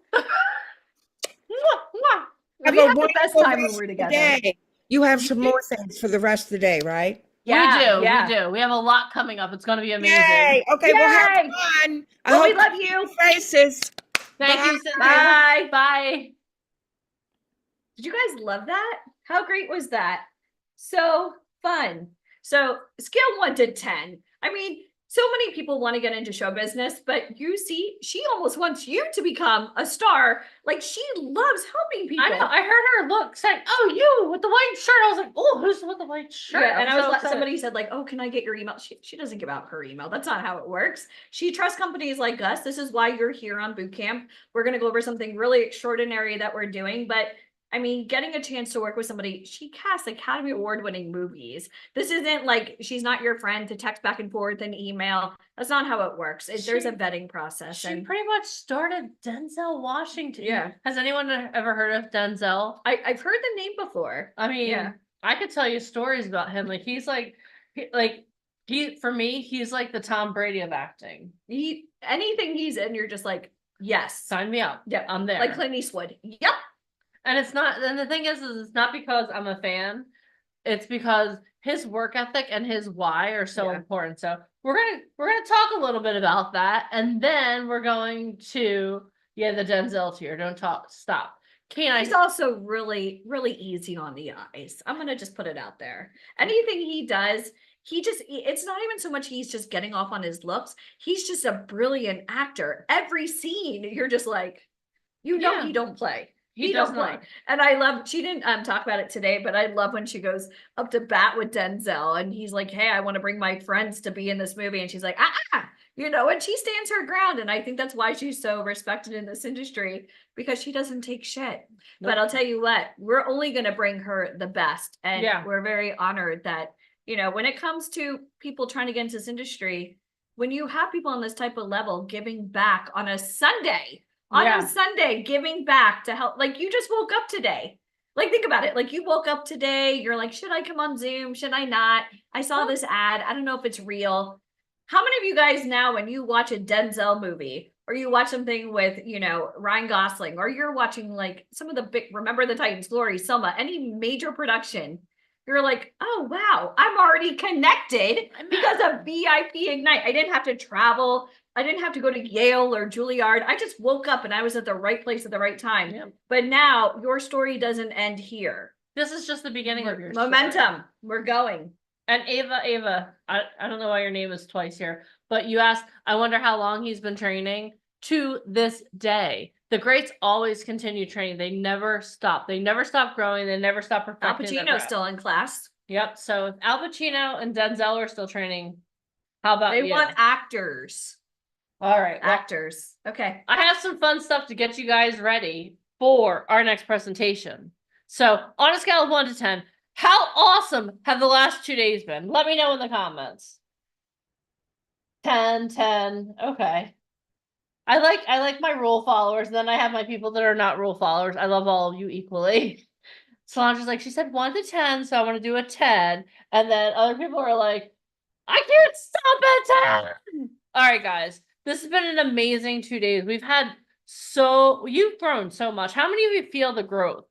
Mwah, mwah. Have We a had the best wonderful time when rest we're of the together. day. You have some more things for the rest of the day, right? Yeah, we yeah. do. We have a lot coming up. It's going to be amazing. Yay! Okay, we'll have Yay! fun. I Well, we hope love to see you. your faces. Thank you, Bye. Cynthia. Bye. Bye. Did you guys love that? How great was that? So fun. So scale 1 to 10. I mean, so many people want to get into show business, but you see, she almost wants you to become a star. Like, she loves helping people. I know. I heard her look saying, "Oh, you with the white shirt." I was like, "Oh, who's with the white shirt?" Yeah, and I'm I was so like, excited. somebody said like, "Oh, can I get your email?" She doesn't give out her email. That's not how it works. She trusts companies like us. This is why you're here on boot camp. We're going to go over something really extraordinary that we're doing, but I mean, getting a chance to work with somebody, she casts Academy Award winning movies. This isn't like she's not your friend to text back and forth and email. That's not how it works. There's a vetting process. She And pretty much started Denzel Washington. Yeah. Has anyone ever heard of Denzel? I've heard the name before. I mean, Yeah. I could tell you stories about him. Like he's like, for me, he's like the Tom Brady of acting. Anything he's in, you're just like, yes. Sign me up. Yep. I'm there. Like Clint Eastwood. Yep. And it's not, and the thing is it's not because I'm a fan. It's because his work ethic and his why are so Yeah. important. So we're gonna talk a little bit about that, and then we're going to the Denzel tier. Don't stop. He's also really, really easy on the eyes. I'm gonna just put it out there. Anything he does, it's not even so much he's just getting off on his looks. He's just a brilliant actor. Every scene, you're just like, Yeah. he don't play. He don't does play. not. And I love, she didn't talk about it today, but I love when she goes up to bat with Denzel and he's like, hey, I want to bring my friends to be in this movie. And she's like, and she stands her ground. And I think that's why she's so respected in this industry, because she doesn't take shit. But I'll tell you what, we're only going to bring her the best. And we're very honored that, when it comes to people trying to get into this industry, when you have people on this type of level giving back on a Sunday, giving back to help, like you just woke up today. Like, think about it. Like you woke up today, you're like, should I come on Zoom? Should I not? I saw this ad. I don't know if it's real. How many of you guys now, when you watch a Denzel movie or you watch something with, Ryan Gosling, or you're watching like some of the big, Remember the Titans, Glory, Selma, any major production, you're like, oh, wow, I'm already connected because of VIP Ignite. I didn't have to travel. I didn't have to go to Yale or Juilliard. I just woke up and I was at the right place at the right time. Yeah. But now your story doesn't end here. This is just the beginning of your momentum. story. We're going. And Ava, I don't know why your name is twice here, but you asked, I wonder how long he's been training. To this day, the greats always continue training. They never stop. They never stop growing. They never stop Al perfecting their Pacino's craft. still in class. Yep. So if Al Pacino and Denzel are still training, how about They you? want actors. All right. Well, Actors. Okay. I have some fun stuff to get you guys ready for our next presentation. So on a scale of 1 to 10, how awesome have the last 2 days been? Let me know in the comments. 10. Okay. I like my rule followers. Then I have my people that are not rule followers. I love all of you equally. Solange's like, she said 1 to 10, so I want to do a 10. And then other people are like, I can't stop at 10. All right, guys. This has been an amazing 2 days. You've grown so much. How many of you feel the growth?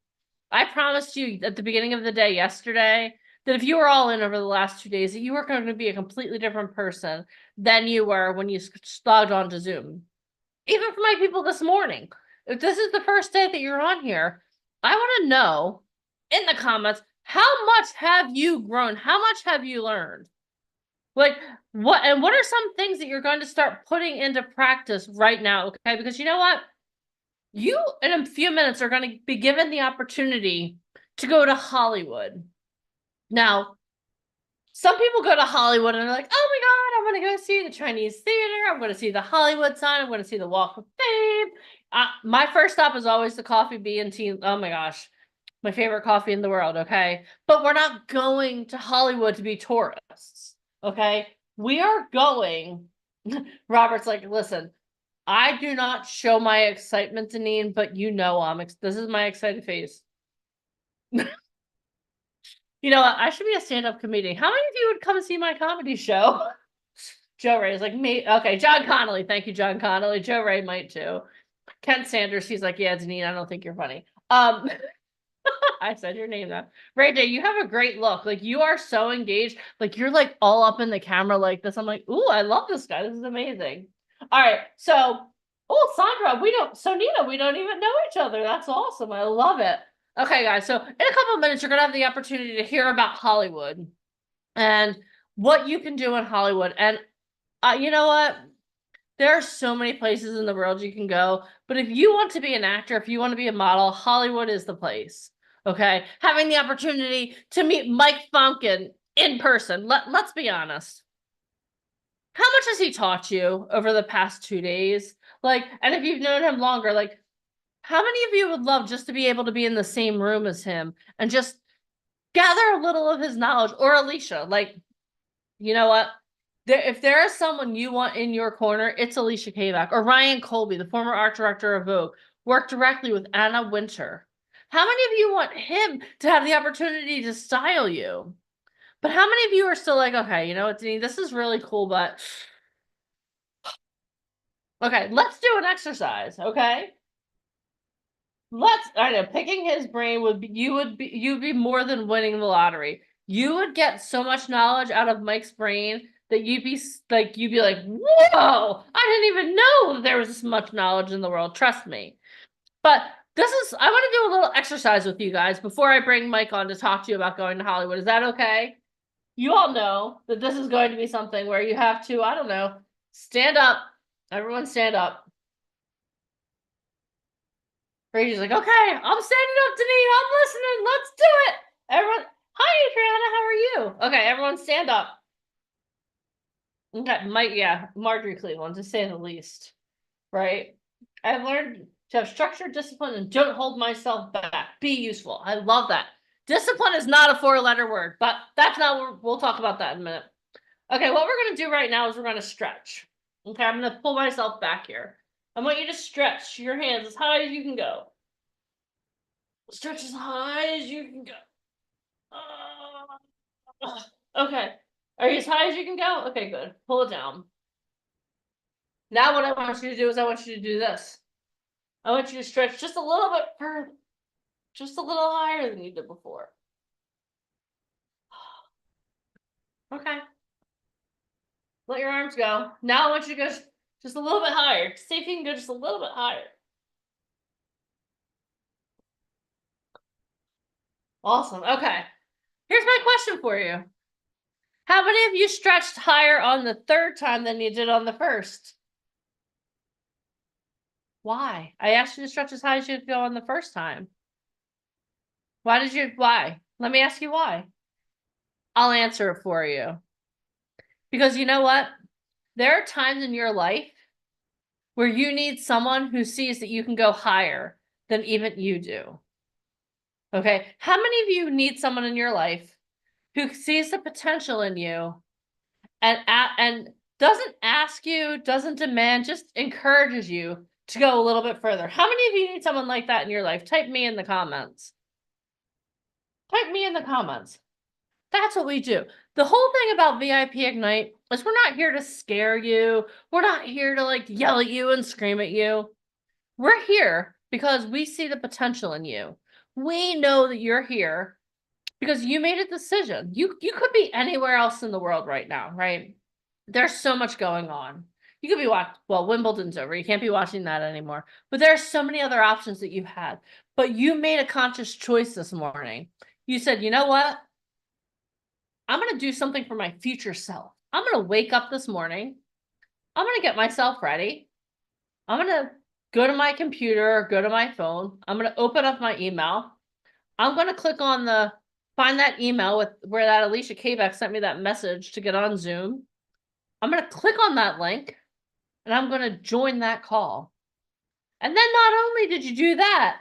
I promised you at the beginning of the day yesterday that if you were all in over the last 2 days, that you were going to be a completely different person than you were when you logged on to Zoom. Even for my people this morning, if this is the first day that you're on here, I want to know in the comments, how much have you grown? How much have you learned? Like what are some things that you're going to start putting into practice right now? Okay, because you know what? You in a few minutes are going to be given the opportunity to go to Hollywood. Now, some people go to Hollywood and they're like, oh my God, I'm going to go see the Chinese theater. I'm going to see the Hollywood sign. I'm going to see the Walk of Fame. My first stop is always the Coffee Bean and Tea. Oh my gosh, my favorite coffee in the world. Okay. But we're not going to Hollywood to be tourists. Okay. We are going. Robert's like, listen, I do not show my excitement, Deneen, but this is my excited face. You know what? I should be a stand-up comedian. How many of you would come see my comedy show? Joe Ray's like, me. Okay, John Connolly. Thank you, John Connolly. Joe Ray might too. Kent Sanders, he's like, yeah, Deneen, I don't think you're funny. I said your name though. Ray Day, you have a great look. Like you are so engaged. Like you're like all up in the camera like this. I'm like, ooh, I love this guy. This is amazing. All right. So, Sandra, Nina, we don't even know each other. That's awesome. I love it. Okay, guys. So in a couple of minutes, you're going to have the opportunity to hear about Hollywood and what you can do in Hollywood. And you know what? There are so many places in the world you can go. But if you want to be an actor, if you want to be a model, Hollywood is the place. Okay. Having the opportunity to meet Mike Funkin in person. Let's be honest. How much has he taught you over the past 2 days? Like, and if you've known him longer, like, How many of you would love just to be able to be in the same room as him and just gather a little of his knowledge? Or Alicia, like, you know what? If there is someone you want in your corner, it's Alicia Kavak or Ryan Colby, the former art director of Vogue, worked directly with Anna Winter. How many of you want him to have the opportunity to style you? But how many of you are still like, okay, you know what, Denise, this is really cool, but okay, let's do an exercise, okay? I know, picking his brain you'd be more than winning the lottery. You would get so much knowledge out of Mike's brain that you'd be like, whoa, I didn't even know there was this much knowledge in the world. Trust me. But I want to do a little exercise with you guys before I bring Mike on to talk to you about going to Hollywood. Is that okay? You all know that this is going to be something where you have to, I don't know, stand up. Everyone stand up. Brady's like, okay, I'm standing up, Denise. I'm listening. Let's do it. Everyone, hi, Adriana. How are you? Okay, everyone stand up. Okay, Marjorie Cleveland, to say the least. Right? I've learned to have structure, discipline, and don't hold myself back. Be useful. I love that. Discipline is not a 4-letter word, but that's not what we'll talk about that in a minute. Okay, what we're going to do right now is we're going to stretch. Okay, I'm going to pull myself back here. I want you to stretch your hands as high as you can go. Stretch as high as you can go. Okay. Are you as high as you can go? Okay, good. Pull it down. Now what I want you to do is I want you to do this. I want you to stretch just a little bit further. Just a little higher than you did before. Okay. Let your arms go. Now I want you to go just a little bit higher. See if you can go just a little bit higher. Awesome. Okay. Here's my question for you. How many of you stretched higher on the third time than you did on the first? Why? I asked you to stretch as high as you could go on the first time. Why? Let me ask you why. I'll answer it for you. Because you know what? There are times in your life where you need someone who sees that you can go higher than even you do. Okay? How many of you need someone in your life who sees the potential in you and doesn't ask you, doesn't demand, just encourages you to go a little bit further? How many of you need someone like that in your life? Type me in the comments. Type me in the comments. That's what we do. The whole thing about VIP Ignite is we're not here to scare you. We're not here to like yell at you and scream at you. We're here because we see the potential in you. We know that you're here because you made a decision. You could be anywhere else in the world right now, right? There's so much going on. You could be Wimbledon's over. You can't be watching that anymore. But there are so many other options that you had. But you made a conscious choice this morning. You said, you know what? I'm going to do something for my future self. I'm going to wake up this morning. I'm going to get myself ready. I'm going to go to my computer or go to my phone. I'm going to open up my email. I'm going to click on find that email where that Alicia Kavak sent me that message to get on Zoom. I'm going to click on that link and I'm going to join that call. And then not only did you do that,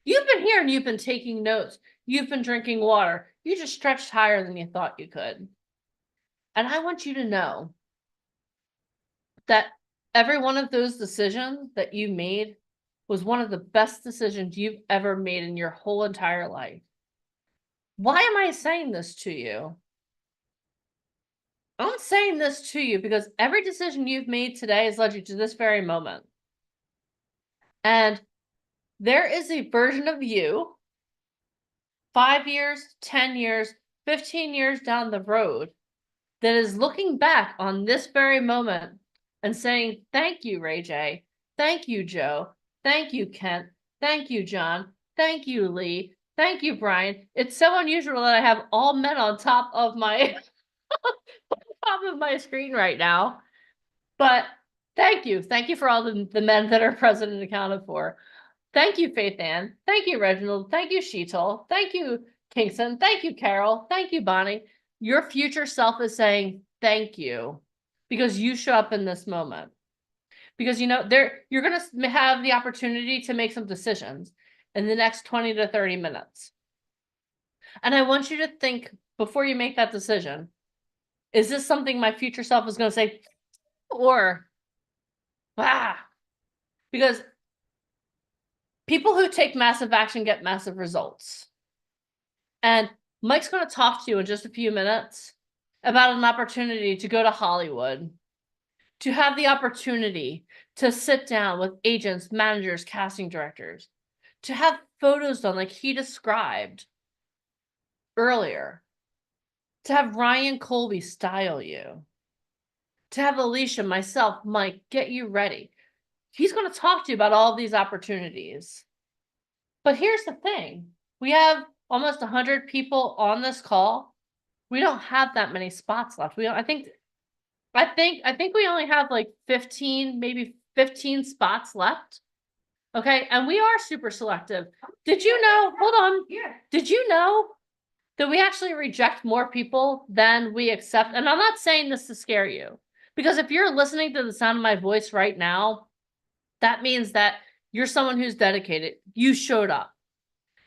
you've been here and you've been taking notes. You've been drinking water. You just stretched higher than you thought you could. And I want you to know that every one of those decisions that you made was one of the best decisions you've ever made in your whole entire life. Why am I saying this to you? I'm saying this to you because every decision you've made today has led you to this very moment. And there is a version of you 5 years, 10 years, 15 years down the road that is looking back on this very moment and saying, thank you, Ray J. Thank you, Joe. Thank you, Kent. Thank you, John. Thank you, Lee. Thank you, Brian. It's so unusual that I have all men on top of my screen right now. But thank you. Thank you for all the men that are present and accounted for. Thank you, Faith Ann. Thank you, Reginald. Thank you, Sheetal. Thank you, Kingston. Thank you, Carol. Thank you, Bonnie. Your future self is saying thank you because you show up in this moment. Because you're gonna have the opportunity to make some decisions in the next 20 to 30 minutes. And I want you to think before you make that decision, is this something my future self is gonna say, or because people who take massive action get massive results. And Mike's going to talk to you in just a few minutes about an opportunity to go to Hollywood, to have the opportunity to sit down with agents, managers, casting directors, to have photos done like he described earlier, to have Ryan Colby style you, to have Alicia, myself, Mike, get you ready. He's going to talk to you about all these opportunities. But here's the thing. We have almost 100 people on this call. We don't have that many spots left. I think we only have like 15, maybe 15 spots left. Okay? And we are super selective. Did you know? Hold on. Yeah. Did you know that we actually reject more people than we accept? And I'm not saying this to scare you, because if you're listening to the sound of my voice right now, that means that you're someone who's dedicated. You showed up.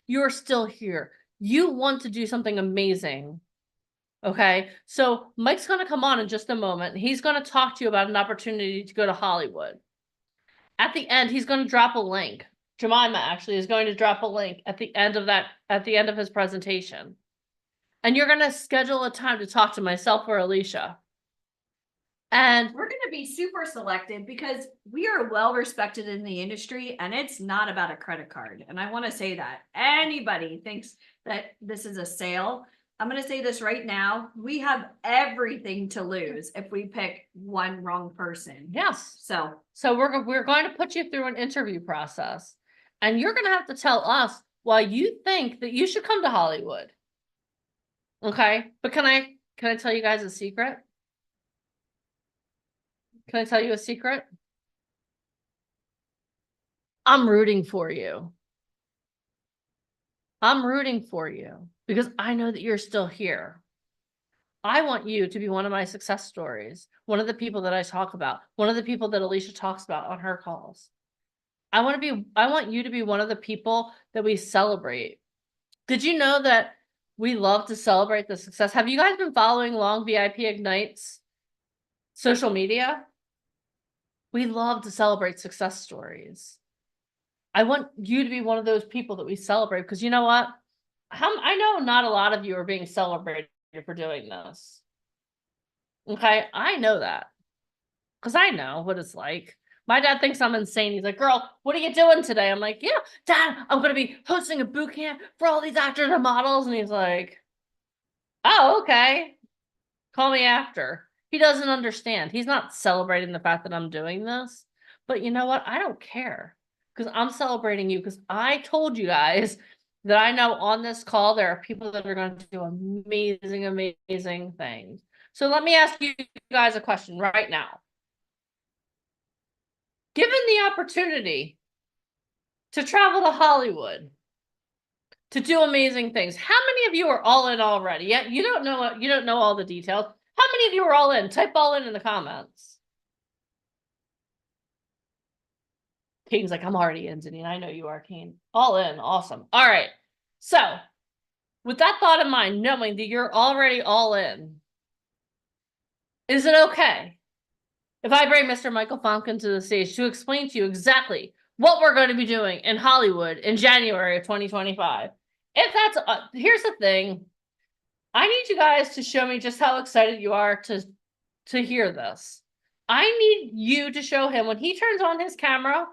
You're still here. You want to do something amazing. Okay. So Mike's going to come on in just a moment. He's going to talk to you about an opportunity to go to Hollywood. At the end, he's going to drop a link. Jemima actually is going to drop a link at the end of his presentation. And you're going to schedule a time to talk to myself or Alicia. And We're going to be super selective because we are well respected in the industry, and it's not about a credit card. And I want to say that anybody thinks that this is a sale, I'm going to say this right now. We have everything to lose if we pick one wrong person. yes. So So we're going to put you through an interview process, and you're going to have to tell us why you think that you should come to Hollywood. Okay? But can I tell you guys a secret? Can I tell you a secret? I'm rooting for you. I'm rooting for you because I know that you're still here. I want you to be one of my success stories, one of the people that I talk about, one of the people that Alicia talks about on her calls. I want you to be one of the people that we celebrate. Did you know that we love to celebrate the success? Have you guys been following along VIP Ignite's social media? We love to celebrate success stories. I want you to be one of those people that we celebrate, because you know what? I know not a lot of you are being celebrated for doing this. Okay, I know that because I know what it's like. My dad thinks I'm insane. He's like, "Girl, what are you doing today?" I'm like, "Yeah, Dad, I'm going to be hosting a boot camp for all these actors and models." And he's like, "Oh, okay. Call me after." He doesn't understand. He's not celebrating the fact that I'm doing this. But you know what? I don't care, because I'm celebrating you, because I told you guys that I know on this call there are people that are going to do amazing, amazing things. So let me ask you guys a question right now. Given the opportunity to travel to Hollywood, to do amazing things, how many of you are all in already? Yeah, you don't know all the details. How many of you are all in? Type all in the comments. Kane's like, "I'm already in, Denise. I know you are, Kane." All in. Awesome. All right. So with that thought in mind, knowing that you're already all in, is it okay if I bring Mr. Michael Fonkin to the stage to explain to you exactly what we're going to be doing in Hollywood in January of 2025? If that's, here's the thing. I need you guys to show me just how excited you are to hear this. I need you to show him when he turns on his camera.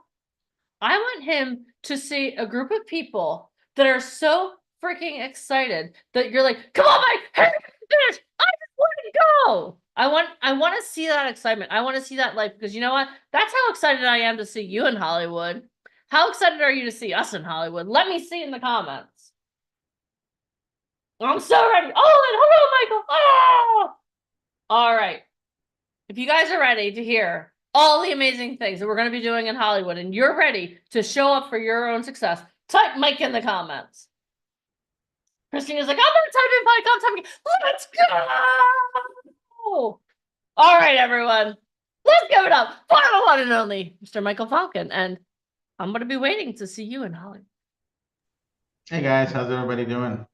I want him to see a group of people that are so freaking excited that you're like, "Come on, Mike, hey, finish. I just want to go." I want to see that excitement. I want to see that life, because you know what? That's how excited I am to see you in Hollywood. How excited are you to see us in Hollywood? Let me see in the comments. I'm so ready. Oh, and hello, Michael. Oh! All right. If you guys are ready to hear all the amazing things that we're going to be doing in Hollywood, and you're ready to show up for your own success, type Mike in the comments. Christina's like, "I'm not typing Mike, I'm typing. Let's go." All right, everyone. Let's give it up for the one and only Mr. Michael Falcon. And I'm going to be waiting to see you in Hollywood. Hey guys, how's everybody doing?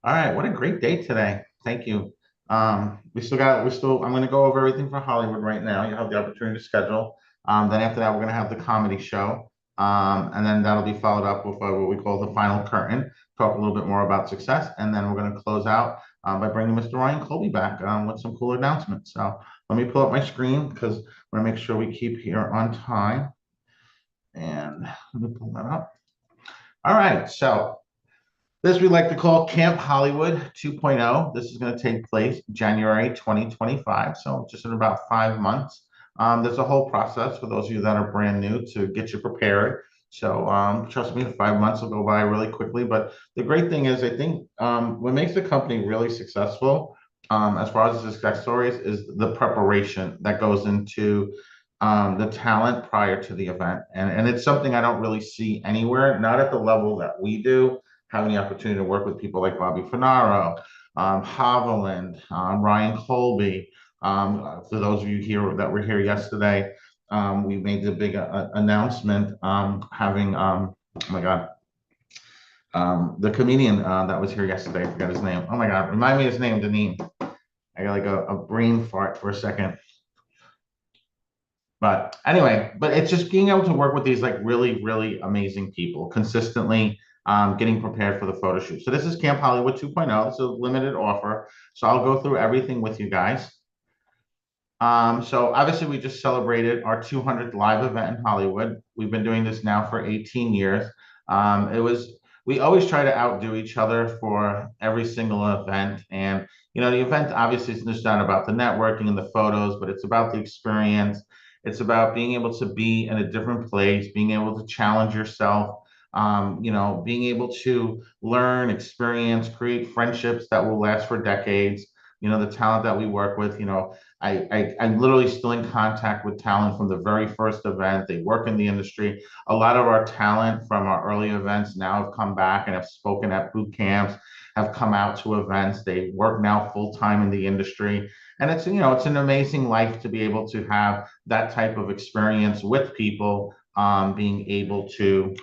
All right, what a great day today. Thank you. I'm gonna go over everything for Hollywood right now. You have the opportunity to schedule. Then after that, we're gonna have the comedy show. And then that'll be followed up with what we call the final curtain, talk a little bit more about success, and then we're gonna close out by bringing Mr. Ryan Colby back with some cool announcements. So let me pull up my screen because I want to make sure we keep here on time. And let me pull that up. All right, so this we like to call Camp Hollywood 2.0. This is going to take place January 2025, so just in about 5 months. There's a whole process for those of you that are brand new to get you prepared. So trust me, 5 months will go by really quickly. But the great thing is, I think what makes the company really successful, as far as the success stories, is the preparation that goes into the talent prior to the event. And it's something I don't really see anywhere, not at the level that we do. Having the opportunity to work with people like Bobby Finaro, Haviland, Ryan Colby. For those of you here that were here yesterday, we made the big announcement having, oh my God, the comedian that was here yesterday, I forgot his name. Oh my God, remind me his name, Deneen. I got like a brain fart for a second. But anyway, it's just being able to work with these like really, really amazing people consistently, getting prepared for the photo shoot. So this is Camp Hollywood 2.0. It's a limited offer. So I'll go through everything with you guys. So obviously we just celebrated our 200th live event in Hollywood. We've been doing this now for 18 years. We always try to outdo each other for every single event. And, you know, the event obviously is just not about the networking and the photos, but it's about the experience. It's about being able to be in a different place, being able to challenge yourself, you know, being able to learn, experience, create friendships that will last for decades. You know, the talent that we work with, you know, I'm literally still in contact with talent from the very first event. They work in the industry. A lot of our talent from our early events now have come back and have spoken at boot camps, have come out to events. They work now full time in the industry. And it's, you know, it's an amazing life to be able to have that type of experience with people, being able to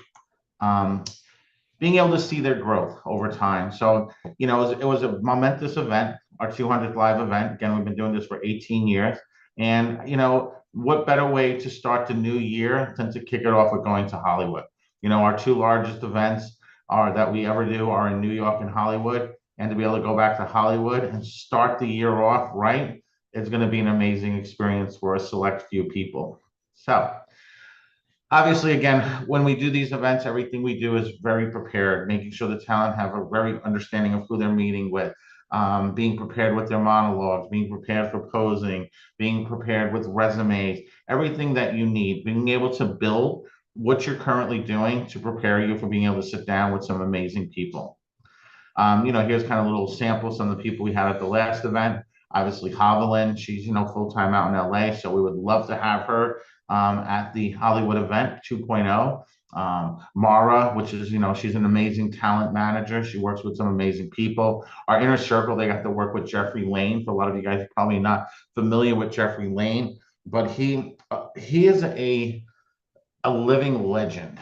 see their growth over time. So, you know, it was a momentous event, our 200th live event. Again, we've been doing this for 18 years. And, you know, what better way to start the new year than to kick it off with going to Hollywood? You know, our two largest events that we ever do are in New York and Hollywood. And to be able to go back to Hollywood and start the year off right, it's going to be an amazing experience for a select few people. So, obviously, again, when we do these events, everything we do is very prepared, making sure the talent have a very understanding of who they're meeting with, being prepared with their monologues, being prepared for posing, being prepared with resumes, everything that you need, being able to build what you're currently doing to prepare you for being able to sit down with some amazing people. You know, here's kind of a little sample, some of the people we had at the last event. Obviously, Haviland, she's, you know, full-time out in LA, so we would love to have her at the Hollywood event 2.0. Mara, which is, you know, she's an amazing talent manager. She works with some amazing people. Our inner circle, they got to work with Jeffrey Lane. For a lot of you guys are probably not familiar with Jeffrey Lane, but he is a living legend.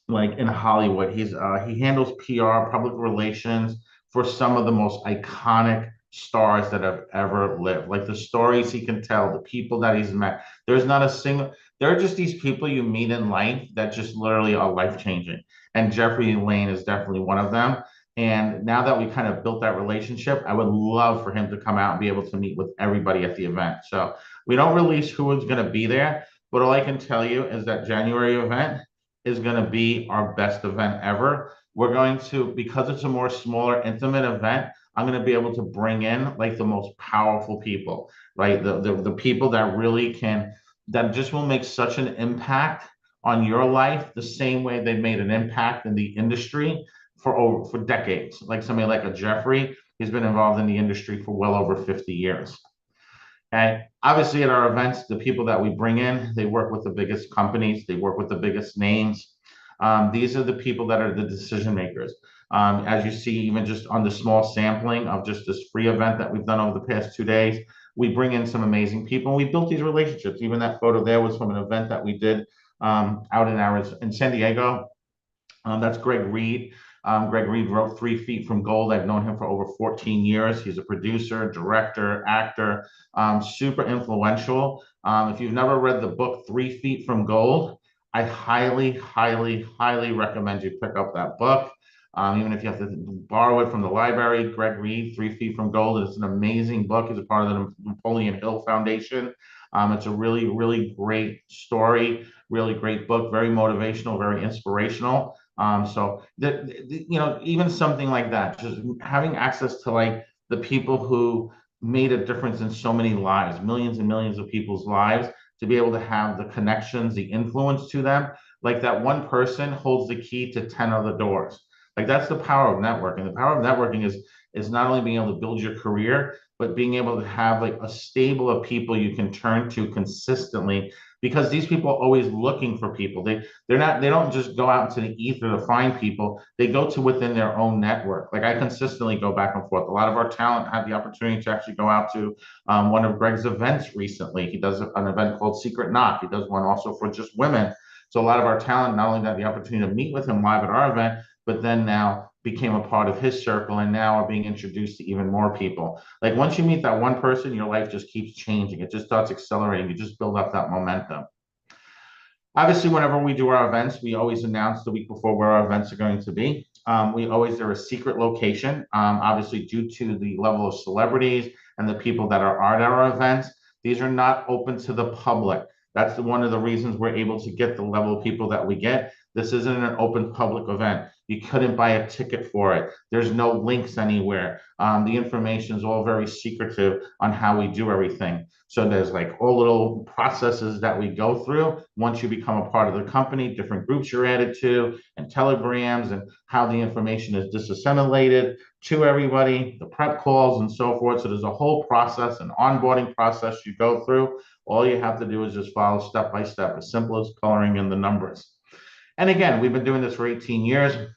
Like in Hollywood, he handles PR, public relations for some of the most iconic stars that have ever lived. Like the stories he can tell, the people that he's met. There are just these people you meet in life that just literally are life-changing. And Jeffrey Lane is definitely one of them. And now that we kind of built that relationship, I would love for him to come out and be able to meet with everybody at the event. So we don't release who is going to be there, but all I can tell you is that January event is going to be our best event ever. We're going to, because it's a more smaller, intimate event, I'm going to be able to bring in like the most powerful people, right? The people that really that just will make such an impact on your life the same way they made an impact in the industry for decades. Like somebody like a Jeffrey, he's been involved in the industry for well over 50 years. And obviously at our events, the people that we bring in, they work with the biggest companies, they work with the biggest names. These are the people that are the decision makers. As you see, even just on the small sampling of just this free event that we've done over the past 2 days, we bring in some amazing people. We built these relationships. Even that photo there was from an event that we did out in Arizona, in San Diego. That's Greg Reed. Greg Reed wrote 3 Feet from Gold. I've known him for over 14 years. He's a producer, director, actor, super influential. If you've never read the book 3 Feet from Gold, I highly, highly, highly recommend you pick up that book. Even if you have to borrow it from the library, Greg Reed, 3 Feet from Gold. It's an amazing book. He's a part of the Napoleon Hill Foundation. It's a really, really great story, really great book, very motivational, very inspirational. So you know, even something like that, just having access to like the people who made a difference in so many lives, millions and millions of people's lives, to be able to have the connections, the influence to them, like that one person holds the key to 10 other doors. Like that's the power of networking. The power of networking is not only being able to build your career, but being able to have like a stable of people you can turn to consistently, because these people are always looking for people. They don't just go out into the ether to find people. They go to within their own network. Like I consistently go back and forth. A lot of our talent had the opportunity to actually go out to one of Greg's events recently. He does an event called Secret Knock. He does one also for just women. So a lot of our talent not only had the opportunity to meet with him live at our event, but then now became a part of his circle and now are being introduced to even more people. Like once you meet that one person, your life just keeps changing. It just starts accelerating. You just build up that momentum. Obviously, whenever we do our events, we always announce the week before where our events are going to be. They're a secret location, obviously due to the level of celebrities and the people that are at our events. These are not open to the public. That's one of the reasons we're able to get the level of people that we get. This isn't an open public event. You couldn't buy a ticket for it. There's no links anywhere. The information is all very secretive on how we do everything. So there's like all little processes that we go through once you become a part of the company, different groups you're added to, and telegrams, and how the information is disseminated to everybody, the prep calls and so forth. So there's a whole process, an onboarding process you go through. All you have to do is just follow step by step, as simple as coloring in the numbers. And again, we've been doing this for 18 years.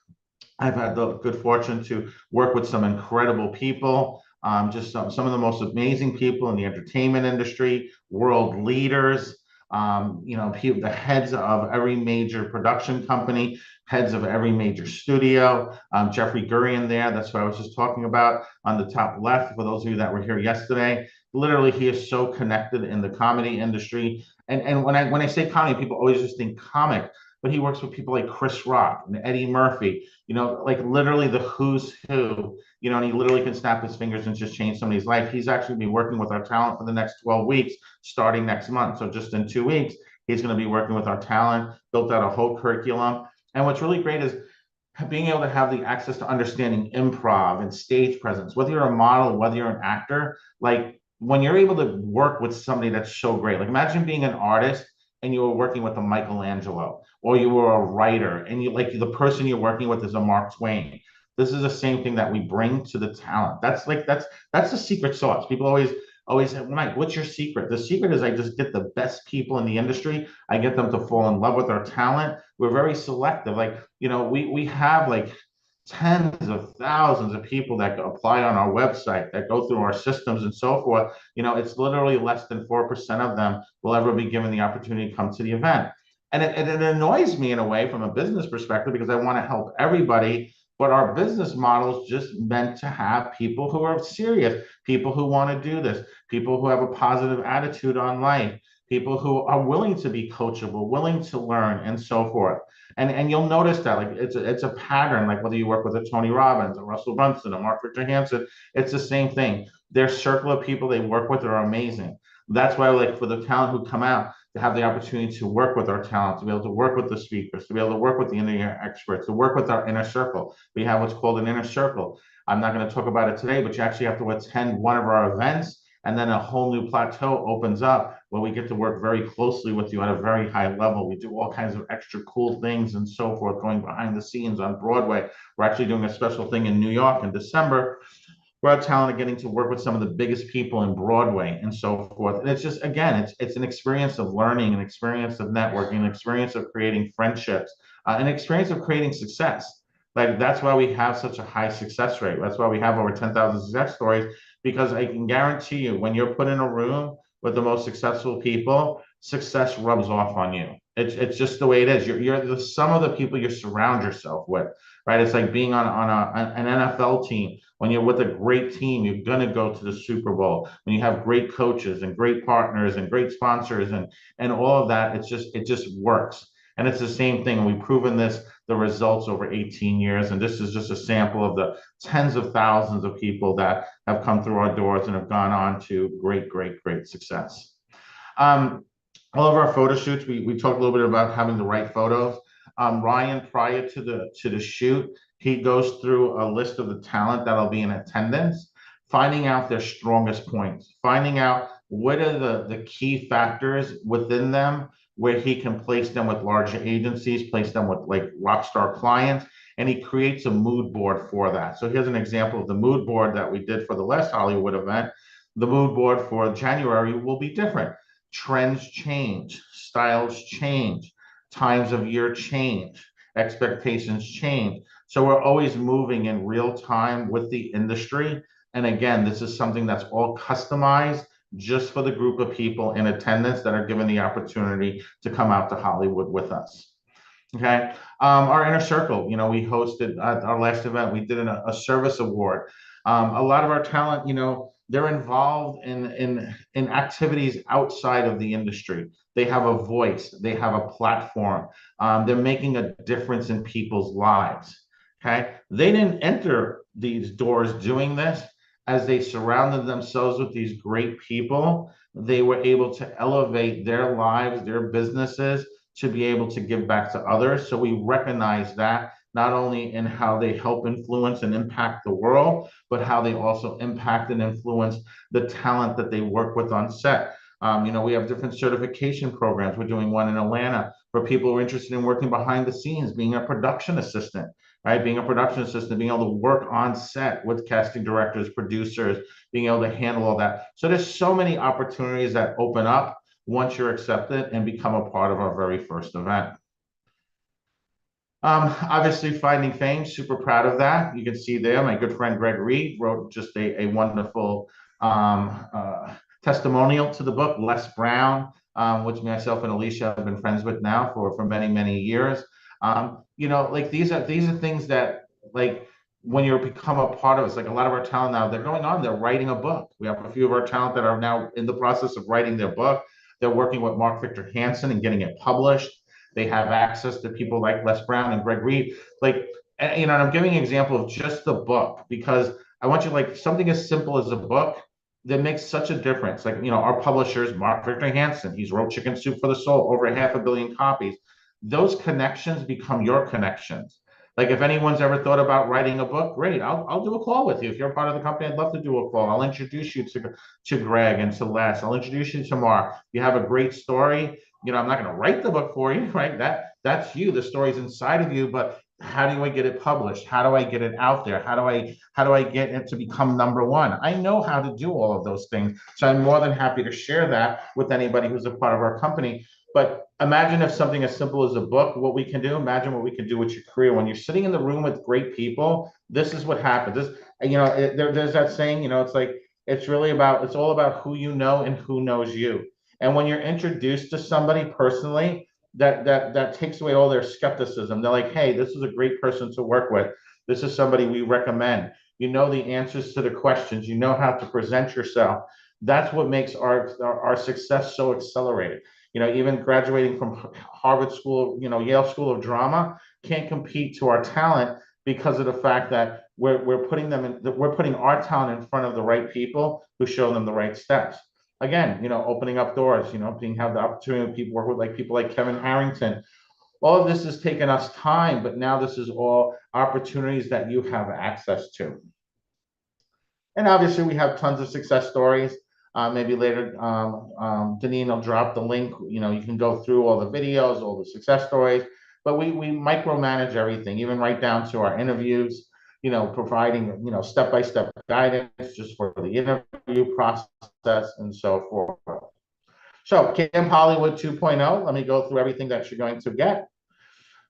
I've had the good fortune to work with some incredible people, just some of the most amazing people in the entertainment industry, world leaders, you know, the heads of every major production company, heads of every major studio. Jeffrey Gurian there, that's what I was just talking about on the top left, for those of you that were here yesterday. Literally, he is so connected in the comedy industry. And when I say comedy, people always just think comic, but he works with people like Chris Rock and Eddie Murphy, you know, like literally the who's who, you know, and he literally can snap his fingers and just change somebody's life. He's actually been working with our talent for the next 12 weeks, starting next month. So just in 2 weeks, he's going to be working with our talent, built out a whole curriculum. And what's really great is being able to have the access to understanding improv and stage presence, whether you're a model, whether you're an actor, like when you're able to work with somebody that's so great, like imagine being an artist and you were working with a Michelangelo, or you were a writer and you like the person you're working with is a Mark Twain. This is the same thing that we bring to the talent. That's the secret sauce. People always say, Mike, what's your secret? The secret is I just get the best people in the industry. I get them to fall in love with our talent. We're very selective. Like, you know, we have like tens of thousands of people that apply on our website, that go through our systems and so forth. You know, it's literally less than 4% of them will ever be given the opportunity to come to the event. And it annoys me in a way from a business perspective, because I want to help everybody. But our business model is just meant to have people who are serious, people who want to do this, people who have a positive attitude on life, people who are willing to be coachable, willing to learn, and so forth. And you'll notice that like it's a pattern, like whether you work with a Tony Robbins, a Russell Brunson, a Mark Victor Hansen, it's the same thing. Their circle of people they work with are amazing. That's why, like, for the talent who come out, to have the opportunity to work with our talent, to be able to work with the speakers, to be able to work with the industry experts, to work with our inner circle. We have what's called an inner circle. I'm not going to talk about it today, but you actually have to attend one of our events, and then a whole new plateau opens up where we get to work very closely with you at a very high level. We do all kinds of extra cool things and so forth, going behind the scenes on Broadway. We're actually doing a special thing in New York in December. We're our talent getting to work with some of the biggest people in Broadway and so forth. And it's just, again, it's an experience of learning, an experience of networking, an experience of creating friendships, an experience of creating success. Like, that's why we have such a high success rate. That's why we have over 10,000 success stories, because I can guarantee you, when you're put in a room with the most successful people, success rubs off on you. It's just the way it is. You're the sum of the people you surround yourself with, right? It's like being on an NFL team. When you're with a great team, you're gonna go to the Super Bowl. When you have great coaches and great partners and great sponsors and all of that, it just works. And it's the same thing. And we've proven the results over 18 years. And this is just a sample of the tens of thousands of people that have come through our doors and have gone on to great success. All of our photo shoots, we talked a little bit about having the right photos. Ryan, prior to the shoot, he goes through a list of the talent that'll be in attendance, finding out their strongest points, finding out what are the key factors within them where he can place them with larger agencies, place them with like rock star clients, and he creates a mood board for that. So here's an example of the mood board that we did for the last Hollywood event. The mood board for January will be different. Trends change, styles change, times of year change, expectations change. So we're always moving in real time with the industry. And again, this is something that's all customized just for the group of people in attendance that are given the opportunity to come out to Hollywood with us. Okay, our inner circle, you know, we hosted at our last event, we did a service award. A lot of our talent, you know, they're involved in activities outside of the industry. They have a voice, they have a platform, they're making a difference in people's lives. Okay, they didn't enter these doors doing this. As they surrounded themselves with these great people, they were able to elevate their lives, their businesses, to be able to give back to others. So we recognize that not only in how they help influence and impact the world, but how they also impact and influence the talent that they work with on set. You know, we have different certification programs. We're doing one in Atlanta for people who are interested in working behind the scenes, being a production assistant, right? Being a production assistant, being able to work on set with casting directors, producers, being able to handle all that. So there's so many opportunities that open up once you're accepted and become a part of our very first event. Obviously, Finding Fame, super proud of that. You can see there, my good friend Greg Reed wrote just a wonderful testimonial to the book. Les Brown, which myself and Alicia have been friends with now for many years. You know, like these are things that, like, when you become a part of it, it's like a lot of our talent now, they're going on, they're writing a book. We have a few of our talent that are now in the process of writing their book. They're working with Mark Victor Hansen and getting it published. They have access to people like Les Brown and Greg Reed. Like, you know, and I'm giving an example of just the book because I want you, like, something as simple as a book that makes such a difference. Like, you know, our publishers, Mark Victor Hansen, he's wrote Chicken Soup for the Soul, over 500 million copies. Those connections become your connections. Like, if anyone's ever thought about writing a book, great, I'll do a call with you. If you're a part of the company, I'd love to do a call. I'll introduce you to Greg and to Les. I'll introduce you to Mark. You have a great story. You know, I'm not going to write the book for you, right? That's you. The story's inside of you, but how do I get it published? How do I get it out there? How do I get it to become #1? I know how to do all of those things. So I'm more than happy to share that with anybody who's a part of our company. But imagine if something as simple as a book, what we can do. Imagine what we can do with your career. When you're sitting in the room with great people, this is what happens. You know, there's that saying, you know, it's like, it's all about who you know and who knows you. And when you're introduced to somebody personally, that takes away all their skepticism. They're like, hey, this is a great person to work with. This is somebody we recommend. You know the answers to the questions. You know how to present yourself. That's what makes our success so accelerated. You know, even graduating from Harvard School, you know, Yale School of Drama can't compete to our talent because of the fact that we're putting our talent in front of the right people who show them the right steps. Again, you know, opening up doors, you know, have the opportunity to work with people like Kevin Harrington. All of this has taken us time, but now this is all opportunities that you have access to. And obviously we have tons of success stories. Maybe later, Deneen will drop the link. You know, you can go through all the videos, all the success stories, but we micromanage everything, even right down to our interviews, you know, providing, you know, step-by-step guidance just for the interview process and so forth. So Camp Hollywood 2.0, let me go through everything that you're going to get.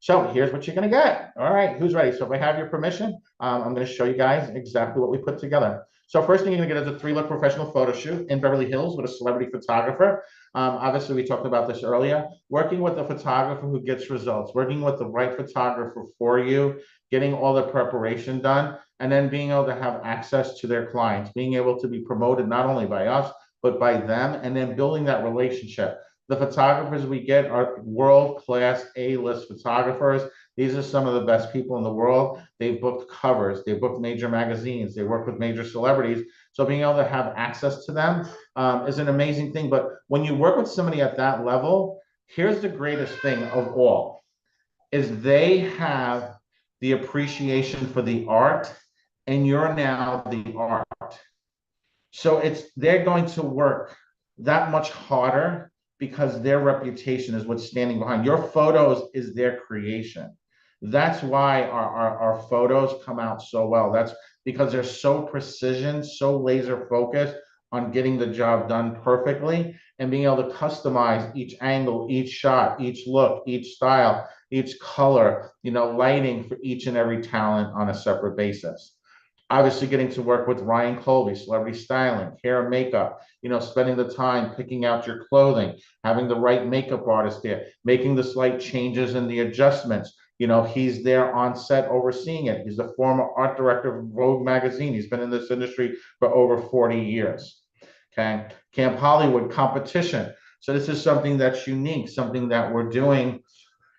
So here's what you're going to get. All right, who's ready? So if I have your permission, I'm going to show you guys exactly what we put together. So first thing you're gonna get is a 3-look professional photo shoot in Beverly Hills with a celebrity photographer. Obviously, we talked about this earlier. Working with a photographer who gets results, working with the right photographer for you, getting all the preparation done, and then being able to have access to their clients, being able to be promoted not only by us, but by them, and then building that relationship. The photographers we get are world-class A-list photographers. These are some of the best people in the world. They've booked covers, they've booked major magazines, they work with major celebrities. So being able to have access to them is an amazing thing. But when you work with somebody at that level, here's the greatest thing of all, is they have the appreciation for the art, and you're now the art. So they're going to work that much harder because their reputation is what's standing behind. Your photos is their creation. That's why our photos come out so well. That's because they're so precision, so laser focused on getting the job done perfectly and being able to customize each angle, each shot, each look, each style, each color, lighting for each and every talent on a separate basis. Obviously getting to work with Ryan Colby, celebrity styling, hair and makeup, spending the time picking out your clothing, having the right makeup artist there, making the slight changes and the adjustments. He's there on set overseeing it. He's the former art director of Vogue magazine. He's been in this industry for over 40 years. Okay. Camp Hollywood competition. So this is something that's unique, something that we're doing.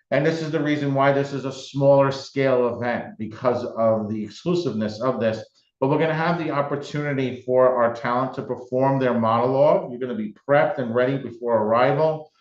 And this is the reason why this is a smaller scale event, because of the exclusiveness of this. But we're going to have the opportunity for our talent to perform their monologue. You're going to be prepped and ready before arrival.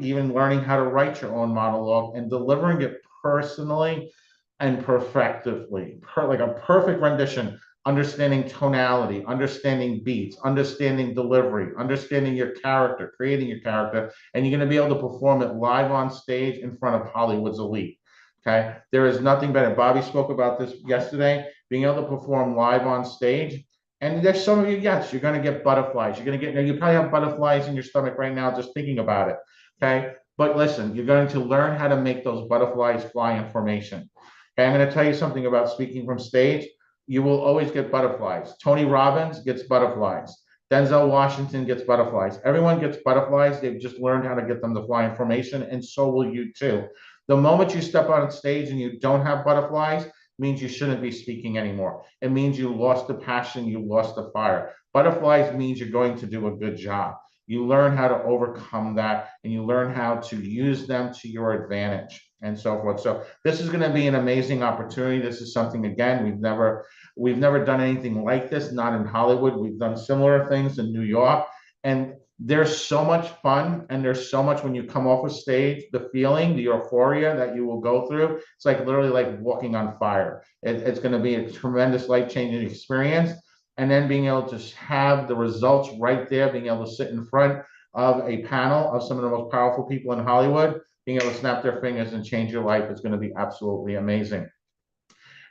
Even learning how to write your own monologue and delivering it personally and perfectively, like a perfect rendition, understanding tonality, understanding beats, understanding delivery, understanding your character, creating your character, and you're going to be able to perform it live on stage in front of Hollywood's elite. Okay, there is nothing better. Bobby spoke about this yesterday, being able to perform live on stage. And there's some of you, yes, you're going to get butterflies. You're going to get, you probably have butterflies in your stomach right now just thinking about it. Okay, but listen, you're going to learn how to make those butterflies fly in formation. Okay, I'm going to tell you something about speaking from stage. You will always get butterflies. Tony Robbins gets butterflies. Denzel Washington gets butterflies. Everyone gets butterflies. They've just learned how to get them to fly in formation, and so will you too. The moment you step on stage and you don't have butterflies, means you shouldn't be speaking anymore. It means you lost the passion, you lost the fire. Butterflies means you're going to do a good job. You learn how to overcome that, and you learn how to use them to your advantage and so forth. So this is going to be an amazing opportunity. This is something, again, we've never done anything like this, not in Hollywood. We've done similar things in New York, and there's so much fun, and there's so much when you come off a stage, the feeling, the euphoria that you will go through. It's like literally like walking on fire. It's going to be a tremendous life-changing experience. And then being able to have the results right there, being able to sit in front of a panel of some of the most powerful people in Hollywood, being able to snap their fingers and change your life is going to be absolutely amazing.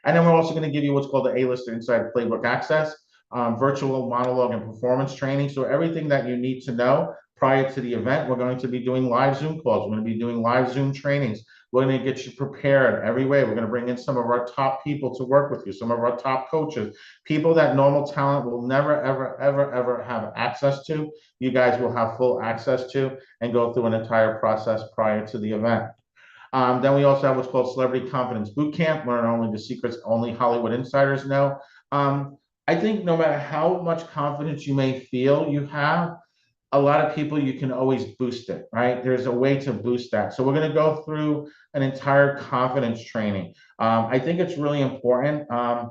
And then we're also going to give you what's called the A-Lister Inside Playbook Access, virtual monologue and performance training. So everything that you need to know prior to the event, we're going to be doing live Zoom calls. We're going to be doing live Zoom trainings. We're going to get you prepared every way. We're going to bring in some of our top people to work with you, some of our top coaches, people that normal talent will never, ever, ever, ever have access to. You guys will have full access to and go through an entire process prior to the event. Then we also have what's called Celebrity Confidence Bootcamp. Learn only the secrets only Hollywood insiders know. I think no matter how much confidence you may feel you have, a lot of people, you can always boost it, right? There's a way to boost that. So we're going to go through an entire confidence training. I think it's really important. I've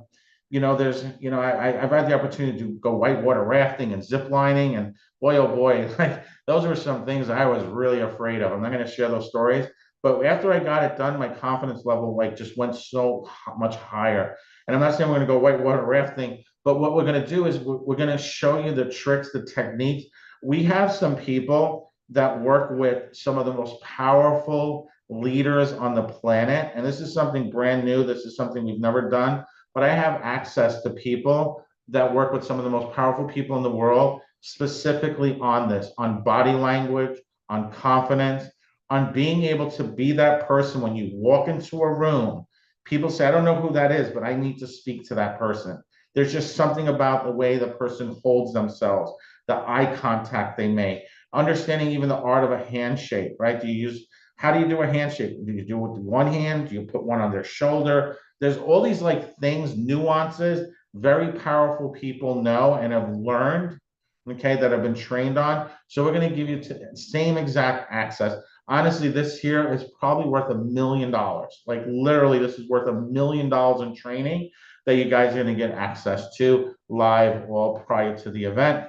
had the opportunity to go whitewater rafting and zip lining, and boy, oh boy, like those were some things I was really afraid of. I'm not going to share those stories, but after I got it done, my confidence level just went so much higher. And I'm not saying we're going to go whitewater rafting, but what we're going to do is we're going to show you the tricks, the techniques. We have some people that work with some of the most powerful leaders on the planet. And this is something brand new. This is something we've never done. But I have access to people that work with some of the most powerful people in the world, specifically on this, on body language, on confidence, on being able to be that person when you walk into a room. People say, I don't know who that is, but I need to speak to that person. There's just something about the way the person holds themselves, the eye contact they make, understanding even the art of a handshake, right? How do you do a handshake? Do you do it with one hand? Do you put one on their shoulder? There's all these like things, nuances, very powerful people know and have learned, okay, that have been trained on. So we're going to give you same exact access. Honestly, this here is probably worth $1 million. Like literally, this is worth $1 million in training that you guys are going to get access to live or prior to the event.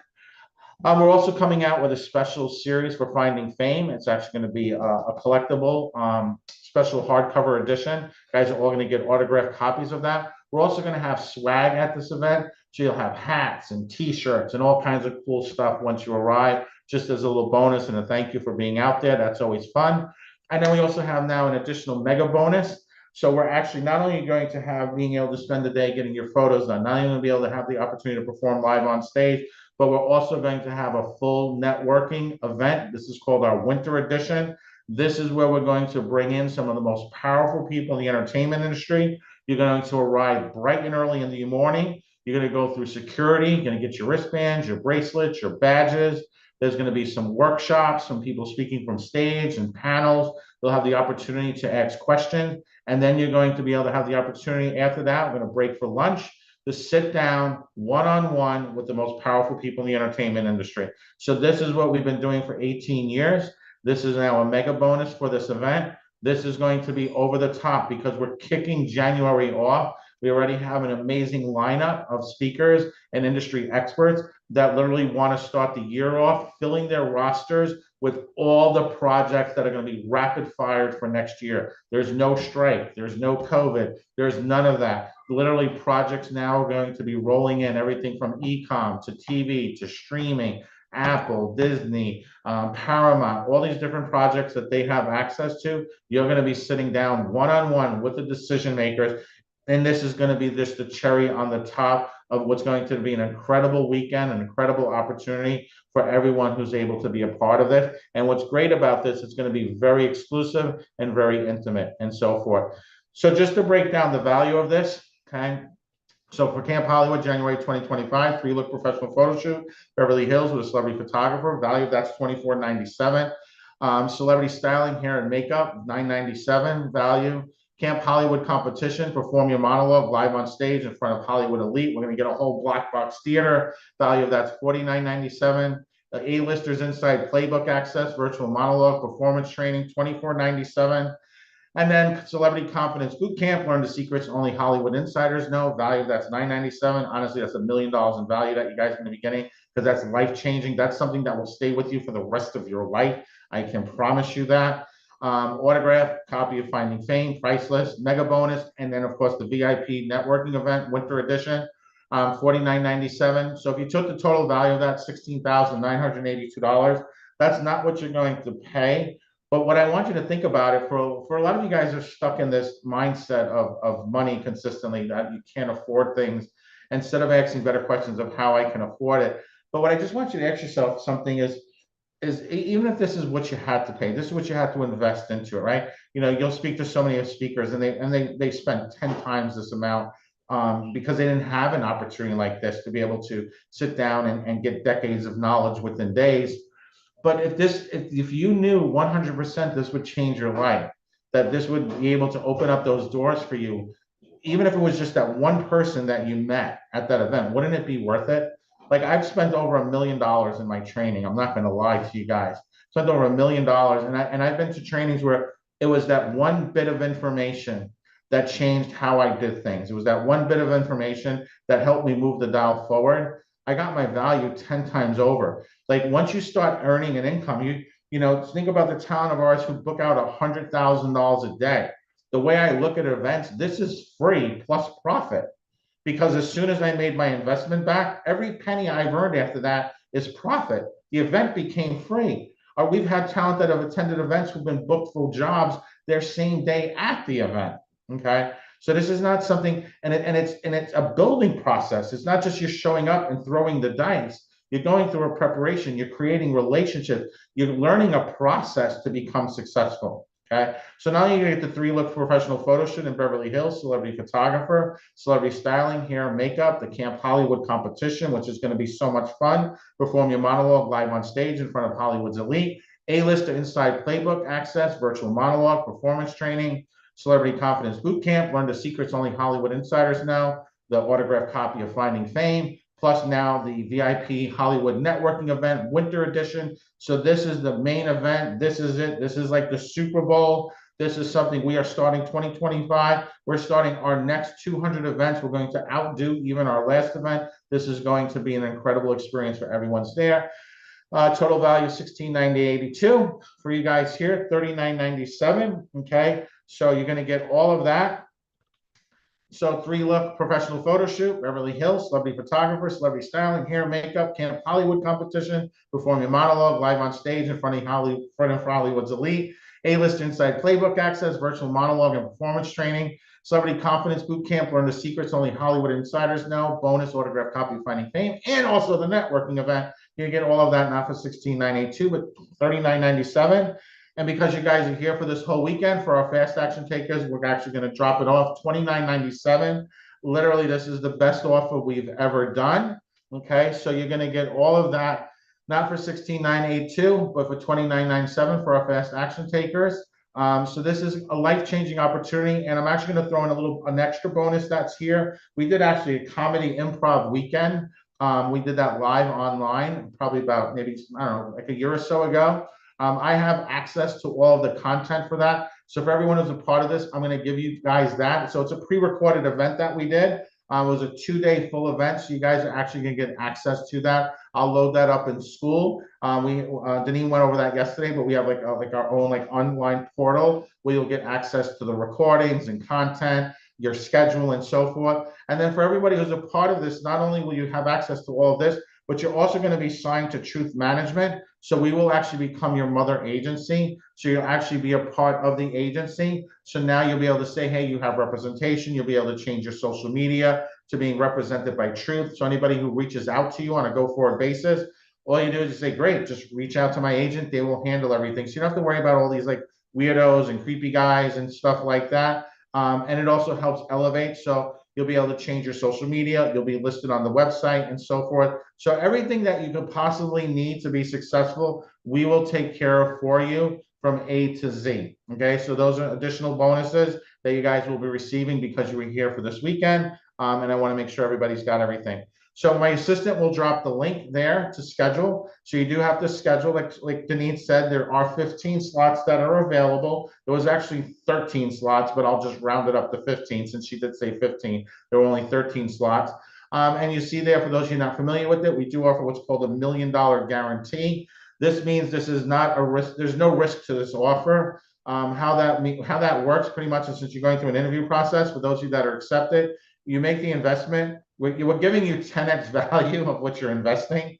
We're also coming out with a special series for Finding Fame. It's actually going to be a collectible special hardcover edition. Guys are all going to get autographed copies of that. We're also going to have swag at this event. So you'll have hats and t-shirts and all kinds of cool stuff once you arrive, just as a little bonus and a thank you for being out there. That's always fun. And then we also have now an additional mega bonus. So we're actually not only going to have being able to spend the day getting your photos done, not only going to be able to have the opportunity to perform live on stage, but we're also going to have a full networking event. This is called our winter edition. This is where we're going to bring in some of the most powerful people in the entertainment industry. You're going to arrive bright and early in the morning. You're going to go through security. You're going to get your wristbands, your bracelets, your badges. There's going to be some workshops, some people speaking from stage and panels. You'll have the opportunity to ask questions. And then you're going to be able to have the opportunity after that. We're going to break for lunch to sit down one-on-one with the most powerful people in the entertainment industry. So this is what we've been doing for 18 years. This is now a mega bonus for this event. This is going to be over the top because we're kicking January off. We already have an amazing lineup of speakers and industry experts that literally want to start the year off filling their rosters with all the projects that are going to be rapid fired for next year. There's no strike, there's no COVID, there's none of that. Literally projects now are going to be rolling in, everything from e-com to TV to streaming, Apple, Disney, Paramount, all these different projects that they have access to. You're going to be sitting down one-on-one with the decision makers. And this is going to be just the cherry on the top of what's going to be an incredible weekend, an incredible opportunity for everyone who's able to be a part of this. And what's great about this, it's going to be very exclusive and very intimate and so forth. So just to break down the value of this, okay? So for Camp Hollywood, January 2025, 3-look professional photo shoot, Beverly Hills with a celebrity photographer. Value of that's $24.97. Celebrity styling, hair and makeup, $9.97. Value. Camp Hollywood competition, perform your monologue live on stage in front of Hollywood elite. We're going to get a whole black box theater. Value of that's $49.97. The A-listers inside playbook access, virtual monologue, performance training, $24.97. And then Celebrity Confidence Boot Camp, learn the secrets only Hollywood insiders know. Value of that's $9.97. Honestly, that's $1 million in value that you guys are going to be getting because that's life-changing. That's something that will stay with you for the rest of your life. I can promise you that. Autograph, copy of Finding Fame, priceless, mega bonus, and then of course the VIP networking event, winter edition, $49.97. So if you took the total value of that, $16,982, that's not what you're going to pay. But what I want you to think about it, for a lot of you guys are stuck in this mindset of money consistently, that you can't afford things, instead of asking better questions of how I can afford it. But what I just want you to ask yourself something is even if this is what you had to pay, this is what you had to invest into it, right? You know, you'll speak to so many speakers and they spend 10 times this amount because they didn't have an opportunity like this to be able to sit down and get decades of knowledge within days. But if you knew 100% this would change your life, that this would be able to open up those doors for you, even if it was just that one person that you met at that event, wouldn't it be worth it? Like I've spent over $1 million in my training. I'm not going to lie to you guys. Spent over $1 million, and I've been to trainings where it was that one bit of information that changed how I did things. It was that one bit of information that helped me move the dial forward. I got my value 10 times over. Like once you start earning an income, you know, think about the talent of ours who book out $100,000 a day. The way I look at events, this is free plus profit. Because as soon as I made my investment back, every penny I've earned after that is profit. The event became free. Or we've had talent that have attended events who've been booked full jobs their same day at the event. Okay, so this is not something, and it's a building process. It's not just you're showing up and throwing the dice. You're going through a preparation. You're creating relationships. You're learning a process to become successful. Okay, so now you're gonna get the 3-look professional photo shoot in Beverly Hills, celebrity photographer, celebrity styling, hair and makeup, the Camp Hollywood competition, which is gonna be so much fun. Perform your monologue live on stage in front of Hollywood's elite. A-list to inside playbook access, virtual monologue, performance training, celebrity confidence boot camp, learn the secrets only Hollywood insiders know, the autographed copy of Finding Fame, plus now the VIP Hollywood networking event, winter edition. So this is the main event. This is it. This is like the Super Bowl. This is something we are starting 2025. We're starting our next 200 events. We're going to outdo even our last event. This is going to be an incredible experience for everyone's there. Total value $16,982 for you guys here, $39.97. Okay, so you're going to get all of that. So 3-look professional photo shoot, Beverly Hills, celebrity photographer, celebrity styling, hair, makeup, Camp Hollywood competition, perform your monologue live on stage in front of Hollywood's elite, A-list inside playbook access, virtual monologue and performance training, celebrity confidence boot camp, learn the secrets only Hollywood insiders know, bonus autographed copy of Finding Fame, and also the networking event. You get all of that not for $16,982, but $39.97. And because you guys are here for this whole weekend for our fast action takers, we're actually going to drop it off $29.97. Literally, this is the best offer we've ever done. Okay, so you're going to get all of that, not for $16,982, but for $29.97 for our fast action takers. So this is a life-changing opportunity, and I'm actually going to throw in an extra bonus that's here. We did actually a comedy improv weekend. We did that live online, probably about maybe, I don't know, like a year or so ago. I have access to all of the content for that. So for everyone who's a part of this, I'm going to give you guys that. So it's a pre-recorded event that we did. It was a 2-day full event. So you guys are actually going to get access to that. I'll load that up in school. Deneen went over that yesterday, but we have like our own like online portal where you'll get access to the recordings and content, your schedule and so forth. And then for everybody who's a part of this, not only will you have access to all of this, but you're also going to be signed to Truth Management. So we will actually become your mother agency. So you'll actually be a part of the agency. So now you'll be able to say, hey, you have representation. You'll be able to change your social media to being represented by Truth. So anybody who reaches out to you on a go-forward basis, all you do is you say, great, just reach out to my agent. They will handle everything. So you don't have to worry about all these like weirdos and creepy guys and stuff like that. And it also helps elevate. So you'll be able to change your social media. You'll be listed on the website and so forth. So everything that you could possibly need to be successful, we will take care of for you from A to Z. Okay, so those are additional bonuses that you guys will be receiving because you were here for this weekend. And I want to make sure everybody's got everything. So my assistant will drop the link there to schedule. So you do have to schedule, like Deneen said, there are 15 slots that are available. There was actually 13 slots, but I'll just round it up to 15 since she did say 15. There were only 13 slots. And you see there, for those of you not familiar with it, we do offer what's called a $1 million guarantee. This means this is not a risk. There's no risk to this offer. How that works pretty much is, since you're going through an interview process, for those of you that are accepted, you make the investment. We're giving you 10x value of what you're investing.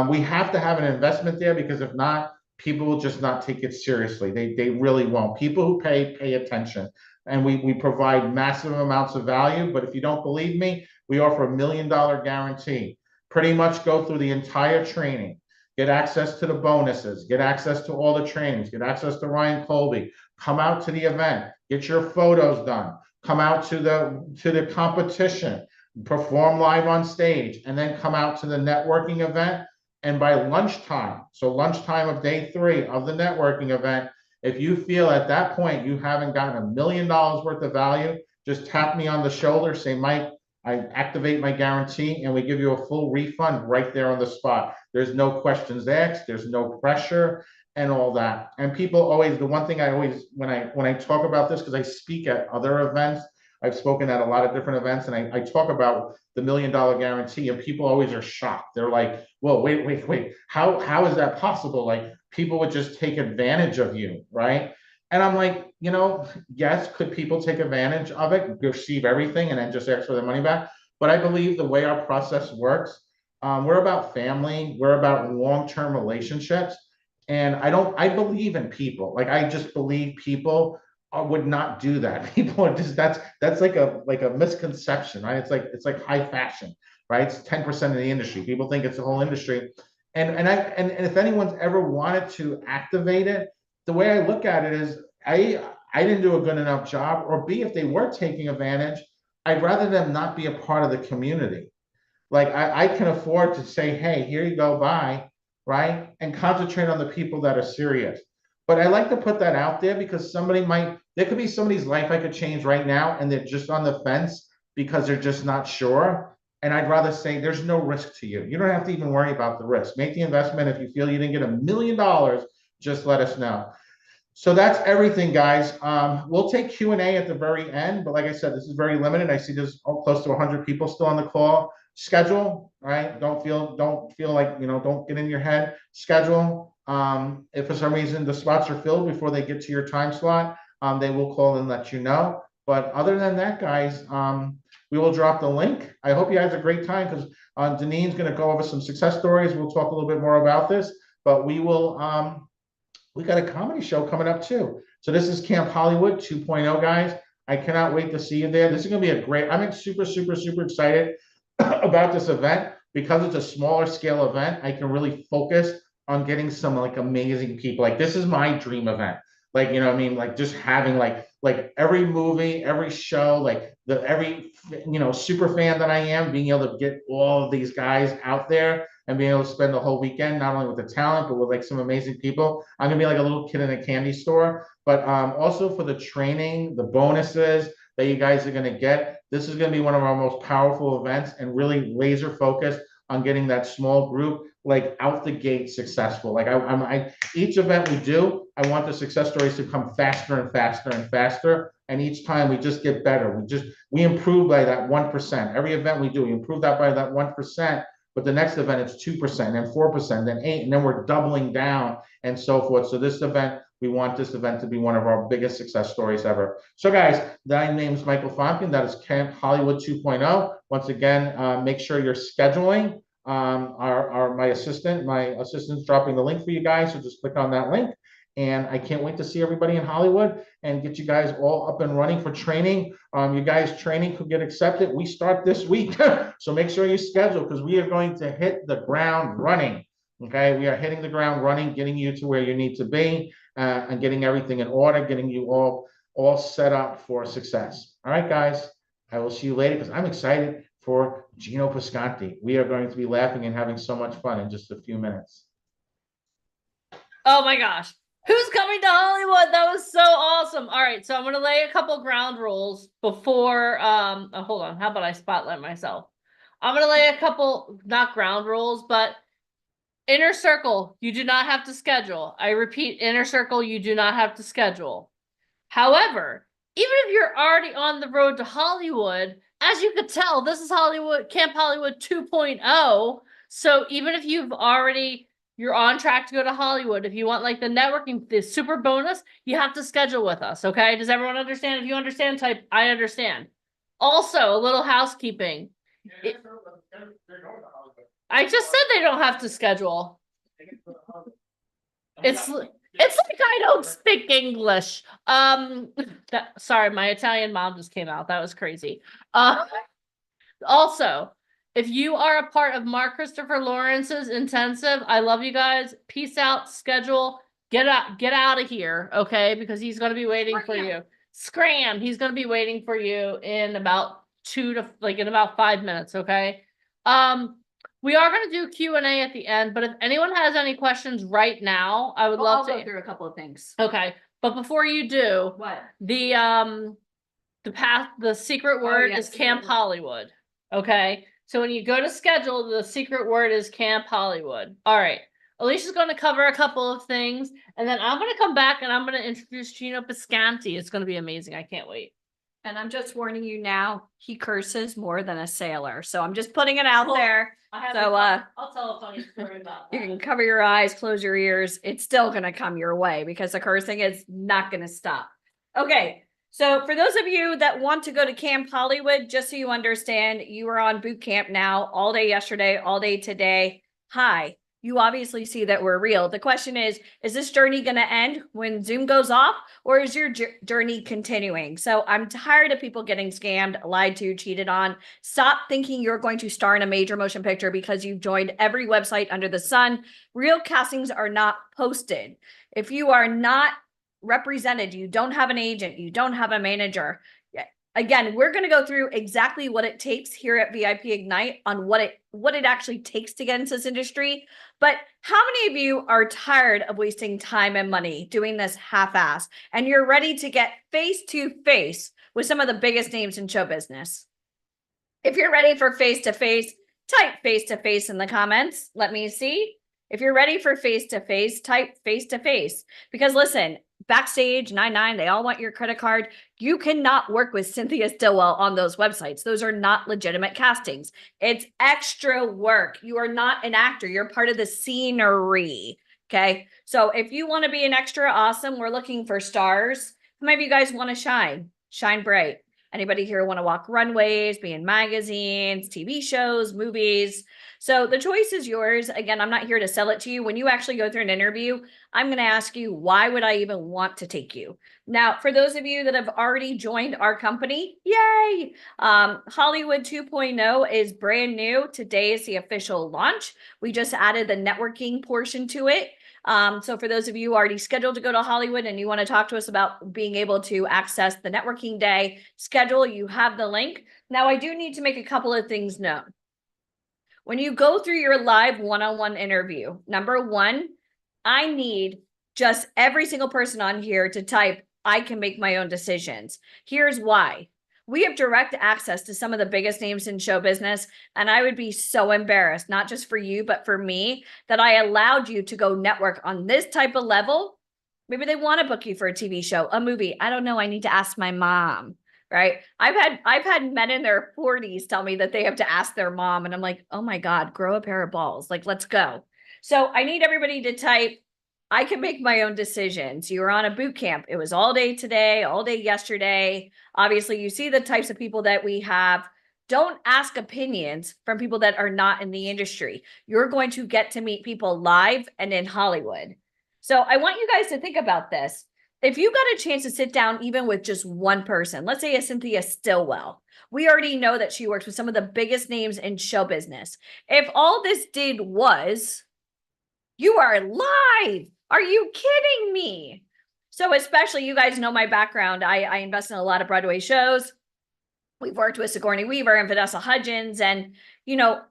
We have to have an investment there, because if not, people will just not take it seriously. They really won't. People who pay attention. And we provide massive amounts of value. But if you don't believe me, we offer $1 million guarantee. Pretty much go through the entire training, get access to the bonuses, get access to all the trainings, get access to Ryan Colby, come out to the event, get your photos done, come out to the competition, perform live on stage, and then come out to the networking event. And by lunchtime, so lunchtime of day 3 of the networking event, if you feel at that point you haven't gotten $1 million worth of value, just tap me on the shoulder, say, Mike, I activate my guarantee, and we give you a full refund right there on the spot. There's no questions asked, there's no pressure and all that. And people always, the one thing I always, when I talk about this, because I speak at other events, I've spoken at a lot of different events, and I talk about the $1 million guarantee, and people always are shocked. They're like, well, wait, how is that possible? Like, people would just take advantage of you, right? And I'm like, yes, could people take advantage of it, receive everything, and then just ask for their money back? But I believe the way our process works, we're about family, we're about long-term relationships. And I believe in people. Like, I just believe people would not do that. People are just, that's like a misconception, right? It's like high fashion, right? It's 10% of the industry. People think it's the whole industry. And if anyone's ever wanted to activate it, the way I look at it is, I didn't do a good enough job, or B, if they were taking advantage, I'd rather them not be a part of the community. Like I can afford to say, hey, here you go, bye, right? And concentrate on the people that are serious. But I like to put that out there because there could be somebody's life I could change right now, and they're just on the fence because they're just not sure. And I'd rather say there's no risk to you. You don't have to even worry about the risk. Make the investment. If you feel you didn't get $1 million, just let us know. So that's everything, guys. We'll take Q&A at the very end, but like I said, this is very limited. I see there's close to 100 people still on the call. Schedule, right? Don't feel like, don't get in your head. Schedule. If for some reason the spots are filled before they get to your time slot, they will call and let you know. But other than that, guys, we will drop the link. I hope you guys had a great time because Deneen's going to go over some success stories. We'll talk a little bit more about this, but we will. We got a comedy show coming up too. So this is Camp Hollywood 2.0, guys. I cannot wait to see you there. This is going to be a great. I'm super excited about this event because it's a smaller scale event. I can really focus on getting some like amazing people. Like this is my dream event. Like, you know what I mean? Like just having like every movie, every show, like every super fan that I am, being able to get all of these guys out there and being able to spend the whole weekend, not only with the talent, but with like some amazing people. I'm gonna be like a little kid in a candy store, but also for the training, the bonuses that you guys are gonna get. This is gonna be one of our most powerful events and really laser focused on getting that small group like out the gate successful. Like each event we do, I want the success stories to come faster and faster and faster. And each time we just get better. We improve by that 1%. Every event we do, we improve that by that 1%. But the next event, it's 2%, then 4%, then 8%, and then we're doubling down and so forth. So this event, we want this event to be one of our biggest success stories ever. So guys, my name is Michael Fonkin. That is Camp Hollywood 2.0. Once again, make sure you're scheduling. My assistant's dropping the link for you guys. So just click on that link. And I can't wait to see everybody in Hollywood and get you guys all up and running for training. You guys training could get accepted. We start this week. So make sure you schedule because we are going to hit the ground running. Okay, we are hitting the ground running, getting you to where you need to be and getting everything in order, getting you all set up for success. All right, guys, I will see you later because I'm excited for Gino Pisconti. We are going to be laughing and having so much fun in just a few minutes. Oh my gosh. Who's coming to Hollywood? That was so awesome. All right, so I'm going to lay a couple ground rules before hold on. How about I spotlight myself? I'm going to lay a couple not ground rules, but inner circle, you do not have to schedule. I repeat, inner circle, you do not have to schedule. However, even if you're already on the road to Hollywood, as you could tell, this is Camp Hollywood 2.0. So even if you're on track to go to Hollywood, if you want like the networking, the super bonus, you have to schedule with us, okay? Does everyone understand? If you understand, type, I understand. Also, a little housekeeping. I just said they don't have to schedule. It's like I don't speak English. Sorry, my Italian mom just came out. That was crazy. Also, if you are a part of Mark Christopher Lawrence's intensive, I love you guys. Peace out. Schedule. Get out of here, okay? Because he's going to be waiting for you. Scram. He's going to be waiting for you in about 5 minutes, okay? We are going to do Q&A at the end, but if anyone has any questions right now, I would love to go through a couple of things. Okay, but before you do, What? the secret word yes, is secret Camp word. Hollywood. Okay, so when you go to schedule, the secret word is Camp Hollywood. All right, Alicia's going to cover a couple of things, and then I'm going to come back and I'm going to introduce Gino Pisconti. It's going to be amazing. I can't wait. And I'm just warning you now, he curses more than a sailor. So I'm just putting it out there. I'll tell a funny story about You that. can cover your eyes, close your ears. It's still going to come your way because the cursing is not going to stop. Okay. So for those of you that want to go to Camp Hollywood, just so you understand, you are on boot camp now all day yesterday, all day today. Hi. You obviously see that we're real. The question is this journey going to end when Zoom goes off, or is your journey continuing? So I'm tired of people getting scammed, lied to, cheated on. Stop thinking you're going to star in a major motion picture because you've joined every website under the sun. Real castings are not posted. If you are not represented, you don't have an agent, you don't have a manager. Again, we're going to go through exactly what it takes here at VIP Ignite on what it actually takes to get into this industry. But how many of you are tired of wasting time and money doing this half-ass and you're ready to get face to face with some of the biggest names in show business? If you're ready for face to face, type face to face in the comments. Let me see. If you're ready for face to face, type face to face. Because listen, Backstage, 99, they all want your credit card. You cannot work with Cynthia Stillwell on those websites. Those are not legitimate castings. It's extra work. You are not an actor. You're part of the scenery. Okay. So if you want to be an extra, awesome. We're looking for stars. How many of you guys want to shine? Shine bright. Anybody here want to walk runways, be in magazines, TV shows, movies? So the choice is yours. Again, I'm not here to sell it to you. When you actually go through an interview, I'm going to ask you, why would I even want to take you? Now, for those of you that have already joined our company, yay! Hollywood 2.0 is brand new. Today is the official launch. We just added the networking portion to it. So for those of you already scheduled to go to Hollywood and you want to talk to us about being able to access the networking day schedule, you have the link. Now, I do need to make a couple of things known. When you go through your live one-on-one interview, number one, I need just every single person on here to type, I can make my own decisions. Here's why. We have direct access to some of the biggest names in show business, and I would be so embarrassed, not just for you, but for me, that I allowed you to go network on this type of level. Maybe they want to book you for a TV show, a movie. I don't know. I need to ask my mom, right? I've had men in their 40s tell me that they have to ask their mom, and I'm like, oh my God, grow a pair of balls. Like, let's go. So I need everybody to type, I can make my own decisions. You were on a boot camp. It was all day today, all day yesterday. Obviously, you see the types of people that we have. Don't ask opinions from people that are not in the industry. You're going to get to meet people live and in Hollywood. So I want you guys to think about this. If you got a chance to sit down even with just one person, let's say a Cynthia Stillwell, we already know that she works with some of the biggest names in show business. If all this did was, you are live. Are you kidding me? So especially, you guys know my background. I invest in a lot of Broadway shows. We've worked with Sigourney Weaver and Vanessa Hudgens. And, you know,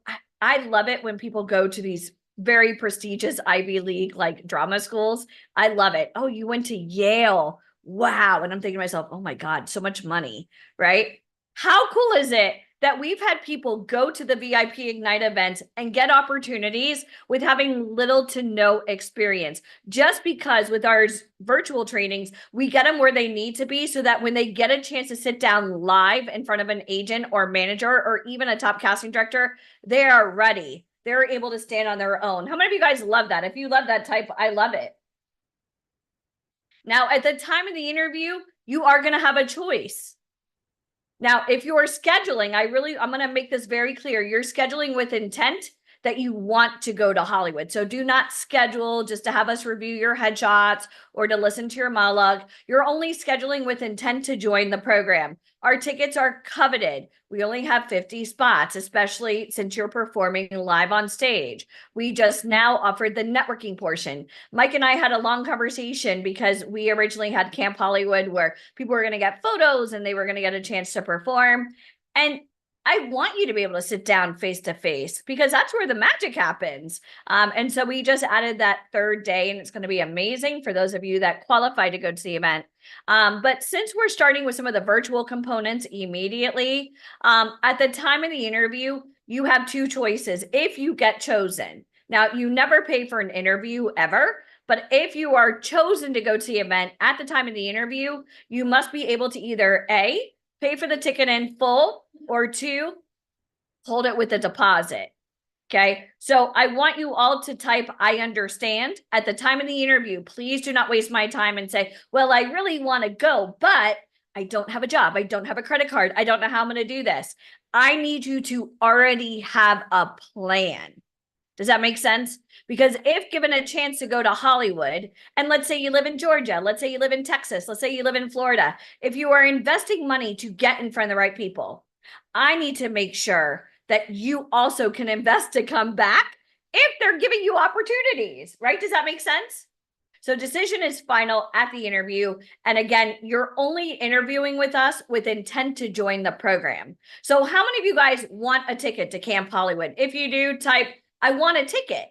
I love it when people go to these very prestigious Ivy League like drama schools. I love it. Oh, you went to Yale. Wow. And I'm thinking to myself, oh my God, so much money, right? How cool is it that we've had people go to the VIP Ignite events and get opportunities with having little to no experience, just because with our virtual trainings, we get them where they need to be so that when they get a chance to sit down live in front of an agent or manager or even a top casting director, they are ready. They're able to stand on their own. How many of you guys love that? If you love that type, I love it. Now, at the time of the interview, you are going to have a choice. Now, if you're scheduling, I'm going to make this very clear. You're scheduling with intent that you want to go to Hollywood. So do not schedule just to have us review your headshots or to listen to your monologue. You're only scheduling with intent to join the program. Our tickets are coveted. We only have 50 spots, especially since you're performing live on stage. We just now offered the networking portion. Mike and I had a long conversation because we originally had Camp Hollywood where people were going to get photos and they were going to get a chance to perform. And I want you to be able to sit down face to face because that's where the magic happens. And so we just added that third day, and it's going to be amazing for those of you that qualify to go to the event. But since we're starting with some of the virtual components immediately, at the time of the interview, you have two choices if you get chosen. Now, you never pay for an interview ever. But if you are chosen to go to the event at the time of the interview, you must be able to either A, pay for the ticket in full, or two, hold it with a deposit. Okay. So I want you all to type, I understand at the time of the interview. Please do not waste my time and say, well, I really want to go, but I don't have a job. I don't have a credit card. I don't know how I'm going to do this. I need you to already have a plan. Does that make sense? Because if given a chance to go to Hollywood, and let's say you live in Georgia, let's say you live in Texas, let's say you live in Florida, if you are investing money to get in front of the right people, I need to make sure that you also can invest to come back if they're giving you opportunities, right? Does that make sense? So decision is final at the interview. And again, you're only interviewing with us with intent to join the program. So how many of you guys want a ticket to Camp Hollywood? If you do, type, I want a ticket.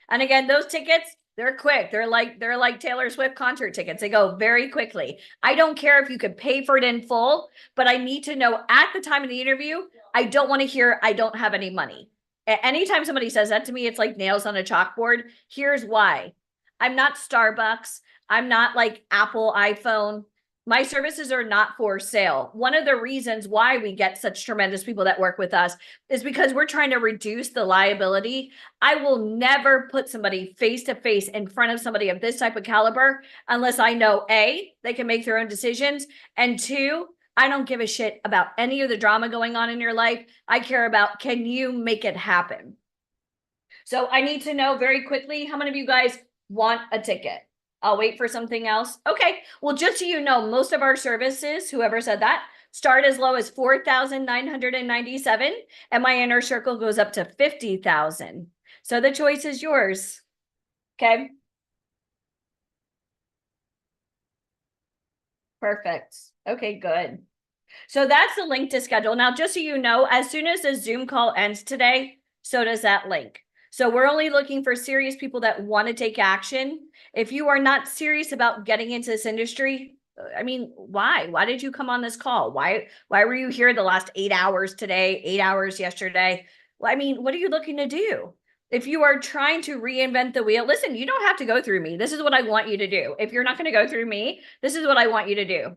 And again, those tickets, they're quick. They're like Taylor Swift concert tickets. They go very quickly. I don't care if you could pay for it in full, but I need to know at the time of the interview, I don't want to hear, I don't have any money. Anytime somebody says that to me, it's like nails on a chalkboard. Here's why. I'm not Starbucks. I'm not like Apple iPhone. My services are not for sale. One of the reasons why we get such tremendous people that work with us is because we're trying to reduce the liability. I will never put somebody face to face in front of somebody of this type of caliber unless I know A, they can make their own decisions, and two, I don't give a shit about any of the drama going on in your life. I care about, can you make it happen? So I need to know very quickly, how many of you guys want a ticket? I'll wait for something else. Okay. Well, just so you know, most of our services, whoever said that, start as low as 4,997, and my inner circle goes up to 50,000. So the choice is yours. Okay. Perfect. Okay, good. So that's the link to schedule. Now, just so you know, as soon as the Zoom call ends today, so does that link. So we're only looking for serious people that want to take action. If you are not serious about getting into this industry, I mean, why? Why did you come on this call? Why were you here the last 8 hours today, 8 hours yesterday? Well, I mean, what are you looking to do? If you are trying to reinvent the wheel, listen, you don't have to go through me. This is what I want you to do. If you're not going to go through me, this is what I want you to do.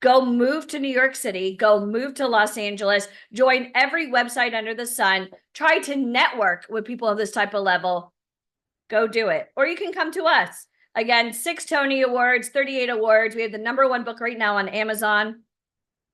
Go move to New York City, go move to Los Angeles, join every website under the sun, try to network with people of this type of level. Go do it. Or you can come to us. Again, 6 Tony Awards, 38 awards. We have the #1 book right now on Amazon.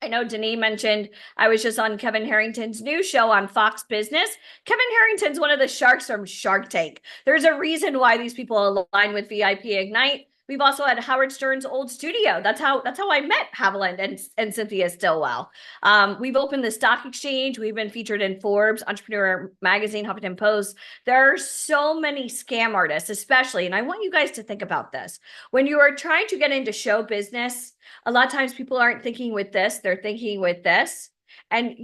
I know Denise mentioned, I was just on Kevin Harrington's new show on Fox Business. Kevin Harrington's one of the sharks from Shark Tank. There's a reason why these people align with VIP Ignite. We've also had Howard Stern's old studio. That's how I met Haviland and Cynthia Stillwell. We've opened the stock exchange. We've been featured in Forbes, Entrepreneur Magazine, Huffington Post. There are so many scam artists, especially, and I want you guys to think about this. When you are trying to get into show business, a lot of times people aren't thinking with this, they're thinking with this. And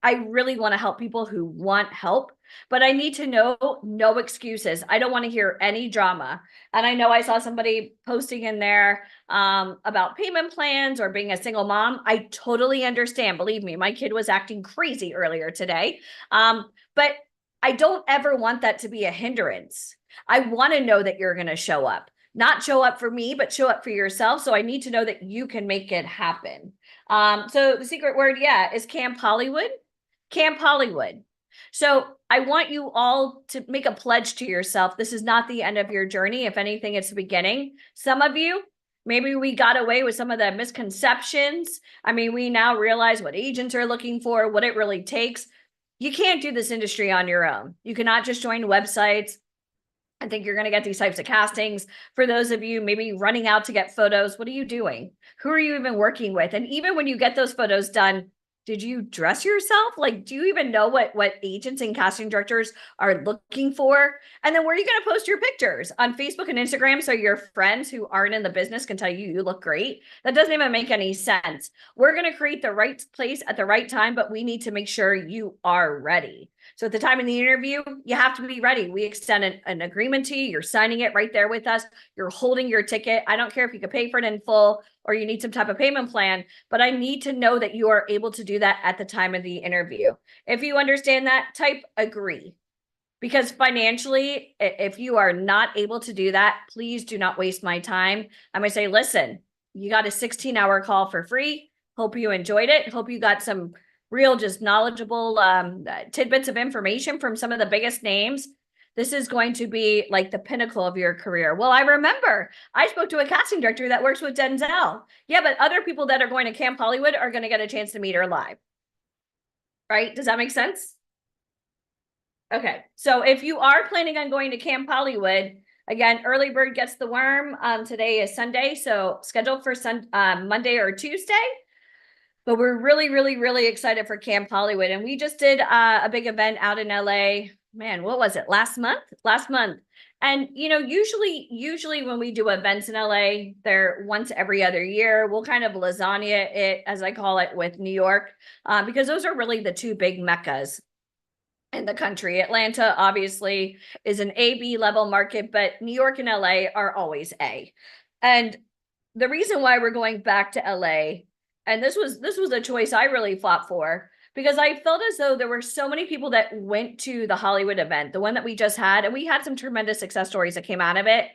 I really want to help people who want help, but I need to know no excuses. I don't want to hear any drama. And I know I saw somebody posting in there about payment plans or being a single mom. I totally understand. Believe me, my kid was acting crazy earlier today. But I don't ever want that to be a hindrance. I want to know that you're going to show up. Not show up for me, but show up for yourself. So I need to know that you can make it happen. So the secret word, is Camp Hollywood. Camp Hollywood. So I want you all to make a pledge to yourself. This is not the end of your journey. If anything, it's the beginning. Some of you, maybe we got away with some of the misconceptions. I mean, we now realize what agents are looking for, what it really takes. You can't do this industry on your own. You cannot just join websites. I think you're going to get these types of castings. For those of you maybe running out to get photos, what are you doing? Who are you even working with? And even when you get those photos done, did you dress yourself? Like, do you even know what agents and casting directors are looking for? And then where are you going to post your pictures? On Facebook and Instagram so your friends who aren't in the business can tell you you look great? That doesn't even make any sense. We're going to create the right place at the right time, but we need to make sure you are ready. So at the time of the interview, you have to be ready. We extend an agreement to you. You're signing it right there with us. You're holding your ticket. I don't care if you could pay for it in full or you need some type of payment plan, but I need to know that you are able to do that at the time of the interview. If you understand that, type agree. Because financially, if you are not able to do that, please do not waste my time. I'm going to say, listen, you got a 16-hour call for free. Hope you enjoyed it. Hope you got some real, just knowledgeable tidbits of information from some of the biggest names. This is going to be like the pinnacle of your career. Well, I remember I spoke to a casting director that works with Denzel. Yeah, but other people that are going to Camp Hollywood are going to get a chance to meet her live. Right? Does that make sense? Okay. So if you are planning on going to Camp Hollywood, again, early bird gets the worm. Today is Sunday, so scheduled for Monday or Tuesday. But we're really, really, really excited for Camp Hollywood. And we just did a big event out in LA man, what was it? Last month? Last month. And usually when we do events in LA, they're once every other year. We'll kind of lasagna it, as I call it, with New York, because those are really the two big meccas in the country. Atlanta obviously is an A-B level market, but New York and LA are always A. And the reason why we're going back to LA, and this was a choice I really fought for, because I felt as though there were so many people that went to the Hollywood event, the one that we just had, and we had some tremendous success stories that came out of it,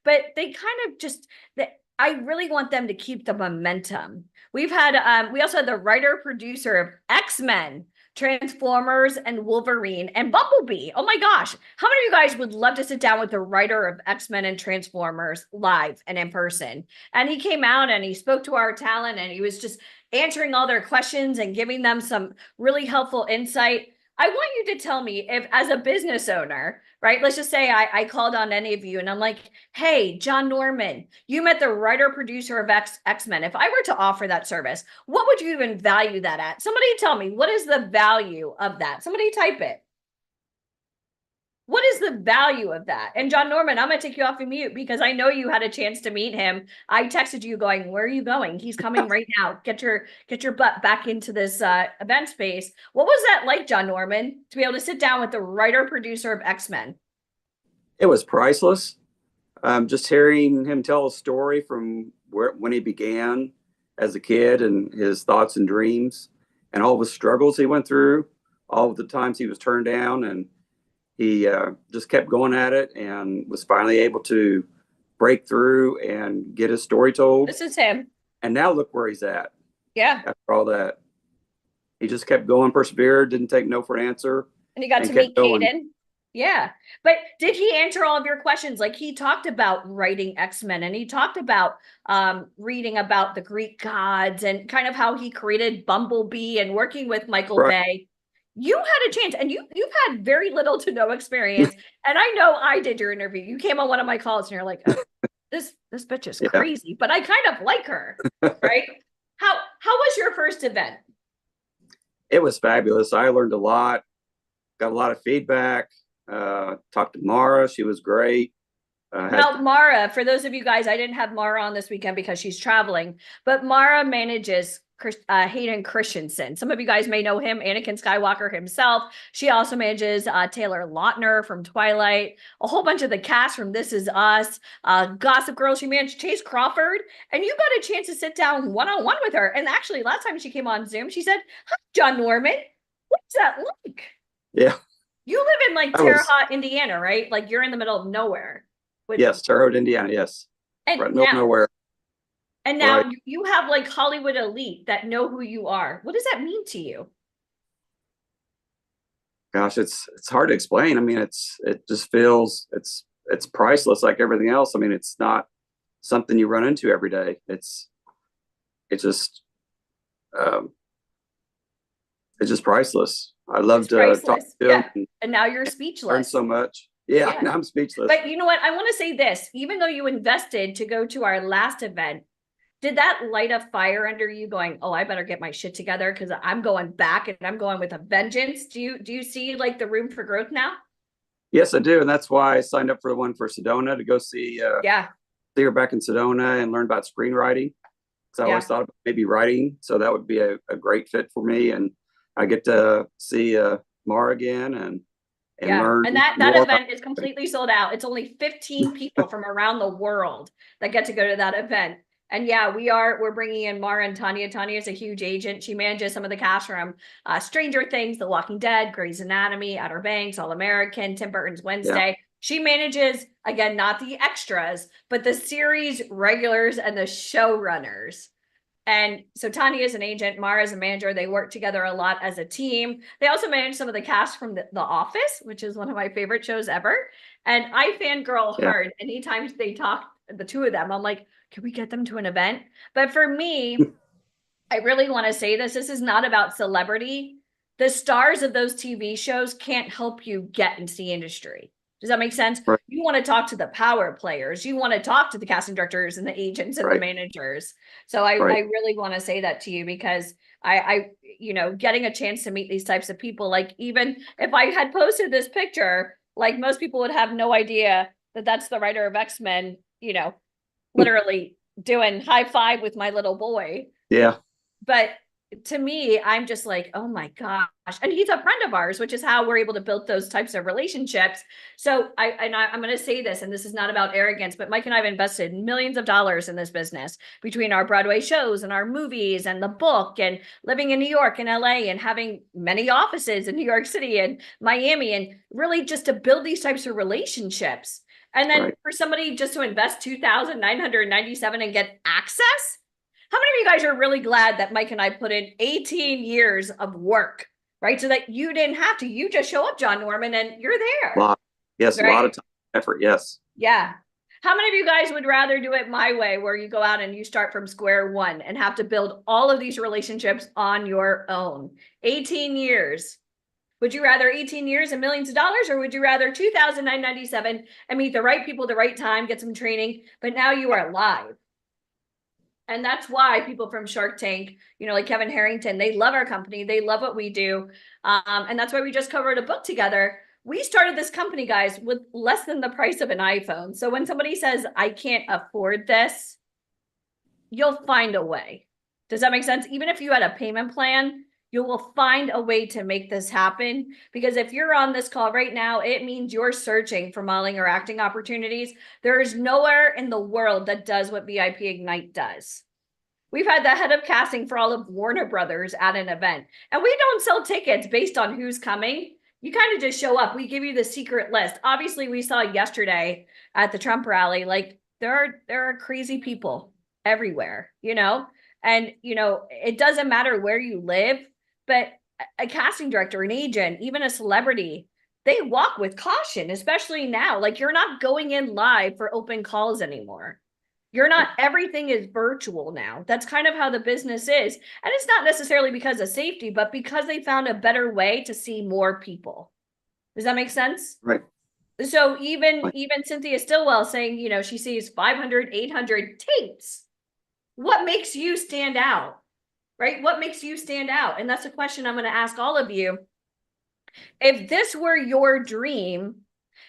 but they kind of just that I really want them to keep the momentum. We also had the writer producer of X-Men, Transformers, and Wolverine, and Bumblebee. Oh my gosh. How many of you guys would love to sit down with the writer of X-Men and Transformers live and in person? And he came out and he spoke to our talent and he was just answering all their questions and giving them some really helpful insight. I want you to tell me if, as a business owner, right? Let's just say I called on any of you and I'm like, hey, John Norman, you met the writer producer of X-Men. If I were to offer that service, what would you even value that at? Somebody tell me, what is the value of that? Somebody type it. What is the value of that? And John Norman, I'm going to take you off of mute because I know you had a chance to meet him. I texted you going, where are you going? He's coming right now. Get your butt back into this event space. What was that like, John Norman, to be able to sit down with the writer producer of X-Men? It was priceless. Just hearing him tell a story from when he began as a kid and his thoughts and dreams and all the struggles he went through, all of the times he was turned down, and he just kept going at it and was finally able to break through and get his story told. This is him. And now look where he's at. Yeah. After all that, he just kept going, persevered, didn't take no for an answer. And he got to meet Caden. Yeah. But did he answer all of your questions? Like, he talked about writing X-Men and he talked about reading about the Greek gods and kind of how he created Bumblebee and working with Michael Bay. You had a chance, and you've had very little to no experience. And I know I did your interview. You came on one of my calls and you're like, oh, this bitch is crazy, but I kind of like her, right? How was your first event? It was fabulous. I learned a lot, got a lot of feedback, talked to Mara. She was great. Now, Mara, for those of you guys, I didn't have Mara on this weekend because she's traveling, but Mara manages Hayden Christensen. Some of you guys may know him, Anakin Skywalker himself. She also manages Taylor Lautner from Twilight, a whole bunch of the cast from This Is Us, Gossip Girl. She managed Chase Crawford, and you got a chance to sit down one-on-one with her. And actually, last time she came on Zoom, she said, hi, John Norman. What's that like? Yeah. You live in like Terre Haute, Indiana, right? Like you're in the middle of nowhere. Yes, Terre Haute, Indiana, yes. And right, nowhere. And now you have like Hollywood elite that know who you are. What does that mean to you? Gosh, it's hard to explain. I mean, it just feels it's priceless like everything else. I mean, it's not something you run into every day. It's just priceless. I love to talk to him. And now you're speechless. Learn so much. Yeah, now I'm speechless. But you know what? I want to say this. Even though you invested to go to our last event, did that light a fire under you going, oh, I better get my shit together because I'm going back and I'm going with a vengeance? Do you see like the room for growth now? Yes, I do. And that's why I signed up for the one for Sedona to go see her back in Sedona and learn about screenwriting. Because I always thought about maybe writing. So that would be a great fit for me. And I get to see Mara again and learn. And that event is completely sold out. It's only 15 people from around the world that get to go to that event. And yeah, we're bringing in Mara and Tanya. Tanya is a huge agent. She manages some of the cast from Stranger Things, The Walking Dead, Grey's Anatomy, Outer Banks, All American, Tim Burton's Wednesday. Yeah. She manages, again, not the extras, but the series regulars and the showrunners. And so Tanya is an agent, Mara is a manager. They work together a lot as a team. They also manage some of the cast from The Office, which is one of my favorite shows ever. And I fangirl hard anytime they talk, the two of them. I'm like, can we get them to an event? But for me, I really want to say this. This is not about celebrity. The stars of those TV shows can't help you get into the industry. Does that make sense? Right. You want to talk to the power players. You want to talk to the casting directors and the agents and the Right. managers. So I Right. really want to say that to you because I, getting a chance to meet these types of people, like even if I had posted this picture, like most people would have no idea that that's the writer of X-Men, literally doing high five with my little boy. Yeah. But to me, I'm just like, oh my gosh. And he's a friend of ours, which is how we're able to build those types of relationships. So I'm going to say this, and this is not about arrogance, but Mike and I have invested millions of dollars in this business between our Broadway shows and our movies and the book and living in New York and LA and having many offices in New York City and Miami, and really just to build these types of relationships. And then Right. for somebody just to invest $2,997 and get access. How many of you guys are really glad that Mike and I put in 18 years of work, right? So that you didn't have to, you just show up, John Norman, and you're there. Yes, a lot Right? of time, effort. Yes. Yeah. How many of you guys would rather do it my way, where you go out and you start from square one and have to build all of these relationships on your own? 18 years. Would you rather 18 years and millions of dollars, or would you rather $2,997 and meet the right people, the right time, get some training, but now you are live? And that's why people from Shark Tank, like Kevin Harrington, they love our company. They love what we do. And that's why we just covered a book together. We started this company, guys, with less than the price of an iPhone. So when somebody says, I can't afford this, you'll find a way. Does that make sense? Even if you had a payment plan, you will find a way to make this happen. Because if you're on this call right now, it means you're searching for modeling or acting opportunities. There is nowhere in the world that does what VIP Ignite does. We've had the head of casting for all of Warner Brothers at an event, and we don't sell tickets based on who's coming. You kind of just show up. We give you the secret list. Obviously, we saw yesterday at the Trump rally, like there are crazy people everywhere, and it doesn't matter where you live. But a casting director, an agent, even a celebrity, they walk with caution, especially now. Like you're not going in live for open calls anymore. Everything is virtual now. That's kind of how the business is. And it's not necessarily because of safety, but because they found a better way to see more people. Does that make sense? Right. So even Cynthia Stillwell saying, she sees 500, 800 tapes. What makes you stand out? Right? What makes you stand out? And that's a question I'm going to ask all of you. If this were your dream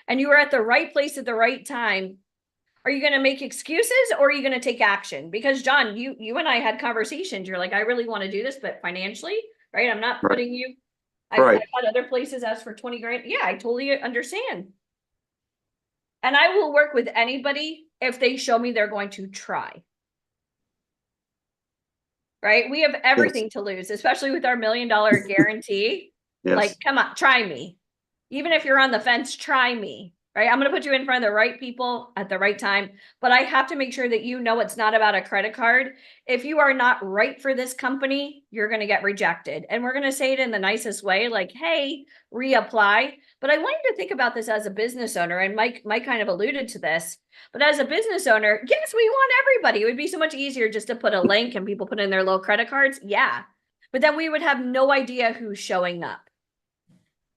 and you were at the right place at the right time, are you going to make excuses or are you going to take action? Because John, you and I had conversations. You're like, I really want to do this, but financially, right? I'm not putting you. I've had other places ask for 20 grand. Yeah, I totally understand. And I will work with anybody if they show me they're going to try. Right? We have everything to lose, especially with our $1 million guarantee. Yes. Like, come on, try me. Even if you're on the fence, try me. Right? I'm going to put you in front of the right people at the right time, but I have to make sure that it's not about a credit card. If you are not right for this company, you're going to get rejected. And we're going to say it in the nicest way, like, hey, reapply. But I want you to think about this as a business owner. And Mike kind of alluded to this, but as a business owner, yes, we want everybody. It would be so much easier just to put a link and people put in their little credit cards. Yeah. But then we would have no idea who's showing up.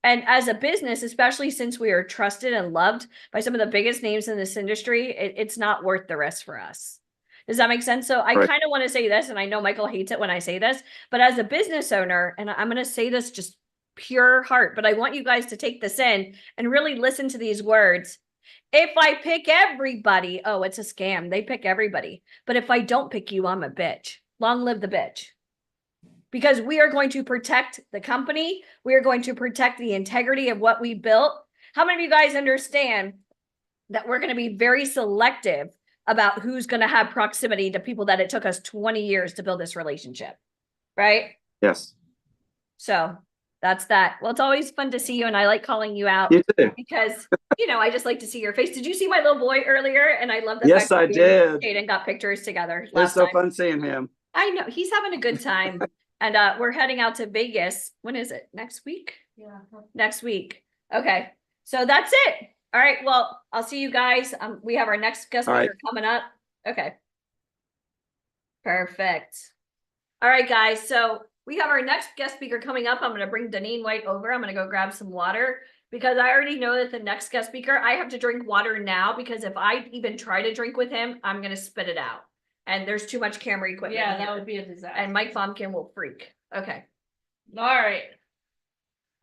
And as a business, especially since we are trusted and loved by some of the biggest names in this industry, it's not worth the risk for us. Does that make sense? So I kind of want to say this, and I know Michael hates it when I say this, but as a business owner, and I'm going to say this just pure heart, but I want you guys to take this in and really listen to these words. If I pick everybody, oh, it's a scam. They pick everybody. But if I don't pick you, I'm a bitch. Long live the bitch. Because we are going to protect the company. We are going to protect the integrity of what we built. How many of you guys understand that we're going to be very selective about who's going to have proximity to people that it took us 20 years to build this relationship? Right? Yes. So that's that. Well, it's always fun to see you. And I like calling you out You too. because, I just like to see your face. Did you see my little boy earlier? And I love the Yes, fact that I we did. and got pictures together. It's Last so time. fun seeing him. I know he's having a good time. And we're heading out to Vegas. When is it? Next week? Yeah. Next week. Okay. So that's it. All right. Well, I'll see you guys. We have our next guest speaker coming up. Okay. Perfect. All right, guys. So we have our next guest speaker coming up. I'm going to bring Deneen White over. I'm going to go grab some water. because I already know that the next guest speaker, I have to drink water now because if I even try to drink with him, I'm gonna spit it out. And there's too much camera equipment Yeah, here. that would be a disaster. And Mike Fomkin will freak. Okay. All right.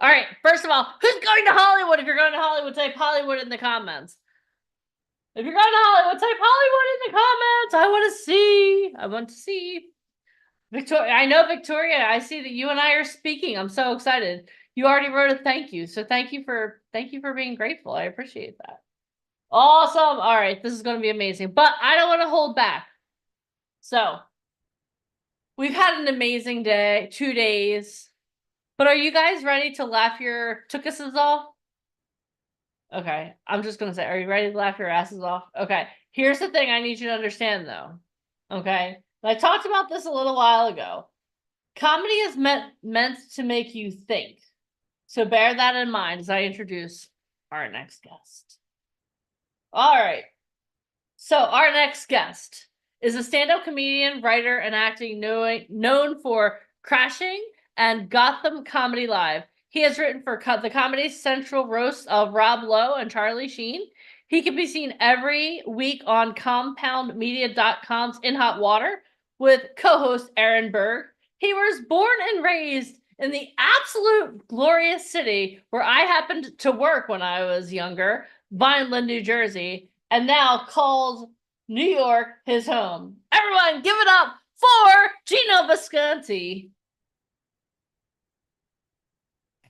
All right. First of all, who's going to Hollywood? If you're going to Hollywood, type Hollywood in the comments. If you're going to Hollywood, type Hollywood in the comments. I want to see. I want to see. Victoria, I know Victoria. I see that you and I are speaking. I'm so excited. You already wrote a thank you. So thank you for being grateful. I appreciate that. Awesome. All right. This is going to be amazing. But I don't want to hold back. So we've had an amazing day, 2 days. But are you guys ready to laugh your tookuses off? Okay, I'm just gonna say, are you ready to laugh your asses off? Okay, here's the thing I need you to understand though. Okay, and I talked about this a little while ago. Comedy is meant to make you think. So bear that in mind as I introduce our next guest. All right. So our next guest is a stand-up comedian, writer, and acting known for Crashing and Gotham Comedy Live. He has written for the Comedy Central roast of Rob Lowe and Charlie Sheen. He can be seen every week on compoundmedia.com's In Hot Water with co-host Aaron Berg. He was born and raised in the absolute glorious city where I happened to work when I was younger, Vineland, New Jersey, and now calls New York his home. Everyone, give it up for Gino Visconti.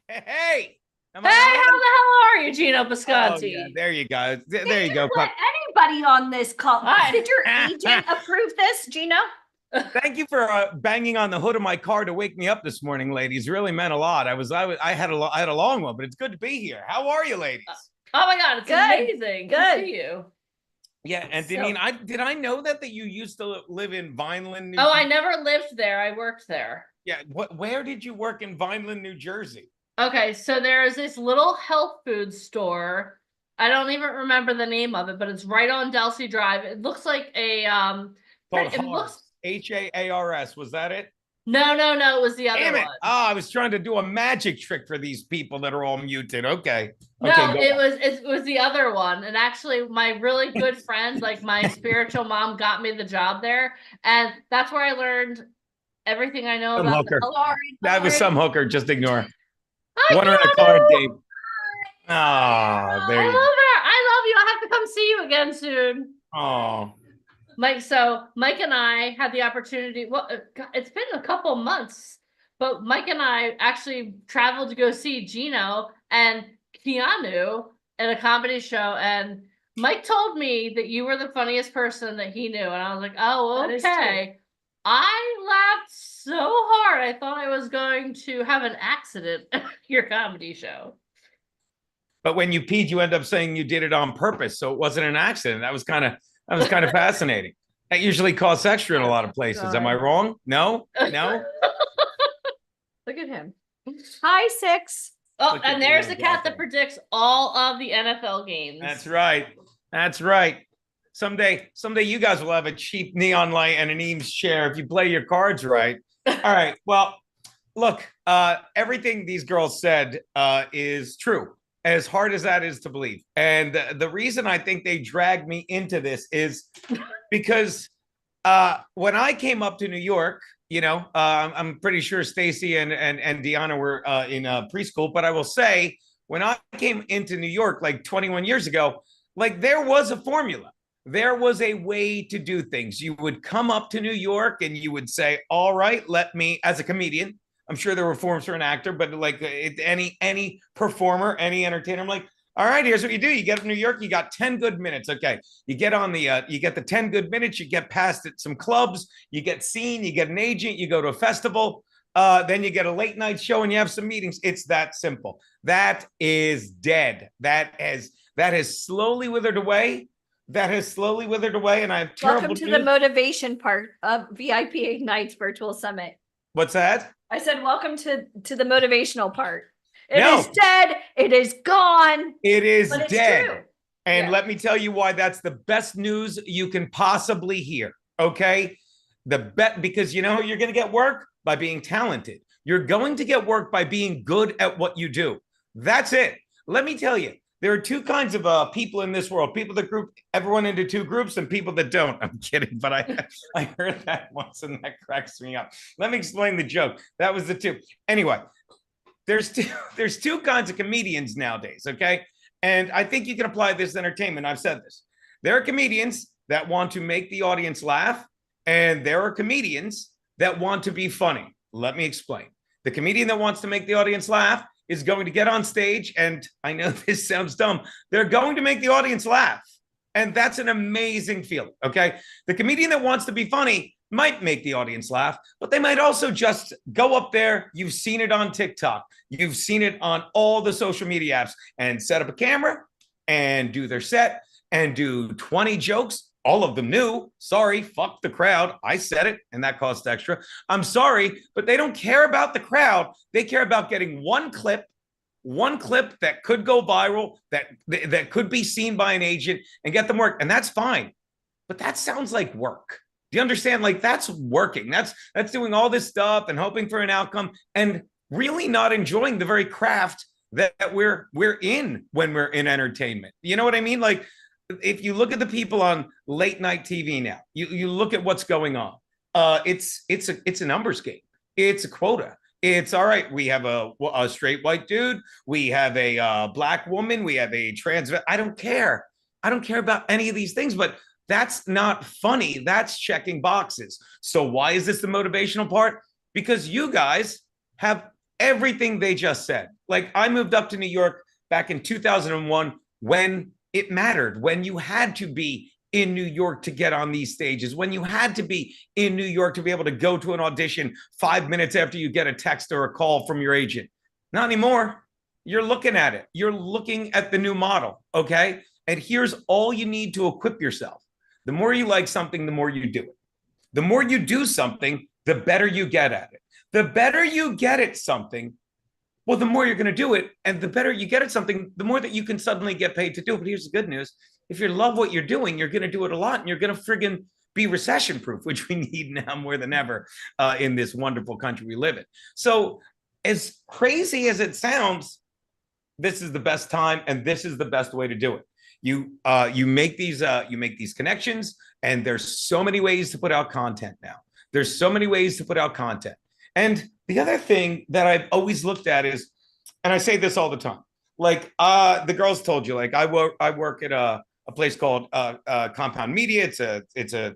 Hey, Hey, how the hell are you, Gino Visconti? Oh, yeah, there you go. There you Did go. let anybody on this call? Hi. Did your agent approve this, Gino? Thank you for banging on the hood of my car to wake me up this morning, ladies. Really meant a lot. I had a long one, but it's good to be here. How are you, ladies? Oh my God, it's Good. amazing. Good to Good. see you. Yeah, and So- Deneen, did I know that you used to live in Vineland, New Oh, I never lived there. I worked there. Yeah, where did you work in Vineland, New Jersey? Okay, so there is this little health food store. I don't even remember the name of it, but it's right on Delsey Drive. It looks like a Called it Haars. looks Haars. Was that it? no, it was the other Damn it. one. Oh, I was trying to do a magic trick for these people that are all muted. Okay. No, Okay, go on. it was the other one. And actually my really good friend, like my spiritual mom, got me the job there. And that's where I learned everything I know Some about hooker. the health. That was some hooker. Just ignore. Hi, Won her a Keanu! card game. Oh, there I you love go. her. I love you. I have to come see you again soon. Oh, Mike, so Mike and I had the opportunity. Well, it's been a couple months, but Mike and I actually traveled to go see Gino and Keanu at a comedy show. And Mike told me that you were the funniest person that he knew. And I was like, oh, That is true. okay. I laughed so hard. I thought I was going to have an accident at your comedy show. but when you peed, you end up saying you did it on purpose, so it wasn't an accident. That was kind of fascinating. That usually costs extra in a lot of places. Am I wrong? No, no. Look at him. Hi, Six. Oh, Look at and the there's the little cat guy. that predicts all of the NFL games. That's right. That's right. Someday you guys will have a cheap neon light and an Eames chair if you play your cards right. All right. Well, look, everything these girls said is true, as hard as that is to believe. And the reason I think they dragged me into this is because when I came up to New York, I'm pretty sure Stacy and Deanna were in preschool, but I will say when I came into New York like 21 years ago, like there was a formula. There was a way to do things. You would come up to New York and you would say, all right, let me, as a comedian, I'm sure there were forms for an actor, but like any performer, any entertainer, I'm like, all right, here's what you do. You get to New York, you got 10 good minutes. Okay. You get on you get the 10 good minutes, you get past at some clubs, you get seen, you get an agent, you go to a festival, then you get a late night show and you have some meetings. It's that simple. That is dead. That has slowly withered away. And I have terrible Welcome to news. the motivation part of VIP Ignites Virtual Summit. What's that? I said, welcome to the motivational part. It No. is dead. It is gone. It is But it's dead. true. And Yeah. let me tell you why that's the best news you can possibly hear. Okay. Because you're going to get work by being talented. You're going to get work by being good at what you do. That's it. let me tell you, there are two kinds of people in this world: people that group everyone into two groups, and people that don't. I'm kidding, but I heard that once, and that cracks me up. Let me explain the joke. That was the two. Anyway, there's two kinds of comedians nowadays. Okay, and I think you can apply this to entertainment. I've said this. There are comedians that want to make the audience laugh, and there are comedians that want to be funny. Let me explain. The comedian that wants to make the audience laugh is going to get on stage, and I know this sounds dumb, they're going to make the audience laugh. And that's an amazing feeling, okay? The comedian that wants to be funny might make the audience laugh, but they might also just go up there. You've seen it on TikTok. You've seen it on all the social media apps, and set up a camera and do their set and do 20 jokes. All of them new. Sorry, fuck the crowd. I said it, and that cost extra. I'm sorry, but they don't care about the crowd. They care about getting one clip that could go viral, that could be seen by an agent and get them work. And that's fine. But that sounds like work. Do you understand? Like, that's working. That's doing all this stuff and hoping for an outcome and really not enjoying the very craft that we're in when we're in entertainment. You know what I mean? Like, if you look at the people on late night TV now, you look at what's going on. It's a numbers game. It's a quota. It's all right. We have a straight white dude. We have a black woman. We have a trans. I don't care. I don't care about any of these things, but that's not funny. That's checking boxes. So why is this the motivational part? Because you guys have everything they just said. Like, I moved up to New York back in 2001 when it mattered, when you had to be in New York to get on these stages, when you had to be in New York to be able to go to an audition 5 minutes after you get a text or a call from your agent. Not anymore. You're looking at it. You're looking at the new model, okay? And here's all you need to equip yourself. The more you like something, the more you do it. The more you do something, the better you get at it. The better you get at something, well, the more you're going to do it, and the better you get at something, the more that you can suddenly get paid to do it. But here's the good news. If you love what you're doing, you're going to do it a lot, and you're going to friggin' be recession-proof, which we need now more than ever in this wonderful country we live in. So as crazy as it sounds, this is the best time, and this is the best way to do it. You make these connections, and there's so many ways to put out content now. There's so many ways to put out content. And the other thing that I've always looked at is, and I say this all the time, like the girls told you, like I work at a place called Compound Media. It's a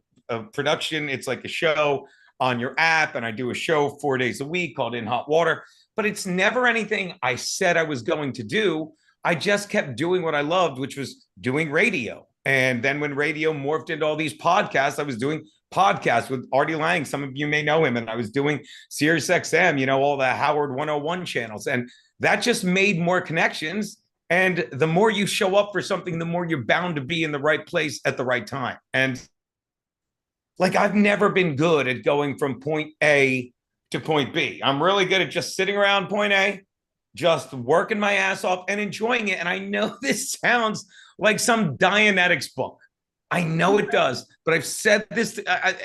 production. It's like a show on your app, and I do a show 4 days a week called In Hot Water. But it's never anything I said I was going to do. I just kept doing what I loved, which was doing radio. And then when radio morphed into all these podcasts, I was doing podcasts with Artie Lang. Some of you may know him. And I was doing Sirius XM, all the Howard 101 channels. And that just made more connections. And the more you show up for something, the more you're bound to be in the right place at the right time. And like, I've never been good at going from point A to point B. I'm really good at just sitting around point A, just working my ass off and enjoying it. And I know this sounds like some Dianetics book. I know it does, but I've said this,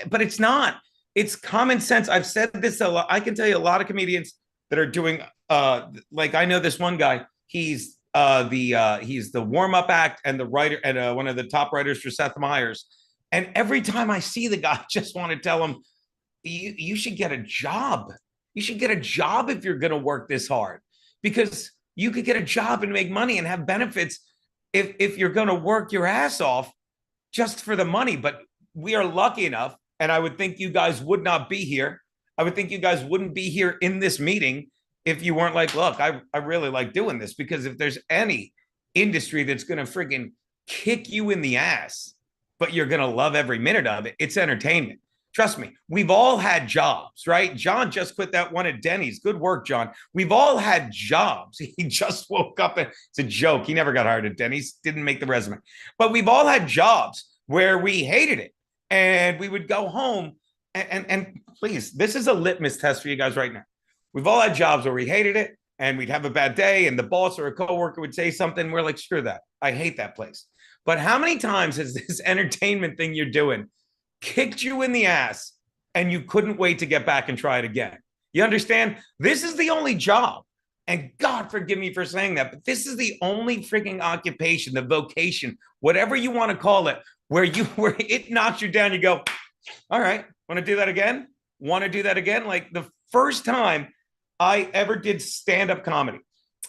but it's not. It's common sense. I've said this a lot. I can tell you a lot of comedians that are doing, like I know this one guy. He's the warm-up act and the writer and one of the top writers for Seth Meyers. And every time I see the guy, I just want to tell him, you should get a job. You should get a job if you're going to work this hard, because you could get a job and make money and have benefits if you're going to work your ass off just for the money. But we are lucky enough, and I would think you guys would not be here. I would think you guys wouldn't be here in this meeting if you weren't like, look, I really like doing this, because if there's any industry that's going to friggin' kick you in the ass, but you're going to love every minute of it, it's entertainment. Trust me, we've all had jobs, right? John just quit that one at Denny's. Good work, John. We've all had jobs. He just woke up and it's a joke. He never got hired at Denny's, didn't make the resume. But we've all had jobs where we hated it and we would go home and please, this is a litmus test for you guys right now. We've all had jobs where we hated it and we'd have a bad day and the boss or a coworker would say something. We're like, screw that. I hate that place. But how many times has this entertainment thing you're doing kicked you in the ass and you couldn't wait to get back and try it again? You understand? This is the only job And God forgive me for saying that, but this is the only freaking occupation, the vocation, whatever you want to call it, where it knocks you down. You go, all right, want to do that again? Want to do that again? Like the first time I ever did stand-up comedy,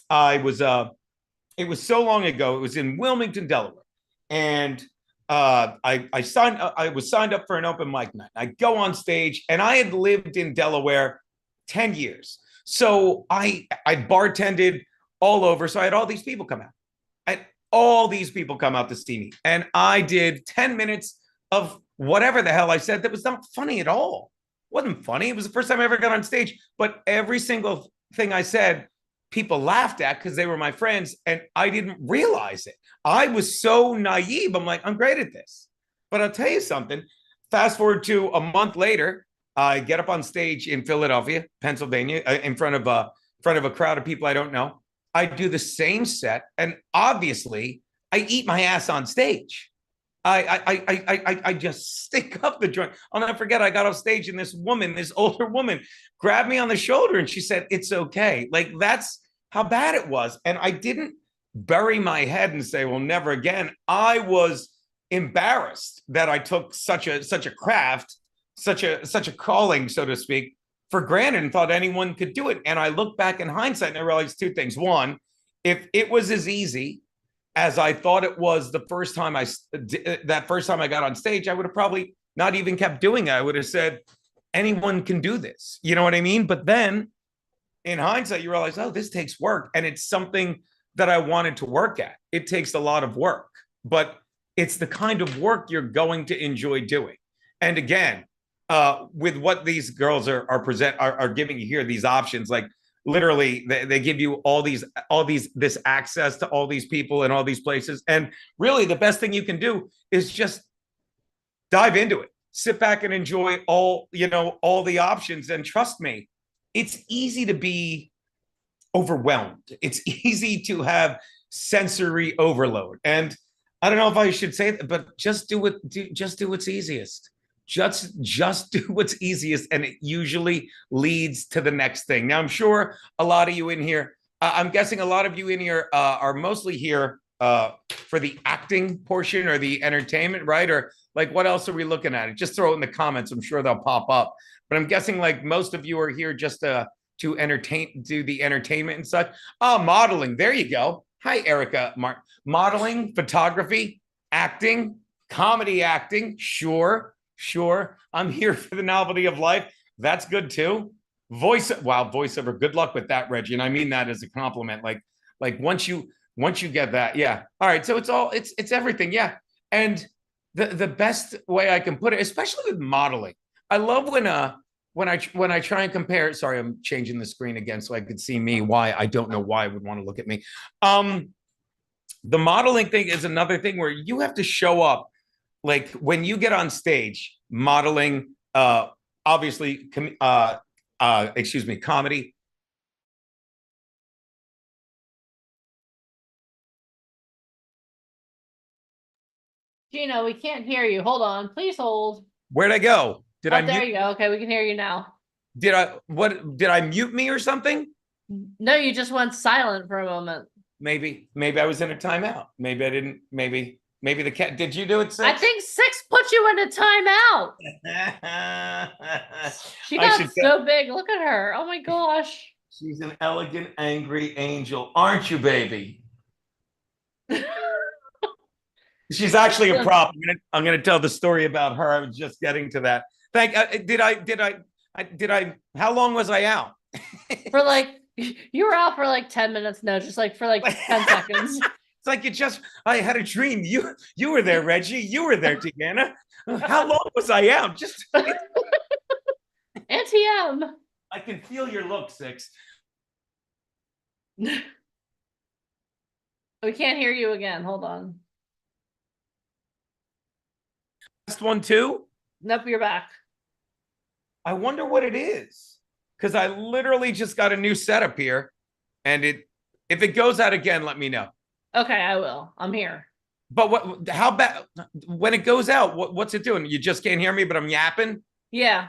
it was so long ago. It was in Wilmington, Delaware, and I was signed up for an open mic night. I go on stage, and I had lived in Delaware 10 years. So I bartended all over. So I had all these people come out. I had all these people come out to see me. And I did 10 minutes of whatever the hell I said that was not funny at all. It wasn't funny. It was the first time I ever got on stage. But every single thing I said, people laughed at because they were my friends. And I didn't realize it. I was so naive. I'm like, I'm great at this. But I'll tell you something. Fast forward to a month later, I get up on stage in Philadelphia, Pennsylvania, in front of a crowd of people I don't know. I do the same set, and obviously, I eat my ass on stage. I just stick up the joint. I'll never forget. I got off stage, and this older woman, grabbed me on the shoulder, and she said, "It's okay." Like that's how bad it was, and I didn't bury my head and say, "Well, never again." I was embarrassed that I took such a craft, such a calling, so to speak, for granted and thought anyone could do it. And I look back in hindsight and I realized two things. One, if it was as easy as I thought it was that first time I got on stage, I would have probably not even kept doing it. I would have said, anyone can do this. You know what I mean? But then in hindsight, you realize, oh, this takes work. And it's something that I wanted to work at. It takes a lot of work, but it's the kind of work you're going to enjoy doing. And again, with what these girls are giving you here, these options, like literally they give you all this access to all these people and all these places. And really the best thing you can do is just dive into it, sit back and enjoy all the options. And trust me, it's easy to be overwhelmed. It's easy to have sensory overload. And I don't know if I should say that, but just do what's easiest. Just do what's easiest, and it usually leads to the next thing. Now, I'm sure a lot of you in here, I'm guessing a lot of you in here are mostly here for the acting portion or the entertainment, right? Or like, what else are we looking at? Just throw it in the comments. I'm sure they'll pop up. But I'm guessing like most of you are here just to entertain, do the entertainment and such. Oh, modeling. There you go. Hi, Erica. Modeling, photography, acting, comedy acting. Sure. I'm here for the novelty of life. That's good too. Voiceover. Good luck with that, Reggie. And I mean that as a compliment. Like once you get that, yeah. All right. So it's everything. Yeah. And the best way I can put it, especially with modeling, I love when I try and compare. Sorry, I'm changing the screen again so I could see me. Why? I don't know why I would want to look at me. The modeling thing is another thing where you have to show up. Like when you get on stage, modeling, obviously, comedy. Gino, we can't hear you. Hold on. Please hold. Where'd I go? Did I There mute? you go. Okay, we can hear you now. Did I mute me or something? No, you just went silent for a moment. Maybe I was in a timeout. Maybe I didn't. Maybe the cat. Did you do it, Six? I think Six put you in a timeout. She got so big. Look at her. Oh my gosh. She's an elegant, angry angel, aren't you, baby? She's actually a prop. I'm gonna tell the story about her. I was just getting to that. Did I? How long was I out? For like, you were out for like 10 minutes. No, just like for like 10 seconds. It's like I had a dream. You were there, Reggie. You were there, Deanna. How long was I out? Just Auntie M. I can feel your look, Six. We can't hear you again. Hold on. Last one too? Nope, you're back. I wonder what it is. Because I literally just got a new setup here. And if it goes out again, let me know. Okay, I will. I'm here. But how bad when it goes out, what's it doing? You just can't hear me, but I'm yapping? Yeah.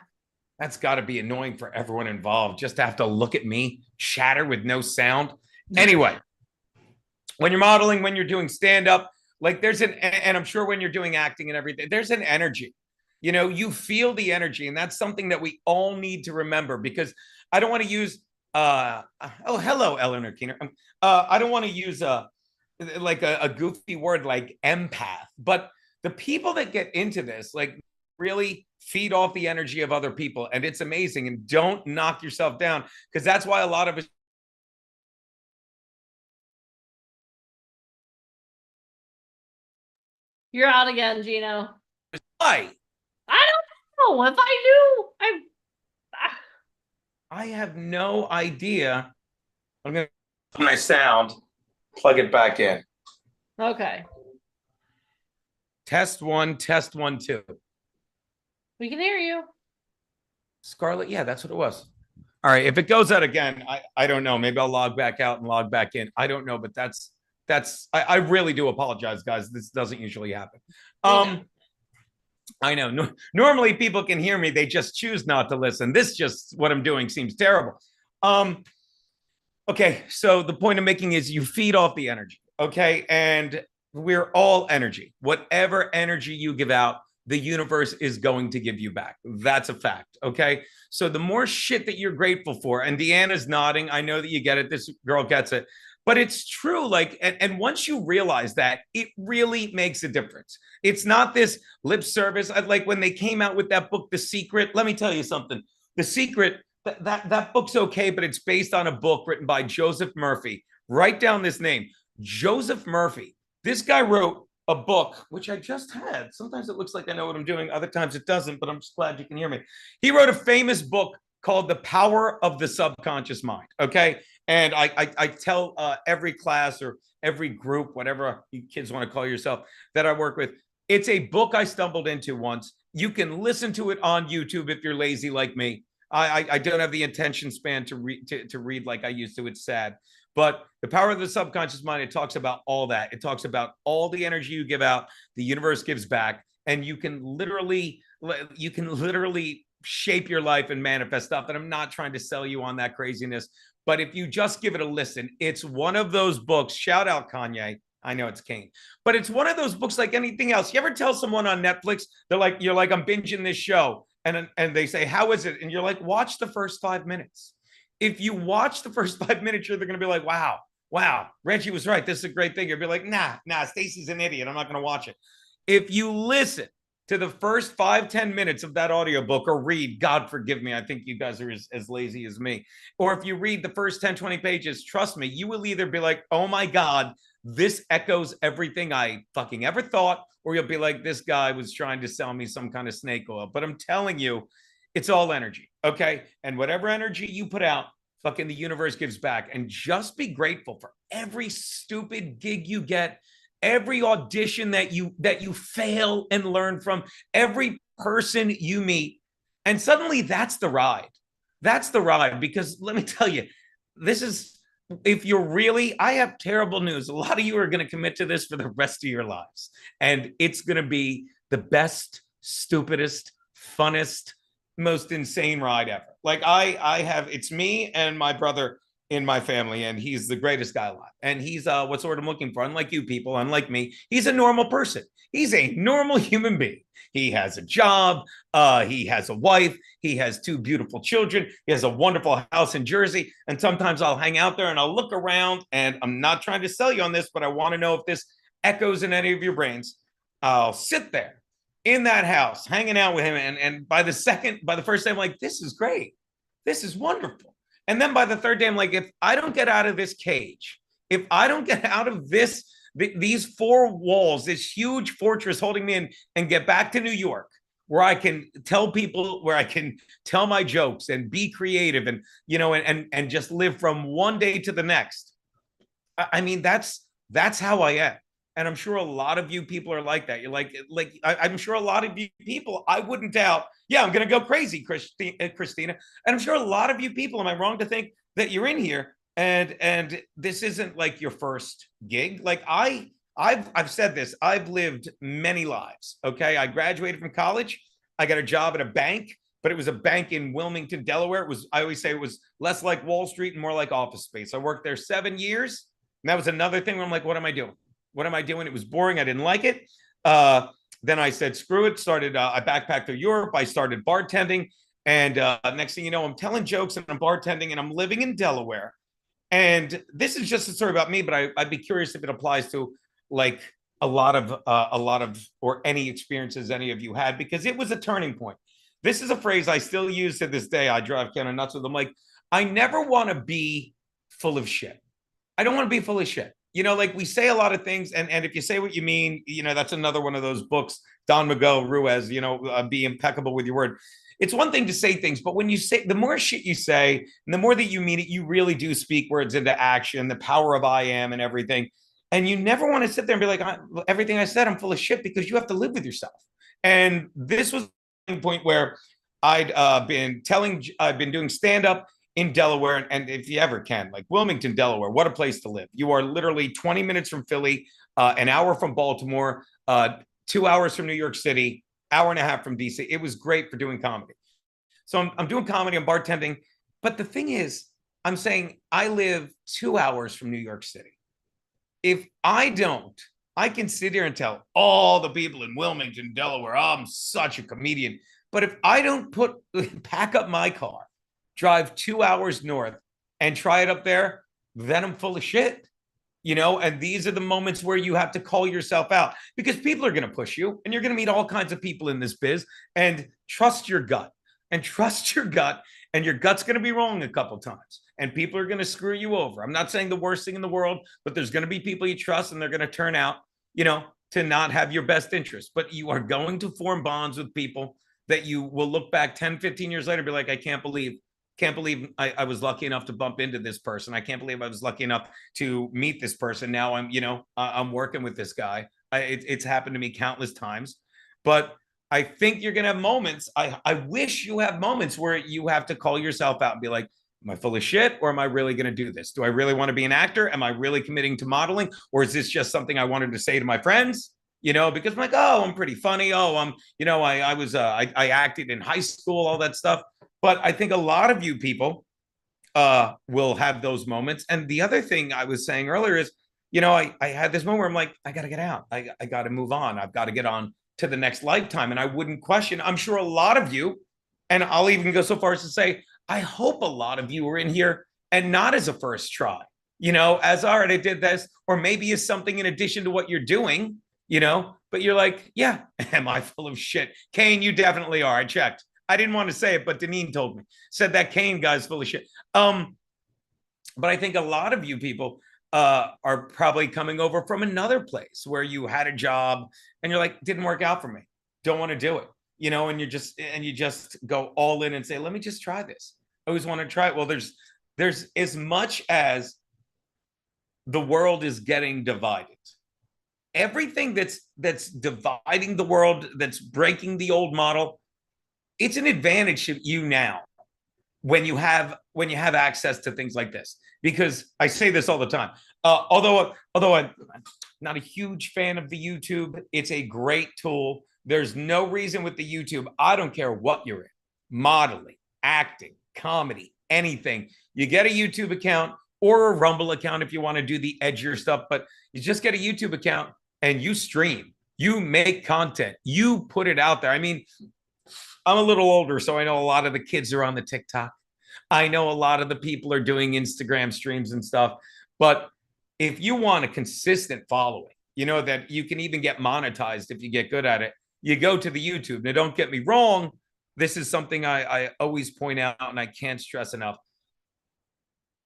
That's got to be annoying for everyone involved, just to have to look at me chatter with no sound. Anyway, when you're modeling, when you're doing stand-up, like and I'm sure when you're doing acting and everything, there's an energy. You know, you feel the energy, and that's something that we all need to remember, because I don't want to use oh, hello, Eleanor Keener. I don't want to use a goofy word like empath, but the people that get into this, like, really feed off the energy of other people, and it's amazing. And don't knock yourself down, because that's why a lot of us. You're out again, Gino. Why? I don't know. If I knew, I have no idea. I'm gonna my sound, plug it back in. Okay. Test 1, 2. We can hear you. Scarlett, yeah, that's what it was. All right, if it goes out again, I don't know. Maybe I'll log back out and log back in. I don't know, but I really do apologize, guys. This doesn't usually happen. I know. Normally people can hear me, they just choose not to listen. This just what I'm doing seems terrible. Okay, so the point I'm making is you feed off the energy, okay? And we're all energy. Whatever energy you give out, the universe is going to give you back. That's a fact, okay? So the more shit that you're grateful for, and Deanna's nodding, I know that you get it, this girl gets it, but it's true, like, and once you realize that, it really makes a difference. It's not this lip service. Like when they came out with that book, The Secret, let me tell you something. The Secret, that book's okay, but it's based on a book written by Joseph Murphy. Write down this name, Joseph Murphy. This guy wrote a book, which I just had. Sometimes it looks like I know what I'm doing. Other times it doesn't, but I'm just glad you can hear me. He wrote a famous book called The Power of the Subconscious Mind, okay? And I tell every class or every group, whatever you kids want to call yourself, that I work with, it's a book I stumbled into once. You can listen to it on YouTube if you're lazy like me. I don't have the attention span to read like I used to. It's sad. But The Power of the Subconscious Mind, it talks about all that. It talks about all the energy you give out, the universe gives back, and you can literally shape your life and manifest stuff. And I'm not trying to sell you on that craziness, but if you just give it a listen, it's one of those books. Shout out Kanye. I know it's Kane, but it's one of those books like anything else. You ever tell someone on Netflix, you're like, I'm binging this show. And they say, how is it? And you're like, watch the first 5 minutes. If you watch the first 5 minutes, you're going to be like, wow, Reggie was right. This is a great thing. You'll be like, nah, Stacy's an idiot. I'm not going to watch it. If you listen to the first 5-10 minutes of that audiobook, or read, God forgive me, I think you guys are as lazy as me. Or if you read the first 10-20 pages, trust me, you will either be like, oh my God, this echoes everything I fucking ever thought, or you'll be like, this guy was trying to sell me some kind of snake oil. But I'm telling you, it's all energy, okay? And whatever energy you put out, fucking the universe gives back. And just be grateful for every stupid gig you get, every audition that you fail and learn from, every person you meet. And suddenly that's the ride. That's the ride. Because let me tell you, this is, if you're really, I have terrible news. A lot of you are going to commit to this for the rest of your lives. And it's going to be the best, stupidest, funnest, most insane ride ever. Like I have, it's me and my brother in my family, and he's the greatest guy alive. And he's what's the word I'm looking for? Unlike you people, unlike me, he's a normal person. He's a normal human being. He has a job. He has a wife. He has 2 beautiful children. He has a wonderful house in Jersey. And sometimes I'll hang out there and I'll look around, and I'm not trying to sell you on this, but I want to know if this echoes in any of your brains. I'll sit there in that house, hanging out with him. And by the first day, I'm like, this is great. This is wonderful. And then by the third day, I'm like, if I don't get out of this cage, if I don't get out of these 4 walls, this huge fortress holding me in, and get back to New York, where I can tell people, where I can tell my jokes and be creative and, and just live from one day to the next. I mean, that's how I am. And I'm sure a lot of you people are like that. You're like I'm sure a lot of you people, I wouldn't doubt, yeah, I'm going to go crazy, Christina. And I'm sure a lot of you people, am I wrong to think that you're in here and this isn't like your first gig? Like I've said this, I've lived many lives. Okay. I graduated from college. I got a job at a bank. but it was a bank in Wilmington, Delaware. It was, I always say it was less like Wall Street and more like office space. I worked there 7 years. And that was another thing where I'm like, what am I doing? What am I doing? It was boring. I didn't like it. Then I said, screw it. Started, I backpacked through Europe. I started bartending. And next thing you know, I'm telling jokes and I'm bartending and I'm living in Delaware. And this is just a story about me, but I'd be curious if it applies to like a lot of, or any experiences any of you had, because it was a turning point. This is a phrase I still use to this day. I drive kind of nuts with them. Like, I never want to be full of shit. I don't want to be full of shit. You know, like we say a lot of things, and if you say what you mean, you know, that's another one of those books, Don Miguel Ruiz, you know, be impeccable with your word. It's one thing to say things, but when you say, the more shit you say, and the more that you mean it, you really do speak words into action, the power of I am and everything. And you never want to sit there and be like, everything I said, I'm full of shit, because you have to live with yourself. And this was the point where I've been doing stand-up in Delaware. And if you ever can, like Wilmington, Delaware, what a place to live. You are literally 20 minutes from Philly, an hour from Baltimore, 2 hours from New York City, hour and a half from DC. It was great for doing comedy. So I'm doing comedy, I'm bartending. But the thing is, I'm saying I live 2 hours from New York City. If I don't, I can sit here and tell all the people in Wilmington, Delaware, I'm such a comedian. But if I don't pack up my car, drive 2 hours north and try it up there, then I'm full of shit. You know, and these are the moments where you have to call yourself out, because people are going to push you and you're going to meet all kinds of people in this biz, and trust your gut and your gut's going to be wrong a couple times and people are going to screw you over. I'm not saying the worst thing in the world, but there's going to be people you trust and they're going to turn out, you know, to not have your best interest, but you are going to form bonds with people that you will look back 10, 15 years later and be like, I can't believe I was lucky enough to bump into this person. I can't believe I was lucky enough to meet this person. Now I'm, you know, I'm working with this guy. It's happened to me countless times, but I think you're going to have moments. I wish you have moments where you have to call yourself out and be like, am I full of shit, or am I really going to do this? Do I really want to be an actor? Am I really committing to modeling? Or is this just something I wanted to say to my friends? You know, because I'm like, oh, I'm pretty funny. Oh, I'm, you know, I acted in high school, all that stuff. But I think a lot of you people will have those moments. And the other thing I was saying earlier is, you know, I had this moment where I'm like, I got to get out. I got to move on. I've got to get on to the next lifetime. And I wouldn't question, I'm sure a lot of you, and I'll even go so far as to say, I hope a lot of you are in here and not as a first try, you know, as all right, I did this, or maybe as something in addition to what you're doing, you know, but you're like, yeah, am I full of shit? Kane, you definitely are. I checked. I didn't want to say it, but Deneen told me, said that Kane guy's full of shit. But I think a lot of you people are probably coming over from another place where you had a job and you're like, didn't work out for me. Don't want to do it, you know, and you just go all in and say, let me just try this. I always want to try it. Well, there's as much as the world is getting divided. Everything that's dividing the world, that's breaking the old model, it's an advantage to you now when you have access to things like this. Because I say this all the time. Although I'm not a huge fan of the YouTube, it's a great tool. There's no reason with the YouTube. I don't care what you're in, modeling, acting, comedy, anything. You get a YouTube account or a Rumble account if you want to do the edgier stuff, but you just get a YouTube account and you stream, you make content, you put it out there. I mean, I'm a little older, so I know a lot of the kids are on the TikTok. I know a lot of the people are doing Instagram streams and stuff. But if you want a consistent following, you know, that you can even get monetized if you get good at it, you go to the YouTube. Now, don't get me wrong. This is something I always point out, and I can't stress enough.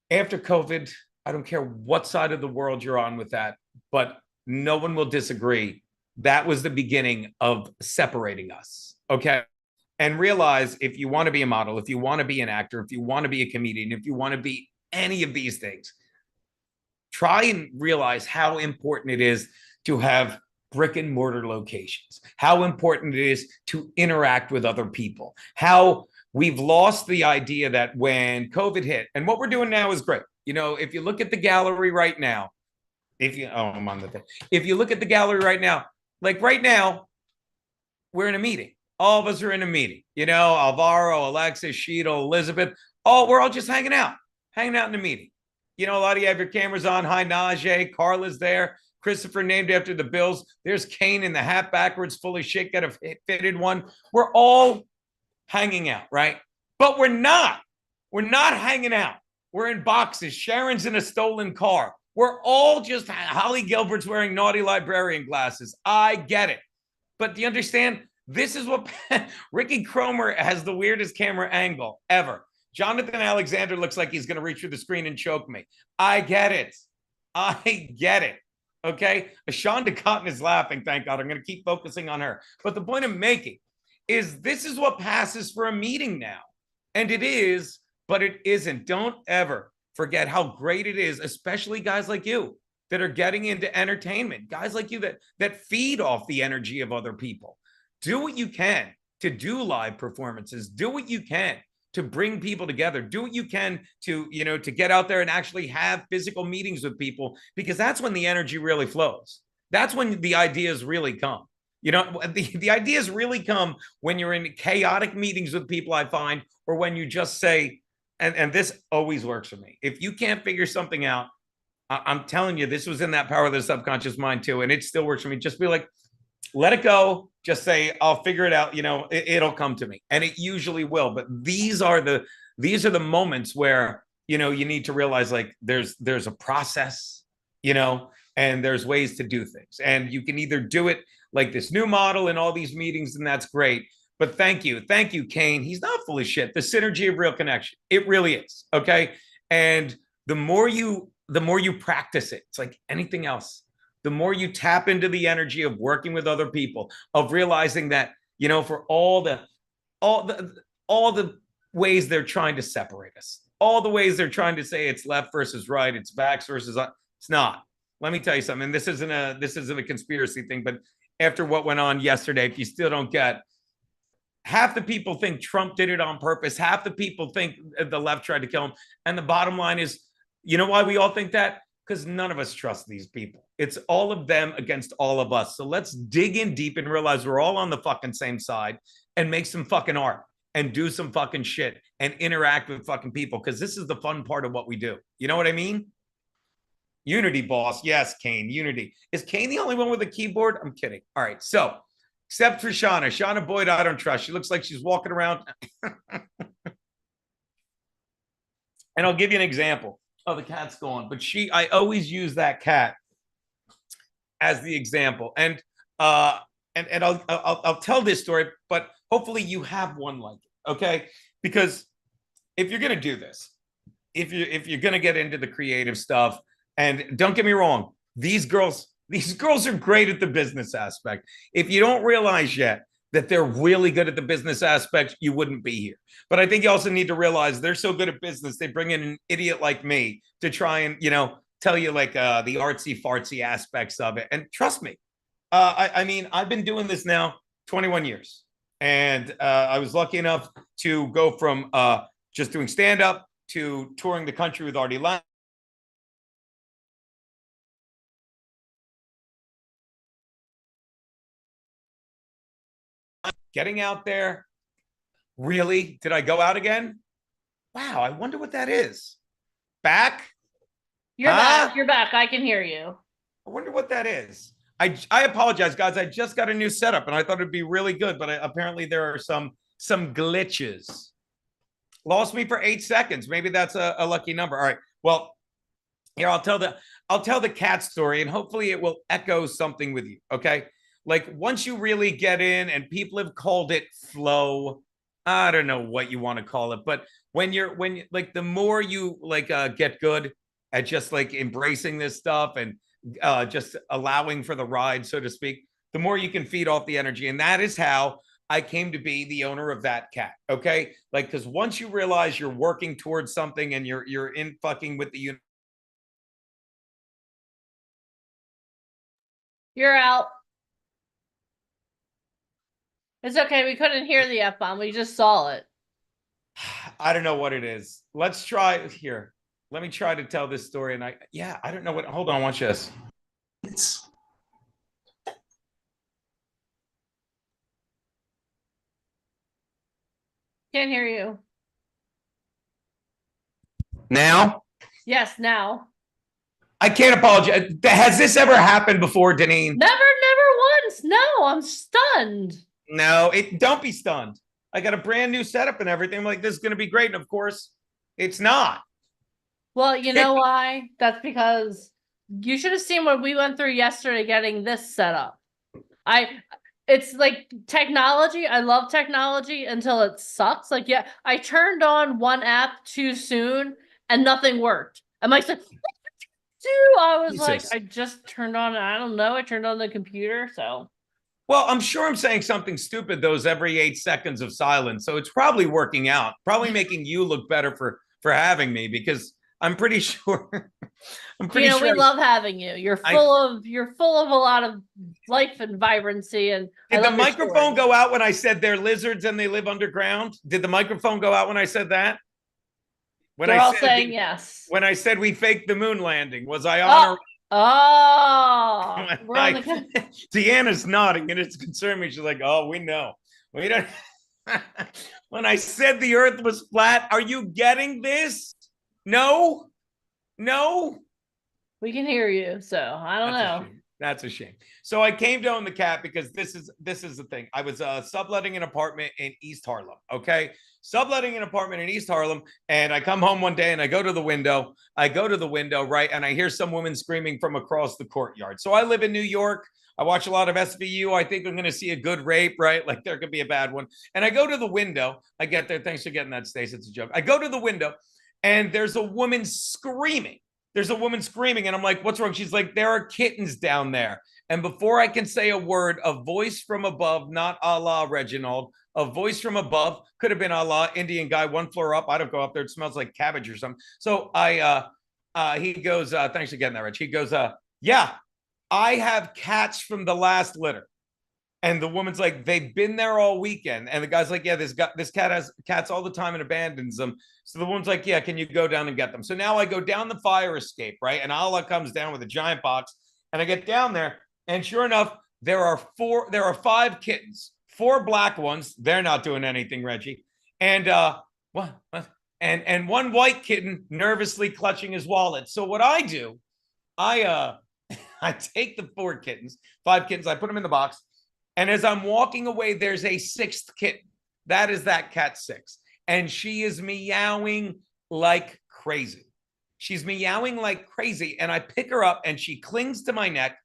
After COVID, I don't care what side of the world you're on with that, but no one will disagree. That was the beginning of separating us. Okay. And realize, if you want to be a model, if you want to be an actor, if you want to be a comedian, if you want to be any of these things, try and realize how important it is to have brick and mortar locations, how important it is to interact with other people, how we've lost the idea that when COVID hit, and what we're doing now is great. You know, if you look at the gallery right now, if you look at the gallery right now, like right now, we're in a meeting. All of us are in a meeting. You know, Alvaro, Alexis, Sheetal, Elizabeth. We're all just hanging out in the meeting. You know, a lot of you have your cameras on. Hi, Najee. Carla's there. Christopher named after the Bills. There's Kane in the hat backwards, full of shit, got a fitted one. We're all hanging out, right? But we're not. We're not hanging out. We're in boxes. Sharon's in a stolen car. We're all just, Holly Gilbert's wearing naughty librarian glasses. I get it. But do you understand? This is what Ricky Cromer has the weirdest camera angle ever. Jonathan Alexander looks like he's going to reach through the screen and choke me. I get it. I get it. Okay. Shonda Cotton is laughing. Thank God. I'm going to keep focusing on her. But the point I'm making is this is what passes for a meeting now. And it is, but it isn't. Don't ever forget how great it is, especially guys like you that are getting into entertainment, guys like you that feed off the energy of other people. Do what you can to do live performances. Do what you can to bring people together. Do what you can to, you know, to get out there and actually have physical meetings with people, because that's when the energy really flows. That's when the ideas really come. You know, the ideas really come when you're in chaotic meetings with people, I find, or when you just say, and this always works for me. If you can't figure something out, I'm telling you, this was in that Power of the Subconscious Mind too, and it still works for me. Just be like, let it go. Just say, I'll figure it out. You know, it'll come to me, and it usually will. But these are the moments where, you know, you need to realize like there's a process, you know, and there's ways to do things, and you can either do it like this new model in all these meetings, and that's great. But thank you, Kane. He's not full of shit. The synergy of real connection, it really is. Okay, and the more you practice it, it's like anything else. The more you tap into the energy of working with other people, of realizing that, you know, for all the ways they're trying to separate us, all the ways they're trying to say it's left versus right, it's vax versus it's not. Let me tell you something. This isn't a conspiracy thing, but after what went on yesterday, if you still don't get, half the people think Trump did it on purpose. Half the people think the left tried to kill him. And the bottom line is, you know why we all think that? Because none of us trust these people. It's all of them against all of us. So let's dig in deep and realize we're all on the fucking same side and make some fucking art and do some fucking shit and interact with fucking people, because this is the fun part of what we do. You know what I mean? Unity, boss. Yes, Kane. Unity. Is Kane the only one with a keyboard? I'm kidding. All right. So, except for Shauna Boyd, I don't trust. She looks like she's walking around. And I'll give you an example. Oh, the cat's gone. But I always use that cat as the example. And I'll tell this story, but hopefully you have one like it. Okay? Because if you're gonna do this, if you're gonna get into the creative stuff, and don't get me wrong, these girls are great at the business aspect. If you don't realize yet that they're really good at the business aspect, you wouldn't be here. But I think you also need to realize they're so good at business, they bring in an idiot like me to try and, you know, tell you like the artsy fartsy aspects of it. And trust me, I mean, I've been doing this now 21 years. And I was lucky enough to go from just doing stand-up to touring the country with Artie Lang. Getting out there. Really? Did I go out again? Wow, I wonder what that is. Back? You're back. You're back. I can hear you. I wonder what that is. I apologize, guys. I just got a new setup and I thought it'd be really good, but apparently there are some glitches. Lost me for 8 seconds. Maybe that's a lucky number. All right. Well, here I'll tell the cat story, and hopefully it will echo something with you. Okay. Like once you really get in, and people have called it flow, I don't know what you want to call it, but when you like, the more you like get good at just like embracing this stuff and just allowing for the ride, so to speak, the more you can feed off the energy. And that is how I came to be the owner of that cat. Okay. Like, because once you realize you're working towards something and you're in fucking with the unit. You're out. It's okay. We couldn't hear the F-bomb. We just saw it. I don't know what it is. Let's try here. Let me try to tell this story. And I don't know what, hold on, watch this. Can't hear you. Now, Yes, now. I can't apologize. Has this ever happened before, Deneen? Never once. No, I'm stunned. No, don't be stunned. I got a brand new setup and everything. I'm like, this is going to be great. And of course, it's not. Well, you know why? That's because you should have seen what we went through yesterday getting this set up. It's like technology. I love technology until it sucks. Like, yeah, I turned on one app too soon and nothing worked. And Mike said, I was like, Jesus. I just turned on, I don't know, I turned on the computer, so. Well, I'm sure I'm saying something stupid those every 8 seconds of silence. So it's probably working out, probably making you look better for having me, because I'm pretty sure. We love having you. You're full of a lot of life and vibrancy. And did the microphone go out when I said they're lizards and they live underground? Did the microphone go out when I said that? They're all saying yes. When I said we faked the moon landing, was I on? We're on the Deanna's nodding and it's concerned me. She's like, "Oh, we know. We don't." When I said the Earth was flat, are you getting this? No. We can hear you, so I don't know. That's a shame. So I came to own the cat because this is the thing. I was subletting an apartment in East Harlem. Okay, subletting an apartment in East Harlem, and I come home one day and I go to the window. Right, and I hear some woman screaming from across the courtyard. So I live in New York. I watch a lot of SVU. I think I'm going to see a good rape, right? Like there could be a bad one. And I go to the window. I get there. Thanks for getting that, Stace. It's a joke. I go to the window, and there's a woman screaming. And I'm like, what's wrong? She's like, there are kittens down there. And before I can say a word, a voice from above, not a la Reginald, a voice from above, could have been a la Indian guy, 1 floor up. I don't go up there. It smells like cabbage or something. So he goes, thanks for getting that, Rich. He goes, yeah, I have cats from the last litter. And the woman's like, they've been there all weekend. And the guy's like, yeah, this cat has cats all the time and abandons them. So the woman's like, yeah, can you go down and get them? So now I go down the fire escape, right? And Allah comes down with a giant box. And I get down there. And sure enough, there are 5 kittens, 4 black ones. They're not doing anything, Reggie. And what? And 1 white kitten nervously clutching his wallet. So what I do, I take the 5 kittens, I put them in the box. And as I'm walking away, there's a 6th kitten. That is that cat 6. And she is meowing like crazy. And I pick her up and she clings to my neck.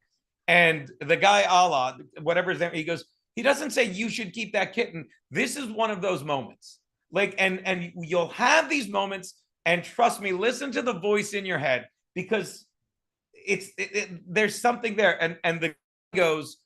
And the guy, Allah, whatever his name, he goes, he doesn't say you should keep that kitten. This is one of those moments. Like, and you'll have these moments, and trust me, listen to the voice in your head, because there's something there. And the guy goes,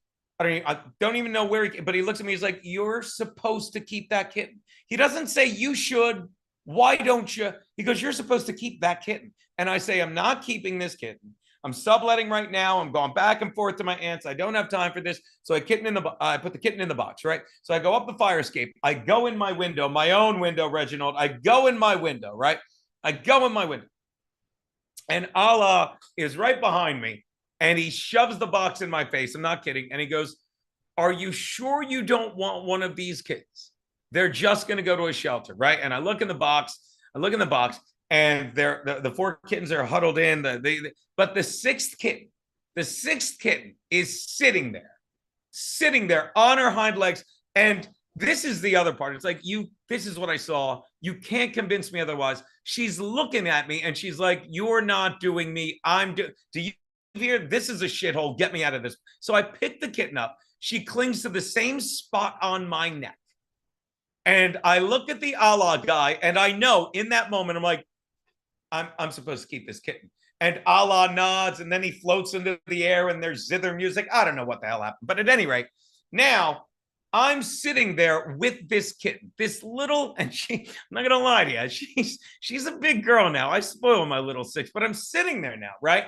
I don't even know where but he looks at me. He's like, you're supposed to keep that kitten. He doesn't say you should. Why don't you? He goes, you're supposed to keep that kitten. And I say, I'm not keeping this kitten. I'm subletting right now. I'm going back and forth to my aunts. I don't have time for this. So I put the kitten in the box, right? So I go up the fire escape. I go in my window, my own window, Reginald. I go in my window, right? And Allah is right behind me. And he shoves the box in my face. I'm not kidding. And he goes, are you sure you don't want one of these kids? They're just going to go to a shelter, right? And I look in the box. And the 4 kittens are huddled in. But the 6th kitten is sitting there on her hind legs. And this is the other part. It's like, this is what I saw. You can't convince me otherwise. She's looking at me and she's like, you're not doing me. Do you here? This is a shithole. Get me out of this. So I pick the kitten up. She clings to the same spot on my neck. And I look at the Allah guy, and I know in that moment, I'm like, I'm supposed to keep this kitten. And Allah nods, and then he floats into the air, and there's zither music. I don't know what the hell happened. But at any rate, now I'm sitting there with this kitten, this little, and I'm not going to lie to you, she's a big girl now. I spoil my little 6, but I'm sitting there now, right?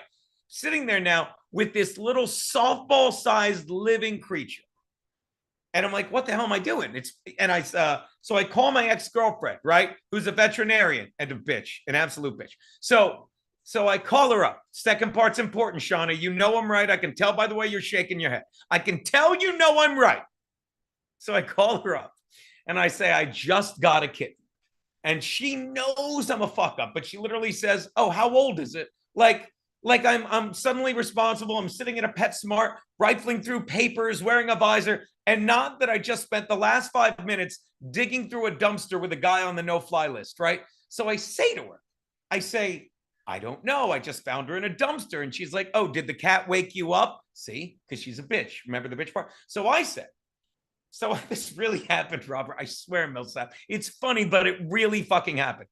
Sitting there now with this little softball-sized living creature. And I'm like, what the hell am I doing? So I call my ex-girlfriend, right? Who's a veterinarian and a bitch, an absolute bitch. So I call her up. Second part's important, Shauna. You know I'm right. I can tell by the way you're shaking your head. I can tell you know I'm right. So I call her up and I say, I just got a kitten. And she knows I'm a fuck up, but she literally says, oh, how old is it? Like I'm suddenly responsible. I'm sitting at a PetSmart, rifling through papers, wearing a visor, and not that I just spent the last 5 minutes digging through a dumpster with a guy on the no-fly list, right? So I say to her, I say, I don't know. I just found her in a dumpster. And she's like, oh, did the cat wake you up? See, because she's a bitch. Remember the bitch part? So I said, so this really happened, Robert. I swear, Millsap. It's funny, but it really fucking happened.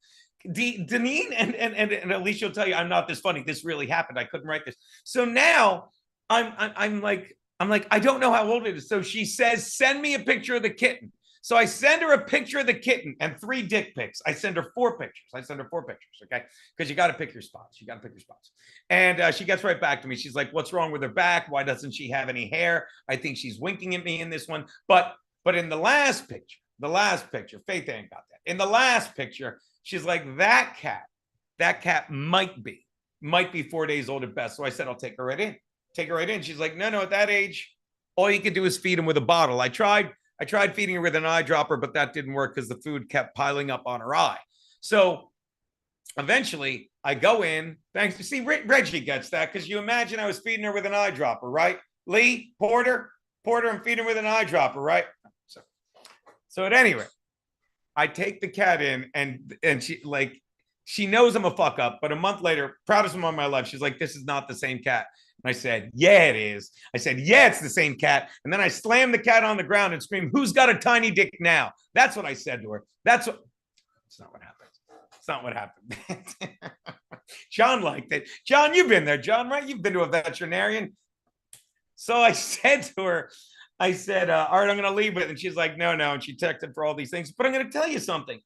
Deneen and Alicia will tell you I'm not this funny. This really happened. I couldn't write this. So now I'm like, I don't know how old it is. So she says, send me a picture of the kitten. So I send her a picture of the kitten and 3 dick pics. I send her 4 pictures. Okay? Because you got to pick your spots. And she gets right back to me. She's like, what's wrong with her back? Why doesn't she have any hair? I think she's winking at me in this one. But in the last picture, Faith ain't got that. In the last picture, she's like, that cat might be 4 days old at best. So I said, I'll take her right in. She's like, no, at that age, all you can do is feed him with a bottle. I tried feeding her with an eyedropper, but that didn't work because the food kept piling up on her eye. So eventually I go in, thanks to see Reggie gets that because you imagine I was feeding her with an eyedropper, right? Lee, Porter, I'm feeding her with an eyedropper, right? So at any rate, I take the cat in and she knows I'm a fuck up, but a month later, proudest woman of my life, she's like, this is not the same cat. And I said, yeah, it is. I said, yeah, it's the same cat. And then I slammed the cat on the ground and screamed, who's got a tiny dick now? That's what I said to her. It's not what happened. John liked it. John, you've been there, John, right? You've been to a veterinarian. So I said to her, all right, I'm going to leave it. And she's like, no. And she texted for all these things. But I'm going to tell you something.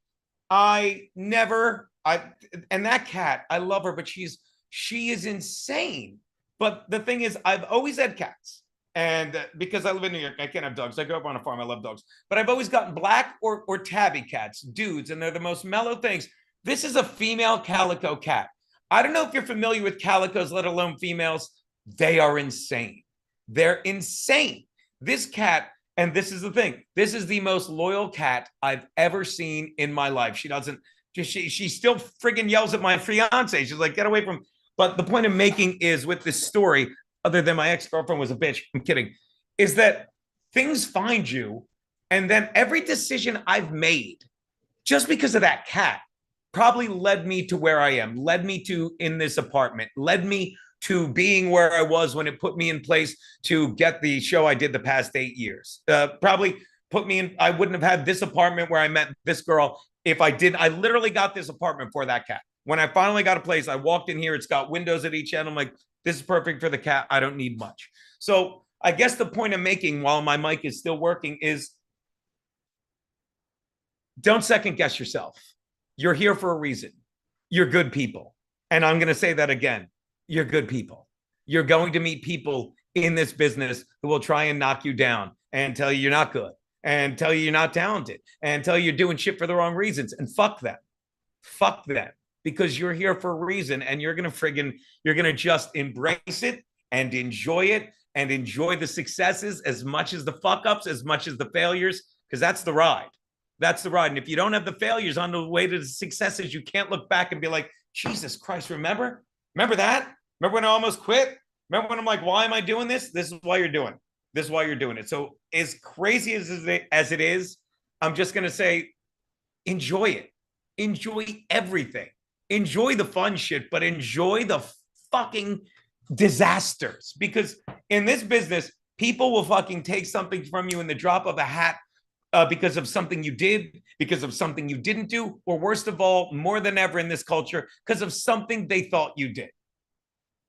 And that cat, I love her, but she is insane. But the thing is, I've always had cats. And because I live in New York, I can't have dogs. I grew up on a farm. I love dogs. But I've always gotten black or tabby cats, dudes, and they're the most mellow things. This is a female calico cat. I don't know if you're familiar with calicos, let alone females. They are insane. They're insane. This cat, and this is the thing, this is the most loyal cat I've ever seen in my life. She still friggin' yells at my fiance. She's like, get away from. But the point I'm making is with this story, other than my ex-girlfriend was a bitch, I'm kidding, is that things find you. And then every decision I've made, just because of that cat, probably led me to where I am, led me to in this apartment, led me to being where I was when it put me in place to get the show I did the past 8 years. Probably put me in, I wouldn't have had this apartment where I met this girl if I did. I literally got this apartment for that cat. When I finally got a place, I walked in here, it's got windows at each end. I'm like, this is perfect for the cat. I don't need much. So I guess the point I'm making while my mic is still working is don't second guess yourself. You're here for a reason. You're good people. And I'm going to say that again. You're good people. You're going to meet people in this business who will try and knock you down and tell you you're not good and tell you you're not talented and tell you you're doing shit for the wrong reasons. And fuck them. Fuck them. Because you're here for a reason and you're going to just embrace it and enjoy the successes as much as the fuck ups, as much as the failures, because that's the ride. That's the ride. And if you don't have the failures on the way to the successes, you can't look back and be like, Jesus Christ, remember that? Remember when I almost quit? Remember when I'm like, why am I doing this? This is why you're doing it. This is why you're doing it. So as crazy as it is, I'm just going to say, enjoy it. Enjoy everything. Enjoy the fun shit, but enjoy the fucking disasters. Because in this business, people will fucking take something from you in the drop of a hat because of something you did, because of something you didn't do, or worst of all, more than ever in this culture, because of something they thought you did.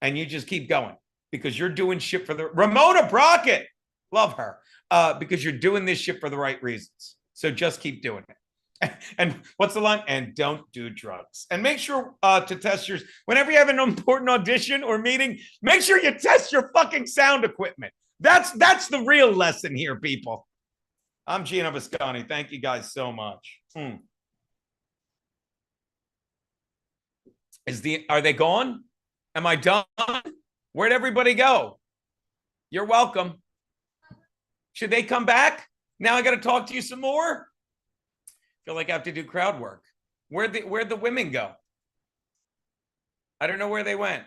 And you just keep going because you're doing shit for the Ramona Brockett. Love her. Because you're doing this shit for the right reasons. So just keep doing it. And what's the line? And don't do drugs. And make sure to test yours. Whenever you have an important audition or meeting, make sure you test your fucking sound equipment. That's the real lesson here, people. I'm Gino Visconti. Thank you guys so much. Are they gone? Am I done? Where'd everybody go? You're welcome. Should they come back? Now I got to talk to you some more? Feel like I have to do crowd work. Where'd the women go? I don't know where they went.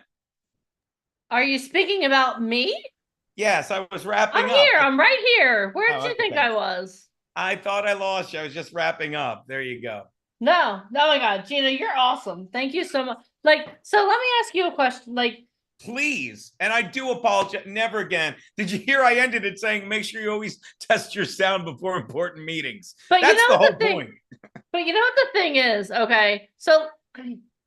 Are you speaking about me? Yes, I was wrapping I'm up. here. I'm right here. Where did Oh, you think okay. I was? I thought I lost you. I was just wrapping up. There you go. No, oh my God, Gina, you're awesome. Thank you so much. Like, so let me ask you a question. Like, Please. And I do apologize. Never again. Did you hear I ended it saying make sure you always test your sound before important meetings? but That's you know the what whole the thing, point. but you know what the thing is, okay? So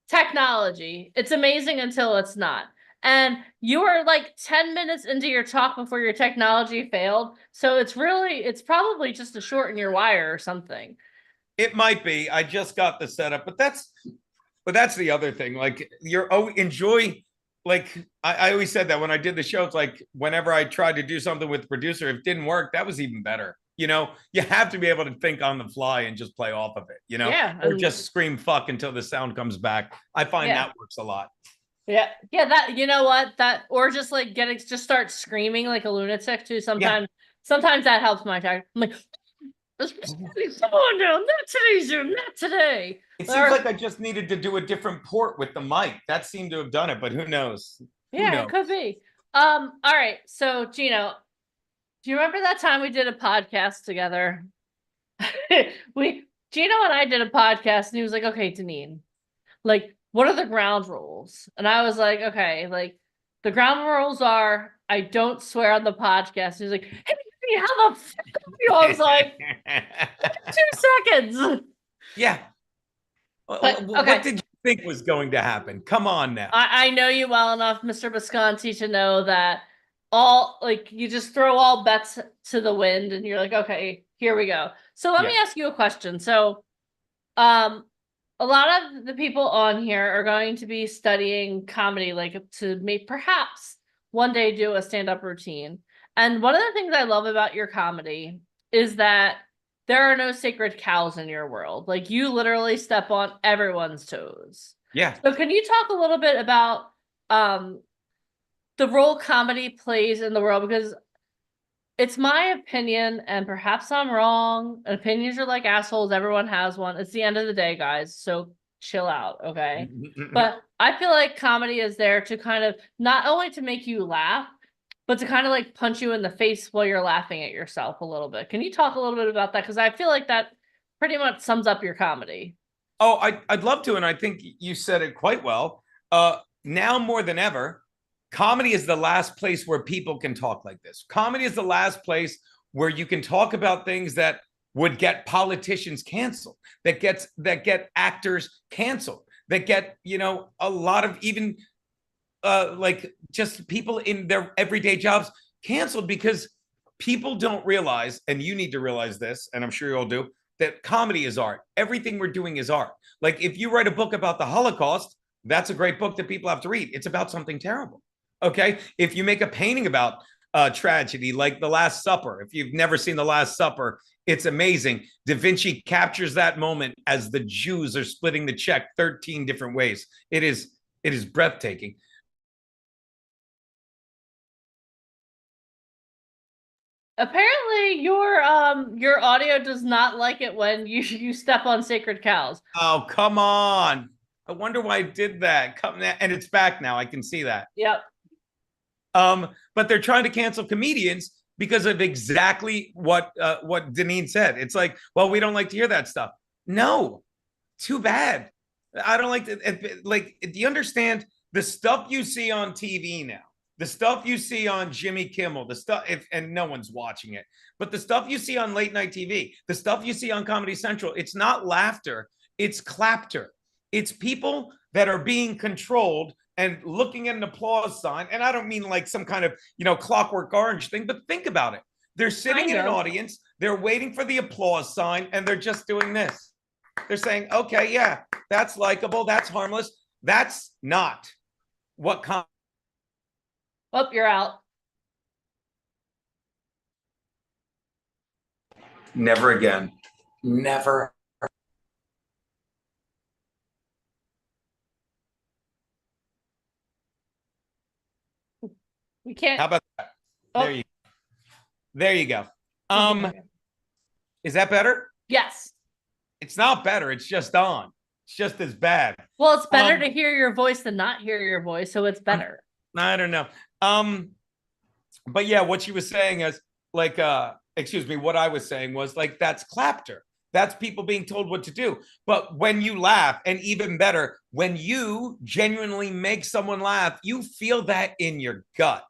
technology, it's amazing until it's not. And you are like 10 minutes into your talk before your technology failed. So it's probably just to shorten your wire or something. It might be. I just got the setup, but that's the other thing. Like enjoy. Like I always said that when I did the show, it's like whenever I tried to do something with the producer, if it didn't work, that was even better. You know, you have to be able to think on the fly and just play off of it, you know, Yeah, or just scream fuck until the sound comes back. I find Yeah. that works a lot. Yeah, that you know what that or just like just start screaming like a lunatic too. Sometimes that helps my time. I'm like, come on now, not today, Zoom, not today. It Or- seems like I just needed to do a different port with the mic. That seemed to have done it, but who knows? Who Yeah, knows? it could be. All right. So Gino, do you remember that time we did a podcast together? Gino and I did a podcast and he was like, okay, Deneen, like, what are the ground rules? And I was like, okay, like the ground rules are I don't swear on the podcast. He's like, hey, how the fuck are you? I was like, 2 seconds. Yeah. But, What okay. did you think was going to happen? Come on now. I know you well enough, Mr. Bisconti, to know that all like you just throw all bets to the wind and you're like, okay, here we go. So let me ask you a question. So a lot of the people on here are going to be studying comedy, like to make perhaps one day do a stand-up routine. And one of the things I love about your comedy is that there are no sacred cows in your world. Like you literally step on everyone's toes. Yeah. So can you talk a little bit about the role comedy plays in the world? Because it's my opinion, and perhaps I'm wrong. Opinions are like assholes. Everyone has one. It's the end of the day, guys. So chill out, okay? But I feel like comedy is there to kind of not only to make you laugh, but to kind of like punch you in the face while you're laughing at yourself a little bit. Can you talk a little bit about that? Because I feel like that pretty much sums up your comedy. Oh, I'd love to, and I think you said it quite well. Now more than ever, comedy is the last place where people can talk like this. Comedy is the last place where you can talk about things that would get politicians canceled, that get actors canceled, that get, you know, a lot of even like just people in their everyday jobs canceled because people don't realize, and you need to realize this, and I'm sure you all do, that comedy is art. Everything we're doing is art. Like if you write a book about the Holocaust, that's a great book that people have to read. It's about something terrible. Okay. If you make a painting about tragedy like The Last Supper, if you've never seen The Last Supper, it's amazing. Da Vinci captures that moment as the Jews are splitting the check 13 different ways. It is breathtaking. Apparently your audio does not like it when you step on sacred cows. Oh, come on. I wonder why I did that. And it's back now. I can see that. Yep. But they're trying to cancel comedians because of exactly what Deneen said. It's like, well, we don't like to hear that stuff. No, too bad. I don't like to, like, do you understand the stuff you see on TV now? The stuff you see on Jimmy Kimmel, the stuff, and no one's watching it, but the stuff you see on late night TV, the stuff you see on Comedy Central, it's not laughter, it's clapter. It's people that are being controlled and looking at an applause sign. And I don't mean like some kind of, you know, Clockwork Orange thing, but think about it. They're sitting in an audience, they're waiting for the applause sign, and they're just doing this. They're saying, okay, yeah, that's likable, that's harmless. That's not what Oh, you're out. Never again. Never. We can't. How about that? Oh. There you go. Is that better? Yes. It's not better. It's just on. It's just as bad. Well, it's better Um, to hear your voice than not hear your voice, so it's better. I don't know. But yeah, what she was saying is like, excuse me, what I was saying was like, that's clapter. That's people being told what to do. But when you laugh, and even better, when you genuinely make someone laugh, you feel that in your gut.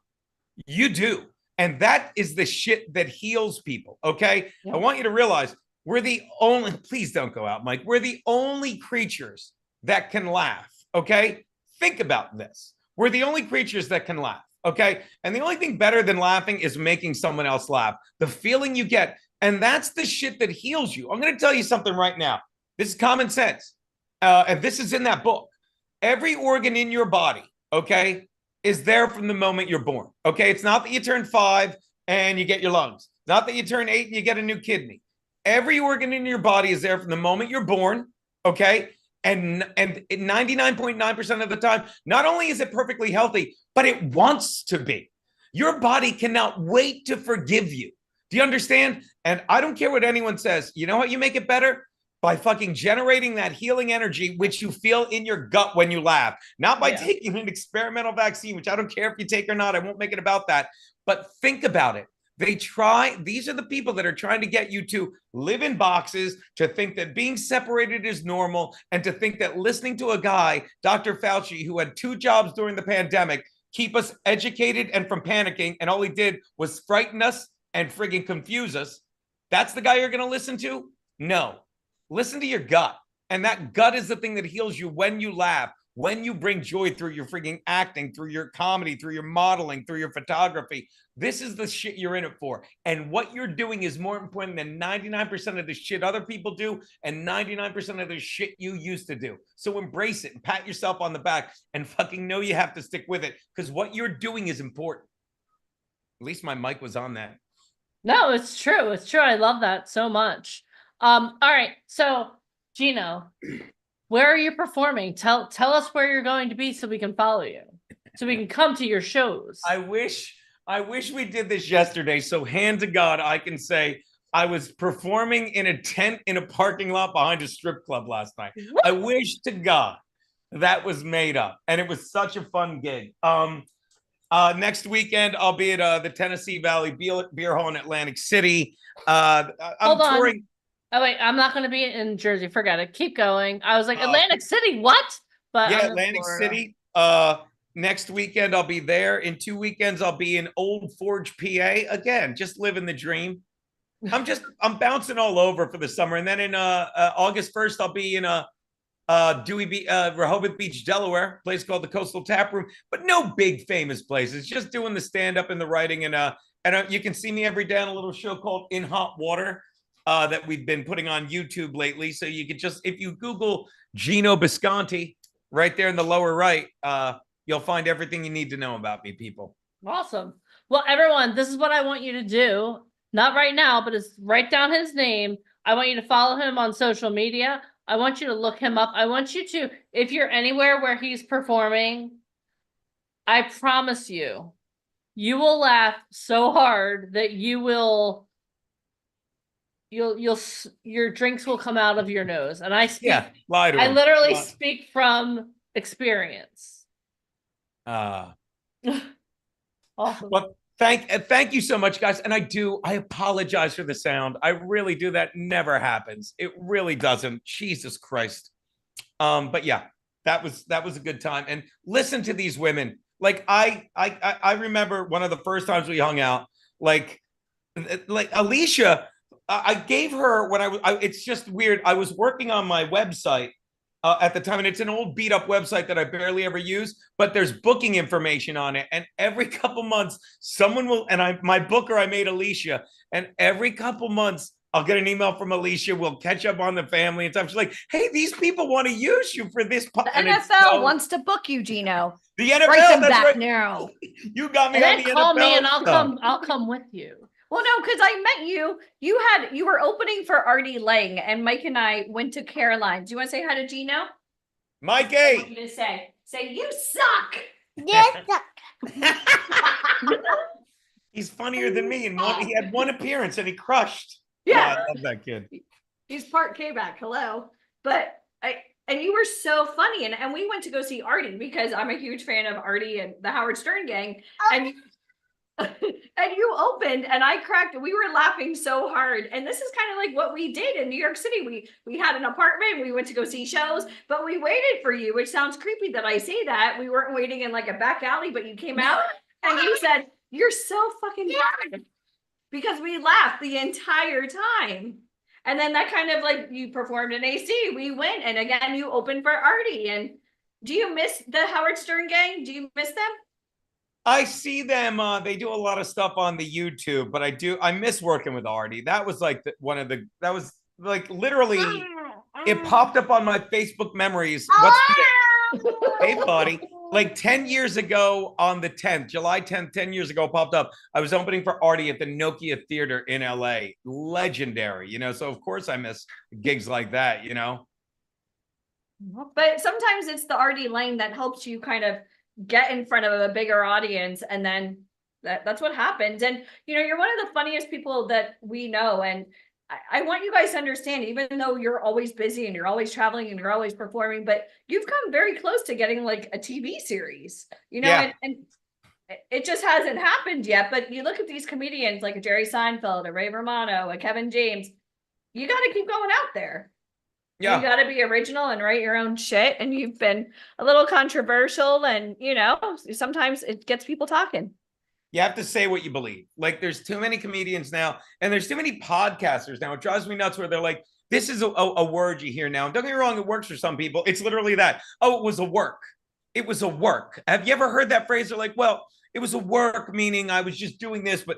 You do. And that is the shit that heals people. Okay. Yeah. I want you to realize we're the only, please don't go out, Mike. We're the only creatures that can laugh. Okay. Think about this. We're the only creatures that can laugh. Okay. And the only thing better than laughing is making someone else laugh. The feeling you get. And that's the shit that heals you. I'm going to tell you something right now. This is common sense. And this is in that book. Every organ in your body, okay, is there from the moment you're born. Okay. It's not that you turn 5 and you get your lungs. It's not that you turn 8 and you get a new kidney. Every organ in your body is there from the moment you're born. Okay. And 99.9% of the time, not only is it perfectly healthy, but it wants to be. Your body cannot wait to forgive you. Do you understand? And I don't care what anyone says. You know how you make it better? By fucking generating that healing energy, which you feel in your gut when you laugh. Not by taking an experimental vaccine, which I don't care if you take or not. I won't make it about that. But think about it. These are the people that are trying to get you to live in boxes, to think that being separated is normal, and to think that listening to a guy, Dr. Fauci, who had 2 jobs during the pandemic, keep us educated and from panicking, and all he did was frighten us and friggin' confuse us. That's the guy you're going to listen to? No. Listen to your gut. And that gut is the thing that heals you when you laugh, when you bring joy through your frigging acting, through your comedy, through your modeling, through your photography. This is the shit you're in it for. And what you're doing is more important than 99% of the shit other people do and 99% of the shit you used to do. So embrace it and pat yourself on the back and fucking know you have to stick with it because what you're doing is important. At least my mic was on that. No, it's true. It's true. I love that so much. All right. So, Gino, where are you performing? Tell us where you're going to be so we can follow you. So we can come to your shows. I wish we did this yesterday. So hand to God, I can say I was performing in a tent in a parking lot behind a strip club last night. I wish to God that was made up. And it was such a fun gig. Next weekend, I'll be at the Tennessee Valley Beer Hall in Atlantic City. I'm Hold on. touring. Oh, wait, I'm not going to be in Jersey. Forget it. Keep going. I was like, Atlantic City, what? But Yeah, I'm in Atlantic Florida. City. Next weekend, I'll be there. In 2 weekends, I'll be in Old Forge, PA. Again, just living the dream. I'm bouncing all over for the summer. And then in August 1st, I'll be in Rehoboth Beach, Delaware, a place called the Coastal Tap Room, but no big famous places, just doing the stand-up and the writing. And you can see me every day on a little show called In Hot Water that we've been putting on YouTube lately. So you could just, if you Google Gino Bisconti right there in the lower right, you'll find everything you need to know about me, people. Awesome. Well, everyone, this is what I want you to do. Not right now, but it's write down his name. I want you to follow him on social media. I want you to look him up. I want you to, if you're anywhere where he's performing, I promise you, you will laugh so hard that your drinks will come out of your nose. And I speak, Lie to I him. literally speak from experience. Well, Awesome. thank you so much, guys. And I apologize for the sound. I really do. That never happens. It really doesn't. Jesus Christ. But yeah, that was a good time. And listen to these women. Like I remember one of the first times we hung out, like Alicia, I gave her when it's just weird. I was working on my website at the time, and it's an old beat up website that I barely ever use, but there's booking information on it. And every couple months, someone will, and my booker, I made Alicia, and every couple months, I'll get an email from Alicia. We'll catch up on the family and stuff. She's like, hey, these people want to use you for this. The NFL wants to book you, Gino. The NFL, Write them that's back right. now. You got me And on then the call NFL. me and I'll stuff. I'll come with you. Well, no, because I met you. You were opening for Artie Lang, and Mike and I went to Caroline's. Do you want to say hi to Gino? Mike I want A. you to say you suck. Yes, He's funnier than me, and he had one appearance and he crushed. Yeah. Oh, I love that kid. He's part K-back. Hello. But and you were so funny. And we went to go see Artie because I'm a huge fan of Artie and the Howard Stern gang. And you, and you opened and I cracked. We were laughing so hard. And this is kind of like what we did in New York City. We had an apartment. We went to go see shows, but we waited for you, which sounds creepy that I say that. We weren't waiting in like a back alley, but you came out and you said, "You're so fucking bad," because we laughed the entire time. And then that kind of like you performed in AC, we went, and again you opened for Artie. And do you miss the Howard Stern gang? Do you miss them? I see them. They do a lot of stuff on the YouTube, but I miss working with Artie. That was like that was like literally, it popped up on my Facebook memories. Hey, buddy. Like 10 years ago on the 10th, July 10th, 10 years ago, popped up. I was opening for Artie at the Nokia Theater in LA. Legendary, so of course I miss gigs like that, But sometimes it's the Artie Lang that helps you kind of get in front of a bigger audience, and then that's what happens. And you're one of the funniest people that we know, and I want you guys to understand, even though you're always busy and you're always traveling and you're always performing, but you've come very close to getting like a TV series, Yeah. and it just hasn't happened yet. But you look at these comedians like a Jerry Seinfeld, a Ray Romano, a Kevin James, you got to keep going out there. Yeah. You got to be original and write your own shit. And you've been a little controversial, and sometimes it gets people talking. You have to say what you believe. Like, there's too many comedians now, and there's too many podcasters now. It drives me nuts where they're like, this is a word you hear now. And don't get me wrong, it works for some people. It's literally that. Oh, it was a work. It was a work. Have you ever heard that phrase? They're like, well, it was a work, meaning I was just doing this, but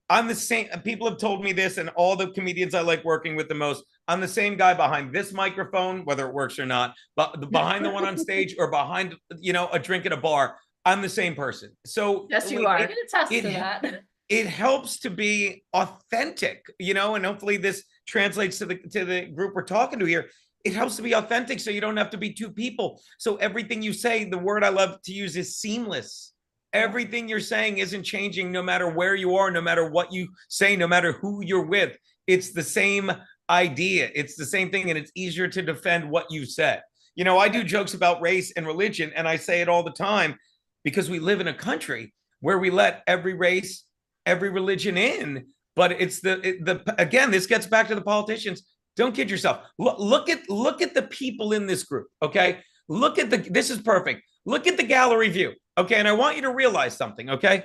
I'm the same. People have told me this, and all the comedians I like working with the most, I'm the same guy behind this microphone, whether it works or not, but behind the one on stage or behind, a drink at a bar. I'm the same person. So Yes, you are. I can attest to that. It helps to be authentic, and hopefully this translates to the group we're talking to here. It helps to be authentic, so you don't have to be two people. So everything you say, the word I love to use is seamless. Everything you're saying isn't changing no matter where you are, no matter what you say, no matter who you're with. It's the same idea. It's the same thing, and it's easier to defend what you said. I do jokes about race and religion, and I say it all the time, because we live in a country where we let every race, every religion in. But it's again, this gets back to the politicians. Don't kid yourself. Look at the people in this group. Okay. This is perfect. Look at the gallery view. Okay. And I want you to realize something. Okay.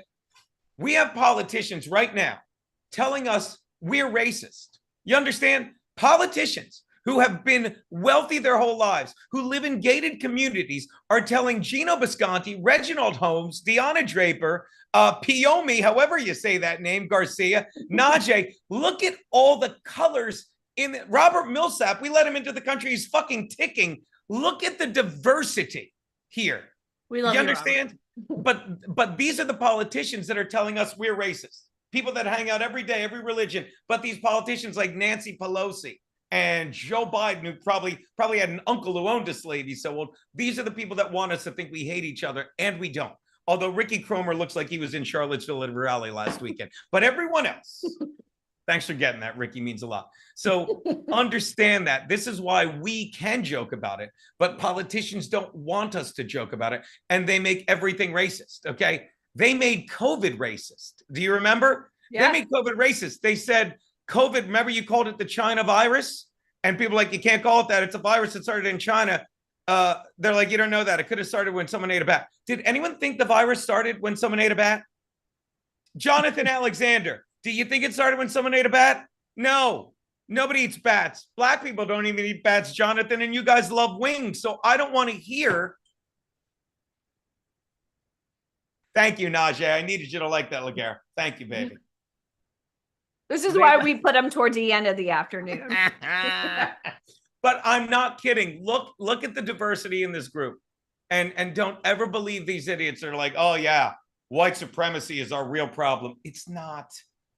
We have politicians right now telling us we're racist. You understand? Politicians who have been wealthy their whole lives, who live in gated communities, are telling Gino Bisconti, Reginald Holmes, Deanna Draper, Piomi, however you say that name, Garcia, Najee, look at all the colors in Robert Millsap. We let him into the country. He's fucking ticking. Look at the diversity here. We love you understand? But these are the politicians that are telling us we're racist. People that hang out every day, every religion. But these politicians like Nancy Pelosi and Joe Biden, who probably had an uncle who owned a slave, he's so old. These are the people that want us to think we hate each other, and we don't. Although Ricky Cromer looks like he was in Charlottesville at a rally last weekend. But everyone else, thanks for getting that, Ricky, means a lot. So understand that. This is why we can joke about it, but politicians don't want us to joke about it, and they make everything racist, okay? They made COVID racist. Do you remember? Yeah. They made COVID racist. They said, COVID, remember you called it the China virus? And people are like, you can't call it that. It's a virus that started in China. They're like, you don't know that. It could have started when someone ate a bat. Did anyone think the virus started when someone ate a bat? Jonathan Alexander, do you think it started when someone ate a bat? No, nobody eats bats. Black people don't even eat bats, Jonathan, and you guys love wings. So I don't want to hear. Thank you, Najee. I needed you to like that, Laguerre. Thank you, baby. This is why we put them towards the end of the afternoon. But I'm not kidding. Look at the diversity in this group, and don't ever believe these idiots are like, oh yeah, white supremacy is our real problem. It's not.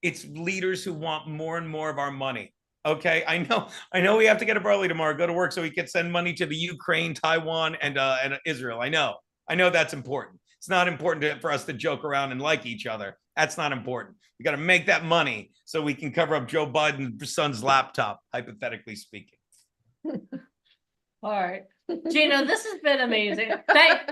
It's leaders who want more and more of our money. Okay, I know we have to get up early tomorrow, go to work so we can send money to the Ukraine, Taiwan, and Israel. I know that's important. It's not important for us to joke around and like each other. That's not important. We got to make that money so we can cover up Joe Biden's son's laptop, hypothetically speaking. All right. Gino, this has been amazing.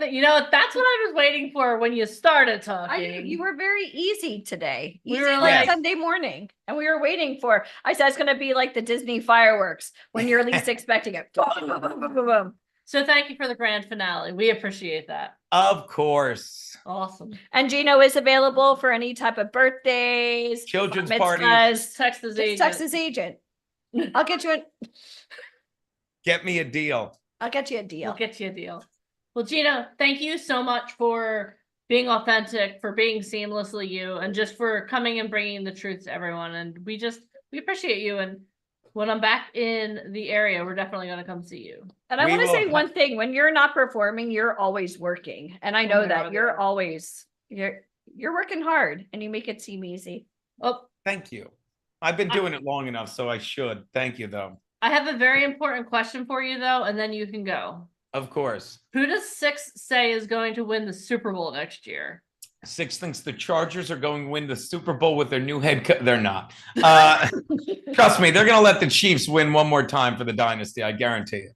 You know, that's what I was waiting for when you started talking. I knew you were very easy today. We Easy were like like- Sunday morning. And we were waiting for, I said it's gonna be like the Disney fireworks when you're least expecting it. Boom, boom, boom, boom, boom, boom. So thank you for the grand finale. We appreciate that. Of course. Awesome. And Gino is available for any type of birthdays, Children's bar parties. mitzvahs. Just text his Just agent. text his agent. I'll get you Get me a deal. I'll get you a deal. We'll get you a deal. Well, Gina, thank you so much for being authentic, for being seamlessly you, and just for coming and bringing the truth to everyone. And we appreciate you. And when I'm back in the area, we're definitely going to come see you. And I We want to will say have- one thing, when you're not performing, you're always working. And I Oh know my that God, you're yeah. always, you're working hard and you make it seem easy. Oh, Thank you. I've been doing it long enough, so I should. Thank you, though. I have a very important question for you, though, and then you can go. Of course. Who does Six say is going to win the Super Bowl next year? Six thinks the Chargers are going to win the Super Bowl with their new head coach. They're not. Trust me, they're going to let the Chiefs win one more time for the dynasty. I guarantee it.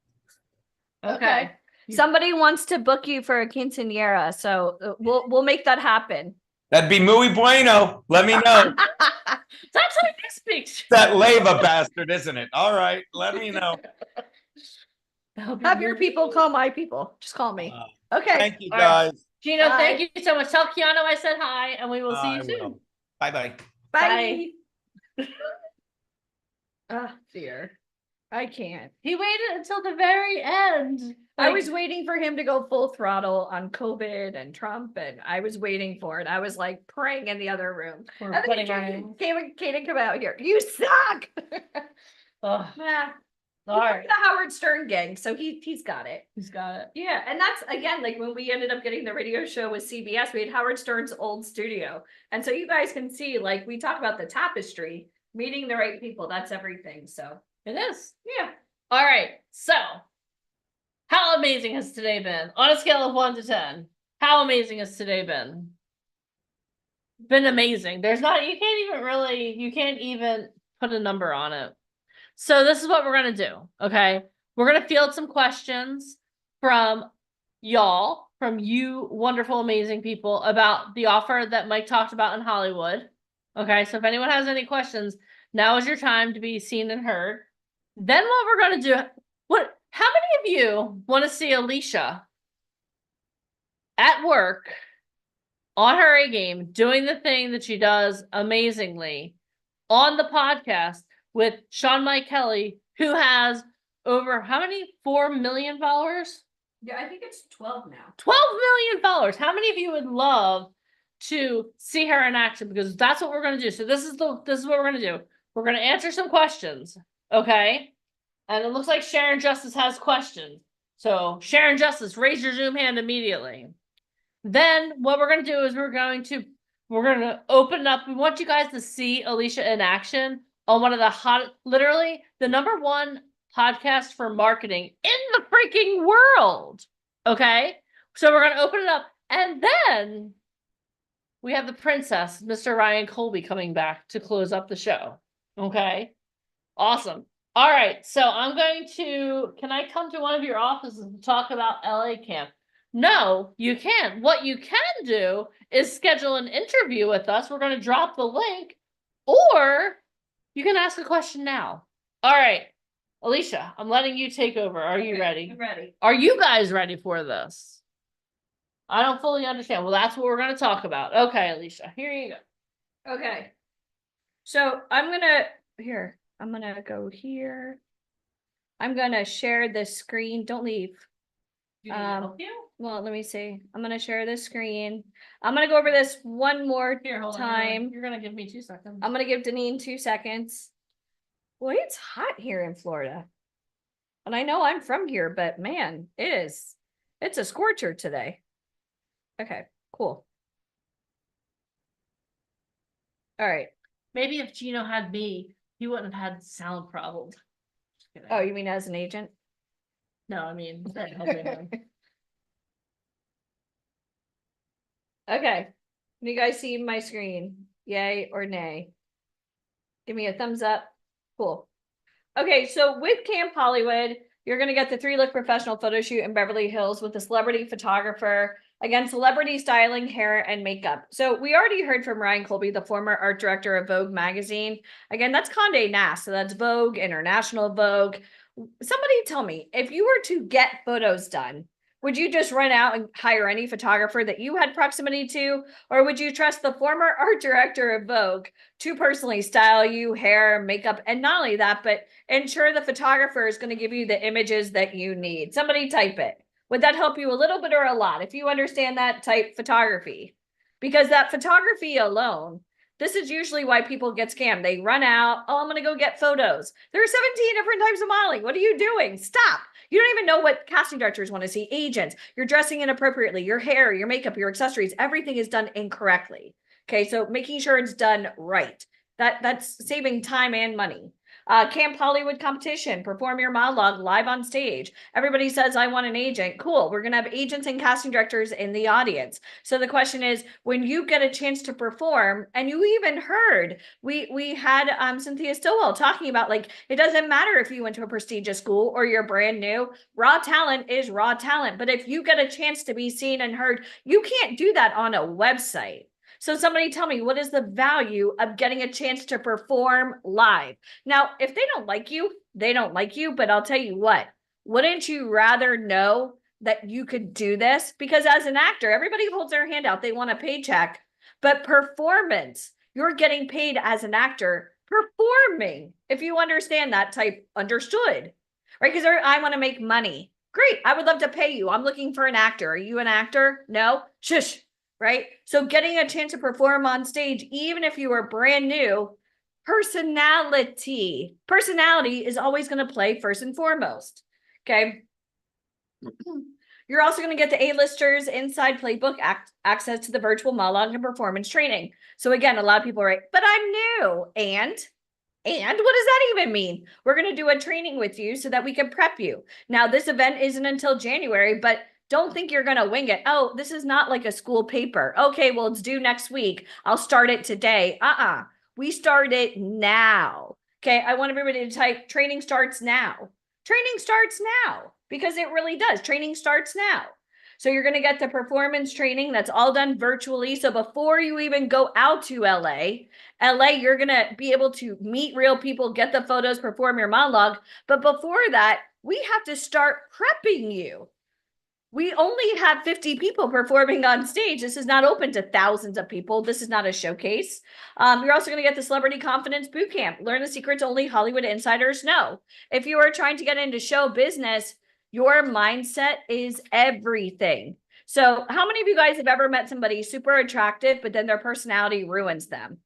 Okay. Somebody wants to book you for a quinceanera, so we'll make that happen. That'd be muy bueno. Let me know. That's how you speak. That Leva bastard, isn't it? All right, let me know. Have your people call my people. Just call me. Okay. Thank you, All right. guys. Gino, Bye. thank you so much. Tell Keanu I said hi, and we will see I you soon. will. Bye-bye. Bye. Ah, dear. I can't. He waited until the very end. I Like, was waiting for him to go full throttle on COVID and Trump, and I was waiting for it. I was like praying in the other room. we're And then putting Kaden come out here. You suck. Oh, Nah. all right. The Howard Stern gang, so he's got it. He's got it. Yeah, and that's again like when we ended up getting the radio show with CBS, we had Howard Stern's old studio. And so you guys can see, like, we talk about the tapestry, meeting the right people, that's everything. So It is. yeah. All right. So, how amazing has today been? On a scale of 1 to 10, how amazing has today been? Been amazing. You can't even put a number on it. So this is what we're going to do. Okay. We're going to field some questions from y'all, from you wonderful, amazing people about the offer that Mike talked about in Hollywood. Okay. So if anyone has any questions, now is your time to be seen and heard. Then what we're going to do, how many of you want to see Alicia at work on her A game, doing the thing that she does amazingly on the podcast with Sean Mike Kelly, who has over how many? 4 million followers? Yeah, I think it's 12 now. 12 million followers. How many of you would love to see her in action? Because that's what we're going to do. So this is what we're going to do. We're going to answer some questions. Okay. And it looks like Sharon Justice has questions. So Sharon Justice, raise your Zoom hand immediately. Then what we're going to do is we're going to open up. We want you guys to see Alicia in action on one of the literally the #1 podcast for marketing in the freaking world. Okay. So we're going to open it up. And then we have the princess, Mr. Ryan Colby, coming back to close up the show. Okay. Awesome. All right. So can I come to one of your offices and talk about LA Camp? No, you can't. What you can do is schedule an interview with us. We're going to drop the link, or you can ask a question now. All right. Alicia, I'm letting you take over. Are you ready? I'm ready. Are you guys ready for this? I don't fully understand. Well, that's what we're going to talk about. Okay, Alicia, here you go. Okay. So I'm gonna go here. I'm gonna share the screen. Don't leave. Do you need me to help you? Well, let me see. I'm gonna share the screen. I'm gonna go over this one more Here, hold on. time. You're going to give me 2 seconds. I'm gonna give Deneen 2 seconds. Boy, it's hot here in Florida. And I know I'm from here, but man, it's a scorcher today. Okay, cool. All right. Maybe if Gino had me, he wouldn't have had sound problems. Just kidding. Oh, you mean as an agent? No, I mean, helping him. Okay. Can you guys see my screen? Yay or nay? Give me a thumbs up. Cool. Okay, so with Camp Hollywood, you're going to get the 3-look professional photo shoot in Beverly Hills with a celebrity photographer. Again, celebrity styling, hair, and makeup. So we already heard from Ryan Colby, the former art director of Vogue magazine. Again, that's Condé Nast. So that's Vogue, International Vogue. Somebody tell me, if you were to get photos done, would you just run out and hire any photographer that you had proximity to? Or would you trust the former art director of Vogue to personally style you, hair, makeup, and not only that, but ensure the photographer is going to give you the images that you need? Somebody type it. Would that help you a little bit or a lot? If you understand that, type photography. Because that photography alone, this is usually why people get scammed. They run out, oh, I'm going to go get photos. There are 17 different types of modeling. What are you doing? Stop. You don't even know what casting directors want to see. Agents, you're dressing inappropriately. Your hair, your makeup, your accessories, everything is done incorrectly. Okay, so making sure it's done right. That's saving time and money. Camp Hollywood competition, perform your monologue live on stage. Everybody says, I want an agent. Cool. We're going to have agents and casting directors in the audience. So the question is, when you get a chance to perform, and you even heard, we had Cynthia Stillwell talking about, like, it doesn't matter if you went to a prestigious school or you're brand new. Raw talent is raw talent. But if you get a chance to be seen and heard, you can't do that on a website. So somebody tell me, what is the value of getting a chance to perform live? Now, if they don't like you, they don't like you, but I'll tell you what, wouldn't you rather know that you could do this? Because as an actor, everybody holds their hand out. They want a paycheck, but performance, you're getting paid as an actor performing. If you understand that, type understood, right? Because I want to make money. Great. I would love to pay you. I'm looking for an actor. Are you an actor? No? Shush. Right? So getting a chance to perform on stage, even if you are brand new, personality is always going to play first and foremost. Okay. You're also going to get the A-listers inside playbook access to the virtual monologue and performance training. So again, a lot of people are like, but I'm new. And what does that even mean? We're going to do a training with you so that we can prep you. Now, this event isn't until January, but don't think you're going to wing it. Oh, this is not like a school paper. Okay, well, it's due next week. I'll start it today. We start it now. Okay, I want everybody to type training starts now. Training starts now, because it really does. Training starts now. So you're going to get the performance training that's all done virtually. So before you even go out to LA, you're going to be able to meet real people, get the photos, perform your monologue. But before that, we have to start prepping you. We only have 50 people performing on stage. This is not open to thousands of people. This is not a showcase. You're also going to get the Celebrity Confidence Bootcamp. Learn the secrets only Hollywood insiders know. If you are trying to get into show business, your mindset is everything. So how many of you guys have ever met somebody super attractive, but then their personality ruins them?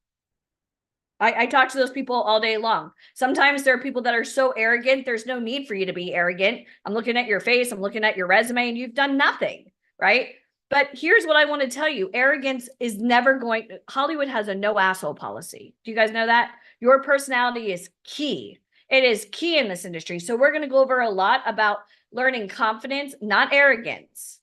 I talk to those people all day long. Sometimes there are people that are so arrogant, there's no need for you to be arrogant. I'm looking at your face, I'm looking at your resume, and you've done nothing, right? But here's what I want to tell you. Arrogance is never going, Hollywood has a no asshole policy. Do you guys know that? Your personality is key. It is key in this industry. So we're going to go over a lot about learning confidence, not arrogance.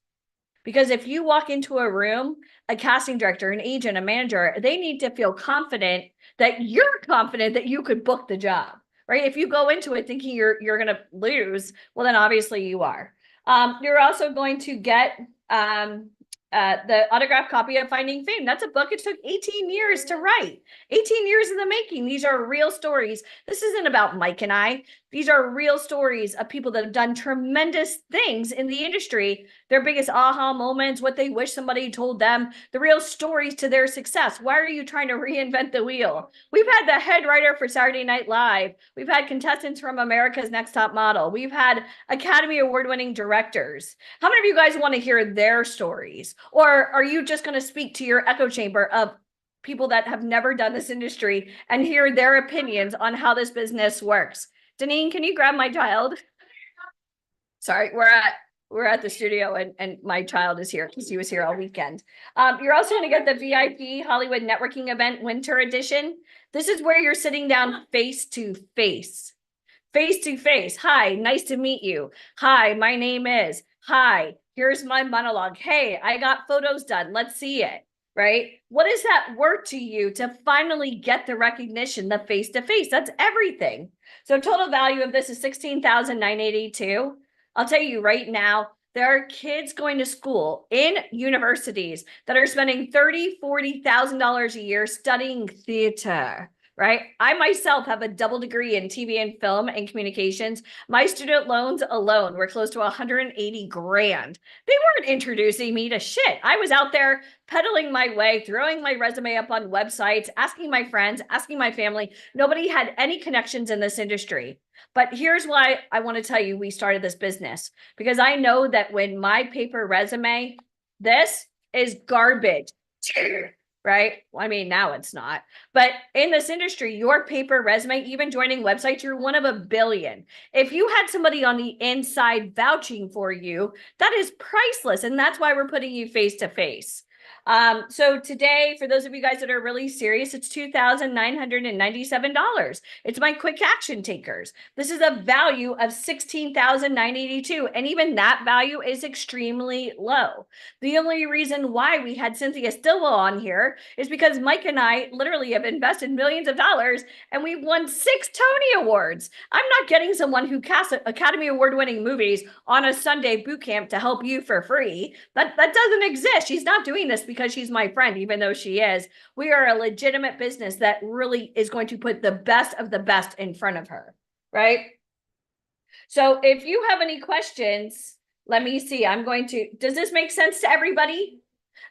Because if you walk into a room, a casting director, an agent, a manager, they need to feel confident that you're confident that you could book the job, right? If you go into it thinking you're going to lose, well, then obviously you are. You're also going to get the autographed copy of Finding Fame. That's a book it took 18 years to write. 18 years in the making. These are real stories. This isn't about Mike and I. These are real stories of people that have done tremendous things in the industry. Their biggest aha moments, what they wish somebody told them, the real stories to their success. Why are you trying to reinvent the wheel? We've had the head writer for Saturday Night Live. We've had contestants from America's Next Top Model. We've had Academy Award-winning directors. How many of you guys want to hear their stories? Or are you just going to speak to your echo chamber of people that have never done this industry and hear their opinions on how this business works? Deneen, can you grab my child? Sorry, we're at the studio and my child is here because he was here all weekend. You're also going to get the VIP Hollywood Networking Event Winter Edition. This is where you're sitting down face to face. Face to face. Hi, nice to meet you. Hi, my name is. Hi, here's my monologue. Hey, I got photos done. Let's see it. right? What is that worth to you to finally get the recognition, the face-to-face? That's everything. So total value of this is $16,982. I'll tell you right now, there are kids going to school in universities that are spending $30,000-$40,000 a year studying theater, right? I myself have a double degree in TV and film and communications. My student loans alone were close to 180 grand. They weren't introducing me to shit. I was out there peddling my way, throwing my resume up on websites, asking my friends, asking my family. Nobody had any connections in this industry. But here's why I want to tell you we started this business, because I know that when my paper resume, this is garbage, right? Well, I mean, now it's not. But in this industry, your paper resume, even joining websites, you're one of a billion. If you had somebody on the inside vouching for you, that is priceless. And that's why we're putting you face to face. So today, for those of you guys that are really serious, it's $2,997. It's my quick action takers. This is a value of $16,982. And even that value is extremely low. The only reason why we had Cynthia Stilwell on here is because Mike and I literally have invested millions of dollars and we won 6 Tony Awards. I'm not getting someone who casts Academy Award winning movies on a Sunday boot camp to help you for free. That doesn't exist. She's not doing this because she's my friend, even though she is. We are a legitimate business that really is going to put the best of the best in front of her, right? So if you have any questions, let me see. Does this make sense to everybody?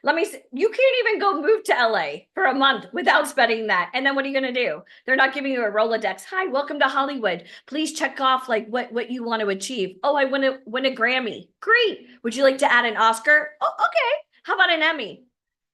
Let me see. You can't even go move to LA for a month without spending that. And then what are you going to do? They're not giving you a Rolodex. Hi, welcome to Hollywood. Please check off like what you want to achieve. Oh, I want to win a Grammy. Great. Would you like to add an Oscar? Oh, okay. How about an Emmy?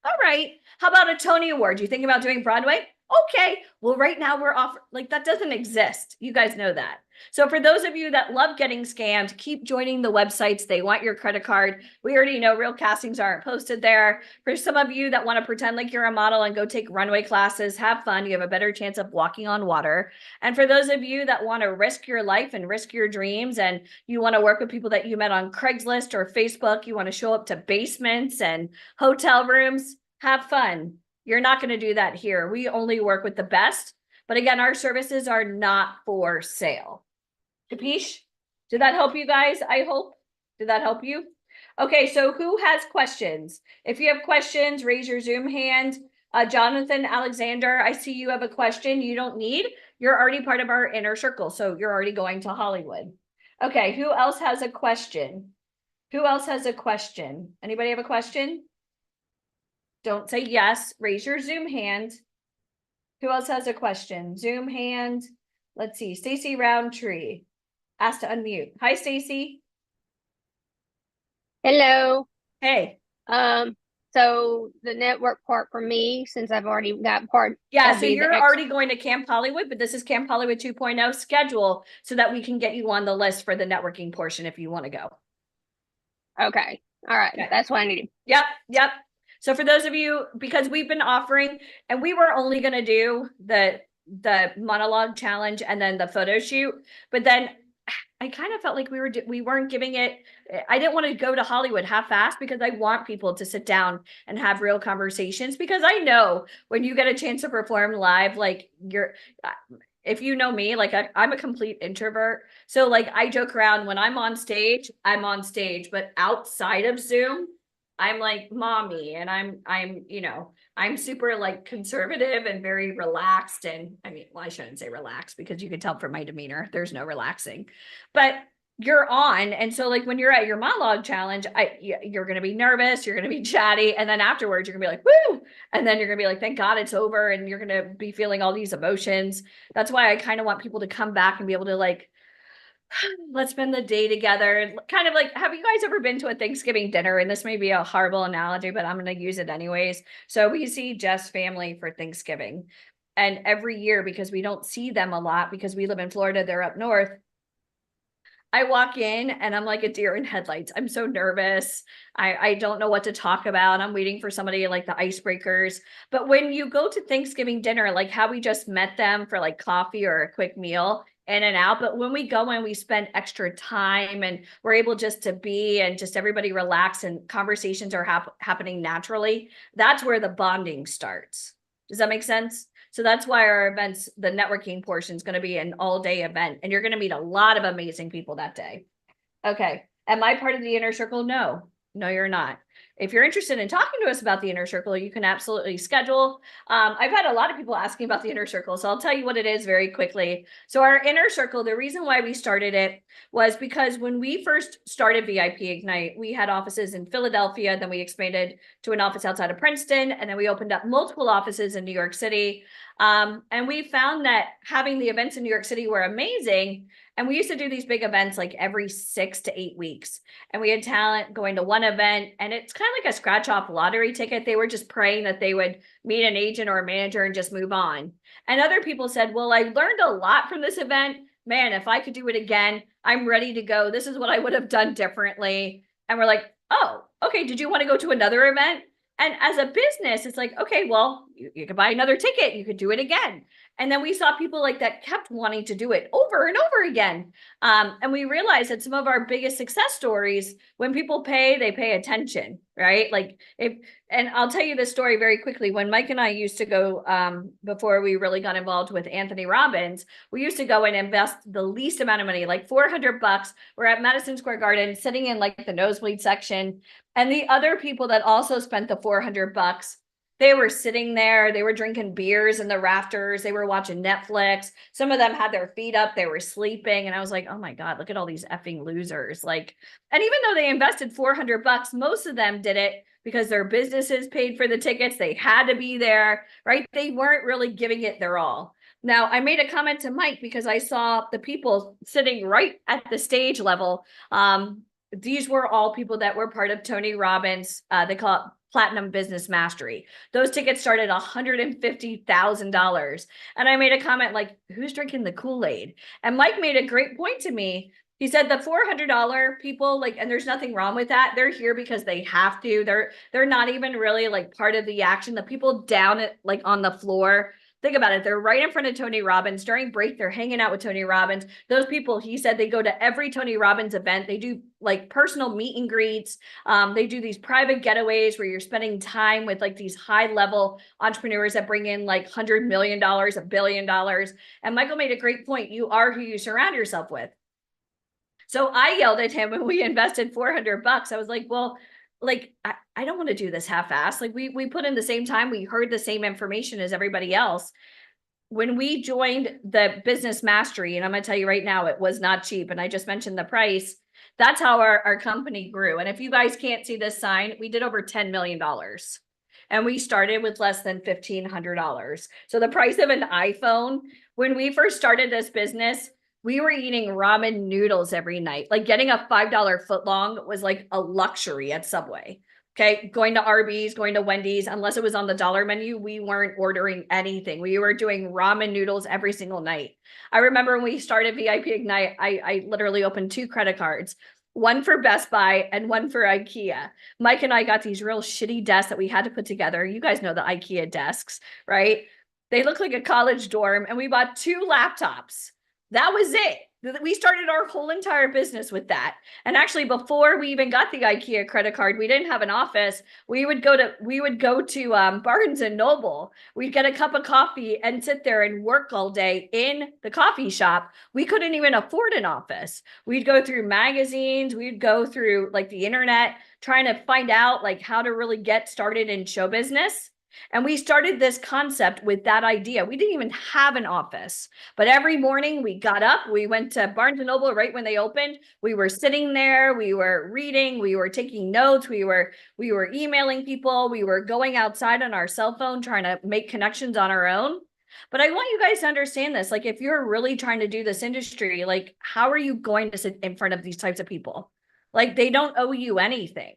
All right. How about a Tony Award? Do you think about doing Broadway? Okay. Well, right now we're off. Like that doesn't exist. You guys know that. So for those of you that love getting scammed, keep joining the websites. They want your credit card. We already know real castings aren't posted there. For some of you that want to pretend like you're a model and go take runway classes, have fun. You have a better chance of walking on water. And for those of you that want to risk your life and risk your dreams, and you want to work with people that you met on Craigslist or Facebook, you want to show up to basements and hotel rooms, have fun. You're not going to do that here. We only work with the best. But again, our services are not for sale. Capiche? Did that help you guys? I hope. Did that help you? Okay, so who has questions? If you have questions, raise your Zoom hand. Jonathan Alexander, I see you have a question you don't need. You're already part of our inner circle, so you're already going to Hollywood. Okay, who else has a question? Who else has a question? Anybody have a question? Don't say yes. Raise your Zoom hand. Who else has a question? Zoom hand. Let's see. Stacy Roundtree asked to unmute. Hi, Stacy. Hello. Hey. So the network part for me, since I've already got part. Yeah, that'd so be the you're ex- already going to Camp Hollywood, but this is Camp Hollywood 2.0 schedule so that we can get you on the list for the networking portion if you want to go. Okay. All right. Okay. That's what I needed. Yep. So for those of you, because we've been offering, and we were only going to do the monologue challenge and then the photo shoot, but then I kind of felt like we weren't giving it. I didn't want to go to Hollywood half-assed because I want people to sit down and have real conversations, because I know when you get a chance to perform live, like if you know me, like I'm a complete introvert. So like I joke around when I'm on stage, but outside of Zoom, I'm like mommy, and I'm super like conservative and very relaxed. And I mean, well, I shouldn't say relaxed because you could tell from my demeanor, there's no relaxing, but you're on. And so like when you're at your monologue challenge, you're going to be nervous, you're going to be chatty. And then afterwards you're gonna be like, woo. And then you're gonna be like, thank God it's over. And you're going to be feeling all these emotions. That's why I kind of want people to come back and be able to like, let's spend the day together. Kind of like, have you guys ever been to a Thanksgiving dinner? And this may be a horrible analogy, but I'm going to use it anyways. So we see Jeff's family for Thanksgiving, and every year, because we don't see them a lot because we live in Florida, they're up north. I walk in and I'm like a deer in headlights. I'm so nervous. I don't know what to talk about. I'm waiting for somebody like the icebreakers. But when you go to Thanksgiving dinner, like how we just met them for like coffee or a quick meal, in and out. But when we go in, we spend extra time and we're able just to be and just everybody relax and conversations are happening naturally. That's where the bonding starts. Does that make sense? So that's why our events, the networking portion is going to be an all-day event, and you're going to meet a lot of amazing people that day. Okay. Am I part of the inner circle? No, you're not. If you're interested in talking to us about the inner circle, you can absolutely schedule. I've had a lot of people asking about the inner circle, so I'll tell you what it is very quickly. So our inner circle, the reason why we started it was because when we first started VIP Ignite, we had offices in Philadelphia, then we expanded to an office outside of Princeton, and then we opened up multiple offices in New York City. And we found that having the events in New York City were amazing. And we used to do these big events like every 6 to 8 weeks. And we had talent going to one event, and it's kind of like a scratch off lottery ticket. They were just praying that they would meet an agent or a manager and just move on. And other people said, well, I learned a lot from this event. Man, if I could do it again, I'm ready to go. This is what I would have done differently. And we're like, oh, okay. Did you want to go to another event? And as a business, it's like, okay, well, you could buy another ticket. You could do it again. And then we saw people like that kept wanting to do it over and over again. And we realized that some of our biggest success stories, when people pay, they pay attention, right? Like and I'll tell you this story very quickly. When Mike and I used to go, before we really got involved with Anthony Robbins, we used to go and invest the least amount of money, like $400. We're at Madison Square Garden, sitting in like the nosebleed section. And the other people that also spent the $400, they were sitting there, they were drinking beers in the rafters, they were watching Netflix. Some of them had their feet up, they were sleeping. And I was like, oh my God, look at all these effing losers. Like, and even though they invested $400, most of them did it because their businesses paid for the tickets. They had to be there, right? They weren't really giving it their all. Now, I made a comment to Mike because I saw the people sitting right at the stage level. These were all people that were part of Tony Robbins. They call it Platinum Business Mastery. Those tickets started $150,000. And I made a comment like, who's drinking the Kool-Aid? And Mike made a great point to me. He said the $400 people, like, and there's nothing wrong with that. They're here because they have to. They're not even really like part of the action. The people down at like on the floor, think about it. They're right in front of Tony Robbins. During break, they're hanging out with Tony Robbins. Those people, he said, they go to every Tony Robbins event. They do like personal meet and greets. They do these private getaways where you're spending time with like these high level entrepreneurs that bring in like $100 million, $1 billion. And Michael made a great point. You are who you surround yourself with. So I yelled at him when we invested $400. I was like, well, like, I don't want to do this half-assed. Like we put in the same time, we heard the same information as everybody else. When we joined the Business Mastery, and I'm going to tell you right now, it was not cheap. And I just mentioned the price. That's how our company grew. And if you guys can't see this sign, we did over $10 million. And we started with less than $1,500. So the price of an iPhone, when we first started this business, we were eating ramen noodles every night. Like getting a $5 footlong was like a luxury at Subway. Okay. Going to Arby's, going to Wendy's, unless it was on the dollar menu, we weren't ordering anything. We were doing ramen noodles every single night. I remember when we started VIP Ignite, I literally opened 2 credit cards, one for Best Buy and one for IKEA. Mike and I got these real shitty desks that we had to put together. You guys know the IKEA desks, right? They look like a college dorm, and we bought 2 laptops. That was it. We started our whole entire business with that. And actually, before we even got the IKEA credit card, we didn't have an office. We would go to Barnes and Noble. We'd get a cup of coffee and sit there and work all day in the coffee shop. We couldn't even afford an office. We'd go through magazines. We'd go through like the internet, trying to find out like how to really get started in show business. And we started this concept with that idea. We didn't even have an office, but every morning we got up, we went to Barnes and Noble right when they opened. We were sitting there, we were reading, we were taking notes, we were emailing people, we were going outside on our cell phone, trying to make connections on our own. But I want you guys to understand this. Like, if you're really trying to do this industry, like, how are you going to sit in front of these types of people? Like, they don't owe you anything.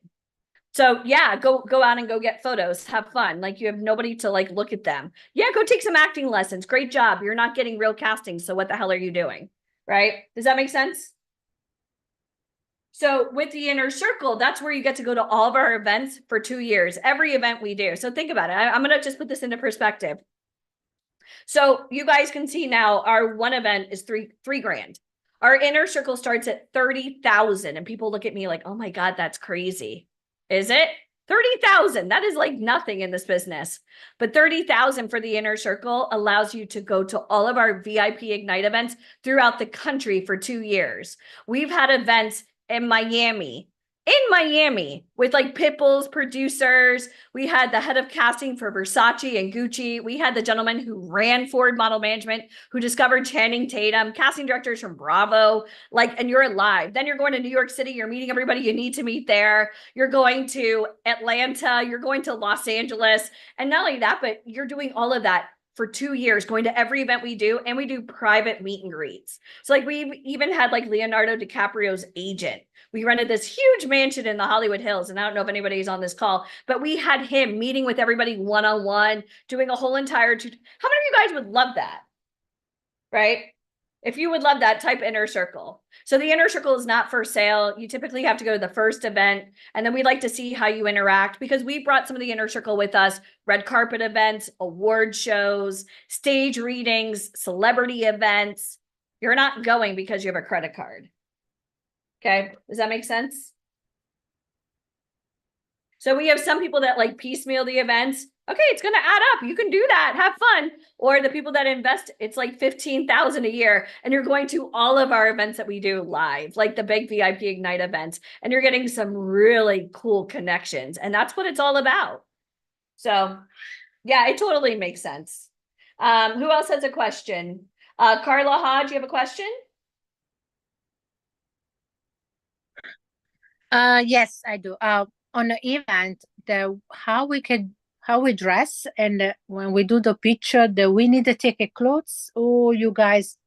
So yeah, go out and go get photos, have fun. Like, you have nobody to like look at them. Yeah, go take some acting lessons. Great job. You're not getting real castings. So what the hell are you doing? Right? Does that make sense? So with the inner circle, that's where you get to go to all of our events for 2 years, every event we do. So think about it. I'm going to just put this into perspective. So you guys can see now our one event is three grand. Our inner circle starts at 30,000 and people look at me like, oh my God, that's crazy. Is it? 30,000. That is like nothing in this business. But 30,000 for the inner circle allows you to go to all of our VIP Ignite events throughout the country for 2 years. We've had events in Miami with like Pitbull's producers. We had the head of casting for Versace and Gucci. We had the gentleman who ran Ford Model Management, who discovered Channing Tatum, casting directors from Bravo, like, and you're live. Then you're going to New York City. You're meeting everybody you need to meet there. You're going to Atlanta. You're going to Los Angeles. And not only that, but you're doing all of that for 2 years, going to every event we do, and we do private meet and greets. So like we've even had like Leonardo DiCaprio's agent. We rented this huge mansion in the Hollywood Hills, and I don't know if anybody's on this call, but we had him meeting with everybody one-on-one, doing a whole entire. How many of you guys would love that? Right? If you would love that, type inner circle. So the inner circle is not for sale. You typically have to go to the first event, and then we'd like to see how you interact, because we brought some of the inner circle with us: red carpet events, award shows, stage readings, celebrity events. You're not going because you have a credit card. Okay, does that make sense? So we have some people that like piecemeal the events. Okay, it's going to add up. You can do that. Have fun. Or the people that invest, it's like 15,000 a year, and you're going to all of our events that we do live, like the big VIP Ignite events, and you're getting some really cool connections. And that's what it's all about. So yeah, it totally makes sense. Who else has a question? Carla Hodge, you have a question? Yes, I do. On the event, how we dress, and when we do the picture, we need to take a clothes, or you guys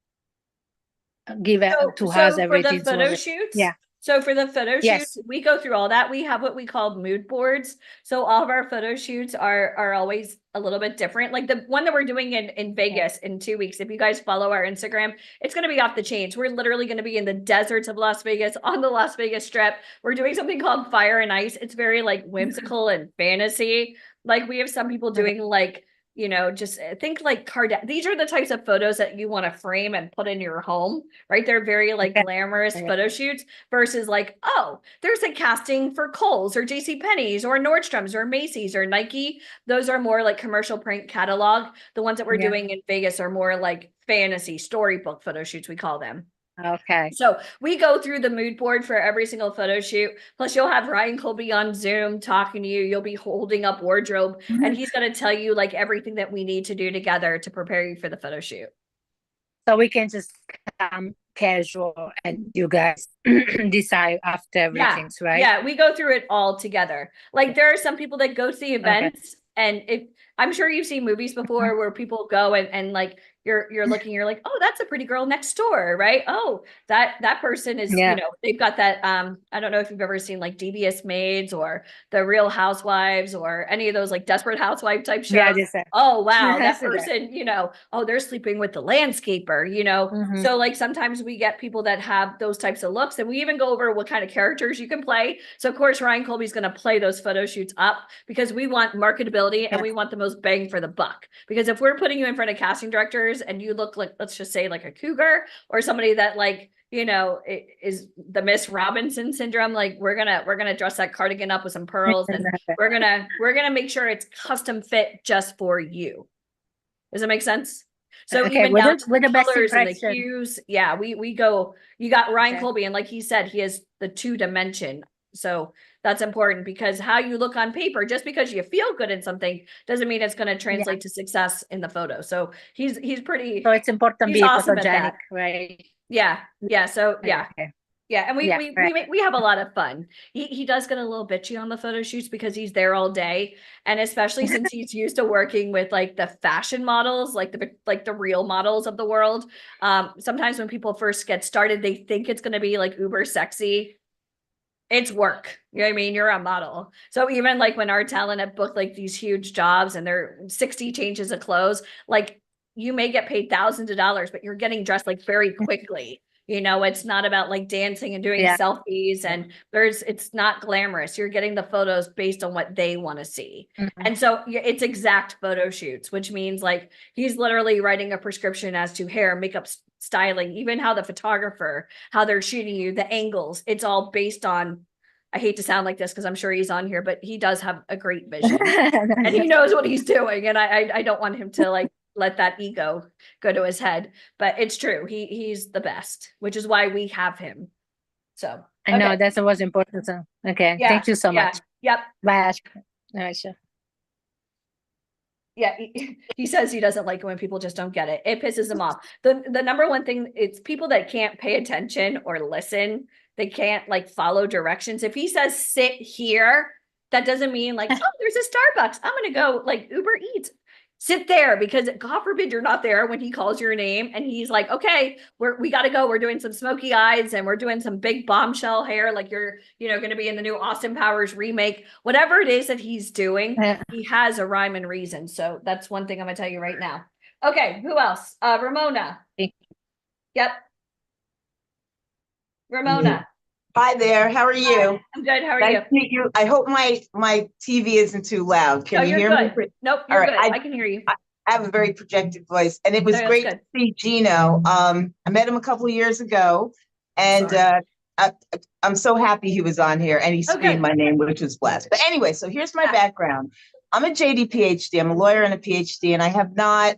give it to us everything. For the photo shoots, yeah. So for the photo Yes. shoots, we go through all that. We have what we call mood boards. So all of our photo shoots are always a little bit different. Like the one that we're doing in Vegas in 2 weeks, if you guys follow our Instagram, it's going to be off the chains. We're literally going to be in the deserts of Las Vegas, on the Las Vegas Strip. We're doing something called Fire and Ice. It's very like whimsical and fantasy. Like we have some people doing like, you know, just think like these are the types of photos that you want to frame and put in your home, right? They're very like glamorous photo shoots versus like, oh, there's a casting for Kohl's or JCPenney's or Nordstrom's or Macy's or Nike. Those are more like commercial print catalog. The ones that we're doing in Vegas are more like fantasy storybook photo shoots, we call them. Okay. So we go through the mood board for every single photo shoot. Plus you'll have Ryan Colby on Zoom talking to you. You'll be holding up wardrobe and he's going to tell you like everything that we need to do together to prepare you for the photo shoot. So we can just come casual and you guys decide after everything, right? Yeah, we go through it all together. Like there are some people that go to the events and I'm sure you've seen movies before where people go and like you're looking, you're like, oh, that's a pretty girl next door, right? Oh, that person is, you know, they've got that. I don't know if you've ever seen like Devious Maids or The Real Housewives or any of those like Desperate Housewife type shows. Yeah, just oh wow, that person, you know, oh, they're sleeping with the landscaper, you know. So like sometimes we get people that have those types of looks, and we even go over what kind of characters you can play. So of course Ryan Colby's going to play those photo shoots up because we want marketability and we want the most bang for the buck. Because if we're putting you in front of casting directors and you look like, let's just say like a cougar or somebody that like, you know, is the Miss Robinson syndrome, like we're gonna dress that cardigan up with some pearls and we're gonna make sure it's custom fit just for you. Does that make sense? So even down to the colors and the hues, yeah, we go. You got Ryan Colby, and like he said, he has the 2-dimension. So that's important because how you look on paper, just because you feel good in something doesn't mean it's going to translate to success in the photo. So he's pretty. So it's important to be awesome photogenic, right? Yeah. So yeah. Okay. Yeah, and we have a lot of fun. He does get a little bitchy on the photo shoots because he's there all day, and especially since he's used to working with like the fashion models, like the real models of the world. Sometimes when people first get started, they think it's going to be like uber sexy. It's work. You know what I mean? You're a model. So even like when our talent have booked like these huge jobs and they're 60 changes of clothes, like you may get paid thousands of dollars, but you're getting dressed like very quickly. You know, it's not about like dancing and doing Yeah. selfies, and it's not glamorous. You're getting the photos based on what they want to see. Mhm. And so it's exact photo shoots, which means like he's literally writing a prescription as to hair, makeup, styling, even how the photographer, how they're shooting you, the angles. It's all based on, I hate to sound like this because I'm sure he's on here, but he does have a great vision and he knows what he's doing. And I don't want him to like let that ego go to his head, but it's true. He's the best, which is why we have him. So I know okay. that's what was important. So, okay. Yeah, Thank you so yeah, much. Yep. Bye, Ash. No, sure. Yeah, he says he doesn't like it when people just don't get it. It pisses him off. The number one thing, it's people that can't pay attention or listen. They can't like follow directions. If he says sit here, that doesn't mean like, oh, there's a Starbucks, I'm gonna go like Uber Eats. Sit there, because God forbid you're not there when he calls your name and he's like, okay, we gotta go. We're doing some smoky eyes and we're doing some big bombshell hair, like you're, you know, gonna be in the new Austin Powers remake. Whatever it is that he's doing, Yeah. he has a rhyme and reason. So that's one thing I'm gonna tell you right now. Okay, who else? Ramona. Thank Yep. Ramona. Hi there. How are you? I'm good. How are Nice you? to meet you. I hope my TV isn't too loud. No, Can you you're hear good. me? Nope, All you're right, good. I can hear you. I have a very projected voice, and it was No, that's great good. to see Gino. I met him a couple of years ago, and I'm so happy he was on here, and he Oh, screamed good. my name, which was blessed. But anyway, so here's my Yeah. background. I'm a JD PhD. I'm a lawyer and a PhD, and I have not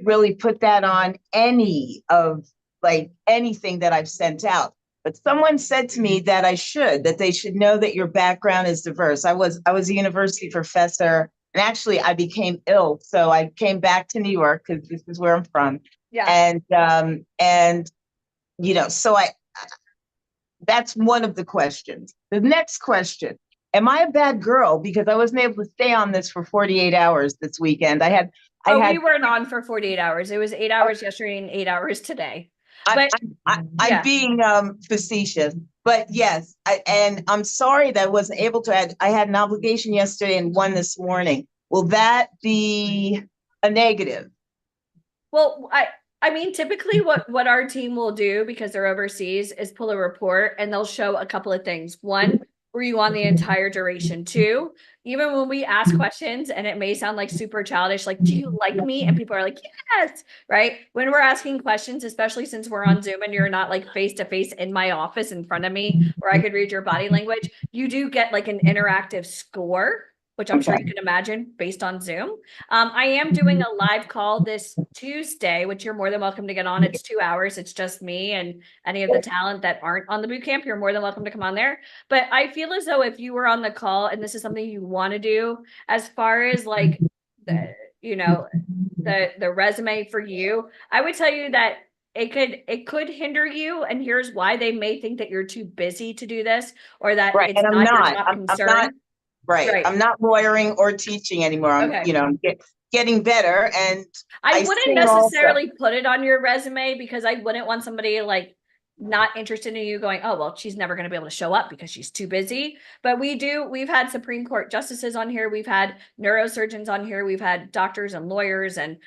really put that on any of like anything that I've sent out. But someone said to me that that they should know that your background is diverse. I was a university professor, and actually I became ill. So I came back to New York because this is where I'm from. Yeah. And you know, so that's one of the questions. The next question, am I a bad girl? Because I wasn't able to stay on this for 48 hours this weekend. We weren't on for 48 hours. It was 8 hours yesterday and 8 hours today. But I'm yeah. being facetious, but yes, and I'm sorry that I wasn't able to. I had an obligation yesterday and one this morning. Will that be a negative? Well, I mean, typically what our team will do, because they're overseas, is pull a report and they'll show a couple of things. One, were you on the entire duration? Two, even when we ask questions and it may sound like super childish, like, do you like me? And people are like, yes, right? When we're asking questions, especially since we're on Zoom and you're not like face to face in my office in front of me, where I could read your body language, you do get like an interactive score, which I'm sure you can imagine based on Zoom. I am doing a live call this Tuesday, which you're more than welcome to get on. It's 2 hours. It's just me and any of the talent that aren't on the boot camp. You're more than welcome to come on there. But I feel as though if you were on the call and this is something you want to do, as far as like the, you know, the resume for you, I would tell you that it could hinder you, and here's why. They may think that you're too busy to do this, or that Right, it's and I'm not your not. top I'm concern. not. Right. Right. I'm not lawyering or teaching anymore. I'm, Okay. you know, getting better. And I I wouldn't sing also. necessarily put it on your resume, because I wouldn't want somebody like not interested in you going, oh, well, she's never going to be able to show up because she's too busy. But we've had Supreme Court justices on here. We've had neurosurgeons on here. We've had doctors and lawyers and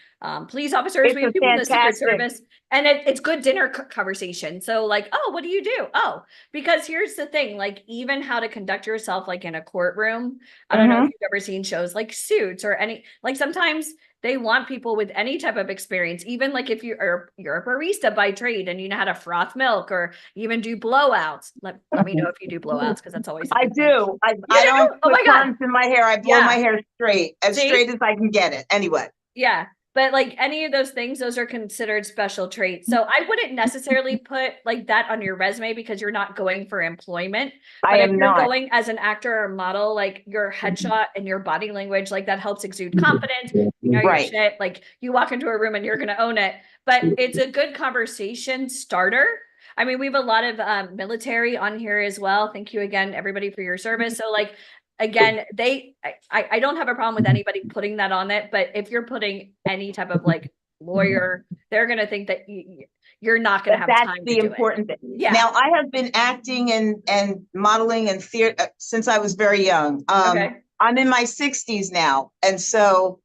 police officers. We have people in the Secret Service, and it's good dinner conversation. So like, oh, what do you do? Oh, because here's the thing, like even how to conduct yourself like in a courtroom. I don't know if you've ever seen shows like Suits or any, like sometimes they want people with any type of experience, even like if you're a barista by trade and you know how to froth milk or even do blowouts. Let me know if you do blowouts, because that's always. I do. I do? don't Oh my put God. combs in my hair. I blow Yeah. my hair straight, as See? straight as I can get it. Anyway. Yeah. But like any of those things, those are considered special traits. So I wouldn't necessarily put like that on your resume, because you're not going for employment. But I if am you're not. going as an actor or model, like your headshot and your body language, like that helps exude confidence. You know your Right. shit. Like you walk into a room and you're gonna own it. But it's a good conversation starter. I mean, we have a lot of military on here as well. Thank you again, everybody, for your service. So like, again, I don't have a problem with anybody putting that on it, but if you're putting any type of like lawyer, they're going to think that you're not going to have That's time the to do important thing. Yeah. Now, I have been acting and modeling and theater since I was very young. Okay. I'm in my 60s now. And so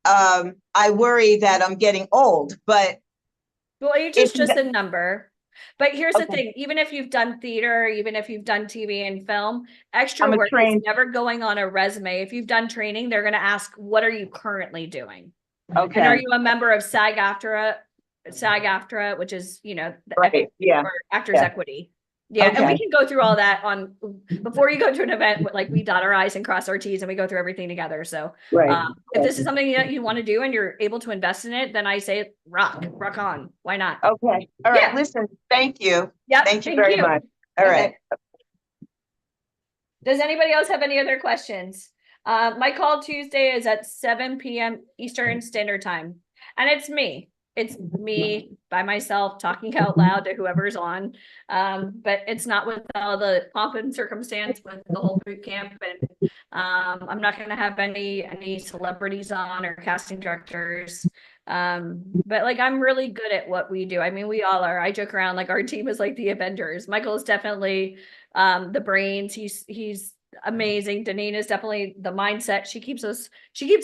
I worry that I'm getting old, but Well, age is just a number. But here's the Okay. thing, even if you've done theater, even if you've done TV and film, extra I'm a work is trained- never going on a resume. If you've done training, they're going to ask, what are you currently doing? And are Okay, you a member of SAG-AFTRA, which is, you know, the right, yeah, or Actors yeah. Equity. Yeah, and we Okay. can go through all that on before you go to an event. Like we dot our I's and cross our T's, and we go through everything together. So, right. if this is something that you want to do and you're able to invest in it, then I say rock on. Why not? Okay, all right, Yeah. listen, thank you. Yep. Thank you very much. All Okay. right. Does anybody else have any other questions? My call Tuesday is at 7 p.m. Eastern Standard Time, and it's me. It's me by myself talking out loud to whoever's on. But it's not with all the pomp and circumstance with the whole boot camp. And I'm not going to have any celebrities on or casting directors. But like, I'm really good at what we do. I mean, we all are. I joke around like our team is like the Avengers. Michael is definitely the brains. He's amazing. Deneen is definitely the mindset. She keeps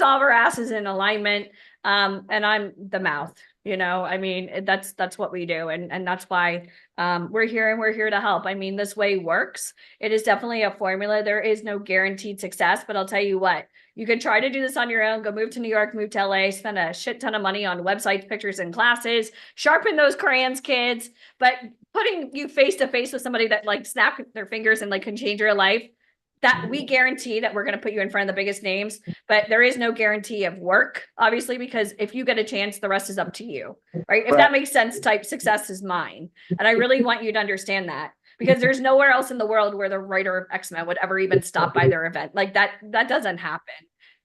all of our asses in alignment. And I'm the mouth, you know, I mean, that's what we do. And that's why, we're here and we're here to help. I mean, this way works. It is definitely a formula. There is no guaranteed success, but I'll tell you what, you could try to do this on your own, go move to New York, move to LA, spend a shit ton of money on websites, pictures, and classes, sharpen those crayons, kids, but putting you face to face with somebody that like snap their fingers and like can change your life, that we guarantee that we're going to put you in front of the biggest names, but there is no guarantee of work, obviously, because if you get a chance, the rest is up to you, right? If that makes sense, type success is mine. And I really want you to understand that, because there's nowhere else in the world where the writer of X-Men would ever even stop by their event. Like that doesn't happen.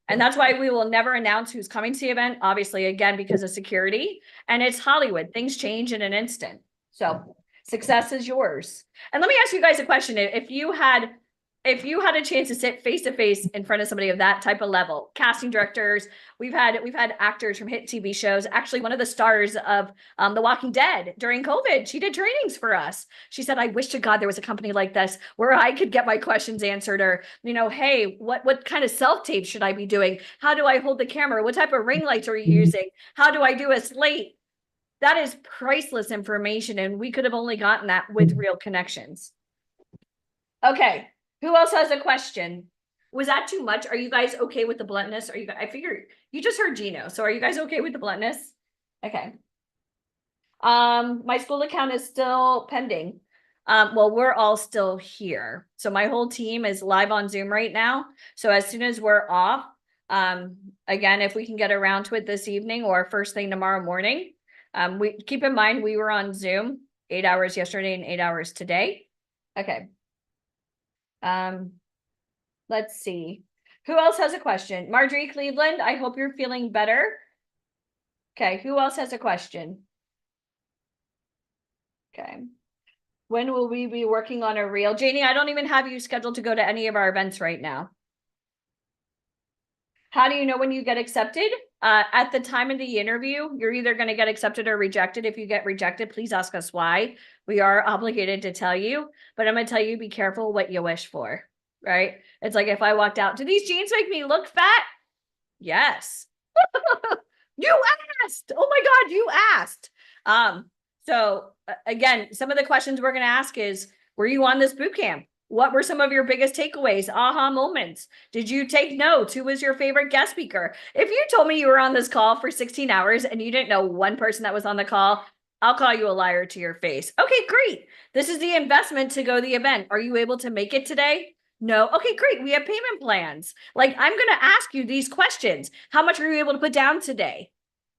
And that's why we will never announce who's coming to the event, obviously, again, because of security. And it's Hollywood. Things change in an instant. So success is yours. And let me ask you guys a question. If you had a chance to sit face to face in front of somebody of that type of level, casting directors, we've had actors from hit TV shows. Actually, one of the stars of The Walking Dead during COVID, she did trainings for us. She said, I wish to God there was a company like this where I could get my questions answered, or, you know, hey, what kind of self-tape should I be doing? How do I hold the camera? What type of ring lights are you using? How do I do a slate? That is priceless information, and we could have only gotten that with real connections. Okay. Who else has a question? Was that too much? Are you guys okay with the bluntness? I figure you just heard Gino. So are you guys okay with the bluntness? Okay. My school account is still pending. Well, we're all still here. So my whole team is live on Zoom right now. So as soon as we're off, again, if we can get around to it this evening or first thing tomorrow morning, we keep in mind, we were on Zoom 8 hours yesterday and 8 hours today. Okay. Let's see. Who else has a question? Marjorie Cleveland, I hope you're feeling better. Okay, who else has a question? Okay. When will we be working on a reel? Janie, I don't even have you scheduled to go to any of our events right now. How do you know when you get accepted? At the time of the interview, you're either going to get accepted or rejected. If you get rejected, please ask us why. We are obligated to tell you, but I'm going to tell you, be careful what you wish for, right? It's like if I walked out, do these jeans make me look fat? Yes. You asked. Oh my God, you asked. So again, some of the questions we're going to ask is, were you on this boot camp? What were some of your biggest takeaways, aha moments? Did you take notes? Who was your favorite guest speaker? If you told me you were on this call for 16 hours and you didn't know one person that was on the call, I'll call you a liar to your face. Okay, great. This is the investment to go to the event. Are you able to make it today? No. Okay, great. We have payment plans. Like, I'm going to ask you these questions. How much are you able to put down today?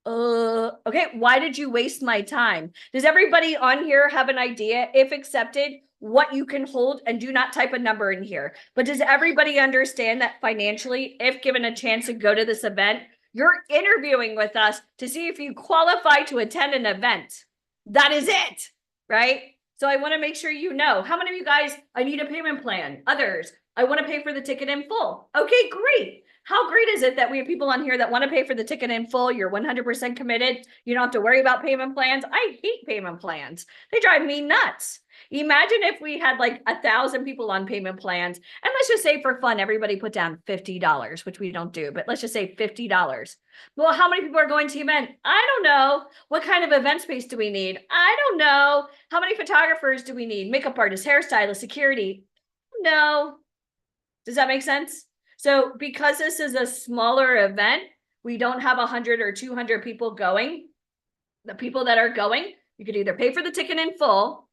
Okay. Why did you waste my time? Does everybody on here have an idea, if accepted, what you can hold? And do not type a number in here, but does everybody understand that financially, if given a chance to go to this event, you're interviewing with us to see if you qualify to attend an event? That is it, right? So I want to make sure you know. How many of you guys, I need a payment plan? Others, I want to pay for the ticket in full. Okay, great. How great is it that we have people on here that want to pay for the ticket in full? You're 100% committed. You don't have to worry about payment plans. I hate payment plans. They drive me nuts. Imagine if we had like 1,000 people on payment plans, and let's just say for fun, everybody put down $50, which we don't do, but let's just say $50. Well, how many people are going to the event? I don't know. What kind of event space do we need? I don't know. How many photographers do we need? Makeup artists, hairstylists, security? No. Does that make sense? So because this is a smaller event, we don't have 100 or 200 people going. The people that are going, you could either pay for the ticket in full,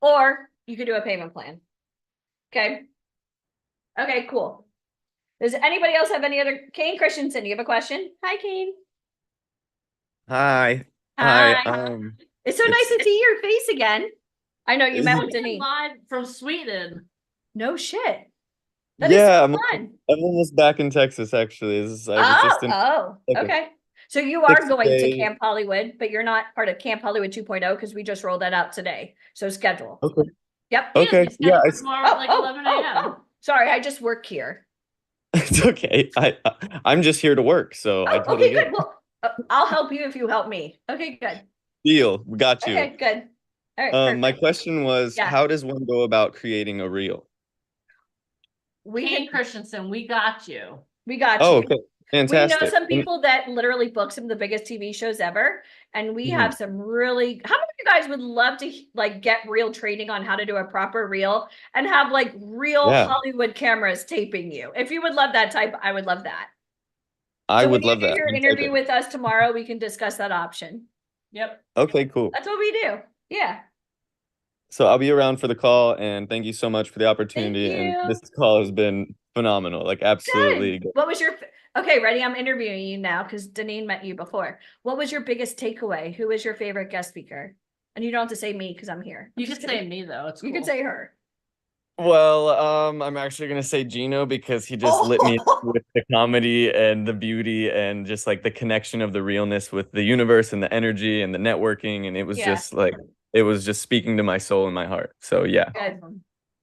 or you could do a payment plan. Okay. Okay, cool. Does anybody else have any other? Kane Christensen, you have a question? Hi, Kane. Hi. Hi. It's so nice to see your face again. I know you met with Coming Denise. live from Sweden. No shit. That is Yeah, so I'm fun. almost back in Texas actually. I was just in like a Okay. So you are going to 6-day Camp Hollywood, but you're not part of Camp Hollywood 2.0 because we just rolled that out today. So schedule. Okay. Yep. Okay. Yeah, Tomorrow at like 11 a.m. Sorry, I just work here. it's okay. I'm just here to work, so I Oh, totally okay, get good. Well, I'll help you if you help me. Okay, good. it. Deal. We got you. Okay, good. All right. My perfect. question was, Yeah. how does one go about creating a reel? We Kane can, Christensen, we got you. we got Oh, you. okay. We Fantastic. know some And- people that literally book some of the biggest TV shows ever, and we have some really. How many of you guys would love to like get real training on how to do a proper reel and have like real Yeah. Hollywood cameras taping you? If you would love that type, I would love that. I So would when you love do that. your I'm interview typing. with us tomorrow, we can discuss that option. Yep. Okay, cool. That's what we do. Yeah. So I'll be around for the call, and thank you so much for the opportunity. you. And this call has been phenomenal. Like absolutely. Good. What was your okay? Ready? I'm interviewing you now because Deneen met you before. What was your biggest takeaway? Who was your favorite guest speaker? And you don't have to say me because I'm here. You could say me though. It's You cool. could say her. Well, I'm actually gonna say Gino because he just lit me up with the comedy and the beauty and just like the connection of the realness with the universe and the energy and the networking, and it was Yeah. just like it was just speaking to my soul and my heart. So yeah. Good.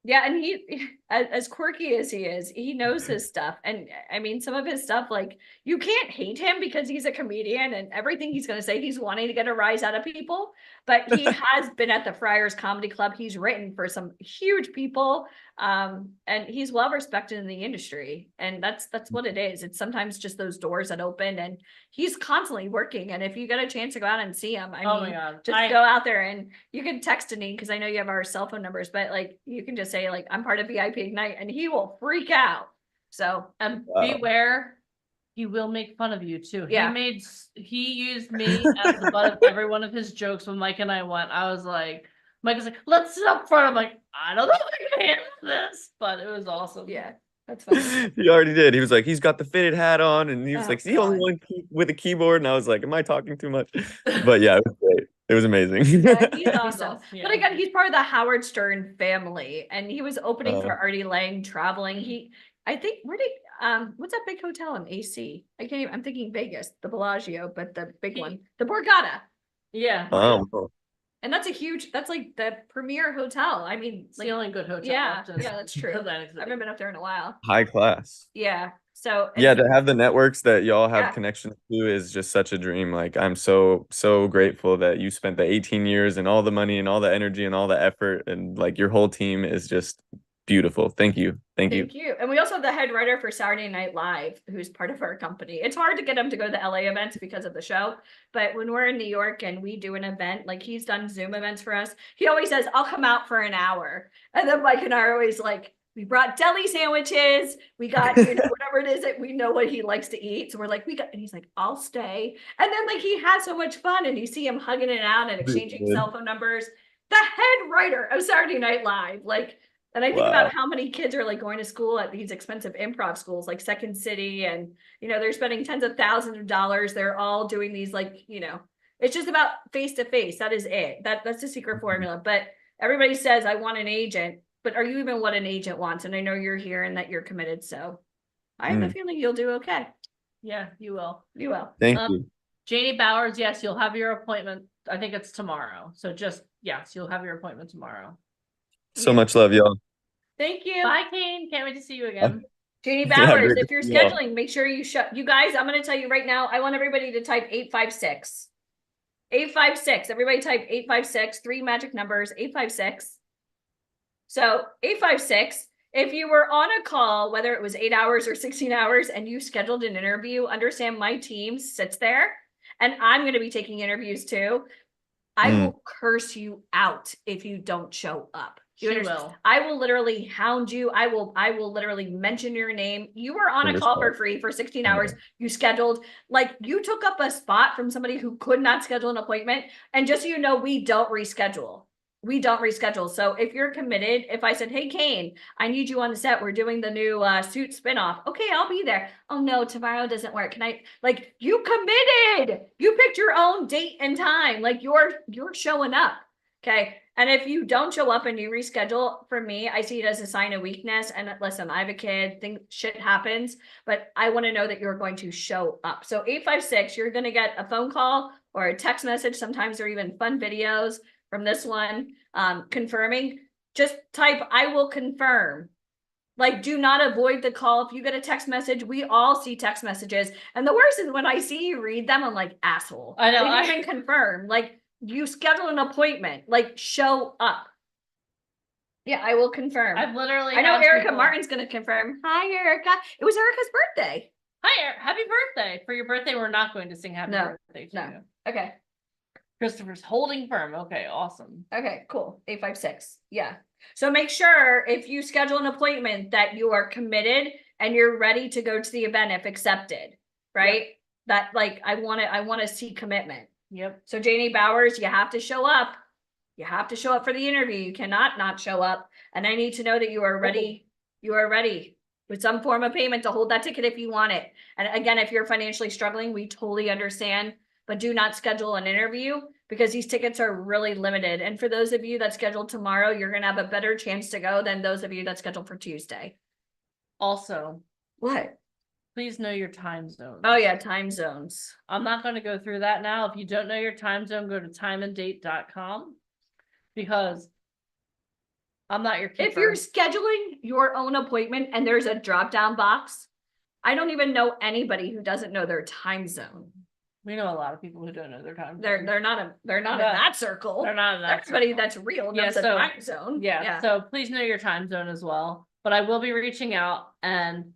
Yeah, and he, as quirky as he is, he knows his stuff. And I mean, some of his stuff, like you can't hate him because he's a comedian and everything he's going to say, he's wanting to get a rise out of people. But he has been at the Friars Comedy Club. He's written for some huge people, and he's well respected in the industry. And that's what it is. It's sometimes just those doors that open, and he's constantly working. And if you get a chance to go out and see him, I Oh mean, my God. just go out there, and you can text Deneen because I know you have our cell phone numbers, but like you can just say like I'm part of VIP Ignite, and he will freak out. So And Wow. beware, he will make fun of you too. Yeah. He used me as the butt of every one of his jokes when Mike and I went. I was like, Mike was like, let's sit up front. I'm like, I don't know if I can handle this, but it was awesome. yeah, that's fun. He already did. He was like, he's got the fitted hat on, and he was Oh, like, is he the only God. one with a keyboard? And I was like, am I talking too much? But yeah, it was great. It was amazing. Yeah, he's awesome. awesome, yeah. But again, he's part of the Howard Stern family, and he was opening for Oh. Artie Lang, traveling. I think where did what's that big hotel in AC? I'm thinking Vegas, the Bellagio, but the big one, the Borgata. Yeah. Oh, And that's that's like the premier hotel. I mean, It's like, the only good hotel. yeah, left in yeah, that's true. Atlantic I City. haven't been up there in a while. high class. Yeah. So Yeah, and to have the networks that y'all have Yeah. connections to is just such a dream. Like I'm so grateful that you spent the 18 years and all the money and all the energy and all the effort, and like your whole team is just beautiful. Thank you. Thank you. Thank you. And we also have the head writer for Saturday Night Live, who's part of our company. It's hard to get him to go to the LA events because of the show. But when we're in New York and we do an event, like he's done Zoom events for us, he always says, I'll come out for an hour. And then Mike and I are always like, we brought deli sandwiches. We got, whatever it is that we know what he likes to eat. So we're like, and he's like, I'll stay. And then like he has so much fun, and you see him hugging it out and exchanging Good. cell phone numbers. The head writer of Saturday Night Live, like, and I think Wow. about how many kids are like going to school at these expensive improv schools like Second City, and they're spending tens of thousands of dollars. They're all doing these it's just about face to face. That is it. That's the secret formula. But everybody says I want an agent, but are you even what an agent wants? And I know you're here and that you're committed. So I have a feeling you'll do okay. Yeah, you will. You will. Thank Um, you. Janie Bowers, yes, you'll have your appointment. I think it's tomorrow. So yes, you'll have your appointment tomorrow. So much love, y'all. Thank you. Bye, Kane. Can't wait to see you again. Janie Yeah, Bowers, great if to you're see y'all. scheduling, make sure you you guys, I'm going to tell you right now, I want everybody to type 856. 856. Everybody type 856, 3 magic numbers, 856. So 856, if you were on a call, whether it was 8 hours or 16 hours, and you scheduled an interview, understand my team sits there and I'm going to be taking interviews too. I will curse you out if you don't show up. You She understand? will. I will literally hound you. I will literally mention your name. You were on a call for free for 16 hours. You scheduled, like, you took up a spot from somebody who could not schedule an appointment. And just so you know, we don't reschedule. We don't reschedule. So if you're committed, if I said, hey, Kane, I need you on the set. We're doing the new Suit spinoff. Okay, I'll be there. Oh no, tomorrow doesn't work. Can I, like, you committed. You picked your own date and time. Like, you're showing up. Okay. And if you don't show up and you reschedule, for me, I see it as a sign of weakness. And listen, I have a kid, shit happens, but I want to know that you're going to show up. So 856, you're going to get a phone call or a text message. Sometimes there are even fun videos from this one, confirming. Just type, I will confirm. Like, do not avoid the call. If you get a text message, we all see text messages. And the worst is when I see you read them, I'm like, asshole. I know, They didn't even confirm. Like, you schedule an appointment, like, show up. Yeah, I will confirm. I've literally. I know had Erica people- Martin's going to confirm. Hi, Erica. It was Erica's birthday. Hi, happy birthday. For your birthday, we're not going to sing happy No, birthday to no. you. Okay. Christopher's holding firm. Okay, awesome. Okay, cool. 856. Yeah. So make sure if you schedule an appointment that you are committed and you're ready to go to the event if accepted, right? That, like, I want to see commitment. Yep. So Janie Bowers, you have to show up. You have to show up for the interview. You cannot not show up. And I need to know that you are ready. You are ready with some form of payment to hold that ticket if you want it. And again, if you're financially struggling, we totally understand, but do not schedule an interview because these tickets are really limited. And for those of you that scheduled tomorrow, you're going to have a better chance to go than those of you that scheduled for Tuesday. Also, What? please know your time zone. Oh yeah, time zones. I'm not going to go through that now. If you don't know your time zone, go to timeanddate.com because I'm not your keeper. If you're scheduling your own appointment and there's a drop-down box, I don't even know anybody who doesn't know their time zone. We know a lot of people who don't know their time zone. They're not in Yeah. that circle. They're not in that Everybody circle. that's real knows Yeah, the so- time zone. Yeah, so please know your time zone as well. But I will be reaching out, and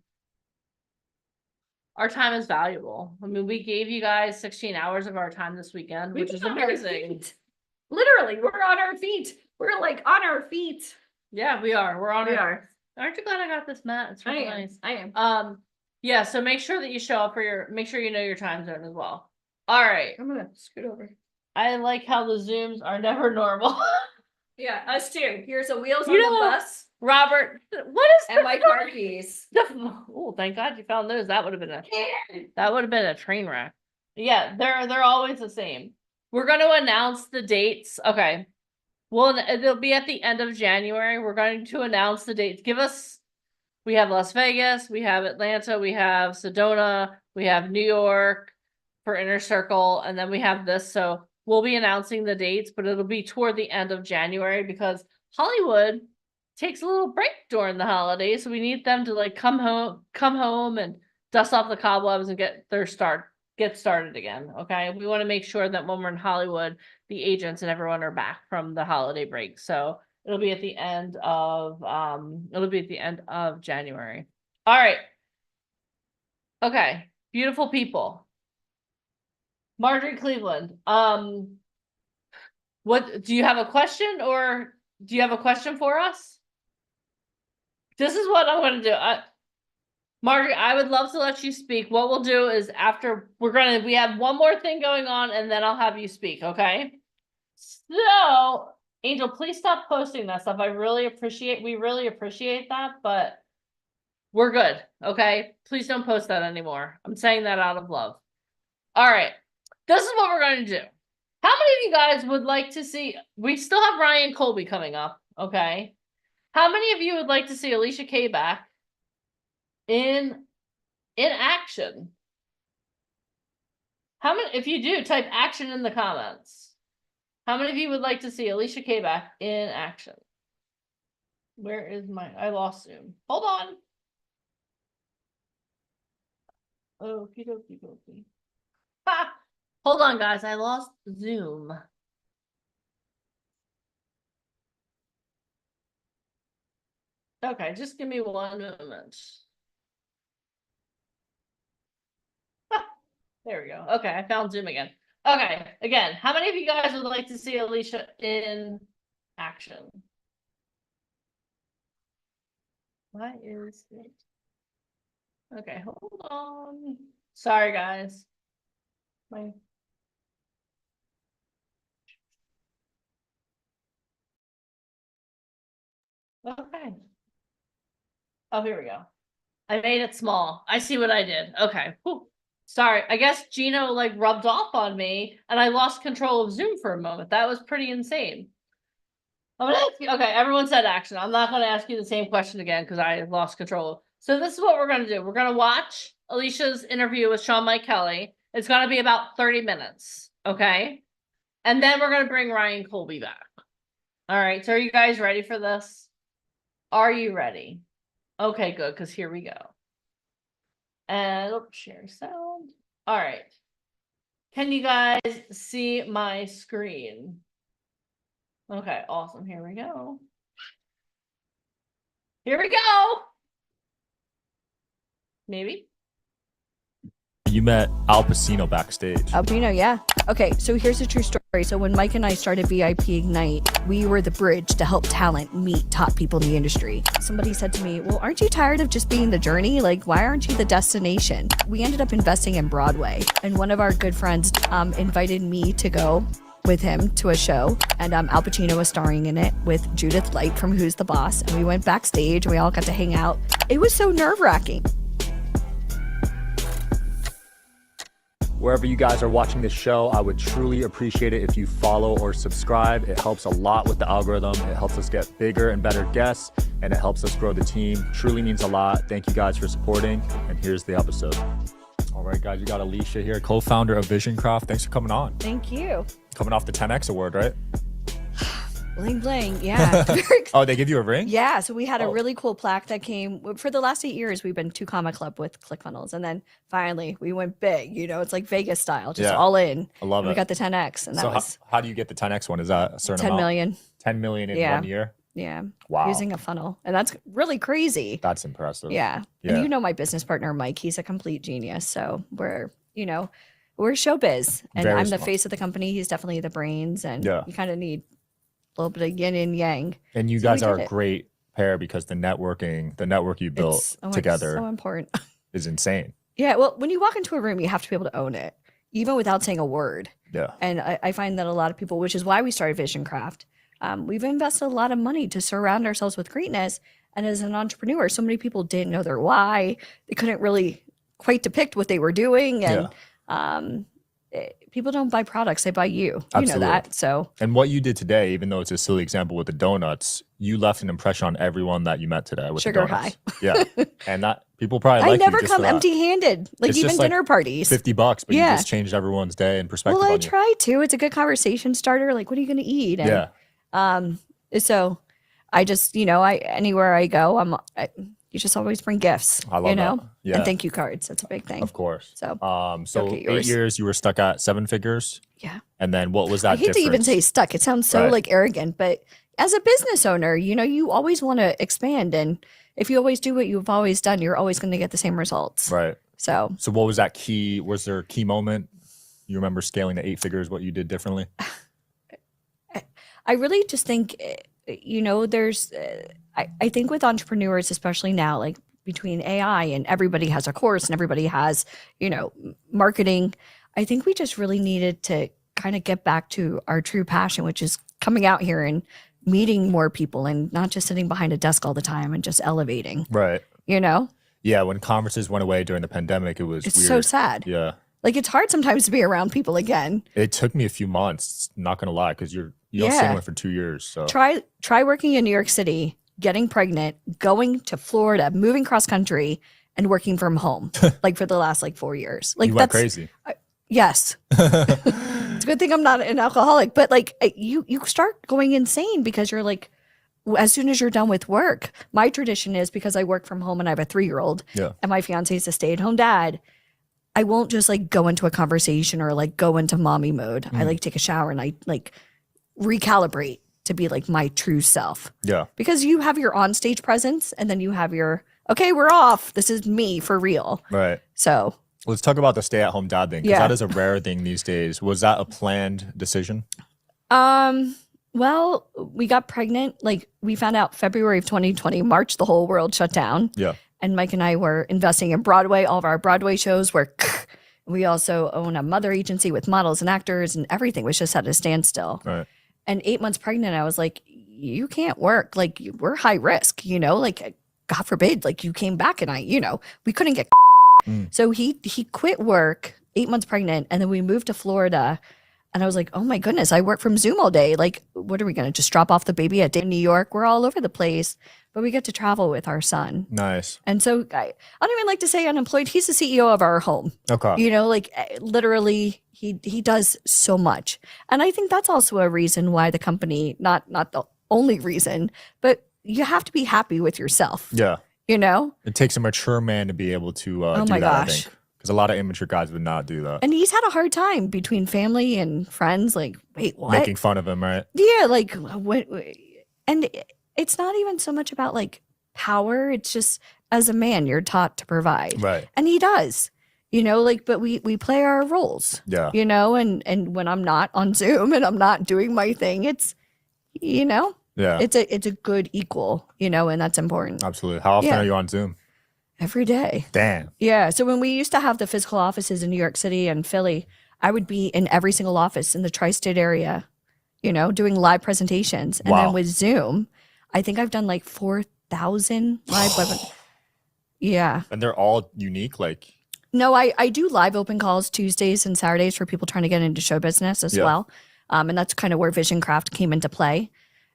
our time is valuable. I mean, we gave you guys 16 hours of our time this weekend, We've which is been on our amazing. feet. Literally, we're on our feet. We're like on our feet. Yeah, we are. We're on We our. are. Aren't you glad I got this, Matt? It's I really am. nice. I am. Yeah, so make sure that you show up for make sure you know your time zone as well. All right. I'm gonna scoot over. I like how the Zooms are never normal. Yeah, us too. Here's a wheels You on the know- bus Robert, what is and my car keys. Oh, thank God you found those. That would have been a train wreck. Yeah, they're always the same. We're going to announce the dates. Okay. Well, it'll be at the end of January. We're going to announce the dates. We have Las Vegas, we have Atlanta, we have Sedona, we have New York for Inner Circle, and then we have this. So we'll be announcing the dates, but it'll be toward the end of January because Hollywood takes a little break during the holidays. So we need them to like come home and dust off the cobwebs and get started again. Okay. We want to make sure that when we're in Hollywood, the agents and everyone are back from the holiday break. So it'll be at the end of January. All right. Okay. Beautiful people. Marjorie Cleveland. What do you have a question or do you have a question for us? This is what I'm going to do. Marjorie, I would love to let you speak. What we'll do is after we have one more thing going on and then I'll have you speak. Okay. So Angel, please stop posting that stuff. We really appreciate that, but we're good. Okay. Please don't post that anymore. I'm saying that out of love. All right. This is what we're going to do. How many of you guys would like to see, we still have Ryan Colby coming up. Okay. How many of you would like to see Alicia Kay back in action? How many, if you do, type action in the comments. How many of you would like to see Alicia Kay back in action? Where is I lost Zoom. Hold on. Okie dokie. Ha! Hold on, guys. I lost Zoom. Okay, just give me one moment. There we go. Okay, I found Zoom again. Okay, again, how many of you guys would like to see Alicia in action? Why is it? Okay, hold on. Sorry, guys. My Okay. Oh, here we go. I made it small. I see what I did. Okay. Whew. Sorry. I guess Gino like rubbed off on me and I lost control of Zoom for a moment. That was pretty insane. I'm gonna ask you, okay, everyone said action. I'm not gonna ask you the same question again because I lost control. So this is what we're gonna do. We're gonna watch Alicia's interview with Sean Mike Kelly. It's gonna be about 30 minutes. Okay. And then we're gonna bring Ryan Colby back. All right. So are you guys ready for this? Are you ready? Okay, good, because here we go. And share sound. All right. Can you guys see my screen? Okay, awesome. Here we go. Here we go. Maybe. You met Al Pacino backstage. Al Pacino, yeah. Okay, so here's a true story. So when Mike and I started VIP Ignite, we were the bridge to help talent meet top people in the industry. Somebody said to me, well, aren't you tired of just being the journey? Like, why aren't you the destination? We ended up investing in Broadway. And one of our good friends invited me to go with him to a show. And Al Pacino was starring in it with Judith Light from Who's the Boss. And we went backstage and we all got to hang out. It was so nerve-wracking. Wherever you guys are watching this show, I would truly appreciate it if you follow or subscribe. It helps a lot with the algorithm. It helps us get bigger and better guests, and it helps us grow the team. Truly means a lot. Thank you guys for supporting, and here's the episode. All right, guys, you got Alicia here, co-founder of Visioncraft. Thanks for coming on. Thank you. Coming off the 10X award, right? Bling bling, yeah. Oh, they give you a ring? Yeah, so we had a Oh. really cool plaque that came for the last 8 years. We've been 2 Comma Club with ClickFunnels, and then finally we went big. You know, it's like Vegas style, just Yeah. all in. I love And it. we got the 10X, and that So was how do you get the 10X one? Is that a certain 10 amount? million. 10 million in Yeah. 1 year? Yeah, Wow. using a funnel, and that's really crazy. That's impressive. Yeah. Yeah. And you know my business partner Mike, he's a complete genius. So we're showbiz, and Very I'm the smart. face of the company. He's definitely the brains, and Yeah. you kind of need a little bit of yin and yang. And you So we guys are did a it. great pair because the network you built It's together so important. is insane. Yeah, well, when you walk into a room, you have to be able to own it, even without saying a word. Yeah. And I find that a lot of people, which is why we started Visioncraft, we've invested a lot of money to surround ourselves with greatness. And as an entrepreneur, so many people didn't know their why. They couldn't really quite depict what they were doing. And people don't buy products, they buy you. You know that. So And what you did today, even though it's a silly example with the donuts, you left an impression on everyone that you met today with Sugar the donuts. Yeah. And that people probably I like never you just come for that. empty handed, like It's even just like dinner parties. $50, but Yeah. you just changed everyone's day and perspective Well, I on you. try to. It's a good conversation starter. Like, what are you going to eat? And, Yeah. So I just, anywhere I go, you just always bring gifts. I love that. Yeah. And thank you cards. That's a big thing. Of course. So, So Okay, 8 yours. years you were stuck at 7 figures. Yeah. And then what was that I hate to even difference? say stuck. It sounds so Right. like arrogant, but as a business owner, you always want to expand. And if you always do what you've always done, you're always going to get the same results. Right. So So what was that key? Was there a key moment? You remember scaling to 8 figures, what you did differently? I really just think, there's, I think with entrepreneurs, especially now, like between AI and everybody has a course and everybody has, marketing, I think we just really needed to kind of get back to our true passion, which is coming out here and meeting more people and not just sitting behind a desk all the time and just elevating, Right. Yeah, when conferences went away during the pandemic, it was It's weird. so sad. Yeah. Like it's hard sometimes to be around people again. It took me a few months, not gonna lie, because you don't see Yeah. anyone for 2 years. So Try working in New York City, getting pregnant, going to Florida, moving cross country, and working from home, like for the last 4 years. Like you went that's crazy. yes. It's a good thing I'm not an alcoholic, but you start going insane because you're like, as soon as you're done with work. My tradition is, because I work from home and I have a 3-year-old, Yeah. and my fiance is a stay-at-home dad, I won't just go into a conversation or go into mommy mode. I take a shower and I recalibrate to be like my true self. Yeah. Because you have your on-stage presence and then you have your, okay, we're off. This is me for real. Right. So Let's talk about the stay-at-home dad thing, because Yeah. that is a rare thing these days. Was that a planned decision? well, we got pregnant. Like we found out February of 2020, March, the whole world shut down. Yeah. And Mike and I were investing in Broadway. All of our Broadway shows were, we also own a mother agency with models and actors, and everything was just at a standstill. Right. And 8 months pregnant, I was like, you can't work. Like we're high risk, you know, like God forbid, like you came back and we couldn't get. So he quit work 8 months pregnant. And then we moved to Florida. And I was like, oh my goodness, I work from Zoom all day. Like, what are we going to just drop off the baby at New York? We're all over the place, but we get to travel with our son. Nice. And so I don't even like to say unemployed. He's the CEO of our home. Okay. You know, like literally he does so much. And I think that's also a reason why the company, not the only reason, but you have to be happy with yourself. Yeah. You know? It takes a mature man to be able to Oh do my that, I gosh. think. Because a lot of immature guys would not do that. And he's had a hard time between family and friends. Like, wait, what? Making fun of him, right? Yeah, like what? And it's not even so much about like power. It's just as a man, you're taught to provide, Right. and he does. You know, like, but we play our roles. Yeah. You know, and when I'm not on Zoom and I'm not doing my thing, it's, you know, Yeah. it's a good equal. You know, and that's important. Absolutely. How often Yeah. are you on Zoom? Every day. Damn. Yeah. So when we used to have the physical offices in New York City and Philly, I would be in every single office in the tri-state area, you know, doing live presentations. And Wow. then with Zoom, I think I've done like 4,000 live webinars. Yeah. And they're all unique. Like, No, I do live open calls Tuesdays and Saturdays for people trying to get into show business as Yeah. well. And that's kind of where Vision Craft came into play.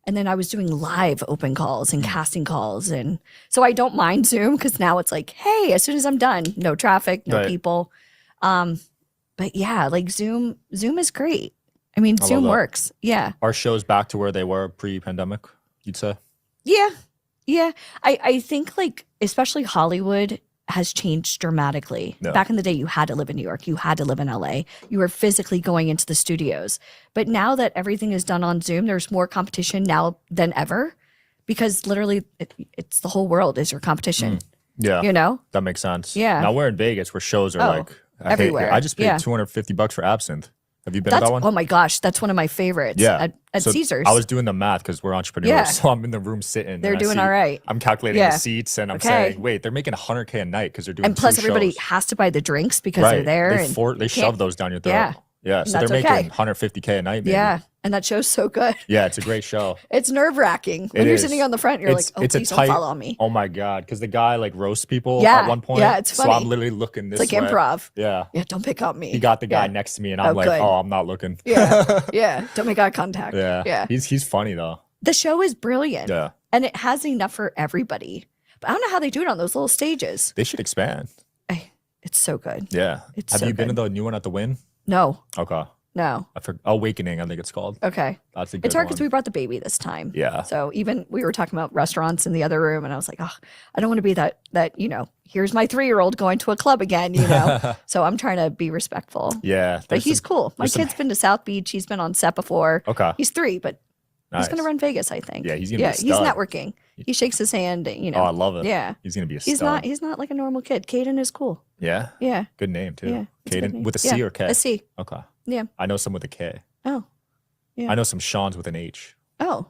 And then I was doing live open calls and casting calls. And so I don't mind Zoom because now it's like, hey, as soon as I'm done, no traffic, no Right. people. But yeah, like Zoom is great. I mean, I love Zoom that. works. Yeah. are shows back to where they were pre-pandemic, you'd say? Yeah. Yeah. I think like, especially Hollywood has changed dramatically. Yeah. Back in the day, you had to live in New York, you had to live in LA, you were physically going into the studios. But now that everything is done on Zoom, there's more competition now than ever because literally it's the whole world is your competition, Yeah. you know? That makes sense. Yeah. Now we're in Vegas where shows are Oh, like, I hate- everywhere. I just paid Yeah. $250 for Absinthe. Have you been That's, to that one? oh my gosh, that's one of my favorites Yeah. at So Caesars. I was doing the math because we're entrepreneurs. Yeah. So I'm in the room sitting. They're and I doing see- all right. I'm calculating Yeah. the seats and I'm Okay. saying, wait, they're making $100K a night because they're doing And plus two everybody shows. has to buy the drinks because Right. they're there. They, and they you shove can't- those down your throat. Yeah. Yeah. And So they're that's making okay. $150K a night. Maybe. Yeah. And that show's so good. Yeah. It's a great show. It's nerve wracking. When It you're is. sitting on the front, you're like, oh, it's a please tight, don't fall on me. Oh my God. Because the guy like roasts people Yeah, at one point. yeah, it's So funny. I'm literally looking this It's like way. improv. Yeah. Yeah, don't pick on me. He got the guy Yeah. next to me and I'm Oh, like, good. oh, I'm not looking. Yeah. Yeah. Don't make eye contact. Yeah. Yeah. He's funny though. The show is brilliant. Yeah. And it has enough for everybody. But I don't know how they do it on those little stages. They should expand. It's so good. Yeah. It's Have so you been to good. the new one at the Win? No, Okay. no. I forgot. Awakening, I think it's called. Okay. That's a good It's hard because one. we brought the baby this time. Yeah. So even we were talking about restaurants in the other room, and I was like, oh, I don't want to be that, you know, here's my 3-year-old going to a club again, you know? So I'm trying to be respectful. Yeah. But there's he's some- cool. My there's some- kid's been to South Beach. He's been on set before. Okay. He's 3, but he's Nice. going to run Vegas, I think. Yeah, he's gonna be a he's stud. networking. He shakes his hand, you know. Oh, I love it. Yeah. He's gonna be a He's stud. he's not like a normal kid. Caden is cool. Yeah. Yeah. Good name too. Yeah. it's a good Caden name. with a C Yeah, or K? A C. Okay. Yeah. I know some with a K. Oh. Yeah. I know some Sean's with an H. Oh.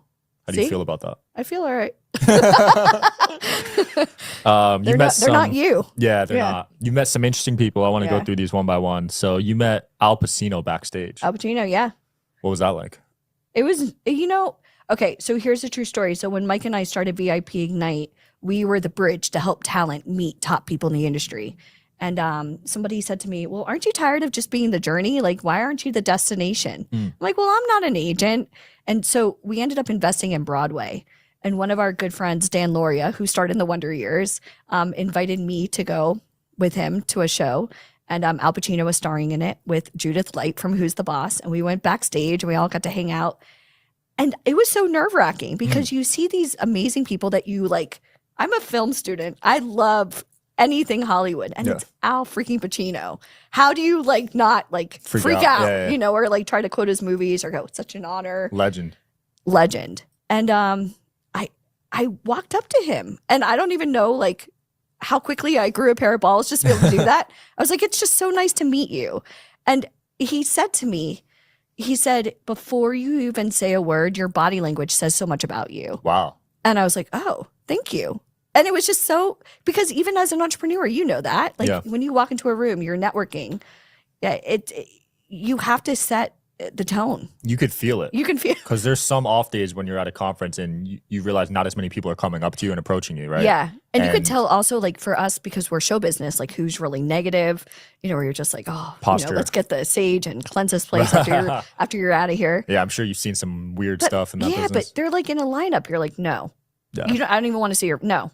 How do you See? feel about that? I feel all right. You They're met not, some. they're not you. Yeah, they're Yeah. not. You met some interesting people. I want to Yeah. go through these one by one. So you met Al Pacino backstage. Al Pacino, yeah. What was that like? It was, you know, okay, so here's a true story. So when Mike and I started VIP Ignite, we were the bridge to help talent meet top people in the industry. And somebody said to me, well, aren't you tired of just being the journey? Like, why aren't you the destination? I'm like, well, I'm not an agent. And so we ended up investing in Broadway. And one of our good friends, Dan Loria, who starred in The Wonder Years, invited me to go with him to a show. And Al Pacino was starring in it with Judith Light from Who's the Boss. And we went backstage and we all got to hang out. And it was so nerve wracking because you see these amazing people that you like. I'm a film student. I love anything Hollywood, and Yeah. it's Al freaking Pacino. How do you like not like Freak freak out. out, Yeah, yeah. you know, or like try to quote his movies or go, it's such an honor. Legend. legend. And I walked up to him, and I don't even know like how quickly I grew a pair of balls just to be able to do that. I was like, it's just so nice to meet you. And he said to me, he said, before you even say a word, your body language says so much about you. Wow. And I was like, oh, thank you. And it was just so, because even as an entrepreneur, you know that. Like when you walk into a room, you're networking. Yeah, you have to set the tone. You could feel it. You can feel. Because there's some off days when you're at a conference and you realize not as many people are coming up to you and approaching you, right? Yeah. And you could tell also, like for us, because we're show business, like who's really negative, you know, where you're just like, oh, Posture. let's get the sage and cleanse this place after you're out of here. Yeah, I'm sure you've seen some weird But, stuff in that yeah, business. but they're like in a lineup. You're like, no. Yeah. I don't even want to see your, no.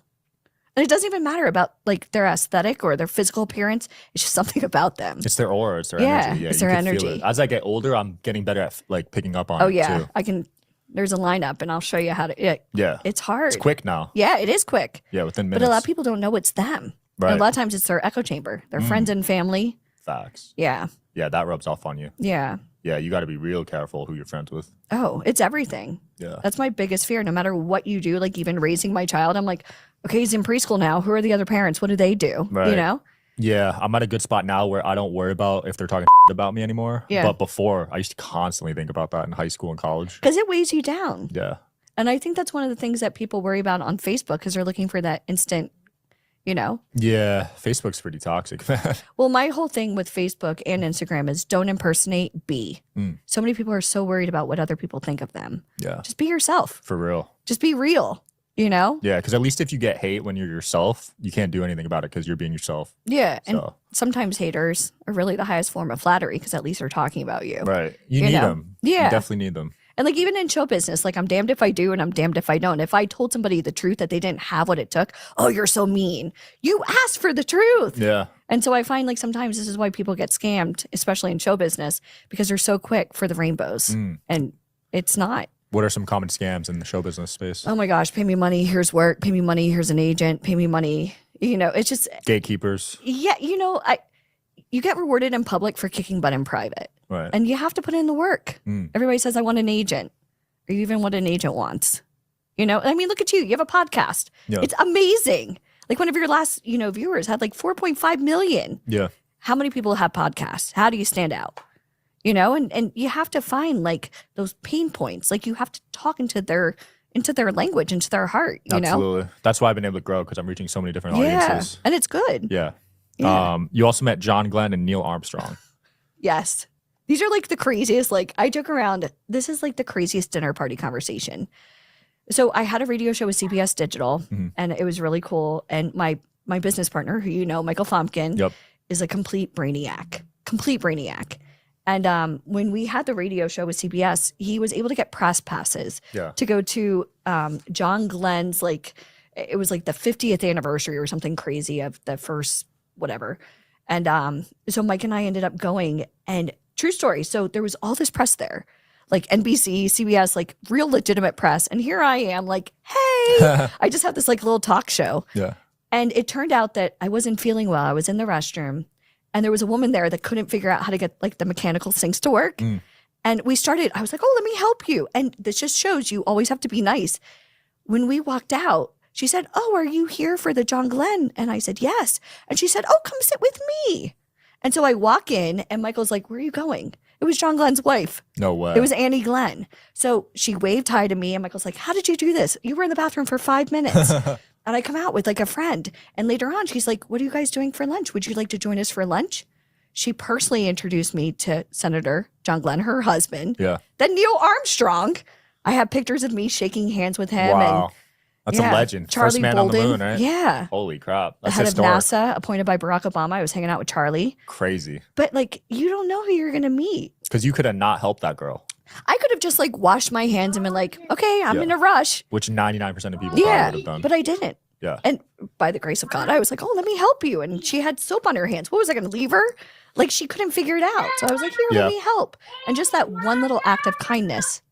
And it doesn't even matter about like their aesthetic or their physical appearance. It's just something about them. It's their aura, it's their Yeah, energy. Yeah, it's you their could feel energy. it. As I get older, I'm getting better at like picking up on Oh it yeah, too. there's a lineup and I'll show you how to, Yeah. it's hard. It's quick now. Yeah, it is quick. Yeah, within But minutes. a lot of people don't know it's them. Right. And a lot of times it's their echo chamber, their friends and family. Facts. Yeah. Yeah, that rubs off on you. Yeah. Yeah, you got to be real careful who you're friends with. Oh, it's everything. Yeah. That's my biggest fear. No matter what you do, like even raising my child, I'm like, okay, he's in preschool now. Who are the other parents? What do they do? You Right. know? Yeah, I'm at a good spot now where I don't worry about if they're talking about me anymore. Yeah. But before, I used to constantly think about that in high school and college. Because it weighs you down. Yeah. And I think that's one of the things that people worry about on Facebook because they're looking for that instant, you know? Yeah, Facebook's pretty toxic, man. Well, my whole thing with Facebook and Instagram is don't impersonate, be. So many people are so worried about what other people think of them. Yeah, Just be yourself. for real. Just be real, you know? Yeah, because at least if you get hate when you're yourself, you can't do anything about it because you're being yourself. Yeah. And So, sometimes haters are really the highest form of flattery because at least they're talking about you. right. You You need know? them. Yeah. You definitely need them. And like even in show business, like I'm damned if I do and I'm damned if I don't. If I told somebody the truth that they didn't have what it took, oh, you're so mean. You asked for the truth. Yeah. And so I find like sometimes this is why people get scammed, especially in show business, because they're so quick for the rainbows. And it's not. What are some common scams in the show business space? Oh my gosh, pay me money, here's work, pay me money, here's an agent, pay me money. You know, it's just Gatekeepers. yeah, you know, you get rewarded in public for kicking butt in private. Right. And you have to put in the work. Everybody says, I want an agent, or even what an agent wants. You know, I mean, look at you. You have a podcast. Yeah. It's amazing. Like one of your last, you know, viewers had like 4.5 million. Yeah. How many people have podcasts? How do you stand out? You know, and you have to find like those pain points. Like you have to talk into their language, into their heart, you know? Absolutely. That's why I've been able to grow because I'm reaching so many different Yeah. audiences. And it's good. Yeah. Yeah. You also met John Glenn and Neil Armstrong. Yes. These are like the craziest, like I joke around. This is like the craziest dinner party conversation. So I had a radio show with CBS Digital and it was really cool. And my business partner, who you know, Michael Fompkin, is a complete brainiac. And when we had the radio show with CBS, he was able to get press passes to go to John Glenn's, like, it was like the 50th anniversary or something crazy of the first whatever. And so Mike and I ended up going, and true story. So there was all this press there, like NBC, CBS, like real legitimate press. And here I am like, hey, I just have this like little talk show. Yeah. And it turned out that I wasn't feeling well. I was in the restroom and there was a woman there that couldn't figure out how to get like the mechanical sinks to work. And we started, I was like, oh, let me help you. And this just shows you always have to be nice. When we walked out, she said, oh, are you here for the John Glenn? And I said, yes. And she said, oh, come sit with me. And so I walk in and Michael's like, where are you going? It was John Glenn's wife. No way. It was Annie Glenn. So she waved hi to me and Michael's like, how did you do this? You were in the bathroom for 5 minutes. And I come out with like a friend. And later on, she's like, what are you guys doing for lunch? Would you like to join us for lunch? She personally introduced me to Senator John Glenn, her husband. Yeah. Then Neil Armstrong. I have pictures of me shaking hands with him. Wow. And That's yeah, a legend. Charlie First man Bolden. on the moon, right? Yeah. Holy crap. The That's head historic. of NASA, appointed by Barack Obama. I was hanging out with Charlie. Crazy. But like, you don't know who you're going to meet. Because you could have not helped that girl, I could have just like washed my hands and been like, okay, I'm Yeah. in a rush. which 99% of people probably Yeah. would have done. But I didn't. Yeah. And by the grace of God, I was like, oh, let me help you. And she had soap on her hands. What was I going to leave her? Like she couldn't figure it out. So I was like, here, Yeah. let me help. And just that one little act of kindness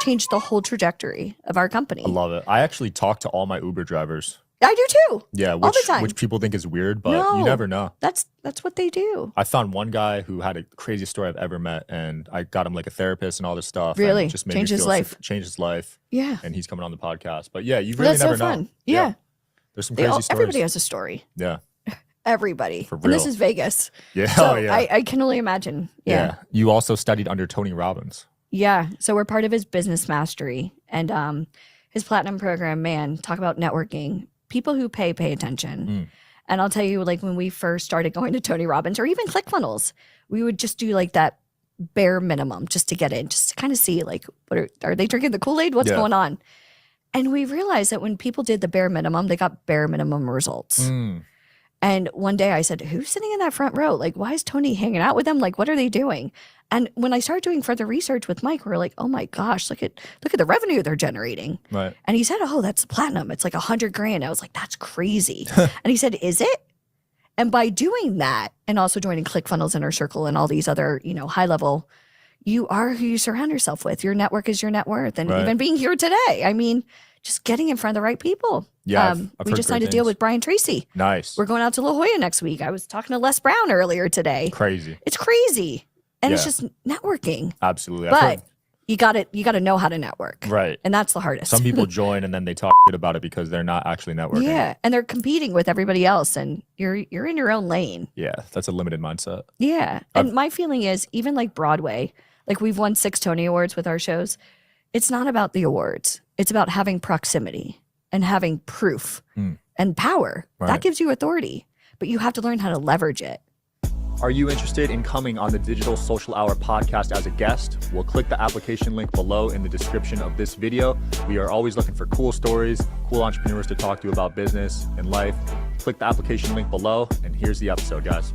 changed the whole trajectory of our company. I love it. I actually talk to all my Uber drivers I do too. Yeah, All the time. which people think is weird, but No. you never know. That's what they do. I found one guy who had a craziest story I've ever met, and I got him like a therapist and all this stuff. and Really? it just made Changed me his feel life. changed his life. Yeah. And he's coming on the podcast. But yeah, you Well, really that's never so know. fun. Yeah. There's some They crazy all, stories. everybody has a story. Yeah. Everybody. For And this real. is Vegas. Yeah. So Oh yeah. I can only imagine. Yeah. You also studied under Tony Robbins. Yeah. So we're part of his business mastery and his platinum program, man, talk about networking. People who pay attention. Mm. And I'll tell you, like when we first started going to Tony Robbins or even ClickFunnels, we would just do like that bare minimum just to get in, just to kind of see like what are they drinking the Kool-Aid? What's Yeah. going on? And we realized that when people did the bare minimum, they got bare minimum results. Mm. And one day I said, who's sitting in that front row? Like, why is Tony hanging out with them? Like, what are they doing? And when I started doing further research with Mike, we were like, oh my gosh, look at the revenue they're generating. Right. And he said, oh, that's platinum. It's like $100,000. I was like, that's crazy. And he said, is it? And by doing that and also joining ClickFunnels Inner Circle and all these other, high level, you are who you surround yourself with. Your network is your net worth. And Right. even being here today, I mean, just getting in front of the right people. Yeah, I've we heard just great signed a deal things. with Brian Tracy. Nice. We're going out to La Jolla next week. I was talking to Les Brown earlier today. Crazy. It's crazy. And it's Yeah. just networking. Absolutely. I've But heard- you got to know how to network. right. And that's the hardest. Some people join and then they talk shit about it because they're not actually networking. Yeah, and they're competing with everybody else and you're in your own lane. Yeah. That's a limited mindset. Yeah. And my feeling is even like Broadway, like we've won 6 Tony Awards with our shows. It's not about the awards. It's about having proximity and having proof and power. Right. That gives you authority, but you have to learn how to leverage it. Are you interested in coming on the Digital Social Hour podcast as a guest? Well, click the application link below in the description of this video. We are always looking for cool stories, cool entrepreneurs to talk to about business and life. Click the application link below, and here's the episode, guys.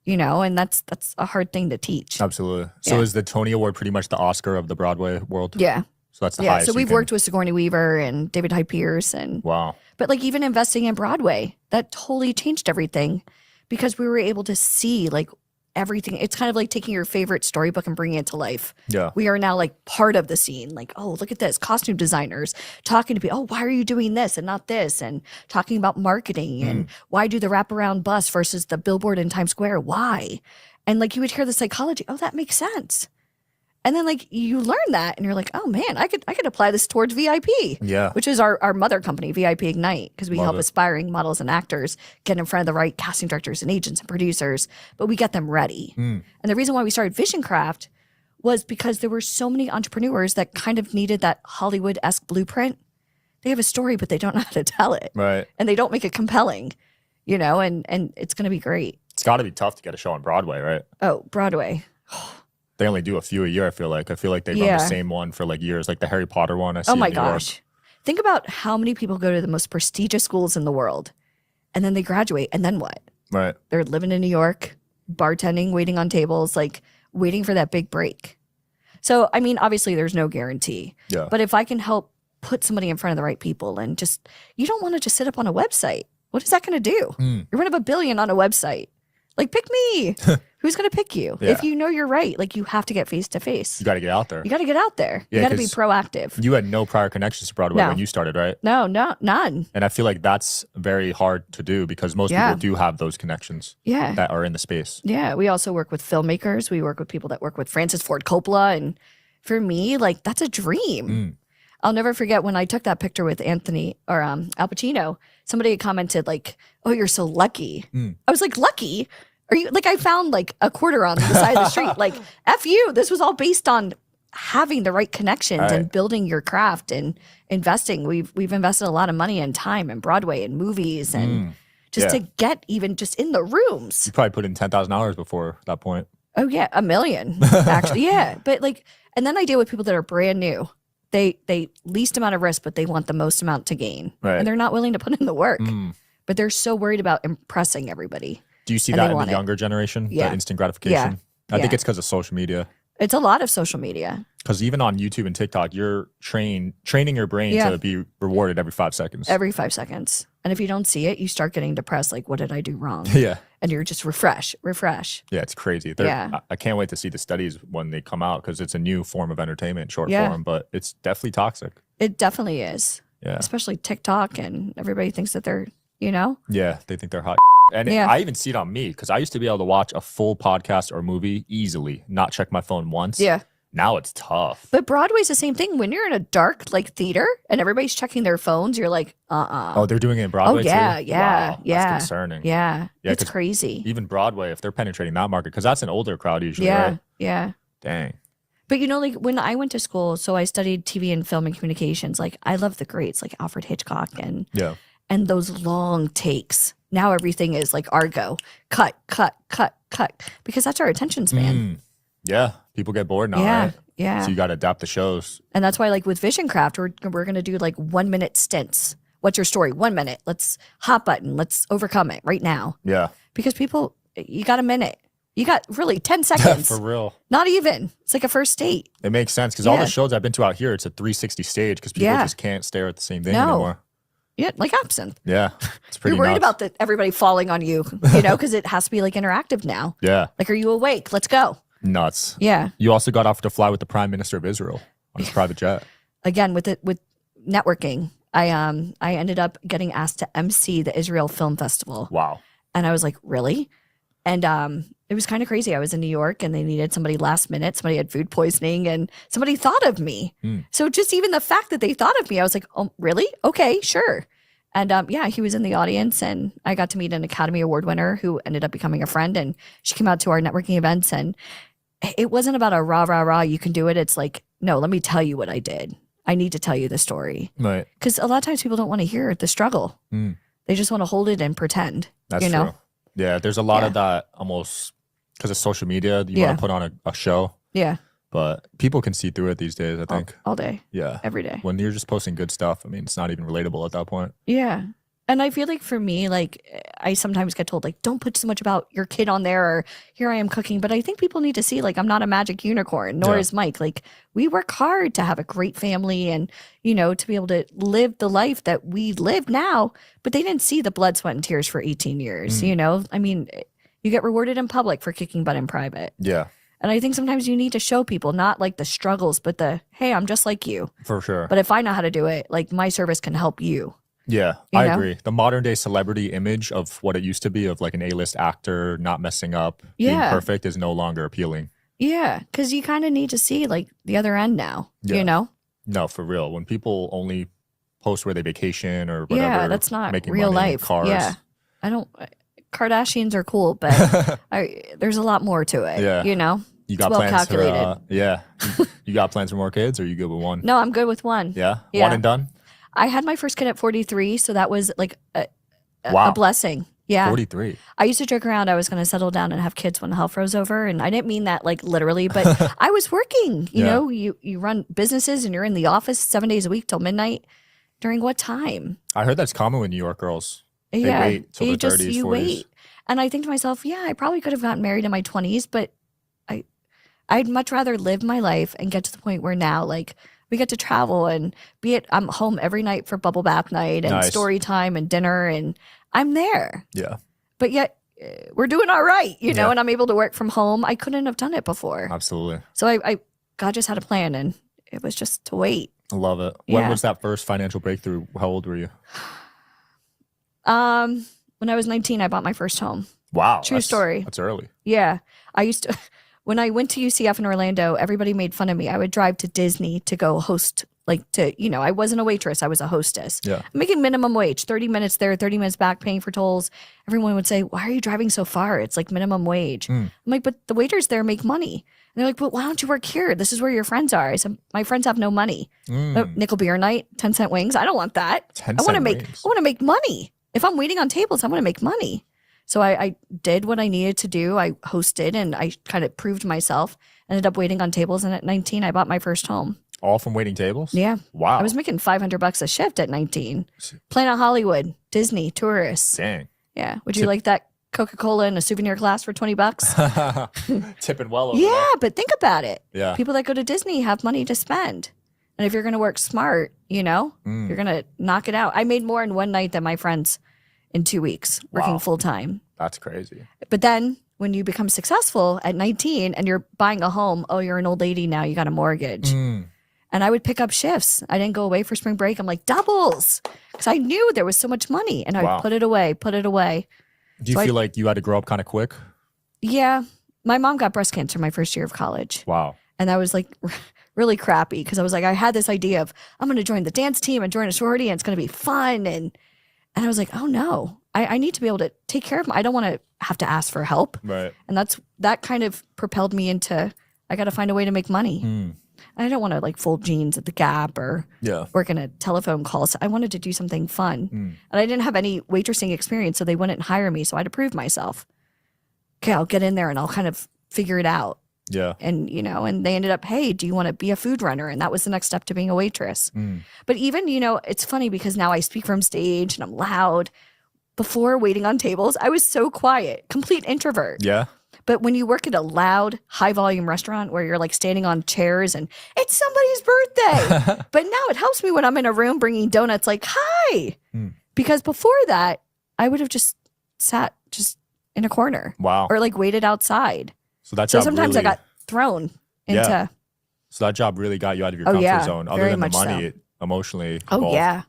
And that's a hard thing to teach. Absolutely. So Yeah. is the Tony Award pretty much the Oscar of the Broadway world? Yeah. So that's the Yeah. highest. So you we've can- worked with Sigourney Weaver and David Hyde Pierce and Wow. but like even investing in Broadway, that totally changed everything because we were able to see like everything. It's kind of like taking your favorite storybook and bringing it to life. Yeah. We are now like part of the scene. Like, oh, look at this. Costume designers talking to people. Oh, why are you doing this and not this? And talking about marketing and why do the wraparound bus versus the billboard in Times Square? Why? And like you would hear the psychology. Oh, that makes sense. And then like you learn that and you're like, oh man, I could apply this towards VIP. Yeah. Which is our mother company, VIP Ignite, because we Love help it. aspiring models and actors get in front of the right casting directors and agents and producers, but we get them ready. Mm. And the reason why we started Vision Craft was because there were so many entrepreneurs that kind of needed that Hollywood-esque blueprint. They have a story, but they don't know how to tell it. Right. And they don't make it compelling, and it's going to be great. It's got to be tough to get a show on Broadway, right? Oh, Broadway. They only do a few a year, I feel like. they run Yeah. the same one for like years, like the Harry Potter one. I see Oh in my New York. gosh. Think about how many people go to the most prestigious schools in the world and then they graduate and then what? Right. They're living in New York, bartending, waiting on tables, like waiting for that big break. So, I mean, obviously there's no guarantee. Yeah. But if I can help put somebody in front of the right people and just, you don't want to just sit up on a website. What is that going to do? Mm. You're one of a billion on a website. Like, pick me. Who's going to pick you? Yeah. If you know you're right, like you have to get face to face. You got to get out there. You got to get out there. Yeah, you got to be 'cause proactive. You had no prior connections to Broadway No. when you started, right? No, none. And I feel like that's very hard to do because most Yeah. people do have those connections Yeah. that are in the space. Yeah, we also work with filmmakers. We work with people that work with Francis Ford Coppola. And for me, like, that's a dream. Mm. I'll never forget when I took that picture with Anthony or Al Pacino, somebody had commented, like, oh, you're so lucky. Mm. I was like, lucky? Are you like, I found like a quarter on the side of the street. Like, F you. This was all based on having the right connections Right. and building your craft and investing. We've invested a lot of money and time and Broadway and movies and just Yeah. to get even just in the rooms. You probably put in 10,000 hours before that point. Oh yeah, 1 million actually. Yeah, but like, and then I deal with people that are brand new. They least amount of risk, but they want the most amount to gain, Right. and they're not willing to put in the work. Mm. But they're so worried about impressing everybody. Do you see And that they in the want it. younger generation? Yeah. The instant gratification? I think Yeah. it's because of social media. It's a lot of social media. Because even on YouTube and TikTok, you're training your brain Yeah. to be rewarded every 5 seconds. Every 5 seconds, and if you don't see it, you start getting depressed. Like, what did I do wrong? Yeah. And you're just refresh. Yeah, it's crazy. Yeah. I can't wait to see the studies when they come out because it's a new form of entertainment, short Yeah. form, but it's definitely toxic. It definitely is. Yeah. especially TikTok, and everybody thinks that they're, you know, Yeah, they think they're hot. And Yeah. I even see it on me because I used to be able to watch a full podcast or movie easily, not check my phone once. yeah. Now it's tough. But Broadway's the same thing. When you're in a dark like theater and everybody's checking their phones, you're like, Oh, they're doing it in Broadway yeah, too? yeah, Wow, yeah. That's concerning. yeah, Yeah, it's 'cause crazy. Even Broadway, if they're penetrating that market, because that's an older crowd usually, Yeah, right? yeah. Dang. But you know, like when I went to school, so I studied TV and film and communications. Like I love the greats, like Alfred Hitchcock Yeah. and those long takes. Now everything is like Argo, cut, cut, cut, cut, because that's our attention span. Mm. Yeah. People get bored now, Yeah, right? yeah. So you got to adapt the shows. And that's why, like with Vision Craft, we're gonna do like 1 minute stints. What's your story? 1 minute. Let's hot button. Let's overcome it right now. Yeah. Because people, you got a minute. You got really 10 seconds. For real. Not even. It's like a first date. It makes sense because all Yeah. the shows I've been to out here, it's a 360 stage because people Yeah. just can't stare at the same thing No. anymore. Yeah, like absinthe. Yeah. It's pretty You're worried nuts. about everybody falling on you, you know, because it has to be like interactive now. Yeah. Like, are you awake? Let's go. Nuts. Yeah. You also got offered to fly with the Prime Minister of Israel on his private jet. Again, with networking, I ended up getting asked to MC the Israel Film Festival. Wow. And I was like, really? And it was kind of crazy. I was in New York and they needed somebody last minute. Somebody had food poisoning and somebody thought of me. So just even the fact that they thought of me, I was like, oh, really? Okay, sure. And yeah, he was in the audience and I got to meet an Academy Award winner who ended up becoming a friend. And she came out to our networking events and it wasn't about a rah, rah, rah, you can do it. It's like, no, let me tell you what I did. I need to tell you the story. Right. Because a lot of times people don't want to hear the struggle. They just want to hold it and pretend. That's you know? true. Yeah. There's a lot Yeah. of that almost because of social media. You Yeah. want to put on a show, Yeah. but people can see through it these days, I think. All day. Yeah. Every day. When you're just posting good stuff, I mean, it's not even relatable at that point. Yeah. And I feel like for me, like I sometimes get told like, don't put so much about your kid on there or here I am cooking. But I think people need to see like I'm not a magic unicorn, nor Yeah. is Mike. Like we work hard to have a great family and, you know, to be able to live the life that we live now. But they didn't see the blood, sweat, and tears for 18 years. You know, I mean, you get rewarded in public for kicking butt in private. Yeah. And I think sometimes you need to show people not like the struggles, but the, hey, I'm just like you. For sure. But if I know how to do it, like my service can help you. Yeah, You I know? agree. The modern day celebrity image of what it used to be of like an A-list actor not messing up, being Yeah. perfect is no longer appealing. Yeah, because you kind of need to see like the other end now, Yeah. you know? No, for real. When people only post where they vacation or whatever, Yeah, that's not making real money in life. cars. Yeah. I don't, Kardashians are cool, but there's a lot more to it, Yeah. you know? You It's got well plans calculated. for yeah. You got plans for more kids or you good with one? No, I'm good with one. Yeah? Yeah. One and done? I had my first kid at 43, so that was like a Wow. blessing. Yeah. 43. I used to joke around I was going to settle down and have kids when hell froze over. And I didn't mean that like literally, but I was working. You Yeah. know, you run businesses and you're in the office 7 days a week till midnight. During what time? I heard that's common with New York girls. They Yeah, wait till you their just 30s, you 40s. wait. And I think to myself, yeah, I probably could have gotten married in my 20s, but I'd much rather live my life and get to the point where now like we get to travel and I'm home every night for bubble bath night and Nice. story time and dinner and I'm there. Yeah. But yet we're doing all right, you know, Yeah. and I'm able to work from home. I couldn't have done it before. Absolutely. So God just had a plan and it was just to wait. I love it. When Yeah. was that first financial breakthrough? How old were you? When I was 19, I bought my first home. Wow. True story. That's early. Yeah. I used to, when I went to UCF in Orlando, everybody made fun of me. I would drive to Disney to go host, I wasn't a waitress, I was a hostess. Yeah. I'm making minimum wage, 30 minutes there, 30 minutes back, paying for tolls. Everyone would say, why are you driving so far? It's like minimum wage. I'm like, but the waiters there make money. And they're like, but why don't you work here? This is where your friends are. I said, my friends have no money. Nickel beer night, 10-cent wings. I don't want that. 10 I want to cent make, wings. I want to make money. If I'm waiting on tables, I want to make money. So I did what I needed to do. I hosted and I kind of proved myself. Ended up waiting on tables, and at 19, I bought my first home. All from waiting tables? Yeah. Wow. I was making $500 a shift at 19. Planet Hollywood, Disney, tourists. Dang. Yeah. Would you like that Coca-Cola in a souvenir glass for $20? Tipping well over Yeah, there. but think about it. Yeah. People that go to Disney have money to spend. And if you're going to work smart, you're going to knock it out. I made more in one night than my friends in 2 weeks working Wow. full time. That's crazy. But then when you become successful at 19 and you're buying a home, oh, you're an old lady now, you got a mortgage. and I would pick up shifts. I didn't go away for spring break. I'm like doubles because I knew there was so much money, and I Wow. would put it away. Do you So feel like you had to grow up kind of quick? Yeah, my mom got breast cancer my first year of college, Wow. and that was like really crappy because I was like, I had this idea of I'm going to join the dance team and join a sorority, and it's going to be fun, and I was like, oh no, I need to be able to take care of I don't want to have to ask for help, Right. and that kind of propelled me into I got to find a way to make money. Mm. I don't want to like fold jeans at the Gap or Yeah. work in a telephone call. So I wanted to do something fun. Mm. And I didn't have any waitressing experience, so they wouldn't hire me. So I had to prove myself. Okay, I'll get in there and I'll kind of figure it out. Yeah. And, and they ended up, hey, do you want to be a food runner? And that was the next step to being a waitress. Mm. But even, it's funny because now I speak from stage and I'm loud. Before waiting on tables, I was so quiet, complete introvert. Yeah. But when you work at a loud, high volume restaurant where you're like standing on chairs and it's somebody's birthday. But now it helps me when I'm in a room bringing donuts like, hi. Mm. Because before that, I would have just sat just in a corner Wow. or like waited outside. So that So job sometimes really, I got thrown into, Yeah. So that job really got you out of your Oh, comfort yeah, zone. Other very than the much so. money, it emotionally. oh, evolved. yeah.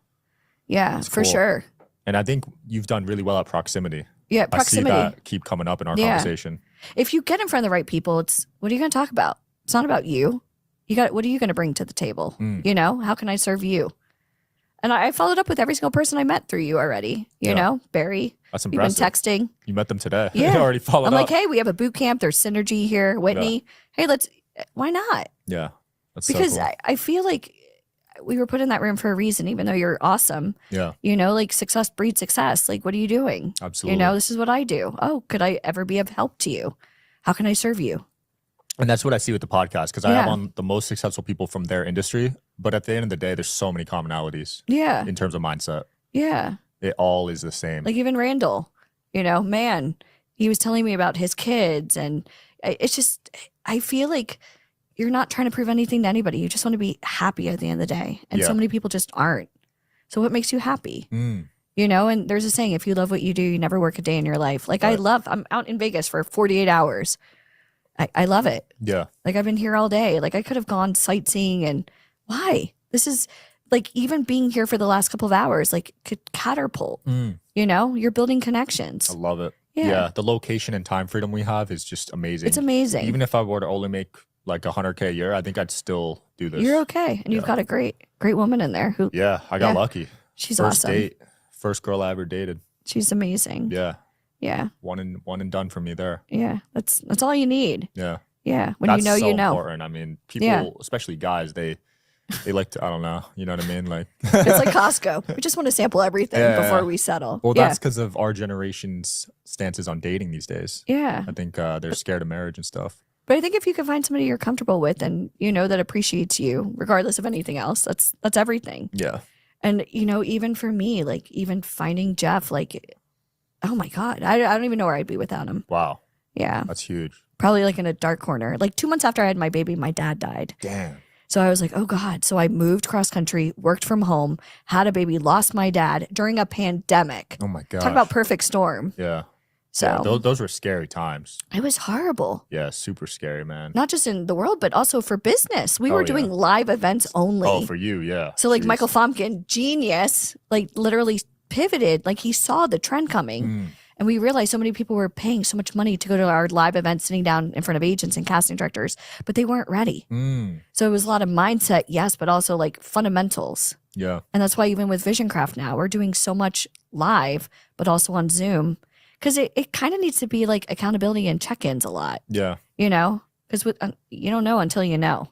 Yeah, That's for cool. sure. And I think you've done really well at proximity. Yeah, I see proximity. that keep coming up in our Yeah. conversation. If you get in front of the right people, what are you going to talk about? It's not about you. What are you going to bring to the table? Mm. How can I serve you? And I followed up with every single person I met through you already. Yeah. Barry. That's We've been impressive. texting. You met them today. Yeah. You already followed I'm up. like, hey, we have a boot camp. There's synergy here. Whitney, hey, why not? Yeah. That's Because so cool. I feel like we were put in that room for a reason, even though you're awesome. Yeah. Like success breeds success. Like, what are you doing? Absolutely. This is what I do. Oh, could I ever be of help to you? How can I serve you? And that's what I see with the podcast because I have Yeah. on the most successful people from their industry. But at the end of the day, there's so many commonalities Yeah. in terms of mindset. Yeah. It all is the same. Like even Randall, man, he was telling me about his kids. And it's just, I feel like you're not trying to prove anything to anybody. You just want to be happy at the end of the day. And so Yeah. many people just aren't. So what makes you happy? Mm. And there's a saying, if you love what you do, you never work a day in your life. Like Right. I'm out in Vegas for 48 hours. I love it. Yeah. Like I've been here all day. Like I could have gone sightseeing and why? This is like even being here for the last couple of hours, like could catapult, Mm. you're building connections. I love it. Yeah. Yeah. The location and time freedom we have is just amazing. It's amazing. Even if I were to only make like $100K a year, I think I'd still do this. You're okay. And you've Yeah. got a great woman in there who Yeah. I got Yeah. lucky. she's First awesome. date. First girl I ever dated. She's amazing. Yeah. Yeah. One and done for me there. Yeah. That's all you need. Yeah. Yeah. When That's you know, so you know. important. I mean, people, Yeah. especially guys, they like to, I don't know, you know what I mean? Like It's like Costco. We just want to sample everything Yeah. before we settle. Well, yeah. that's because of our generation's stances on dating these days. Yeah. I think they're scared of marriage and stuff. But I think if you can find somebody you're comfortable with and that appreciates you, regardless of anything else, that's everything. Yeah. And even for me, like even finding Jeff, like, oh my God, I don't even know where I'd be without him. Wow. Yeah, That's huge. probably like in a dark corner. Like 2 months after I had my baby, my dad died. Damn. So I was like, oh God. So I moved cross country, worked from home, had a baby, lost my dad during a pandemic. Oh my God. Talk about perfect storm. Yeah. So Yeah, those were scary times. it was horrible. Yeah. Super scary, man. Not just in the world, but also for business. We Oh, were yeah. doing live events only. Oh, for you. Yeah. So like Jeez. Michael Fomkin, genius, like literally pivoted, like he saw the trend coming. Mm. And we realized so many people were paying so much money to go to our live events, sitting down in front of agents and casting directors, but they weren't ready. Mm. So it was a lot of mindset, yes, but also like fundamentals. Yeah. And that's why even with Visioncraft now, we're doing so much live, but also on Zoom. Because it kind of needs to be like accountability and check-ins a lot, Yeah. Because you don't know until you know.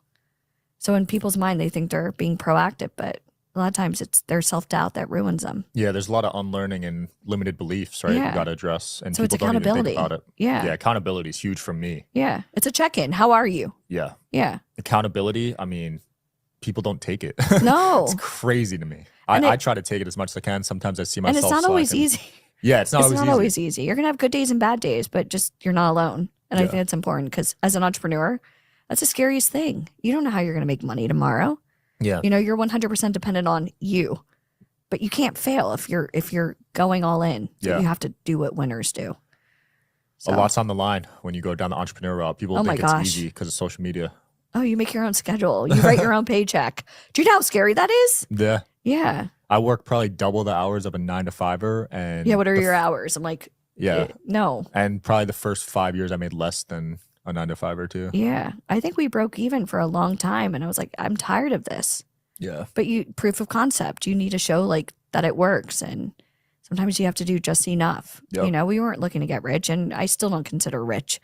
So in people's mind, they think they're being proactive, but a lot of times it's their self-doubt that ruins them. Yeah. There's a lot of unlearning and limited beliefs, right? Yeah. You got to address. And So it's people don't even accountability. think about it. Yeah. Yeah. Accountability is huge for me. Yeah. It's a check-in. How are you? Yeah. Yeah. Accountability. I mean, people don't take it. No. It's crazy to me. And I it- try to take it as much as I can. Sometimes I see And myself. it's not always slacking. easy. Yeah, it's not always easy. always easy. You're going to have good days and bad days, but just you're not alone. And I Yeah. think it's important because as an entrepreneur, that's the scariest thing. You don't know how you're going to make money tomorrow. Yeah. You're 100% dependent on you. But you can't fail if you're going all in. So Yeah. you have to do what winners do. A lot's on the line when you go down the entrepreneur route. People Oh my think it's gosh. easy because of social media. Oh, you make your own schedule. You write your own paycheck. Do you know how scary that is? Yeah. Yeah. I work probably double the hours of a 9 to 5er. And Yeah. What are your hours? I'm like, Yeah. no. And probably the first 5 years I made less than a 9 to 5er too. Yeah. I think we broke even for a long time. And I was like, I'm tired of this. Yeah. But proof of concept, you need to show like that it works. And sometimes you have to do just enough. Yep. You know, we weren't looking to get rich, and I still don't consider rich.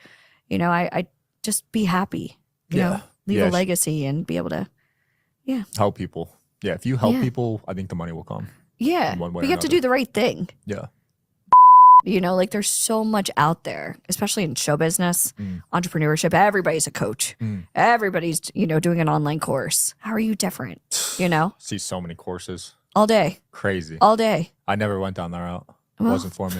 You know, I just be happy, you know, leave Yeah, a legacy and be able to, help people. Yeah. If you help Yeah. people, I think the money will come. yeah. In one way But or you have to another. do the right thing. Yeah. You know, like there's so much out there, especially in show business, Mm. entrepreneurship. Everybody's a coach. Mm. Everybody's, doing an online course. How are you different? You know, See so many courses. all day, Crazy. all day. I never went down that route. It Well, wasn't for me.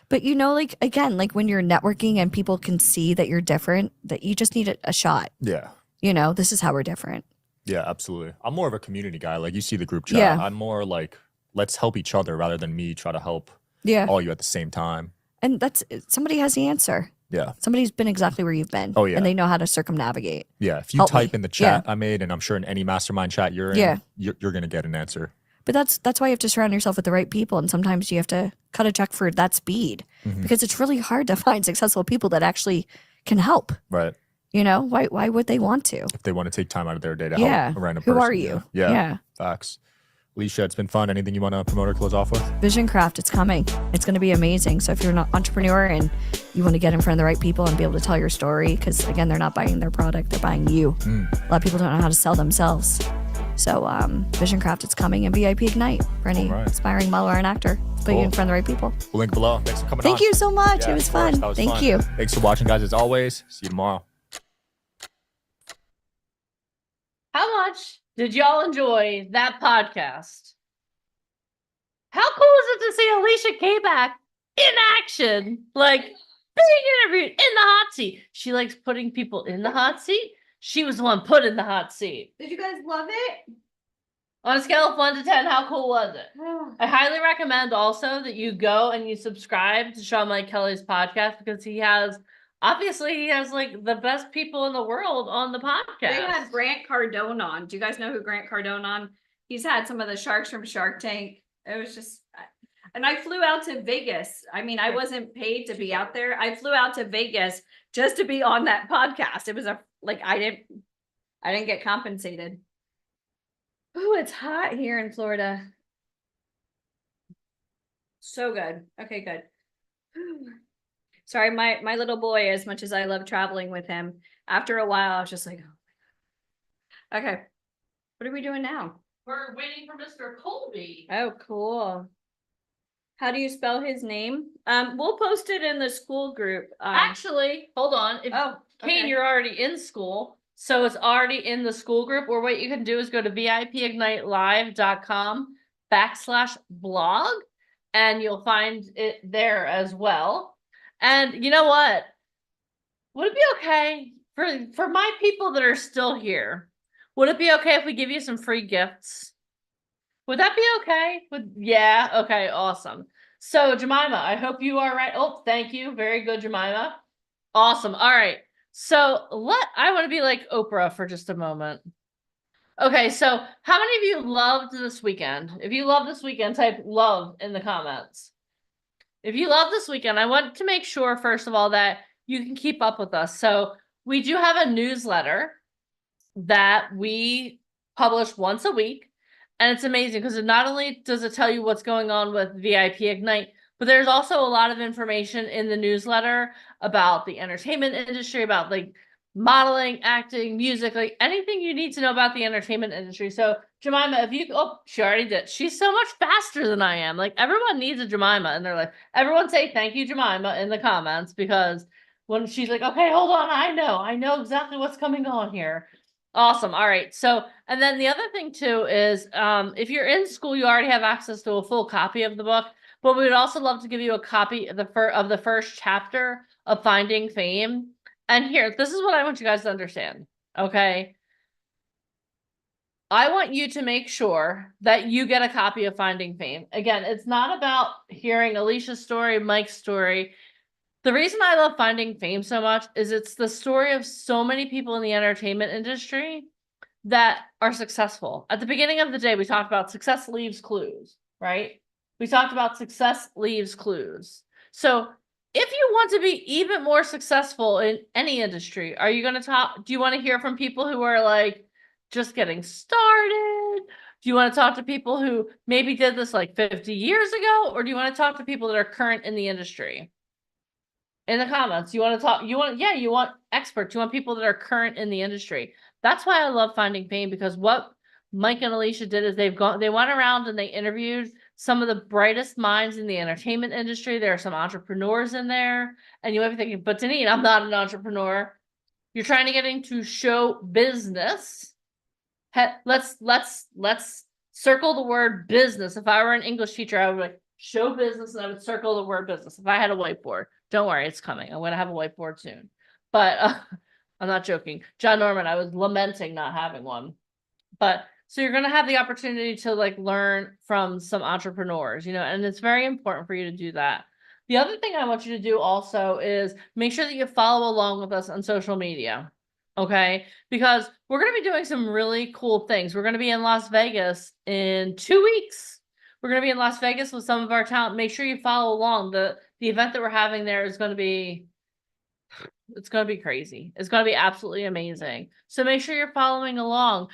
But like again, like when you're networking and people can see that you're different, that you just need a shot. Yeah. This is how we're different. Yeah, absolutely. I'm more of a community guy. Like you see the group chat. Yeah. I'm more like, let's help each other rather than me try to help Yeah. all you at the same time. And somebody has the answer. Yeah. Somebody's been exactly where you've been. Oh, yeah. And they know how to circumnavigate. Yeah. If you Help type me. in the Yeah. chat I made, and I'm sure in any mastermind chat you're in, Yeah. you're going to get an answer. But that's why you have to surround yourself with the right people. And sometimes you have to cut a check for that speed Mhm. because it's really hard to find successful people that actually can help. Right. Why would they want to? If they want to take time out of their day to Yeah. help a random Who person. are you? Yeah. Yeah. Facts. Alicia, it's been fun. Anything you want to promote or close off with? Vision Craft, it's coming. It's going to be amazing. So if you're an entrepreneur and you want to get in front of the right people and be able to tell your story, because again, they're not buying their product, they're buying you. Mm. A lot of people don't know how to sell themselves. So Vision Craft, it's coming, and VIP Ignite for any All right. aspiring model or an actor. Put you Cool. in front of the right people. We'll link below. Thanks for coming on. Thank you so much. Yeah, It was of course. fun. That was Thank fun. you. Thanks for watching, guys. As always, see you tomorrow. How much did y'all enjoy that podcast? How cool is it to see Alicia Kback in action? Like being interviewed in the hot seat. She likes putting people in the hot seat. She was the one put in the hot seat. Did you guys love it? On a scale of 1 to 10, how cool was it? I highly recommend also that you go and you subscribe to Sean Mike Kelly's podcast because he has like the best people in the world on the podcast. They had Grant Cardone on. Do you guys know who Grant Cardone on? He's had some of the sharks from Shark Tank. It was just, and I flew out to Vegas. I mean, I wasn't paid to be out there. I flew out to Vegas just to be on that podcast. It was I didn't get compensated. Ooh, it's hot here in Florida. So good. Okay, good. Sorry, my little boy, as much as I love traveling with him, after a while, I was just like, oh. Okay. What are we doing now? We're waiting for Mr. Colby. Oh, cool. How do you spell his name? We'll post it in the school group. Actually, hold on. If Kate, you're already in school, so it's already in the school group. Or what you can do is go to vipignitelive.com/blog, and you'll find it there as well. And you know what? Would it be okay for my people that are still here? Would it be okay if we give you some free gifts? Would that be okay? Yeah, okay, awesome. So Jemima, I hope you are right. Oh, thank you. Very good, Jemima. Awesome. All right. So I want to be like Oprah for just a moment. Okay, so how many of you loved this weekend? If you love this weekend, type love in the comments. If you love this weekend, I want to make sure, first of all, that you can keep up with us. So we do have a newsletter that we publish once a week. And it's amazing because not only does it tell you what's going on with VIP Ignite, but there's also a lot of information in the newsletter about the entertainment industry, about like modeling, acting, music, like anything you need to know about the entertainment industry. So Jemima, she already did. She's so much faster than I am. Like everyone needs a Jemima in their life. Everyone say thank you, Jemima, in the comments, because when she's like, okay, hold on, I know exactly what's coming on here. Awesome. All right. So, and then the other thing too is, if you're in school, you already have access to a full copy of the book, but we would also love to give you a copy of the first chapter of Finding Fame. And here, this is what I want you guys to understand. Okay. I want you to make sure that you get a copy of Finding Fame. Again, it's not about hearing Alicia's story, Mike's story. The reason I love Finding Fame so much is it's the story of so many people in the entertainment industry that are successful. At the beginning of the day, we talked about success leaves clues, right? We talked about success leaves clues. So if you want to be even more successful in any industry, are you going to talk? Do you want to hear from people who are like just getting started? Do you want to talk to people who maybe did this like 50 years ago? Or do you want to talk to people that are current in the industry? In the comments, you want to talk, you want experts, you want people that are current in the industry. That's why I love Finding Fame, because what Mike and Alicia did is they went around and they interviewed some of the brightest minds in the entertainment industry. There are some entrepreneurs in there, and you might be thinking, but Deneen, I'm not an entrepreneur. You're trying to get into show business. Let's circle the word business. If I were an English teacher, I would be like show business, and I would circle the word business. If I had a whiteboard, don't worry, it's coming. I'm going to have a whiteboard soon, but I'm not joking. John Norman, I was lamenting not having one. But so you're going to have the opportunity to like learn from some entrepreneurs, and it's very important for you to do that. The other thing I want you to do also is make sure that you follow along with us on social media. Okay, because we're going to be doing some really cool things. We're going to be in Las Vegas in 2 weeks. We're going to be in Las Vegas with some of our talent. Make sure you follow along. The event that we're having there is going to be, it's going to be crazy. It's going to be absolutely amazing. So make sure you're following along.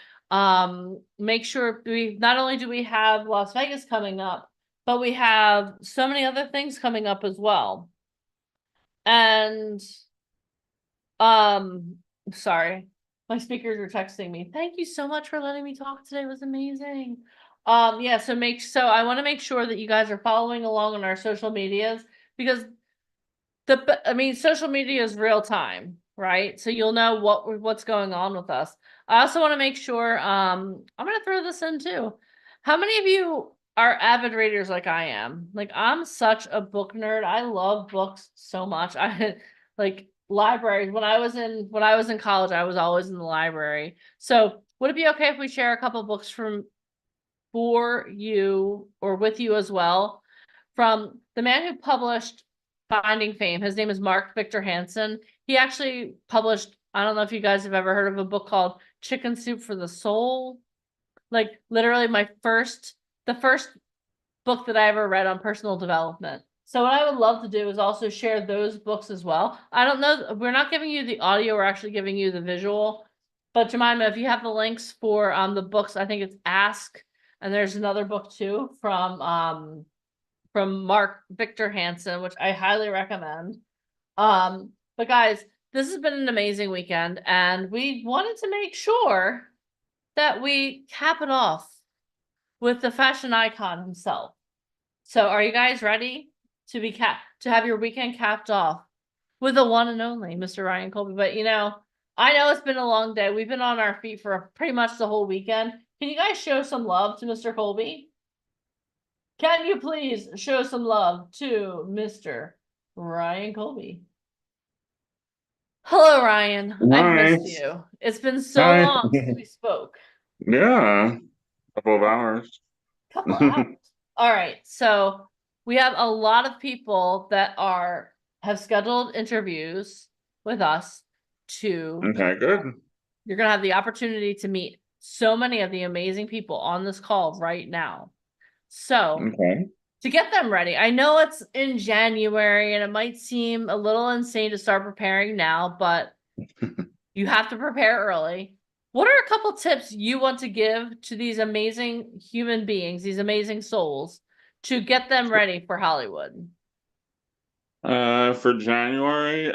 Make sure not only do we have Las Vegas coming up, but we have so many other things coming up as well. And, sorry, my speakers are texting me. Thank you so much for letting me talk today. It was amazing. Yeah, so I want to make sure that you guys are following along on our social medias, because social media is real time, right? So you'll know what's going on with us. I also want to make sure, I'm going to throw this in too. How many of you are avid readers like I am? Like, I'm such a book nerd. I love books so much. I like libraries. When I was in college, I was always in the library. So would it be okay if we share a couple books for you or with you as well? From the man who published Finding Fame. His name is Mark Victor Hansen. He actually published, I don't know if you guys have ever heard of a book called Chicken Soup for the Soul. Like literally the first book that I ever read on personal development. So what I would love to do is also share those books as well. I don't know, we're not giving you the audio, we're actually giving you the visual. But Jemima, if you have the links for the books, I think it's Ask, and there's another book too from Mark Victor Hansen, which I highly recommend. But guys, this has been an amazing weekend, and we wanted to make sure that we cap it off with the fashion icon himself. So are you guys ready to have your weekend capped off with the one and only Mr. Ryan Colby? But I know it's been a long day. We've been on our feet for pretty much the whole weekend. Can you guys show some love to Mr. Colby? Can you please show some love to Mr. Ryan Colby? Hello, Ryan. I've missed you. It's been so long since we spoke. Yeah, couple of hours. Couple hours. All right, so we have a lot of people that have scheduled interviews with us to. Okay, good. You're gonna have the opportunity to meet so many of the amazing people on this call right now. So Okay. to get them ready, I know it's in January and it might seem a little insane to start preparing now, but you have to prepare early. What are a couple tips you want to give to these amazing human beings, these amazing souls, to get them ready for Hollywood? For January,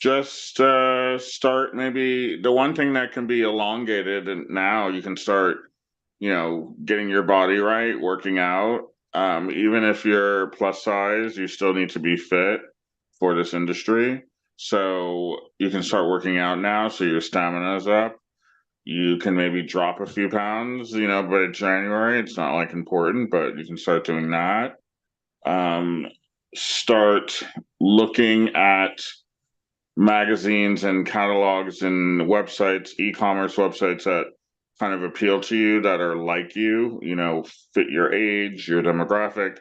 just start maybe the one thing that can be elongated, and now you can start, getting your body right, working out. Even if you're plus size, you still need to be fit for this industry. So you can start working out now so your stamina is up. You can maybe drop a few pounds, by January. It's not like important, but you can start doing that. Start looking at magazines and catalogs and websites, e-commerce websites that kind of appeal to you, that are like you, fit your age, your demographic.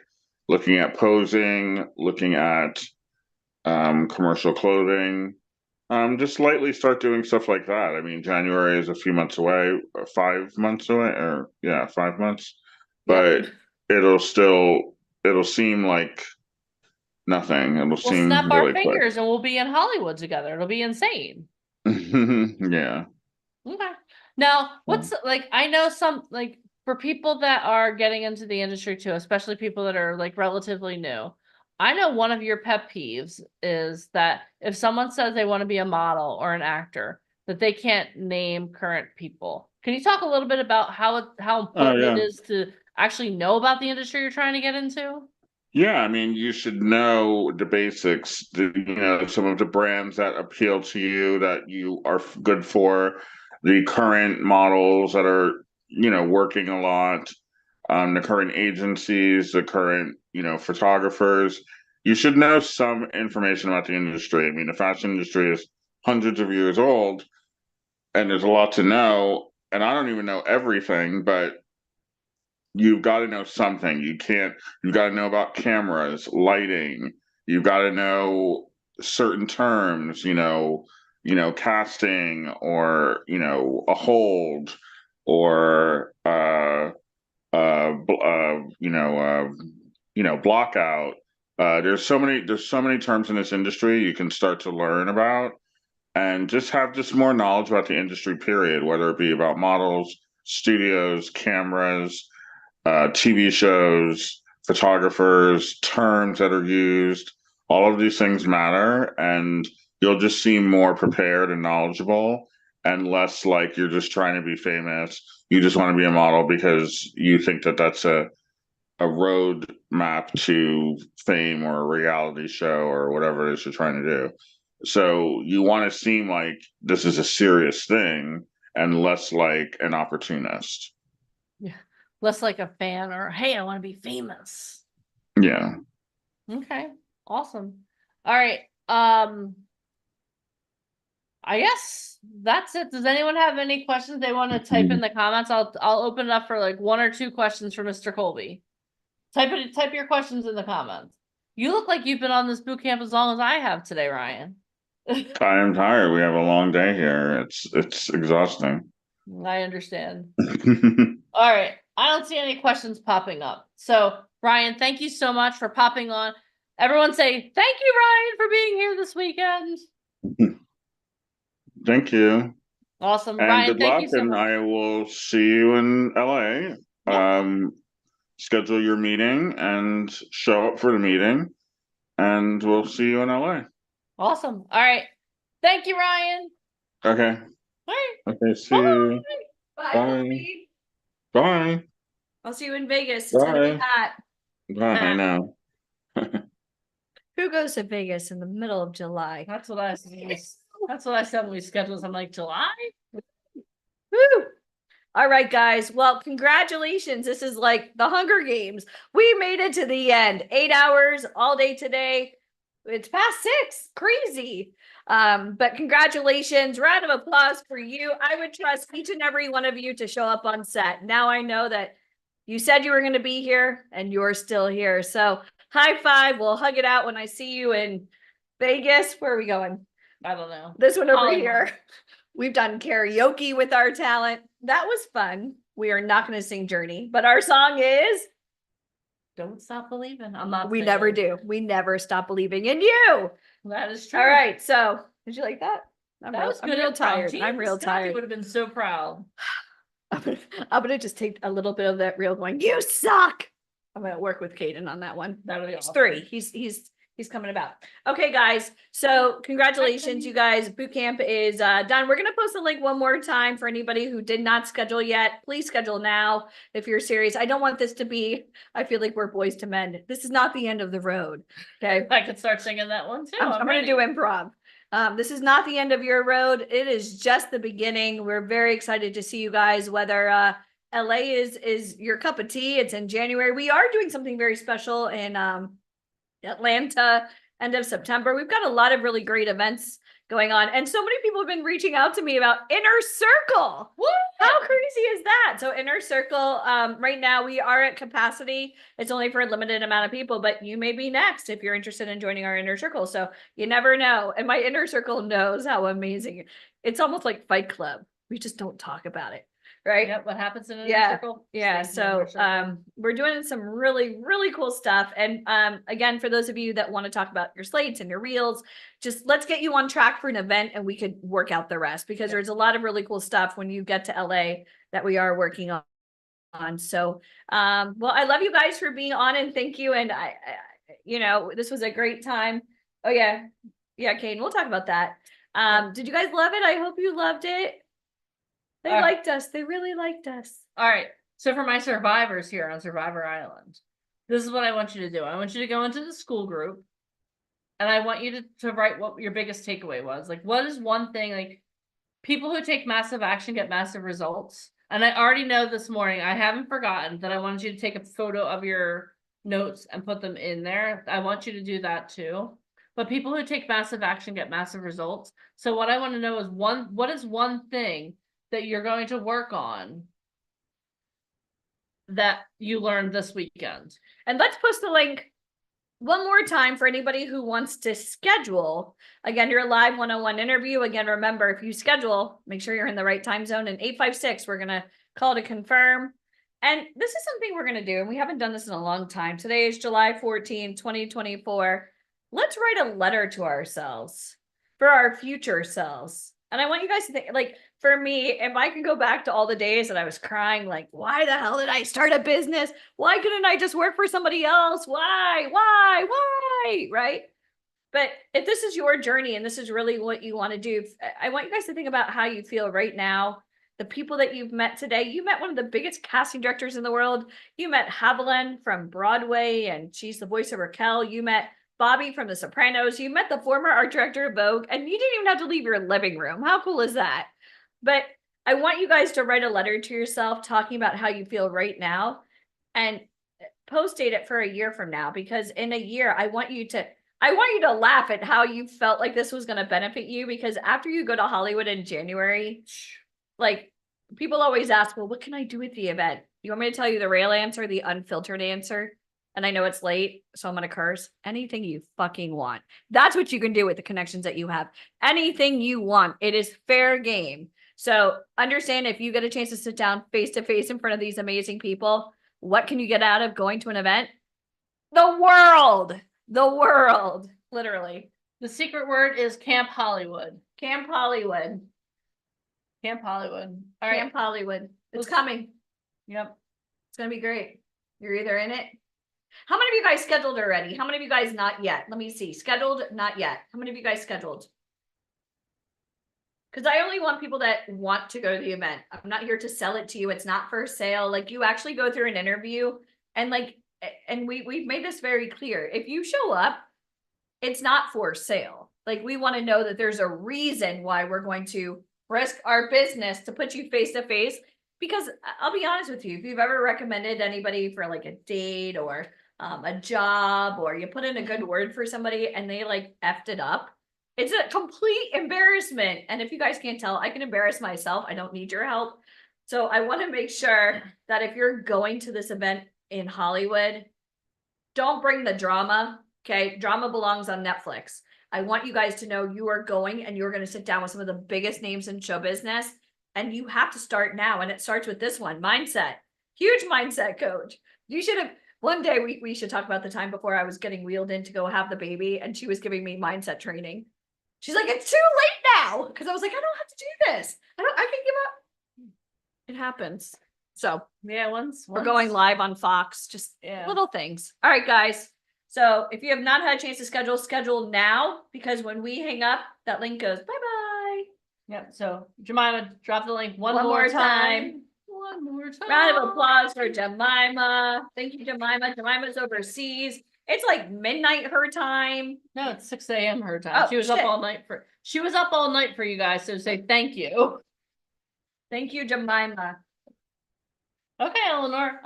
looking at posing, looking at commercial clothing. Just lightly start doing stuff like that. I mean, January is a few months away, 5 months away, or yeah, 5 months. But it'll seem like nothing. It'll We'll seem snap our really quick. fingers and we'll be in Hollywood together. It'll be insane. Yeah. Okay. Now, what's like, I know some, like, for people that are getting into the industry too, especially people that are like relatively new, I know one of your pet peeves is that if someone says they want to be a model or an actor, that they can't name current people. Can you talk a little bit about how important it yeah. is to actually know about the industry you're trying to get into? Yeah, I mean, you should know the basics, some of the brands that appeal to you, that you are good for, the current models that are, working a lot, the current agencies, the current, photographers. You should know some information about the industry. I mean, the fashion industry is hundreds of years old, and there's a lot to know, and I don't even know everything, but you've got to know something. You've got to know about cameras, lighting. You've got to know certain terms, casting, or, a hold, or, blockout. There's so many terms in this industry you can start to learn about, and just have more knowledge about the industry, period, whether it be about models, studios, cameras, TV shows, photographers, terms that are used. All of these things matter, and you'll just seem more prepared and knowledgeable, and less like you're just trying to be famous. You just want to be a model because you think that that's a road map to fame, or a reality show, or whatever it is you're trying to do. So you want to seem like this is a serious thing, and less like an opportunist. Yeah. Less like a fan, or, hey, I want to be famous. Yeah. Okay. Awesome. All right. I guess that's it. Does anyone have any questions they want to type in the comments? I'll open it up for like 1 or 2 questions for Mr. Colby. Type your questions in the comments. You look like you've been on this boot camp as long as I have today, Ryan. I am tired. We have a long day here. It's exhausting. I understand. All right. I don't see any questions popping up. So, Ryan, thank you so much for popping on. Everyone say, thank you, Ryan, for being here this weekend. Thank you. Awesome. And Ryan, good thank luck, you so and much. I will see you in LA. Schedule your meeting and show up for the meeting, and we'll see you in LA. Awesome. All right. Thank you, Ryan. Okay. Bye. Okay, see you. Bye. Bye. Colby. Bye. I'll see you in Vegas. It's gonna be Bye. hot. Bye now. Who goes to Vegas in the middle of July? That's what I said when we scheduled. I'm like, July? Woo! All right, guys. Well, congratulations. This is like the Hunger Games. We made it to the end. 8 hours all day today. It's past 6. Crazy. But congratulations. Round of applause for you. I would trust each and every one of you to show up on set. Now I know that you said you were going to be here and you're still here. So high five. We'll hug it out when I see you in Vegas. Where are we going? I don't know. This one over Hollywood. here. We've done karaoke with our talent. That was fun. We are not going to sing Journey, but our song is Don't Stop Believing. I'm not. We singing. Never Do. We never stop believing in you. That is true. All right. So did you like that? I'm That was good. real improv. tired. Gee, I'm real Scotty tired. would have been so proud. I'm gonna just take a little bit of that reel going, you suck. I'm gonna work with Caden on that one. That'll be It's awesome. 3. He's coming about. Okay, guys. So congratulations, you guys. Boot camp is done. We're gonna post the link one more time for anybody who did not schedule yet. Please schedule now if you're serious. I don't want this to be, I feel like we're boys to men. This is not the end of the road. Okay. I could start singing that one too. I'm gonna ready. do improv. This is not the end of your road. It is just the beginning. We're very excited to see you guys, whether LA is your cup of tea. It's in January. We are doing something very special in Atlanta, end of September. We've got a lot of really great events going on. And so many people have been reaching out to me about Inner Circle. What? How crazy is that? So Inner Circle, right now we are at capacity. It's only for a limited amount of people, but you may be next if you're interested in joining our Inner Circle. So you never know. And my Inner Circle knows how amazing it's almost like Fight Club. We just don't talk about it. Right. Yep. What happens in an Yeah. circle? Yeah. stays in an inner So circle. we're doing some really, really cool stuff. And again, for those of you that want to talk about your slates and your reels, just let's get you on track for an event and we could work out the rest because there's a lot of really cool stuff when you get to LA that we are working on. So well, I love you guys for being on and thank you. And I you know, this was a great time. Oh yeah. Yeah, Kane, we'll talk about that. Did you guys love it? I hope you loved it. They liked us. They really liked us. All right. So for my survivors here on Survivor Island, this is what I want you to do. I want you to go into the school group and I want you to write what your biggest takeaway was. Like, what is one thing, like, people who take massive action get massive results. And I already know this morning, I haven't forgotten that I wanted you to take a photo of your notes and put them in there. I want you to do that too. But people who take massive action get massive results. So what I want to know is what is one thing that you're going to work on that you learned this weekend? And let's post the link one more time for anybody who wants to schedule. Again, your live one-on-one interview. Again, remember, if you schedule, make sure you're in the right time zone. And 856, we're going to call to confirm. And this is something we're going to do. And we haven't done this in a long time. Today is July 14, 2024. Let's write a letter to ourselves for our future selves. And I want you guys to think, like, for me, if I can go back to all the days that I was crying, like, why the hell did I start a business? Why couldn't I just work for somebody else? Why? Right? But if this is your journey and this is really what you want to do, I want you guys to think about how you feel right now. The people that you've met today, you met one of the biggest casting directors in the world. You met Haviland from Broadway, and she's the voice of Raquel. You met Bobby from The Sopranos. You met the former art director of Vogue, and you didn't even have to leave your living room. How cool is that? But I want you guys to write a letter to yourself talking about how you feel right now and post date it for a year from now, because in a year, I want you to laugh at how you felt like this was going to benefit you, because after you go to Hollywood in January, like, people always ask, well, what can I do at the event? You want me to tell you the real answer, the unfiltered answer? And I know it's late, so I'm going to curse. Anything you fucking want. That's what you can do with the connections that you have. Anything you want. It is fair game. So understand, if you get a chance to sit down face to face in front of these amazing people, what can you get out of going to an event? The world, literally. The secret word is Camp Hollywood. Camp Hollywood. Camp Hollywood. All right. Camp Hollywood. It's Let's- coming. Yep. It's going to be great. You're either in it. How many of you guys scheduled already? How many of you guys not yet? Let me see. Scheduled, not yet. How many of you guys scheduled? Because I only want people that want to go to the event. I'm not here to sell it to you. It's not for sale. Like, you actually go through an interview and we've made this very clear. If you show up, it's not for sale. Like, we want to know that there's a reason why we're going to risk our business to put you face to face. Because I'll be honest with you, if you've ever recommended anybody for like a date or a job, or you put in a good word for somebody and they like effed it up, it's a complete embarrassment. And if you guys can't tell, I can embarrass myself. I don't need your help. So I want to make sure that if you're going to this event in Hollywood, don't bring the drama. Okay. Drama belongs on Netflix. I want you guys to know you are going and you're going to sit down with some of the biggest names in show business. And you have to start now. And it starts with this one, mindset. Huge mindset coach. You should have, one day we should talk about the time before I was getting wheeled in to go have the baby. And she was giving me mindset training. She's like, it's too late now. Cause I was like, I don't have to do this. I can give up. It happens. So Yeah, once we're going live on Fox, just little things. All right, guys. So if you have not had a chance to schedule now, because when we hang up, that link goes bye-bye. Yep. So Jemima, drop the link one One more more time. One more time. Round of applause for Jemima. Thank you, Jemima. Jemima's overseas. It's like midnight her time. No, it's 6 a.m. her time. Oh, She was up shit. all night for you guys. So say thank you. Thank you, Jemima. Okay, Eleanor.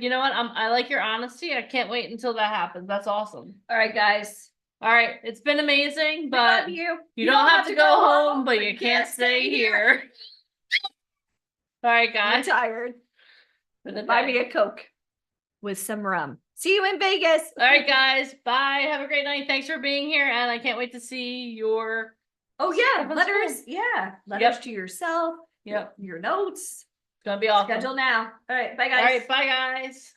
You know what? I like your honesty. I can't wait until that happens. That's awesome. All right, guys. All right, it's been amazing, We but love you. you don't have to go home, but you can't stay here. All right, I'm guys. tired. For the Buy day. me a Coke with some rum. See you in Vegas. All right, guys. Bye. Have a great night. Thanks for being here, and I can't wait to see your. Oh yeah, Stuff in letters. school. Yeah, letters Yep. to yourself. Yep, Your notes. it's gonna be awesome. Schedule now. All right, bye guys. All right, bye, guys.